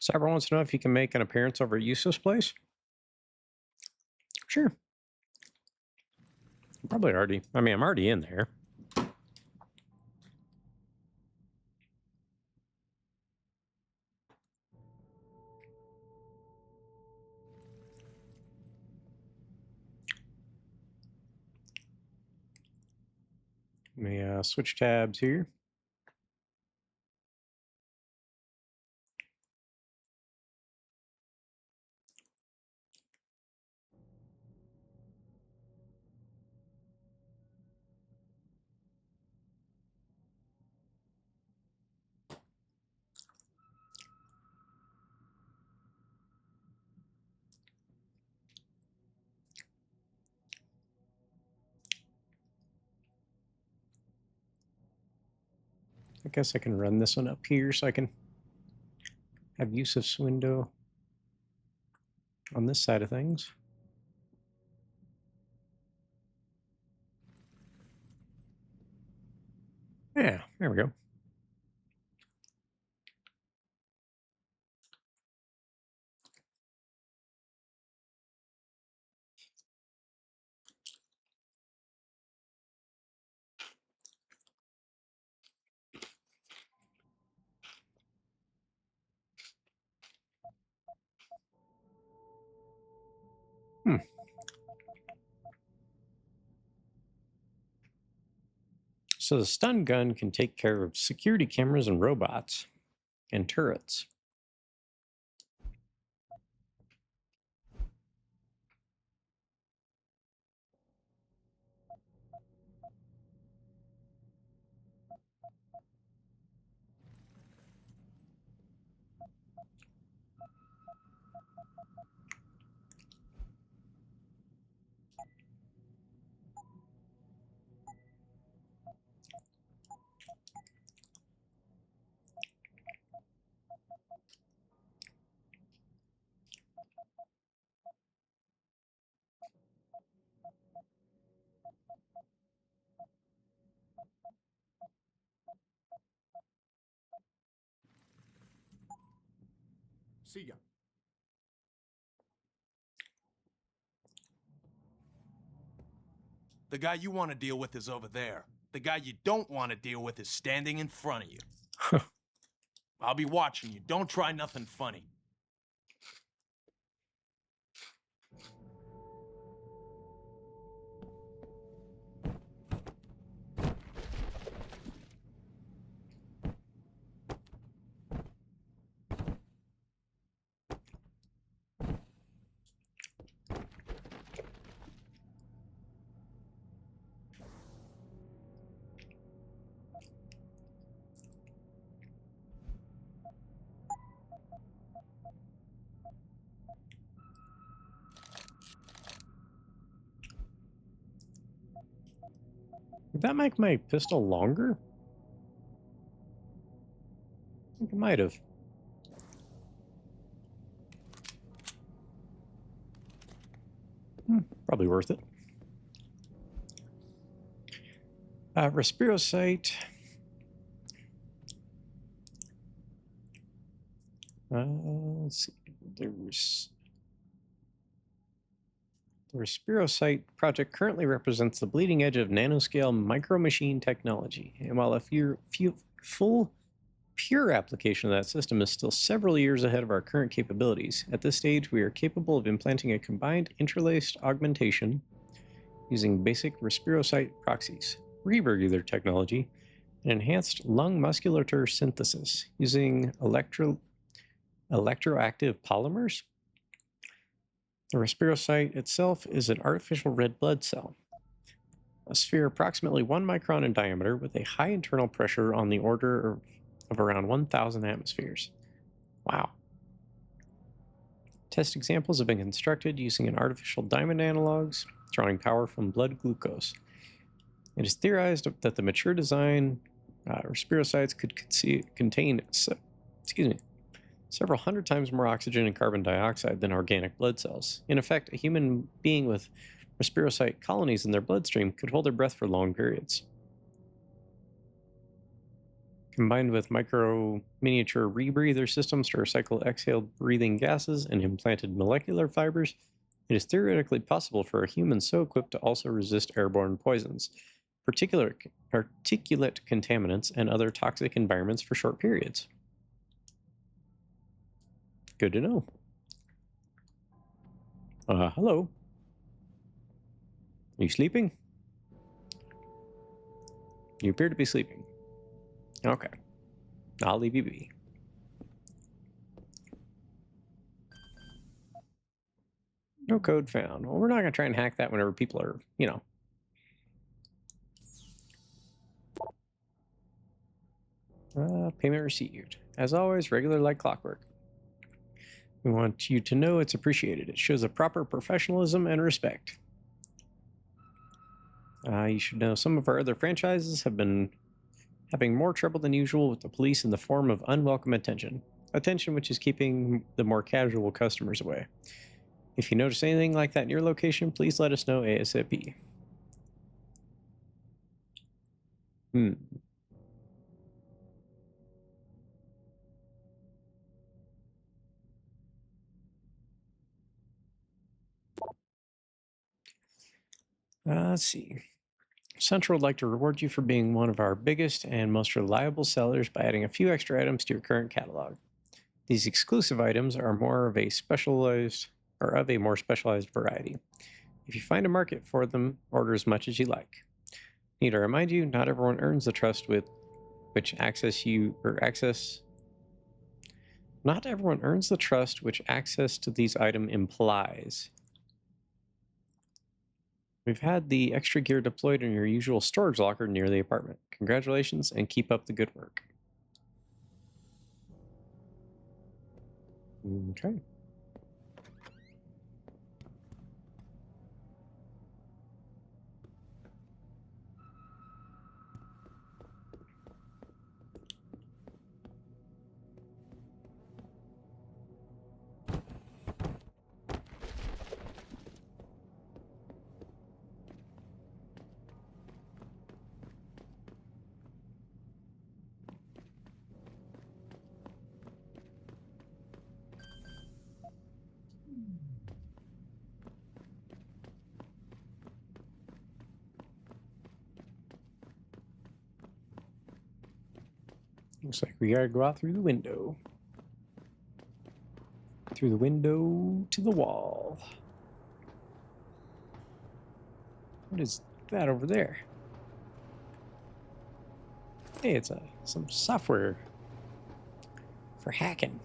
Cyber wants to know if he can make an appearance over at Useless Place. Sure. Probably already. I mean, I'm already in there. Let me switch tabs here. I guess I can run this one up here so I can have use of window on this side of things. Yeah, there we go. So the stun gun can take care of security cameras and robots and turrets. See ya. The guy you want to deal with is over there. The guy you don't want to deal with is standing in front of you. I'll be watching you. Don't try nothing funny. Did that make my pistol longer? I think it might have. Probably worth it. Respirocyte. Let's see. The Respirocyte project currently represents the bleeding edge of nanoscale micromachine technology, and while a full pure application of that system is still several years ahead of our current capabilities, at this stage we are capable of implanting a combined interlaced augmentation using basic Respirocyte proxies, rebreather technology, and enhanced lung musculature synthesis using electroactive polymers. The Respirocyte itself is an artificial red blood cell, a sphere approximately 1 micron in diameter with a high internal pressure on the order of around 1,000 atmospheres. Wow. Test examples have been constructed using an artificial diamond analogs, drawing power from blood glucose. It is theorized that the mature design Respirocytes could contain several hundred times more oxygen and carbon dioxide than organic blood cells. In effect, a human being with Respirocyte colonies in their bloodstream could hold their breath for long periods. Combined with miniature rebreather systems to recycle exhaled breathing gases and implanted molecular fibers, it is theoretically possible for a human so equipped to also resist airborne poisons, particularly particulate contaminants, and other toxic environments for short periods. Good to know. Hello. Are you sleeping? You appear to be sleeping. Okay. I'll leave you be. No code found. Well, we're not going to try and hack that whenever people are, you know. Payment received. As always, regular like clockwork. We want you to know it's appreciated. It shows a proper professionalism and respect. You should know some of our other franchises have been having more trouble than usual with the police in the form of unwelcome attention. Attention which is keeping the more casual customers away. If you notice anything like that in your location, please let us know ASAP. Let's see. Central would like to reward you for being one of our biggest and most reliable sellers by adding a few extra items to your current catalog. These exclusive items are more of a more specialized variety. If you find a market for them, order as much as you like. Need to remind you, not everyone earns the trust with which Not everyone earns the trust which access to these items implies. We've had the extra gear deployed in your usual storage locker near the apartment. Congratulations and keep up the good work. Okay. Looks like we gotta go out through the window. Through the window to the wall. What is that over there? Hey, it's some software for hacking.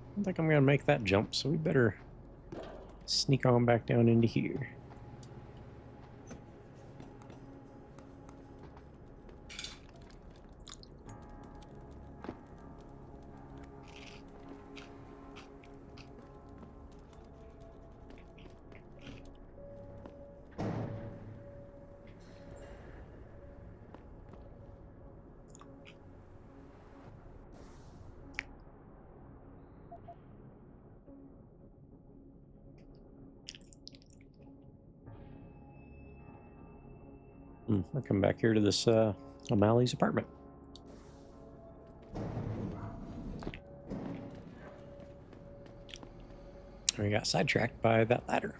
I don't think I'm gonna make that jump, so we better sneak on back down into here. I'll come back here to this O'Malley's apartment. We got sidetracked by that ladder.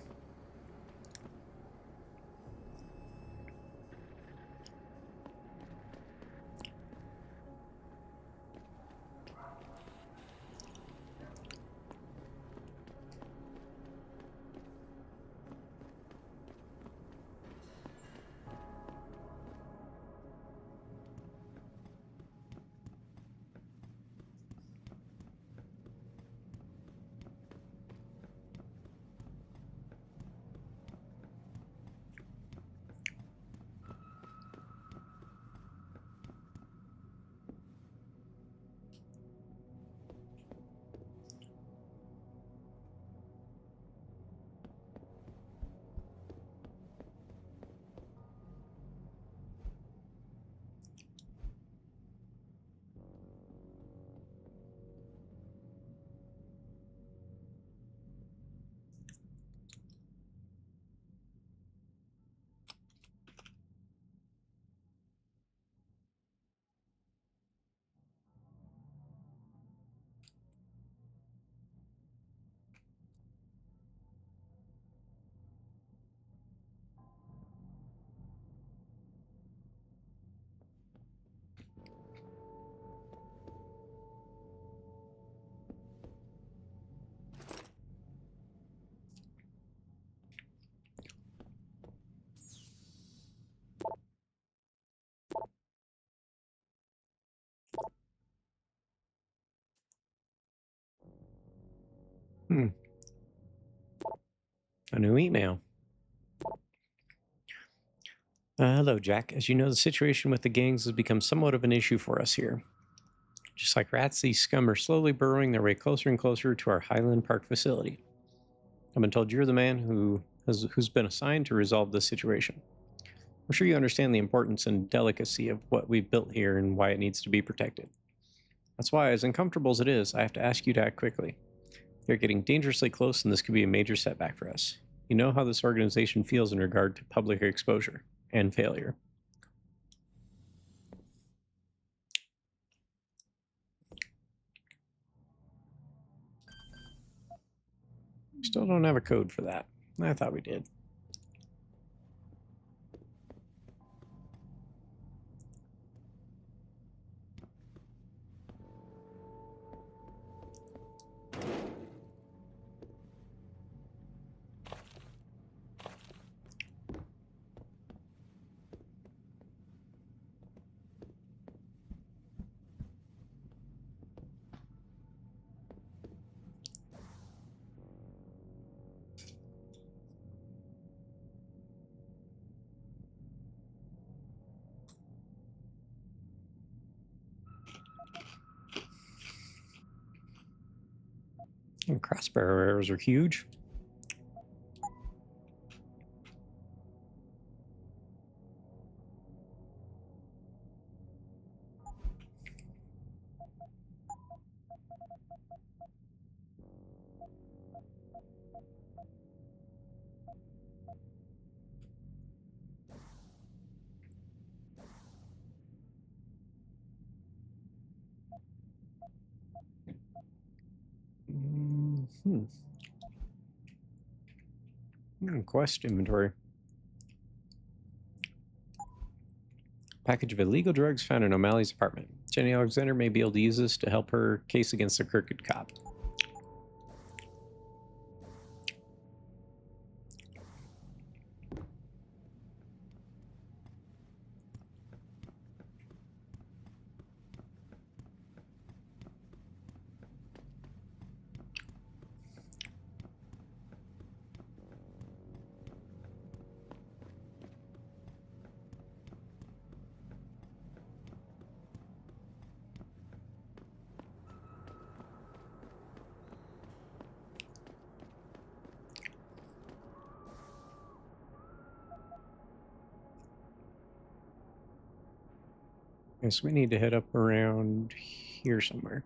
A new email. Hello, Jack. As you know, the situation with the gangs has become somewhat of an issue for us here. Just like rats, these scum are slowly burrowing their way closer and closer to our Highland Park facility. I've been told you're the man who's been assigned to resolve this situation. I'm sure you understand the importance and delicacy of what we've built here and why it needs to be protected. That's why, as uncomfortable as it is, I have to ask you to act quickly. They're getting dangerously close, and this could be a major setback for us. You know how this organization feels in regard to public exposure and failure. Still don't have a code for that. I thought we did. And crossbar arrows are huge. Quest inventory. Package of illegal drugs found in O'Malley's apartment. Jenny Alexander may be able to use this to help her case against the crooked cop. Guess we need to head up around here somewhere.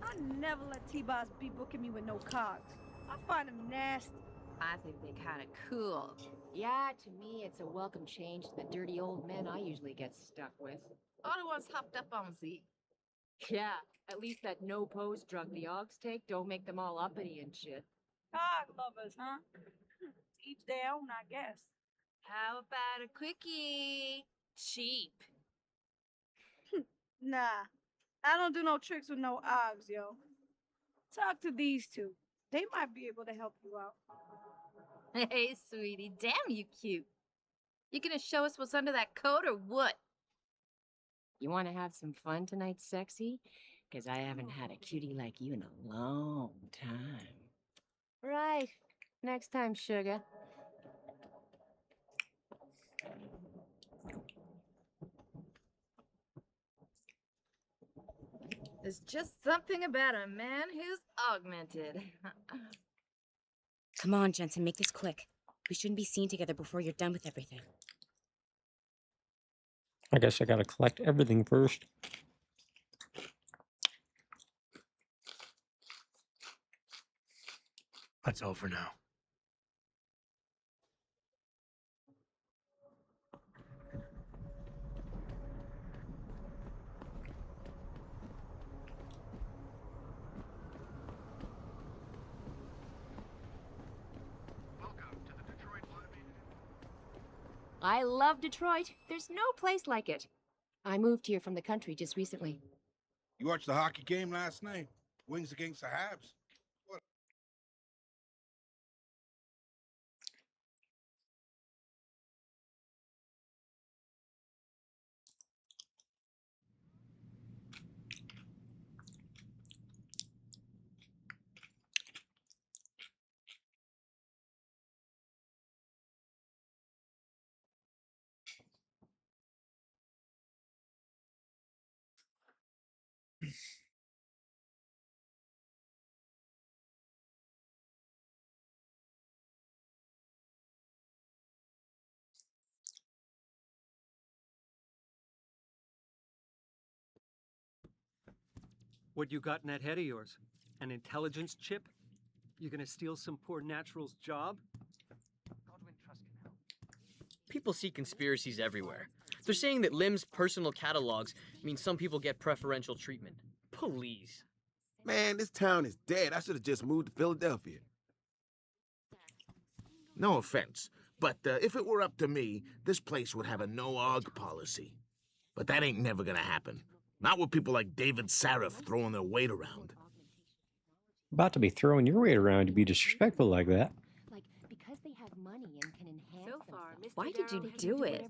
I never let T-Boss be booking me with no cards. I find him nasty. I think they kind of cool. Yeah, to me, it's a welcome change to the dirty old men I usually get stuck with. All the ones hopped up on Z. Yeah, at least that no-pose drug the Augs take don't make them all uppity and shit. Card lovers, huh? Each their own, I guess. How about a quickie? Cheap. Nah, I don't do no tricks with no Augs, yo. Talk to these two. They might be able to help you out. Hey, sweetie, damn you cute. You gonna show us what's under that coat or what? You want to have some fun tonight, sexy? Because I haven't had a cutie like you in a long time. Right. Next time, sugar. There's just something about a man who's augmented. Come on, Jensen, make this quick. We shouldn't be seen together before you're done with everything. I guess I gotta collect everything first. That's all for now. I love Detroit. There's no place like it. I moved here from the country just recently. You watched the hockey game last night? Wings against the Habs? What you got in that head of yours? An intelligence chip? You gonna steal some poor natural's job? People see conspiracies everywhere. They're saying that Lim's personal catalogs mean some people get preferential treatment. Please. Man, this town is dead. I should have just moved to Philadelphia. No offense, but if it were up to me, this place would have a no-AUG policy. But that ain't never gonna happen. Not with people like David Sarif throwing their weight around. About to be throwing your weight around to be disrespectful like that. Because they have money and can enhance Why did you do it?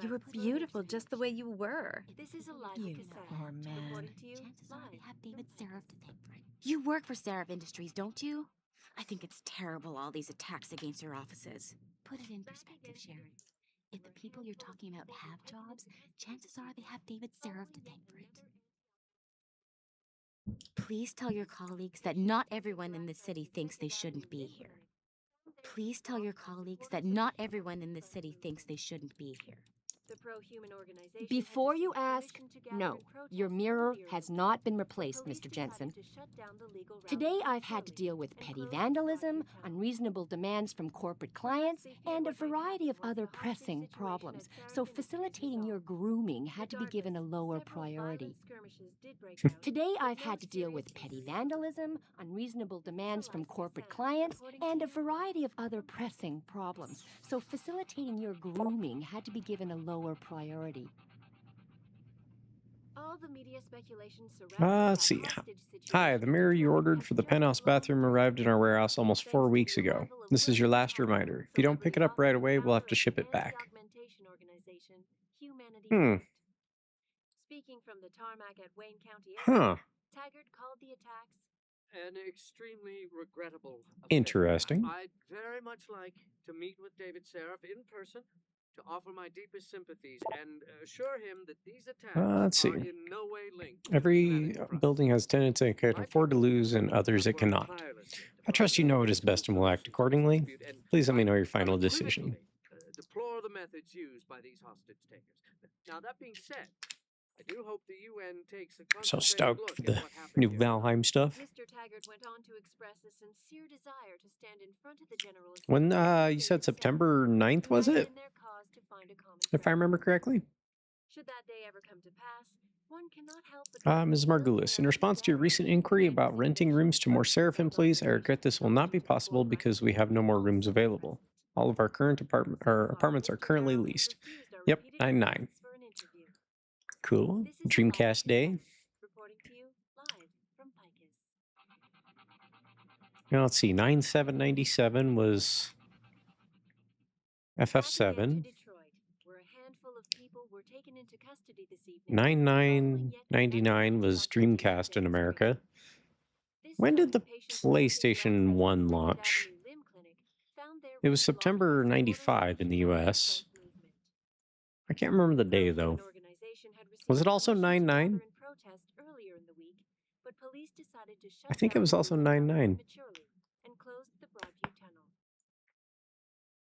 You were beautiful just the way you were. This is You poor man. Chances are they have David Seraph to thank for it. You work for Seraph Industries, don't you? I think it's terrible, all these attacks against your offices. Put it in perspective, Sharon. If the people you're talking about have jobs, chances are they have David Seraph to thank for it. Please tell your colleagues that not everyone in this city thinks they shouldn't be here. Please tell your colleagues that not everyone in this city thinks they shouldn't be here. Before you ask, no, your mirror has not been replaced, Mr. Jensen. Today I've had to deal with petty vandalism, unreasonable demands from corporate clients, and a variety of other pressing problems. So facilitating your grooming had to be given a lower priority. Today I've had to deal with petty vandalism, unreasonable demands from corporate clients, and a variety of other pressing problems. So facilitating your grooming had to be given a lower priority. All the media speculation Let's see. Hi, the mirror you ordered for the penthouse bathroom arrived in our warehouse almost 4 weeks ago. This is your last reminder. If you don't pick it up right away, we'll have to ship it back. Speaking from the tarmac at Wayne County Huh. Taggart called the attacks An extremely regrettable affair. Interesting. I'd very much like to meet with David Seraph in person to offer my deepest sympathies and assure him that these attacks Let's see. are in no way linked. Every building has tenants it can afford to lose and others it cannot. I trust you know what is best and will act accordingly. Please let me know your final decision. Deplore the methods used by these hostage takers. Now, that being said, I do hope the UN takes a So concentrated stoked look for at the what happened new here. Valheim stuff. Mr. Taggart went on to express a sincere desire to stand in front of the General When Assembly you said September 9th, was it? in their cause to find a common If I remember correctly. Should that day ever come to pass, one cannot help but Ms. Margulis, in response to your recent inquiry about renting rooms to more Seraph employees, I regret this will not be possible because we have no more rooms available. All of our current apartments are currently leased. Yep, 9-9. Cool. Dreamcast Day. Now let's see. 9/7/97 was FF7. 9/9/99 was Dreamcast in America. When did the PlayStation 1 launch? It was September 95 in the US. I can't remember the day though. Was it also 9/9? I think it was also 9/9.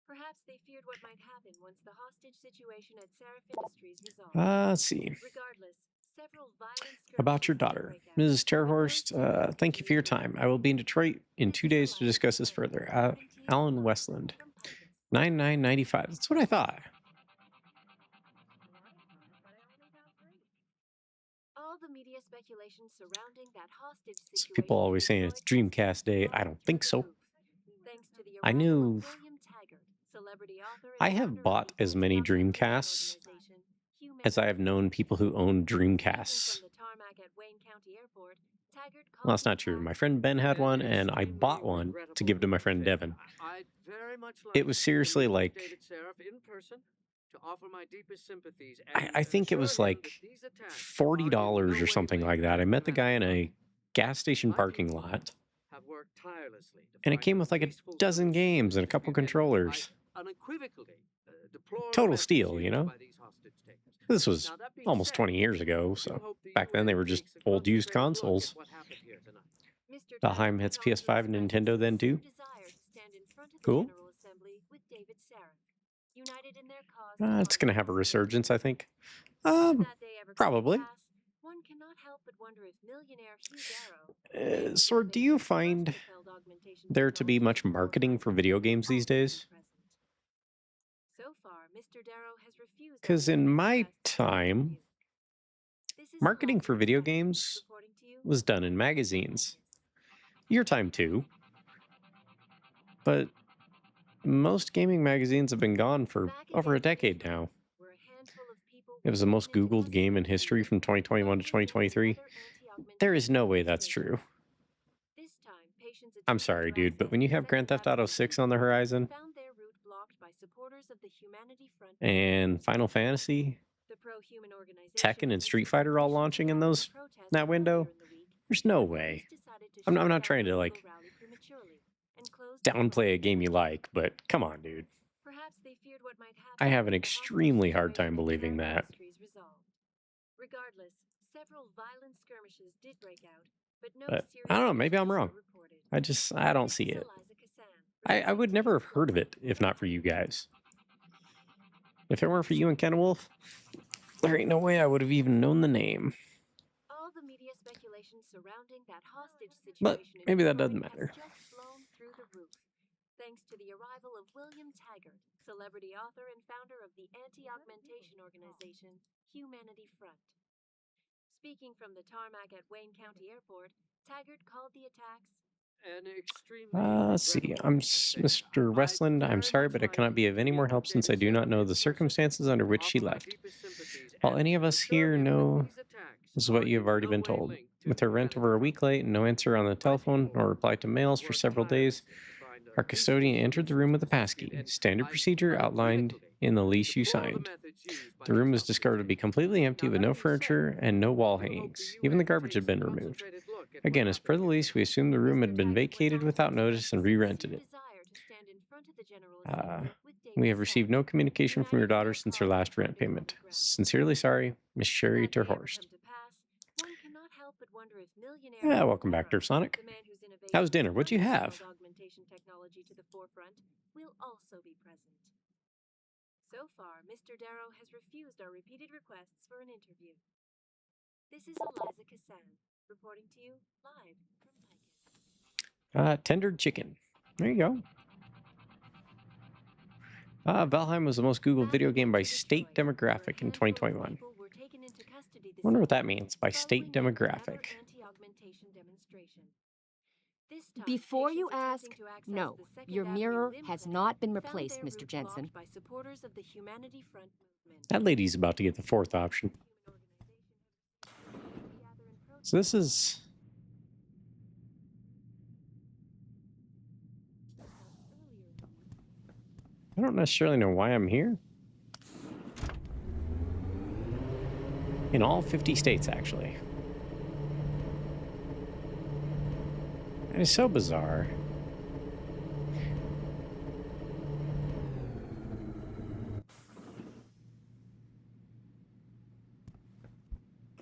Perhaps they feared what might happen once the hostage situation at Seraph Industries resolved. Let's see. Regardless, several violent About your daughter. Mrs. Terhorst, thank you for your time. I will be in Detroit in 2 days to discuss this further. Alan Westland. 9/9/95. That's what I thought. All the media speculation surrounding that hostage Some situation. people always saying it's Dreamcast Day. I don't think so. I knew... I have bought as many Dreamcasts as I have known people who own Dreamcasts. Well, that's not true. My friend Ben had one, and I bought one to give to my friend Devin. I'd very much like It was seriously to meet like... with David Seraph in person to offer my deepest sympathies I think it was like $40 or something like that. I met the guy in a gas station parking lot, have worked tirelessly to and it came with like a dozen games and a couple controllers. unequivocally deplore Total methods steal, used you know? by these hostage takers. This was Now, that being almost said, 20 years ago, I do so... hope the Back then, they were just old used consoles. Valheim hits PS5 and Nintendo then too. Cool. It's going to have a resurgence, I think. Probably. Sword, do you find there to be much marketing for video games these days? Because in my time, marketing for video games was done in magazines. Your time too. But most gaming magazines have been gone for over a decade now. It was the most Googled game in history from 2021 to 2023. There is no way that's true. I'm sorry, dude, but when you have Grand Theft Auto 6 on the horizon and Final Fantasy, Tekken, and Street Fighter all launching in that window, there's no way. I'm not trying to like downplay a game you like, but come on, dude. I have an extremely hard time believing that. But I don't know, maybe I'm wrong. I don't see it. I would never have heard of it if not for you guys. If it weren't for you and Ken Wolf, there ain't no way I would have even known the name. But maybe that doesn't matter. Thanks to the arrival of William Taggart, celebrity author and founder of the anti-augmentation organization Humanity Front. Speaking from the tarmac at Wayne County Airport, Taggart called the attacks an extremely Let's see. Mr. Westland. I'm sorry, but I cannot be of any more help since I do not know the circumstances under which she left. All any of us here know is what you have already been told. With her rent over a week late and no answer on the telephone nor reply to mails for several days, our custodian entered the room with a passkey, standard procedure outlined in the lease you signed. The room was discovered to be completely empty with no furniture and no wall hangings. Even the garbage had been removed. Again, as per the lease, we assumed the room had been vacated without notice and re-rented it. We have received no communication from your daughter since her last rent payment. Sincerely sorry, Miss Sherry Terhorst. Yeah, welcome back, Derp Sonic. How's dinner? What'd you have? So far, Mr. Darrow has refused our repeated requests for an interview. This is Eliza Cassan, reporting to you live from Pike. Tendered chicken. There you go. Valheim was the most Googled video game by state demographic in 2021. Wonder what that means by state demographic. Before you ask, no, your mirror has not been replaced, Mr. Jensen. That lady's about to get the fourth option. So this is... I don't necessarily know why I'm here. In all 50 states, actually. It is so bizarre.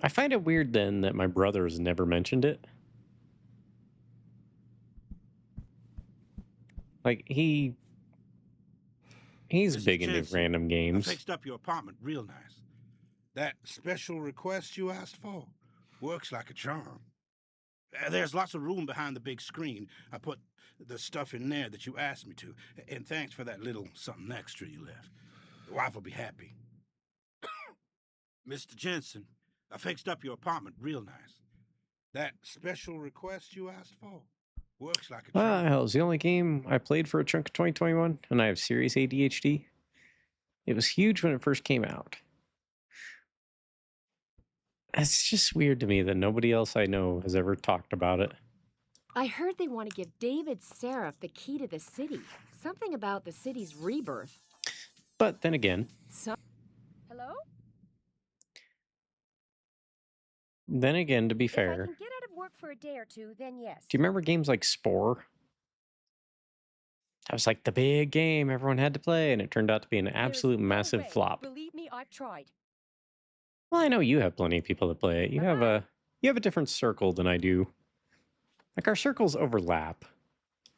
I find it weird then that my brother has never mentioned it. Like, he's big into random games. I fixed up your apartment real nice. That special request you asked for works like a charm. There's lots of room behind the big screen. I put the stuff in there that you asked me to. And thanks for that little something extra you left. The wife will be happy. Mr. Jensen, I fixed up your apartment real nice. That special request you asked for works like a charm. Hell, it's the only game I played for a chunk of 2021, and I have serious ADHD. It was huge when it first came out. It's just weird to me that nobody else I know has ever talked about it. I heard they want to give David Seraph the key to the city. Something about the city's rebirth. But then again... Hello? Then again, to be fair... If I can get out of work for a day or two, then yes. Do you remember games like Spore? That was like the big game everyone had to play, and it turned out to be an absolute massive flop. Believe me, I've tried. Well, I know you have plenty of people that play it. You have a different circle than I do. Like our circles overlap,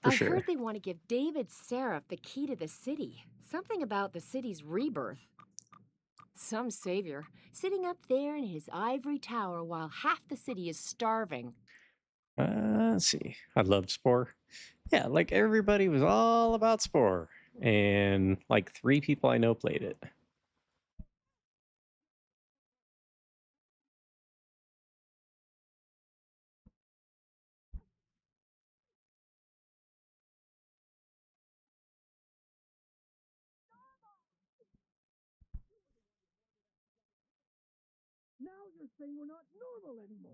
for I sure. heard they want to give David Seraph the key to the city. Something about the city's rebirth. Some savior, sitting up there in his ivory tower while half the city is starving. Let's see. I loved Spore. Yeah, like everybody was all about Spore. And like 3 people I know played it. Now you're saying we're not normal anymore.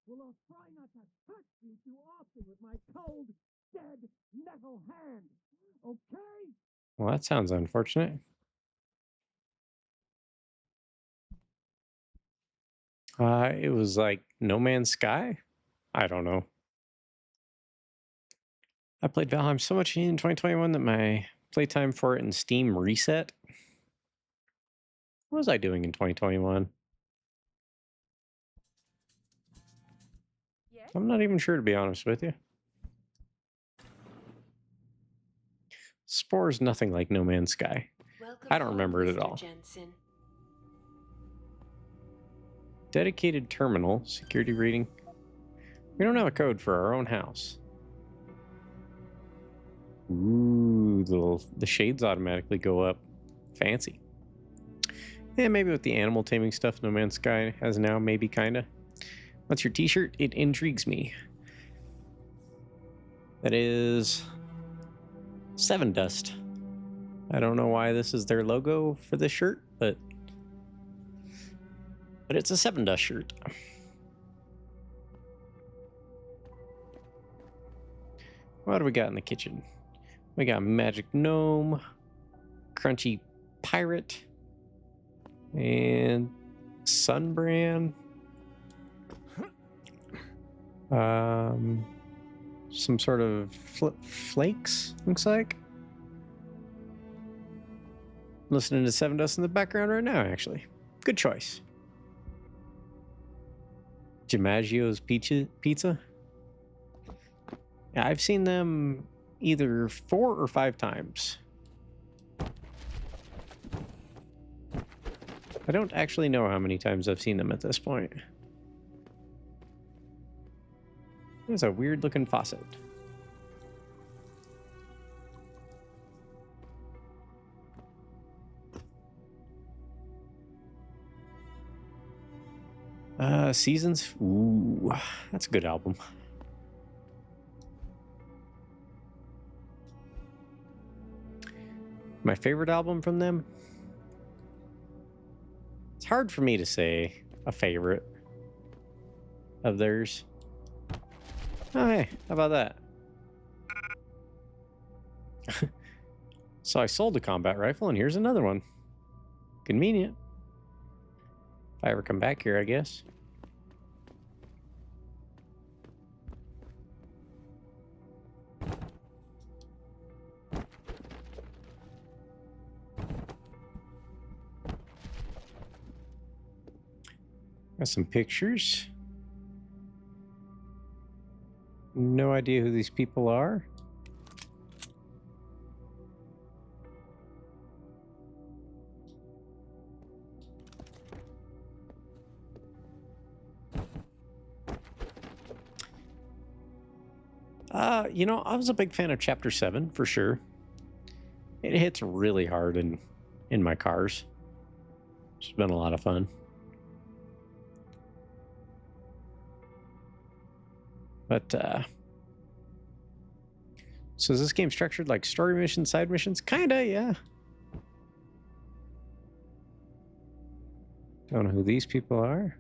Well, I'll try not to touch you too often with my cold, dead metal hand. Okay? Well, that sounds unfortunate. It was like No Man's Sky? I don't know. I played Valheim so much in 2021 that my playtime for it in Steam reset. What was I doing in 2021? I'm not even sure, to be honest with you. Spore is nothing like No Man's Sky. I don't remember it at all. Jensen. Dedicated terminal, security rating. We don't have a code for our own house. Ooh, the shades automatically go up. Fancy. Yeah, maybe with the animal taming stuff No Man's Sky has now, maybe kinda. What's your t-shirt? It intrigues me. That is Seven Dust. I don't know why this is their logo for this shirt, but it's a Seven Dust shirt. What do we got in the kitchen? We got Magic Gnome, Crunchy Pirate, and Sunbrand. Some sort of flakes, looks like. Listening to Seven Dust in the background right now, actually. Good choice. DiMaggio's Pizza. Yeah, I've seen them either 4 or 5 times. I don't actually know how many times I've seen them at this point. There's a weird looking faucet. Seasons. Ooh, that's a good album. My favorite album from them? It's hard for me to say a favorite of theirs. Oh, hey, how about that? So I sold a combat rifle, and here's another one. Convenient. If I ever come back here, I guess. Got some pictures. No idea who these people are. You know, I was a big fan of Chapter 7, for sure. It hits really hard in my cars. It's been a lot of fun. But, so is this game structured like story missions, side missions? Kinda, yeah. Don't know who these people are.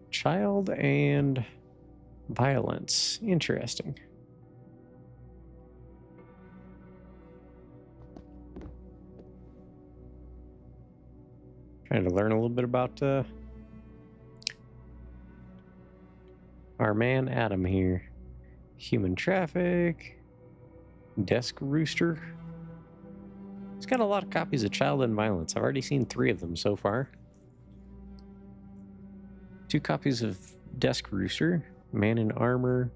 Child and violence. Interesting. Trying to learn a little bit about our man Adam here. Human traffic. Desk rooster. It's got a lot of copies of Child and Violence. I've already seen 3 of them so far. 2 copies of Desk Rooster, Man in Armor,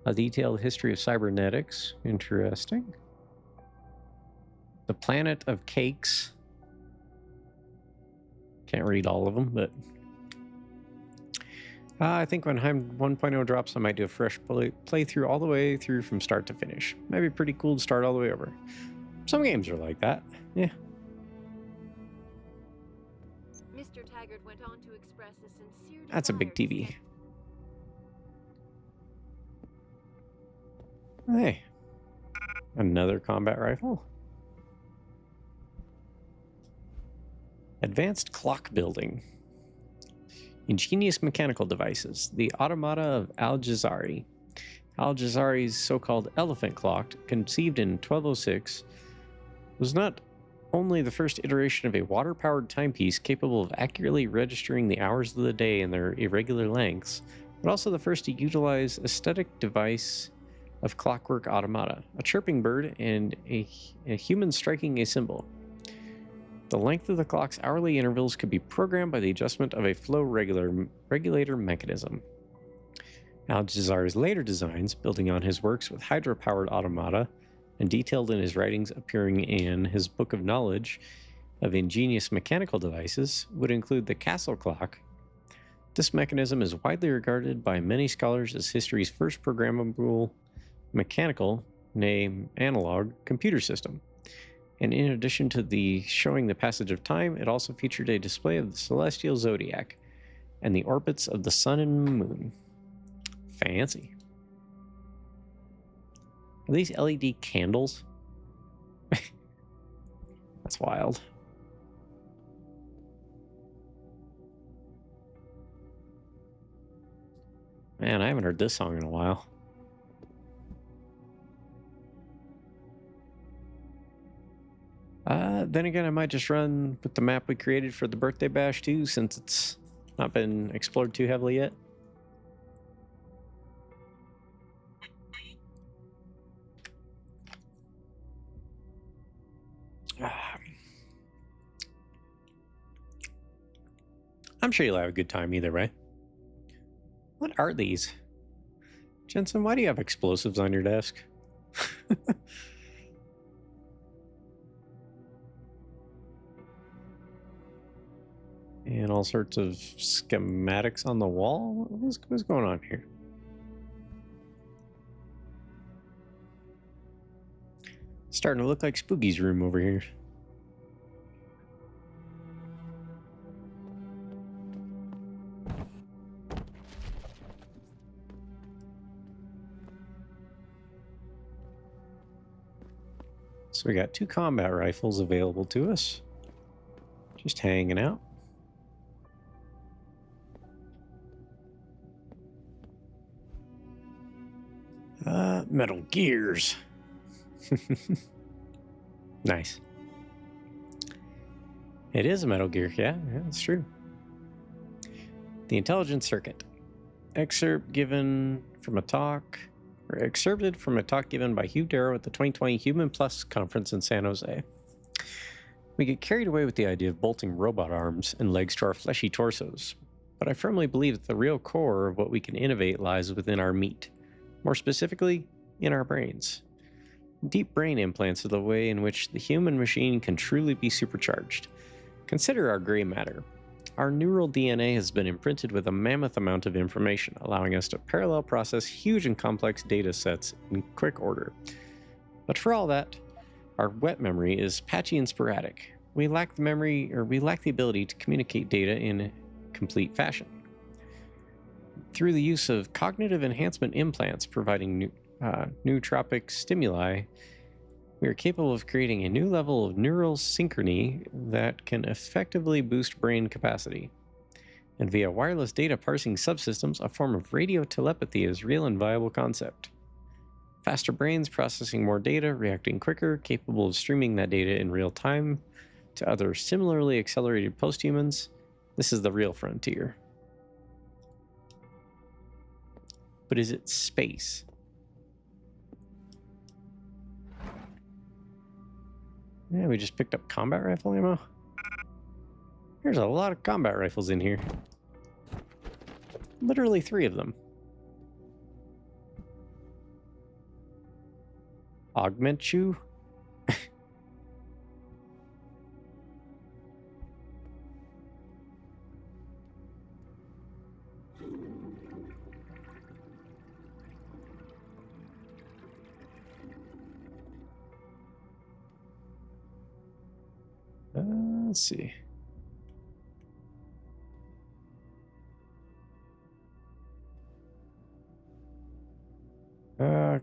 A Detailed History of Cybernetics. Interesting. The Planet of Cakes. Can't read all of them, but I think when Heim 1.0 drops, I might do a fresh playthrough all the way through from start to finish. Might be pretty cool to start all the way over. Some games are like that. Yeah. Mr. Taggart went on to express a sincere That's a big desire to TV. Hey. Another combat rifle. Advanced clock building. Ingenious mechanical devices. The automata of Al-Jazari. Al-Jazari's so-called elephant clock, conceived in 1206, was not only the first iteration of a water-powered timepiece capable of accurately registering the hours of the day and their irregular lengths, but also the first to utilize aesthetic device of clockwork automata, a chirping bird and a human striking a cymbal. The length of the clock's hourly intervals could be programmed by the adjustment of a flow regulator mechanism. Al-Jazari's later designs, building on his works with hydro-powered automata and detailed in his writings appearing in his Book of Knowledge of Ingenious Mechanical Devices, would include the castle clock. This mechanism is widely regarded by many scholars as history's first programmable mechanical, nay analog, computer system. And in addition to showing the passage of time, it also featured a display of the celestial zodiac and the orbits of the sun and moon. Fancy. Are these LED candles? That's wild. Man, I haven't heard this song in a while. Then again, I might just run with the map we created for the birthday bash too, since it's not been explored too heavily yet. I'm sure you'll have a good time either way. What are these? Jensen, why do you have explosives on your desk? And all sorts of schematics on the wall? What's going on here? Starting to look like Spooky's room over here. So we got 2 combat rifles available to us. Just hanging out. Metal Gears. Nice. It is a Metal Gear, yeah, that's true. The Intelligence Circuit. Excerpted from a talk given by Hugh Darrow at the 2020 Human Plus conference in San Jose. We get carried away with the idea of bolting robot arms and legs to our fleshy torsos, but I firmly believe that the real core of what we can innovate lies within our meat. More specifically, in our brains. Deep brain implants are the way in which the human machine can truly be supercharged. Consider our gray matter. Our neural DNA has been imprinted with a mammoth amount of information, allowing us to parallel process huge and complex data sets in quick order. But for all that, our wet memory is patchy and sporadic. We lack the ability to communicate data in complete fashion. Through the use of cognitive enhancement implants providing nootropic stimuli, we are capable of creating a new level of neural synchrony that can effectively boost brain capacity. And via wireless data parsing subsystems, a form of radio telepathy is a real and viable concept. Faster brains processing more data, reacting quicker, capable of streaming that data in real time to other similarly accelerated posthumans. This is the real frontier. But is it space? Yeah, we just picked up combat rifle ammo. There's a lot of combat rifles in here. Literally 3 of them. Augment you? Let's see.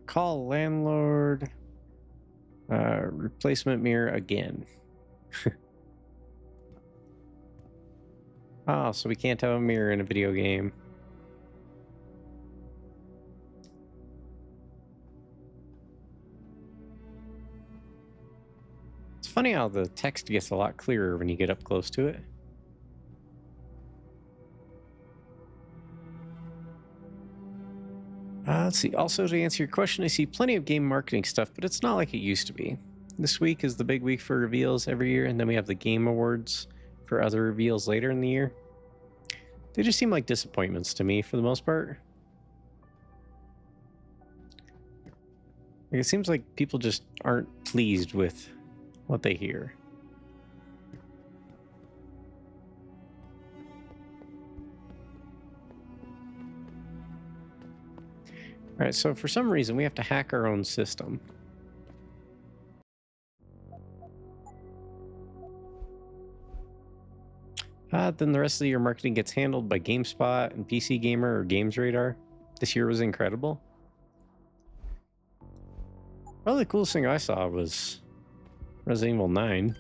Call landlord. Replacement mirror again. Oh, so we can't have a mirror in a video game. It's funny how the text gets a lot clearer when you get up close to it. Let's see. Also, to answer your question, I see plenty of game marketing stuff, but it's not like it used to be. This week is the big week for reveals every year, and then we have the Game Awards for other reveals later in the year. They just seem like disappointments to me for the most part. Like, it seems like people just aren't pleased with what they hear. All right, so for some reason we have to hack our own system. Then the rest of the year marketing gets handled by GameSpot and PC Gamer or Games Radar. This year was incredible. Probably the coolest thing I saw was Resident Evil 9.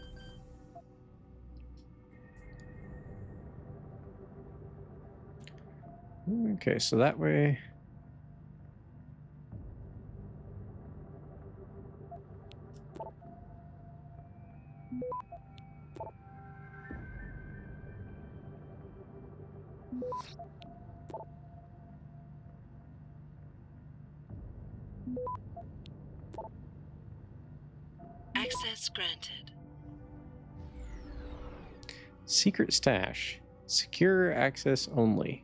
Okay, so that way... Access granted. Secret stash. Secure access only.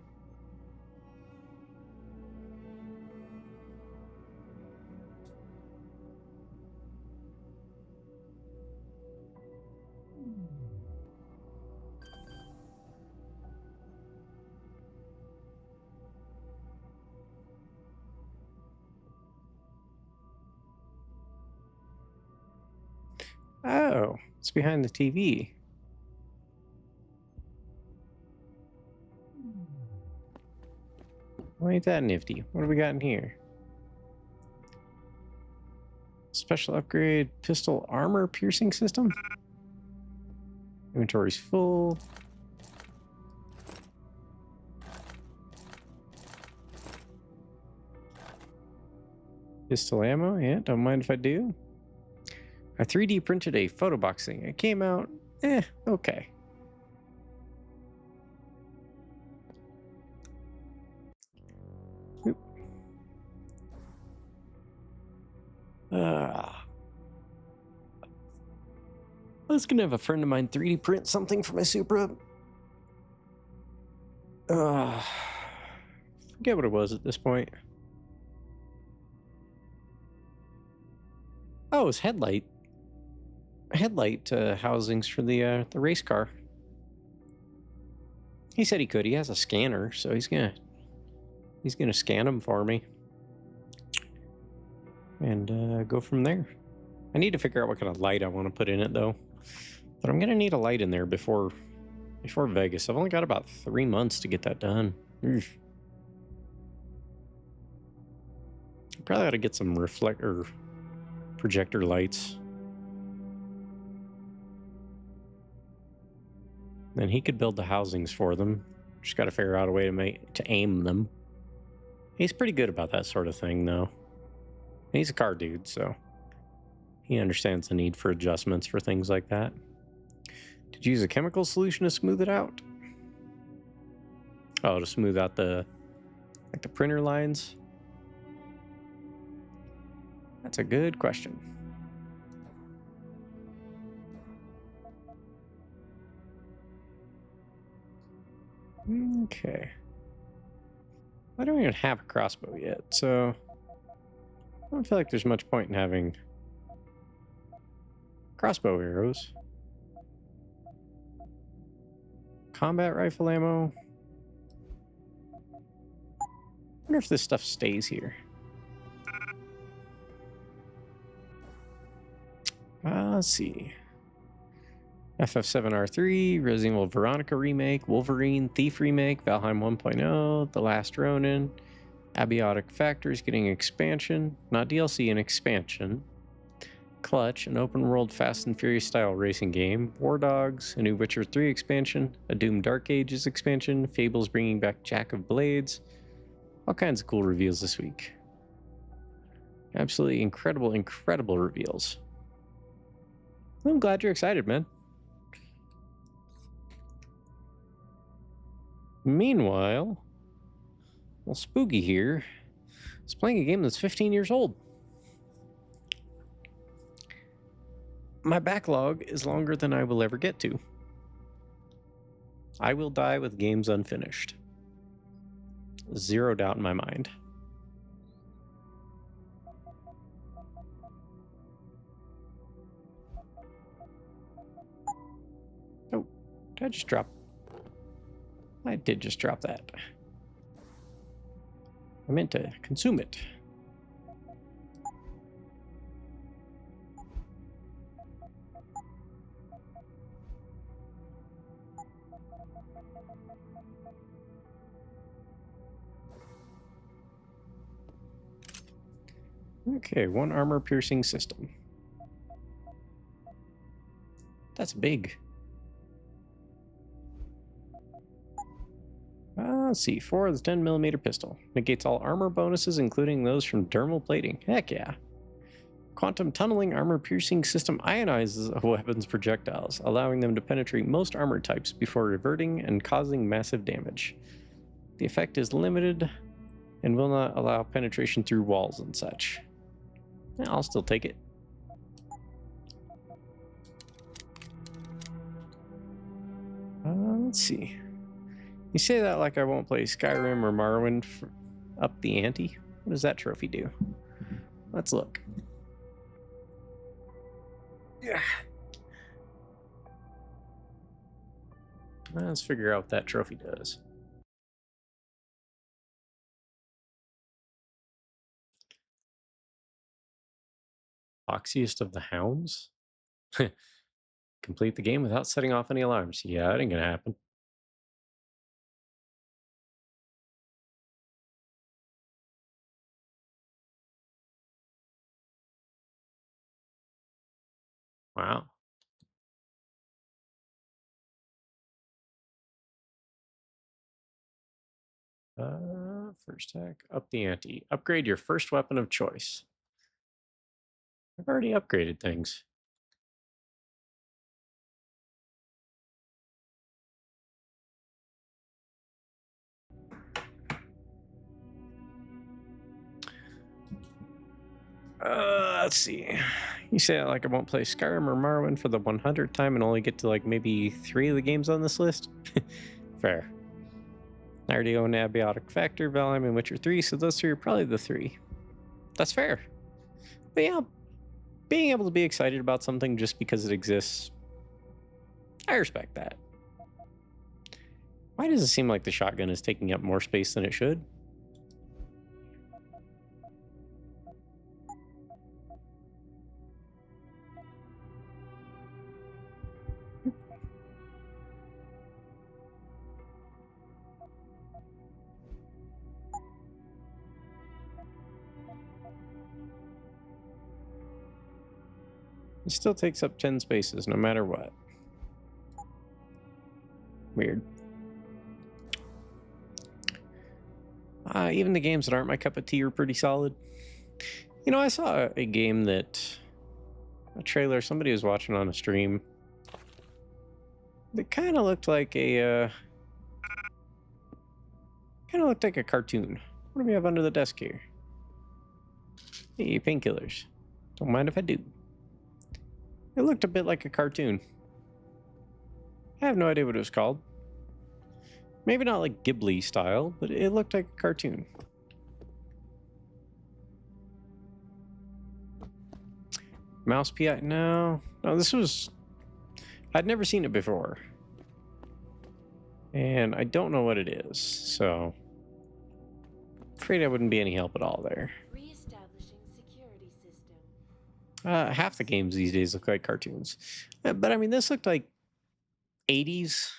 Oh, it's behind the TV. Well, ain't that nifty? What do we got in here? Special upgrade pistol armor piercing system. Inventory's full. Pistol ammo, yeah, don't mind if I do. I 3D printed a photo box thing. It came out, okay. Oop. I was gonna have a friend of mine 3D print something for my Supra. Forget what it was at this point. Oh, it was headlight housings for the race car. He said he could. He has a scanner, so he's gonna scan them for me and go from there. I need to figure out what kind of light I want to put in it though. But I'm gonna need a light in there before Vegas. I've only got about 3 months to get that done. Oof. Probably ought to get some projector lights. Then he could build the housings for them. Just got to figure out a way to aim them. He's pretty good about that sort of thing, though. He's a car dude, so he understands the need for adjustments for things like that. Did you use a chemical solution to smooth it out? Oh, to smooth out the printer lines? That's a good question. Okay. I don't even have a crossbow yet, so I don't feel like there's much point in having crossbow arrows. Combat rifle ammo. I wonder if this stuff stays here. Let's see. FF7R3, Resident Evil Veronica Remake, Wolverine, Thief Remake, Valheim 1.0, The Last Ronin, Abiotic Factors getting expansion, not DLC, an expansion. Clutch, an open world Fast and Furious style racing game, War Dogs, a new Witcher 3 expansion, a Doom Dark Ages expansion, Fables bringing back Jack of Blades. All kinds of cool reveals this week. Absolutely incredible, incredible reveals. I'm glad you're excited, man. Meanwhile, well, Spooky here is playing a game that's 15 years old. My backlog is longer than I will ever get to. I will die with games unfinished. Zero doubt in my mind. Oh, did I just drop? I did just drop that. I meant to consume it. Okay, one armor piercing system. That's big. Let's see, 4 of the 10mm pistol. Negates all armor bonuses, including those from dermal plating. Heck yeah. Quantum tunneling armor piercing system ionizes a weapon's projectiles, allowing them to penetrate most armor types before reverting and causing massive damage. The effect is limited and will not allow penetration through walls and such. I'll still take it. Let's see. You say that like I won't play Skyrim or Morrowind for up the ante. What does that trophy do? Let's look. Yeah. Let's figure out what that trophy does. Foxiest of the Hounds? Complete the game without setting off any alarms. Yeah, that ain't gonna happen. Wow. First hack, up the ante. Upgrade your first weapon of choice. I've already upgraded things. Let's see. You say that like I won't play Skyrim or Morrowind for the 100th time and only get to like maybe 3 of the games on this list? Fair. I already own Abiotic Factor, Valheim, and Witcher 3, so those 3 are probably the 3. That's fair. But yeah, being able to be excited about something just because it exists, I respect that. Why does it seem like the shotgun is taking up more space than it should? It still takes up 10 spaces no matter what. Weird. Even the games that aren't my cup of tea are pretty solid. You know, I saw a game that... a trailer somebody was watching on a stream. That kind of looked like a... kind of looked like a cartoon. What do we have under the desk here? Hey, painkillers. Don't mind if I do. It looked a bit like a cartoon. I have no idea what it was called. Maybe not like Ghibli style, but it looked like a cartoon. Mouse PI? No, this was... I'd never seen it before. And I don't know what it is, so... Afraid I wouldn't be any help at all there. Reestablishing security system. Half the games these days look like cartoons. But I mean, this looked like 80s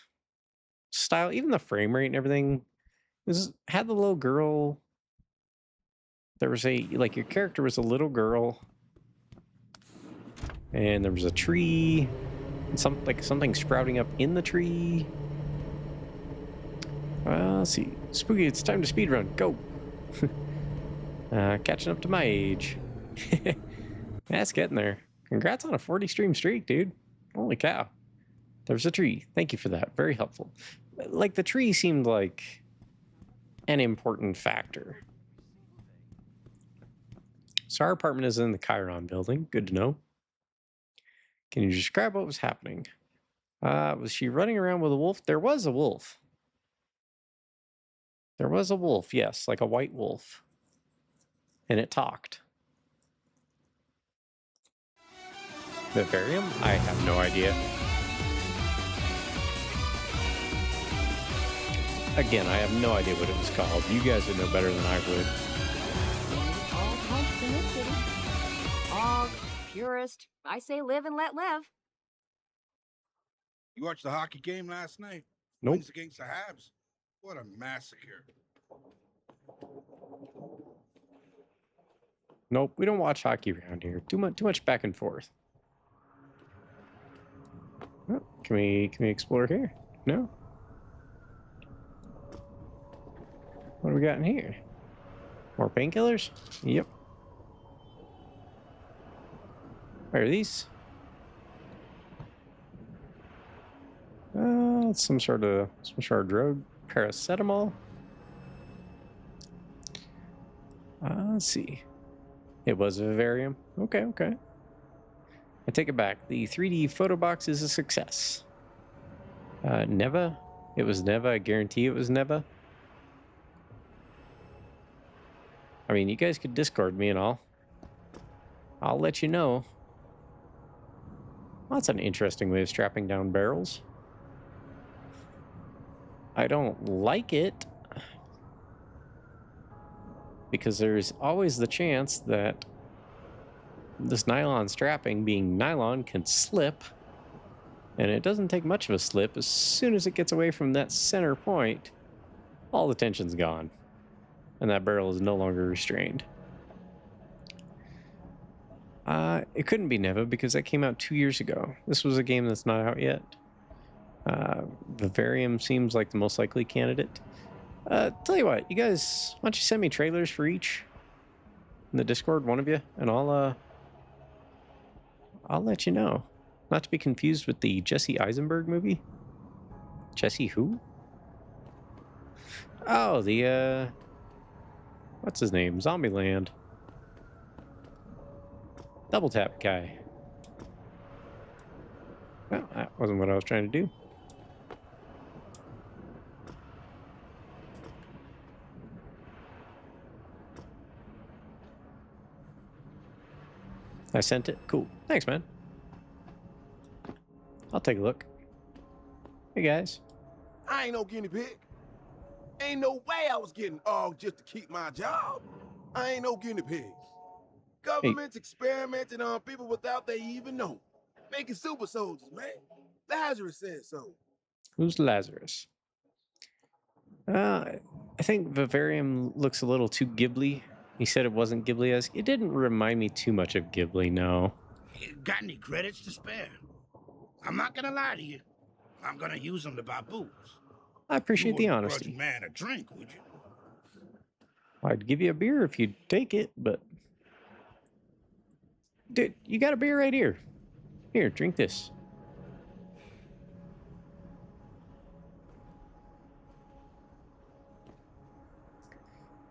style. Even the frame rate and everything had the little girl. There was like, your character was a little girl. And there was a tree. And something sprouting up in the tree. Let's see. Spooky, it's time to speedrun. Go. Catching up to my age. That's getting there. Congrats on a 40 stream streak, dude. Holy cow. There's a tree. Thank you for that. Very helpful. Like, the tree seemed like an important factor. So our apartment is in the Chiron building. Good to know. Can you describe what was happening? Was she running around with a wolf? There was a wolf. There was a wolf, yes, like a white wolf. And it talked. Vivarium? I have no idea. Again, I have no idea what it was called. You guys would know better than I would. All types in this city. All purist. I say live and let live. You watched the hockey game last night? Nope. Wins against the Habs? What a massacre. Nope, we don't watch hockey around here. Too much back and forth. Oh, can we explore here? No? What do we got in here? More painkillers? Yep. Where are these? It's some sort of drug. Paracetamol. Let's see. It was a vivarium. Okay. I take it back. The 3D photo box is a success. Neva? It was Neva. I guarantee it was Neva. I mean, you guys could Discord me and I'll let you know. Well, that's an interesting way of strapping down barrels. I don't like it because there's always the chance that this nylon strapping, being nylon, can slip, and it doesn't take much of a slip. As soon as it gets away from that center point, all the tension's gone, and that barrel is no longer restrained. It couldn't be Neva because that came out 2 years ago. This was a game that's not out yet. Vivarium seems like the most likely candidate. Tell you what, you guys, why don't you send me trailers for each in the Discord, one of you, and I'll let you know. Not to be confused with the Jesse Eisenberg movie. Jesse who? Oh, the what's his name? Zombieland. Double tap guy. Well, that wasn't what I was trying to do. I sent it. Cool. Thanks, man. I'll take a look. Hey, guys. I ain't no guinea pig. Ain't no way I was getting ogged just to keep my job. I ain't no guinea pigs. Government's experimenting on people without they even know. Making super soldiers, man. Lazarus said so. Who's Lazarus? I think Vivarium looks a little too Ghibli. He said it wasn't Ghibli-esque. It didn't remind me too much of Ghibli, no. Got any credits to spare? I'm not gonna lie to you. I'm gonna use them to buy booze. I appreciate the You honesty. wouldn't grudge a man a drink, would you? I'd give you a beer if you'd take it, but... Dude, you got a beer right here. Here, drink this.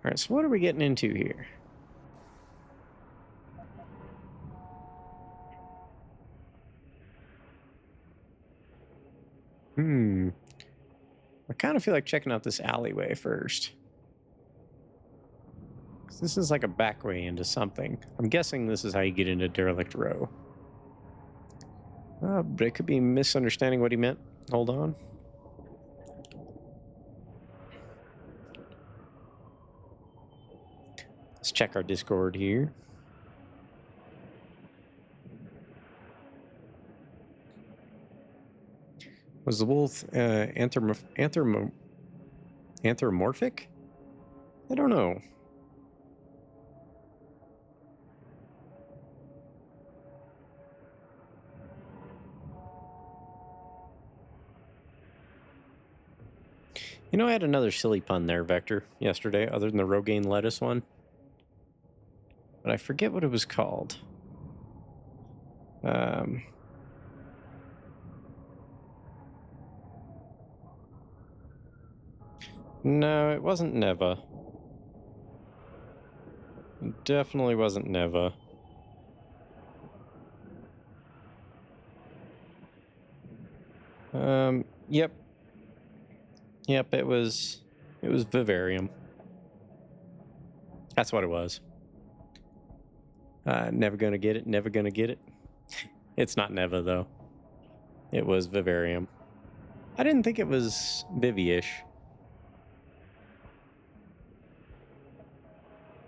All right, so what are we getting into here? I kind of feel like checking out this alleyway first. This is like a back way into something. I'm guessing this is how you get into Derelict Row. But I could be misunderstanding what he meant. Hold on. Let's check our Discord here. Was the wolf anthropomorphic? I don't know. You know, I had another silly pun there, Vector, yesterday, other than the Rogaine lettuce one. But I forget what it was called. No, it wasn't Neva. It definitely wasn't Neva. Yep. Yep, it was Vivarium. That's what it was. Never gonna get it, never gonna get it. It's not Neva, though. It was Vivarium. I didn't think it was Vivi-ish.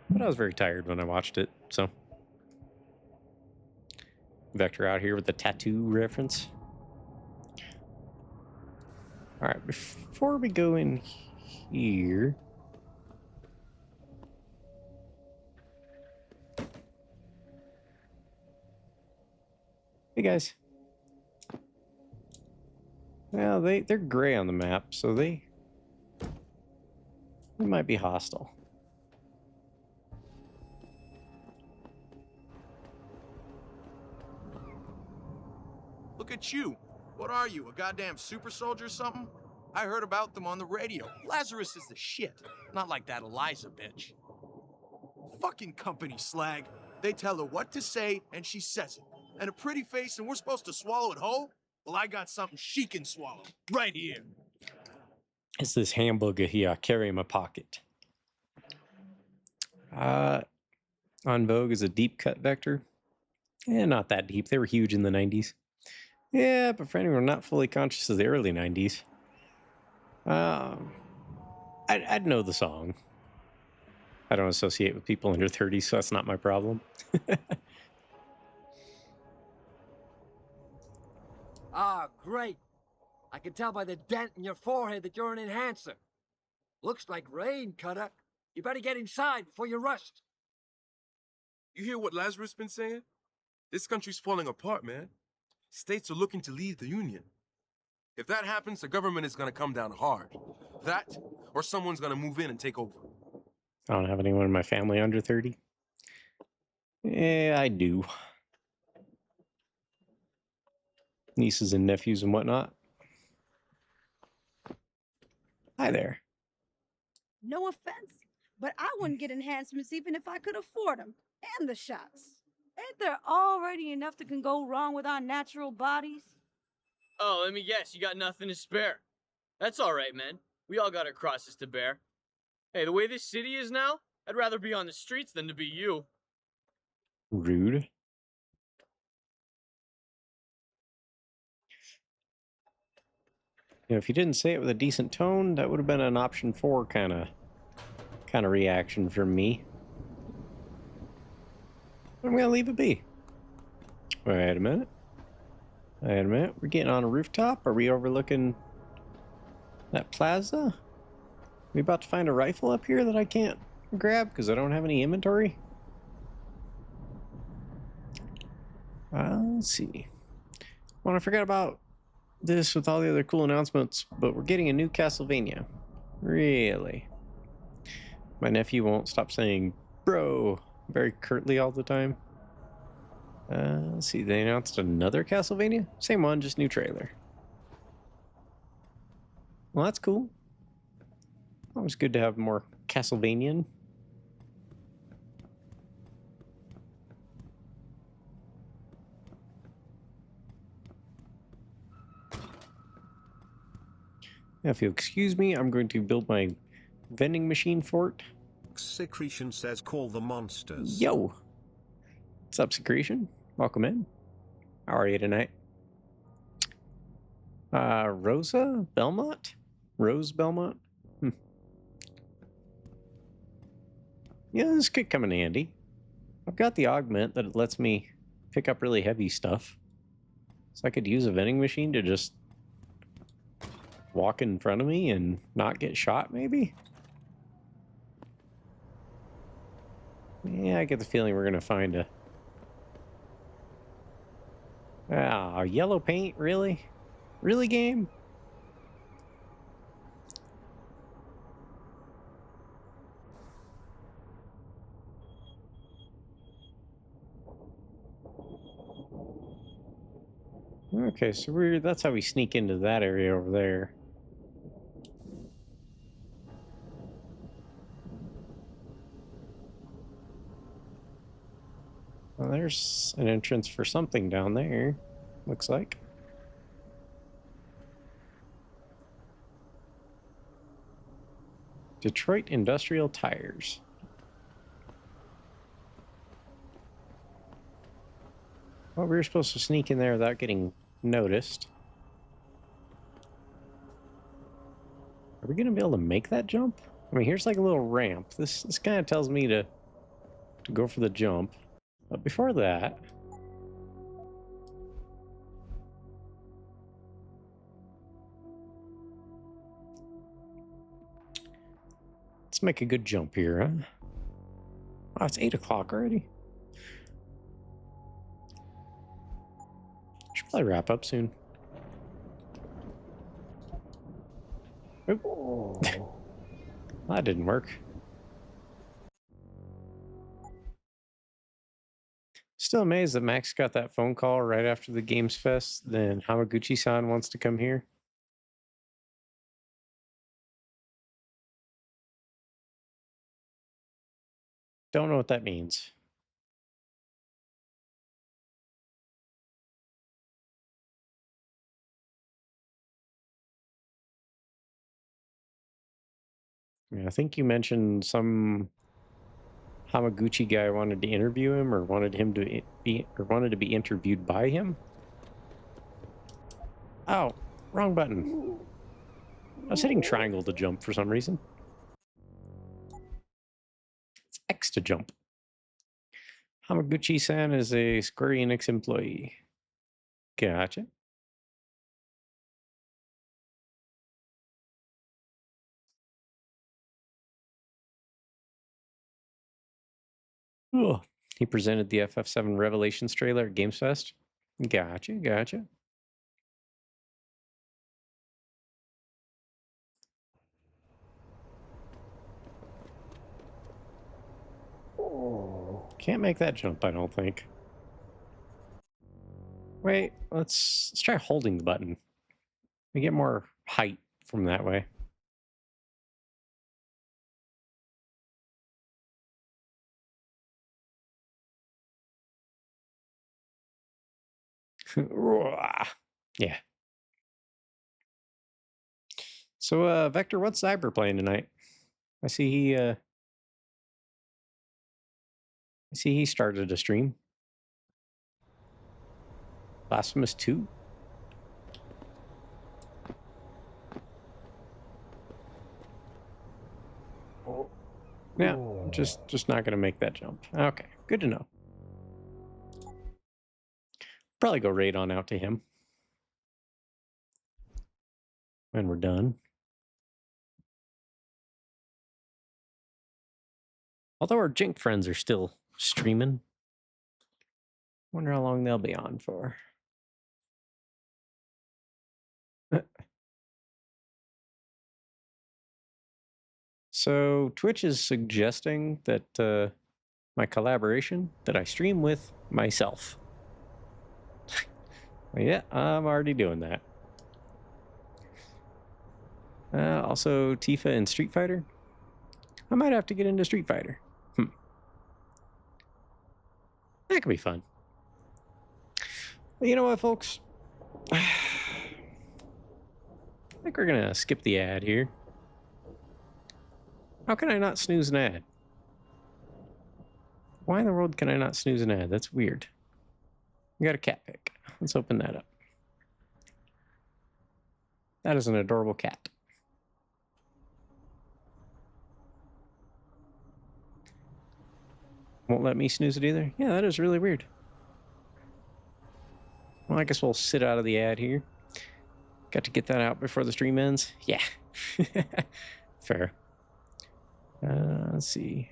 But I was very tired when I watched it, so. Vector out here with the tattoo reference. Alright, before we go in here... Hey guys. Well, they're gray on the map, so they might be hostile. Look at you. What are you, a goddamn super soldier or something? I heard about them on the radio. Lazarus is the shit. Not like that Eliza bitch. Fucking company slag. They tell her what to say, and she says it. And a pretty face, and we're supposed to swallow it whole? Well, I got something she can swallow. Right here. It's this hamburger here I carry in my pocket. On Vogue is a deep cut Vector. Not that deep. They were huge in the 90s. Yeah, but for anyone not fully conscious of the early 90s, I'd know the song. I don't associate with people under 30, so that's not my problem. Ah, great. I can tell by the dent in your forehead that you're an enhancer. Looks like rain, Cutter. You better get inside before you rust. You hear what Lazarus been saying? This country's falling apart, man. States are looking to leave the Union. If that happens, the government is gonna come down hard. That, or someone's gonna move in and take over. I don't have anyone in my family under 30. Yeah, I do. Nieces and nephews and whatnot. Hi there. No offense, but I wouldn't get enhancements even if I could afford them. And the shots. Ain't there already enough that can go wrong with our natural bodies? Oh, let me guess, you got nothing to spare. That's all right, man. We all got our crosses to bear. Hey, the way this city is now, I'd rather be on the streets than to be you. Rude. You know, if you didn't say it with a decent tone, that would have been an option 4 kind of reaction from me. I'm gonna leave it be. Wait a minute. Wait a minute. We're getting on a rooftop. Are we overlooking that plaza? We about to find a rifle up here that I can't grab because I don't have any inventory? Let's see. Want to forget about this with all the other cool announcements, but we're getting a new Castlevania. Really? My nephew won't stop saying bro very curtly all the time. Let's see, they announced another Castlevania? Same one, just new trailer. Well, that's cool. Always good to have more Castlevanian. Now, if you'll excuse me, I'm going to build my vending machine fort. Secretion says call the monsters. Yo! What's up, Secretion? Welcome in. How are you tonight? Rosa Belmont? Rose Belmont? Yeah, this could come in handy. I've got the augment that lets me pick up really heavy stuff. So I could use a vending machine to just walk in front of me and not get shot, maybe? Yeah, I get the feeling we're gonna find a... Ah, yellow paint? Really? Really, game? Okay, so that's how we sneak into that area over there. Well, there's an entrance for something down there, looks like. Detroit Industrial Tires. Well, we were supposed to sneak in there without getting noticed. Are we going to be able to make that jump? I mean, here's like a little ramp. This kind of tells me to go for the jump. But before that... let's make a good jump here, huh? Wow, it's 8 o'clock already. Should probably wrap up soon. Oop. That didn't work. Still amazed that Max got that phone call right after the Games Fest. Then Hamaguchi-san wants to come here. Don't know what that means. Yeah, I think you mentioned some Hamaguchi guy wanted to interview him, or wanted to be interviewed by him. Oh, wrong button. I was hitting triangle to jump for some reason. It's X to jump. Hamaguchi-san is a Square Enix employee. Gotcha. Oh, he presented the FF7 Revelations trailer at Games Fest. Gotcha, gotcha. Can't make that jump, I don't think. Wait, let's try holding the button. We get more height from that way. Yeah. So, Vector, what's Cyber playing tonight? I see he started a stream. Blasphemous 2? Yeah, just not gonna make that jump. Okay, good to know. Probably go raid on out to him when we're done. Although our Jink friends are still streaming. Wonder how long they'll be on for. So Twitch is suggesting that my collaboration, that I stream with myself. Yeah, I'm already doing that. Also Tifa and Street Fighter. I might have to get into Street Fighter. That could be fun. But you know what, folks? think we're gonna skip the ad here. How can I not snooze an ad? Why in the world can I not snooze an ad? That's weird. We got a cat pic. Let's open that up. That is an adorable cat. Won't let me snooze it either? Yeah, that is really weird. Well, I guess we'll sit out of the ad here. Got to get that out before the stream ends? Yeah. Fair. Let's see.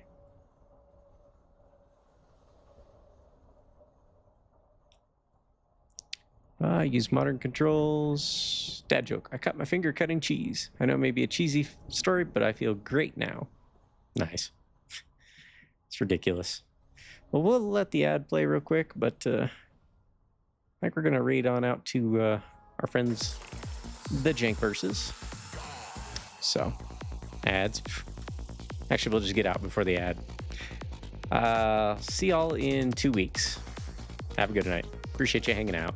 Use modern controls. Dad joke. I cut my finger cutting cheese. I know it may be a cheesy story, but I feel great now. Nice. It's ridiculous. Well, we'll let the ad play real quick, but I think we're going to raid on out to our friends, the Jank Versus. So, ads. Actually, we'll just get out before the ad. See y'all in 2 weeks. Have a good night. Appreciate you hanging out.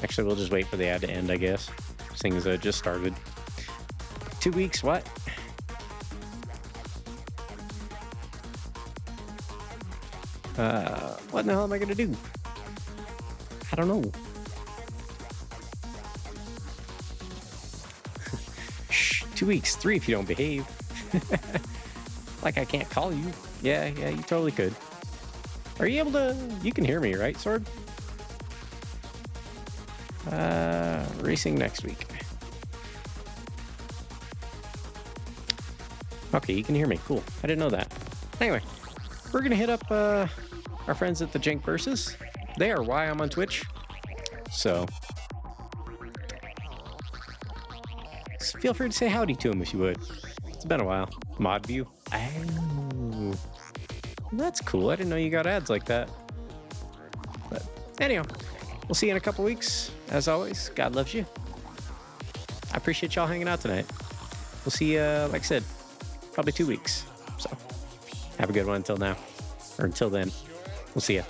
Actually, we'll just wait for the ad to end, I guess. Seeing as it just started. 2 weeks, what? What in the hell am I gonna do? I don't know. Shh, 2 weeks, 3 if you don't behave. Like I can't call you. Yeah, you totally could. Are you able to, you can hear me, right, Sword? Racing next week. Okay, you can hear me. Cool. I didn't know that. Anyway, we're gonna hit up our friends at the Jank Versus. They are why I'm on Twitch. So feel free to say howdy to them if you would. It's been a while. Mod view. Oh, that's cool. I didn't know you got ads like that. But anyhow, we'll see you in a couple weeks. As always, God loves you. I appreciate y'all hanging out tonight. We'll see you, like I said, probably 2 weeks. So have a good one until now. Or until then. We'll see ya.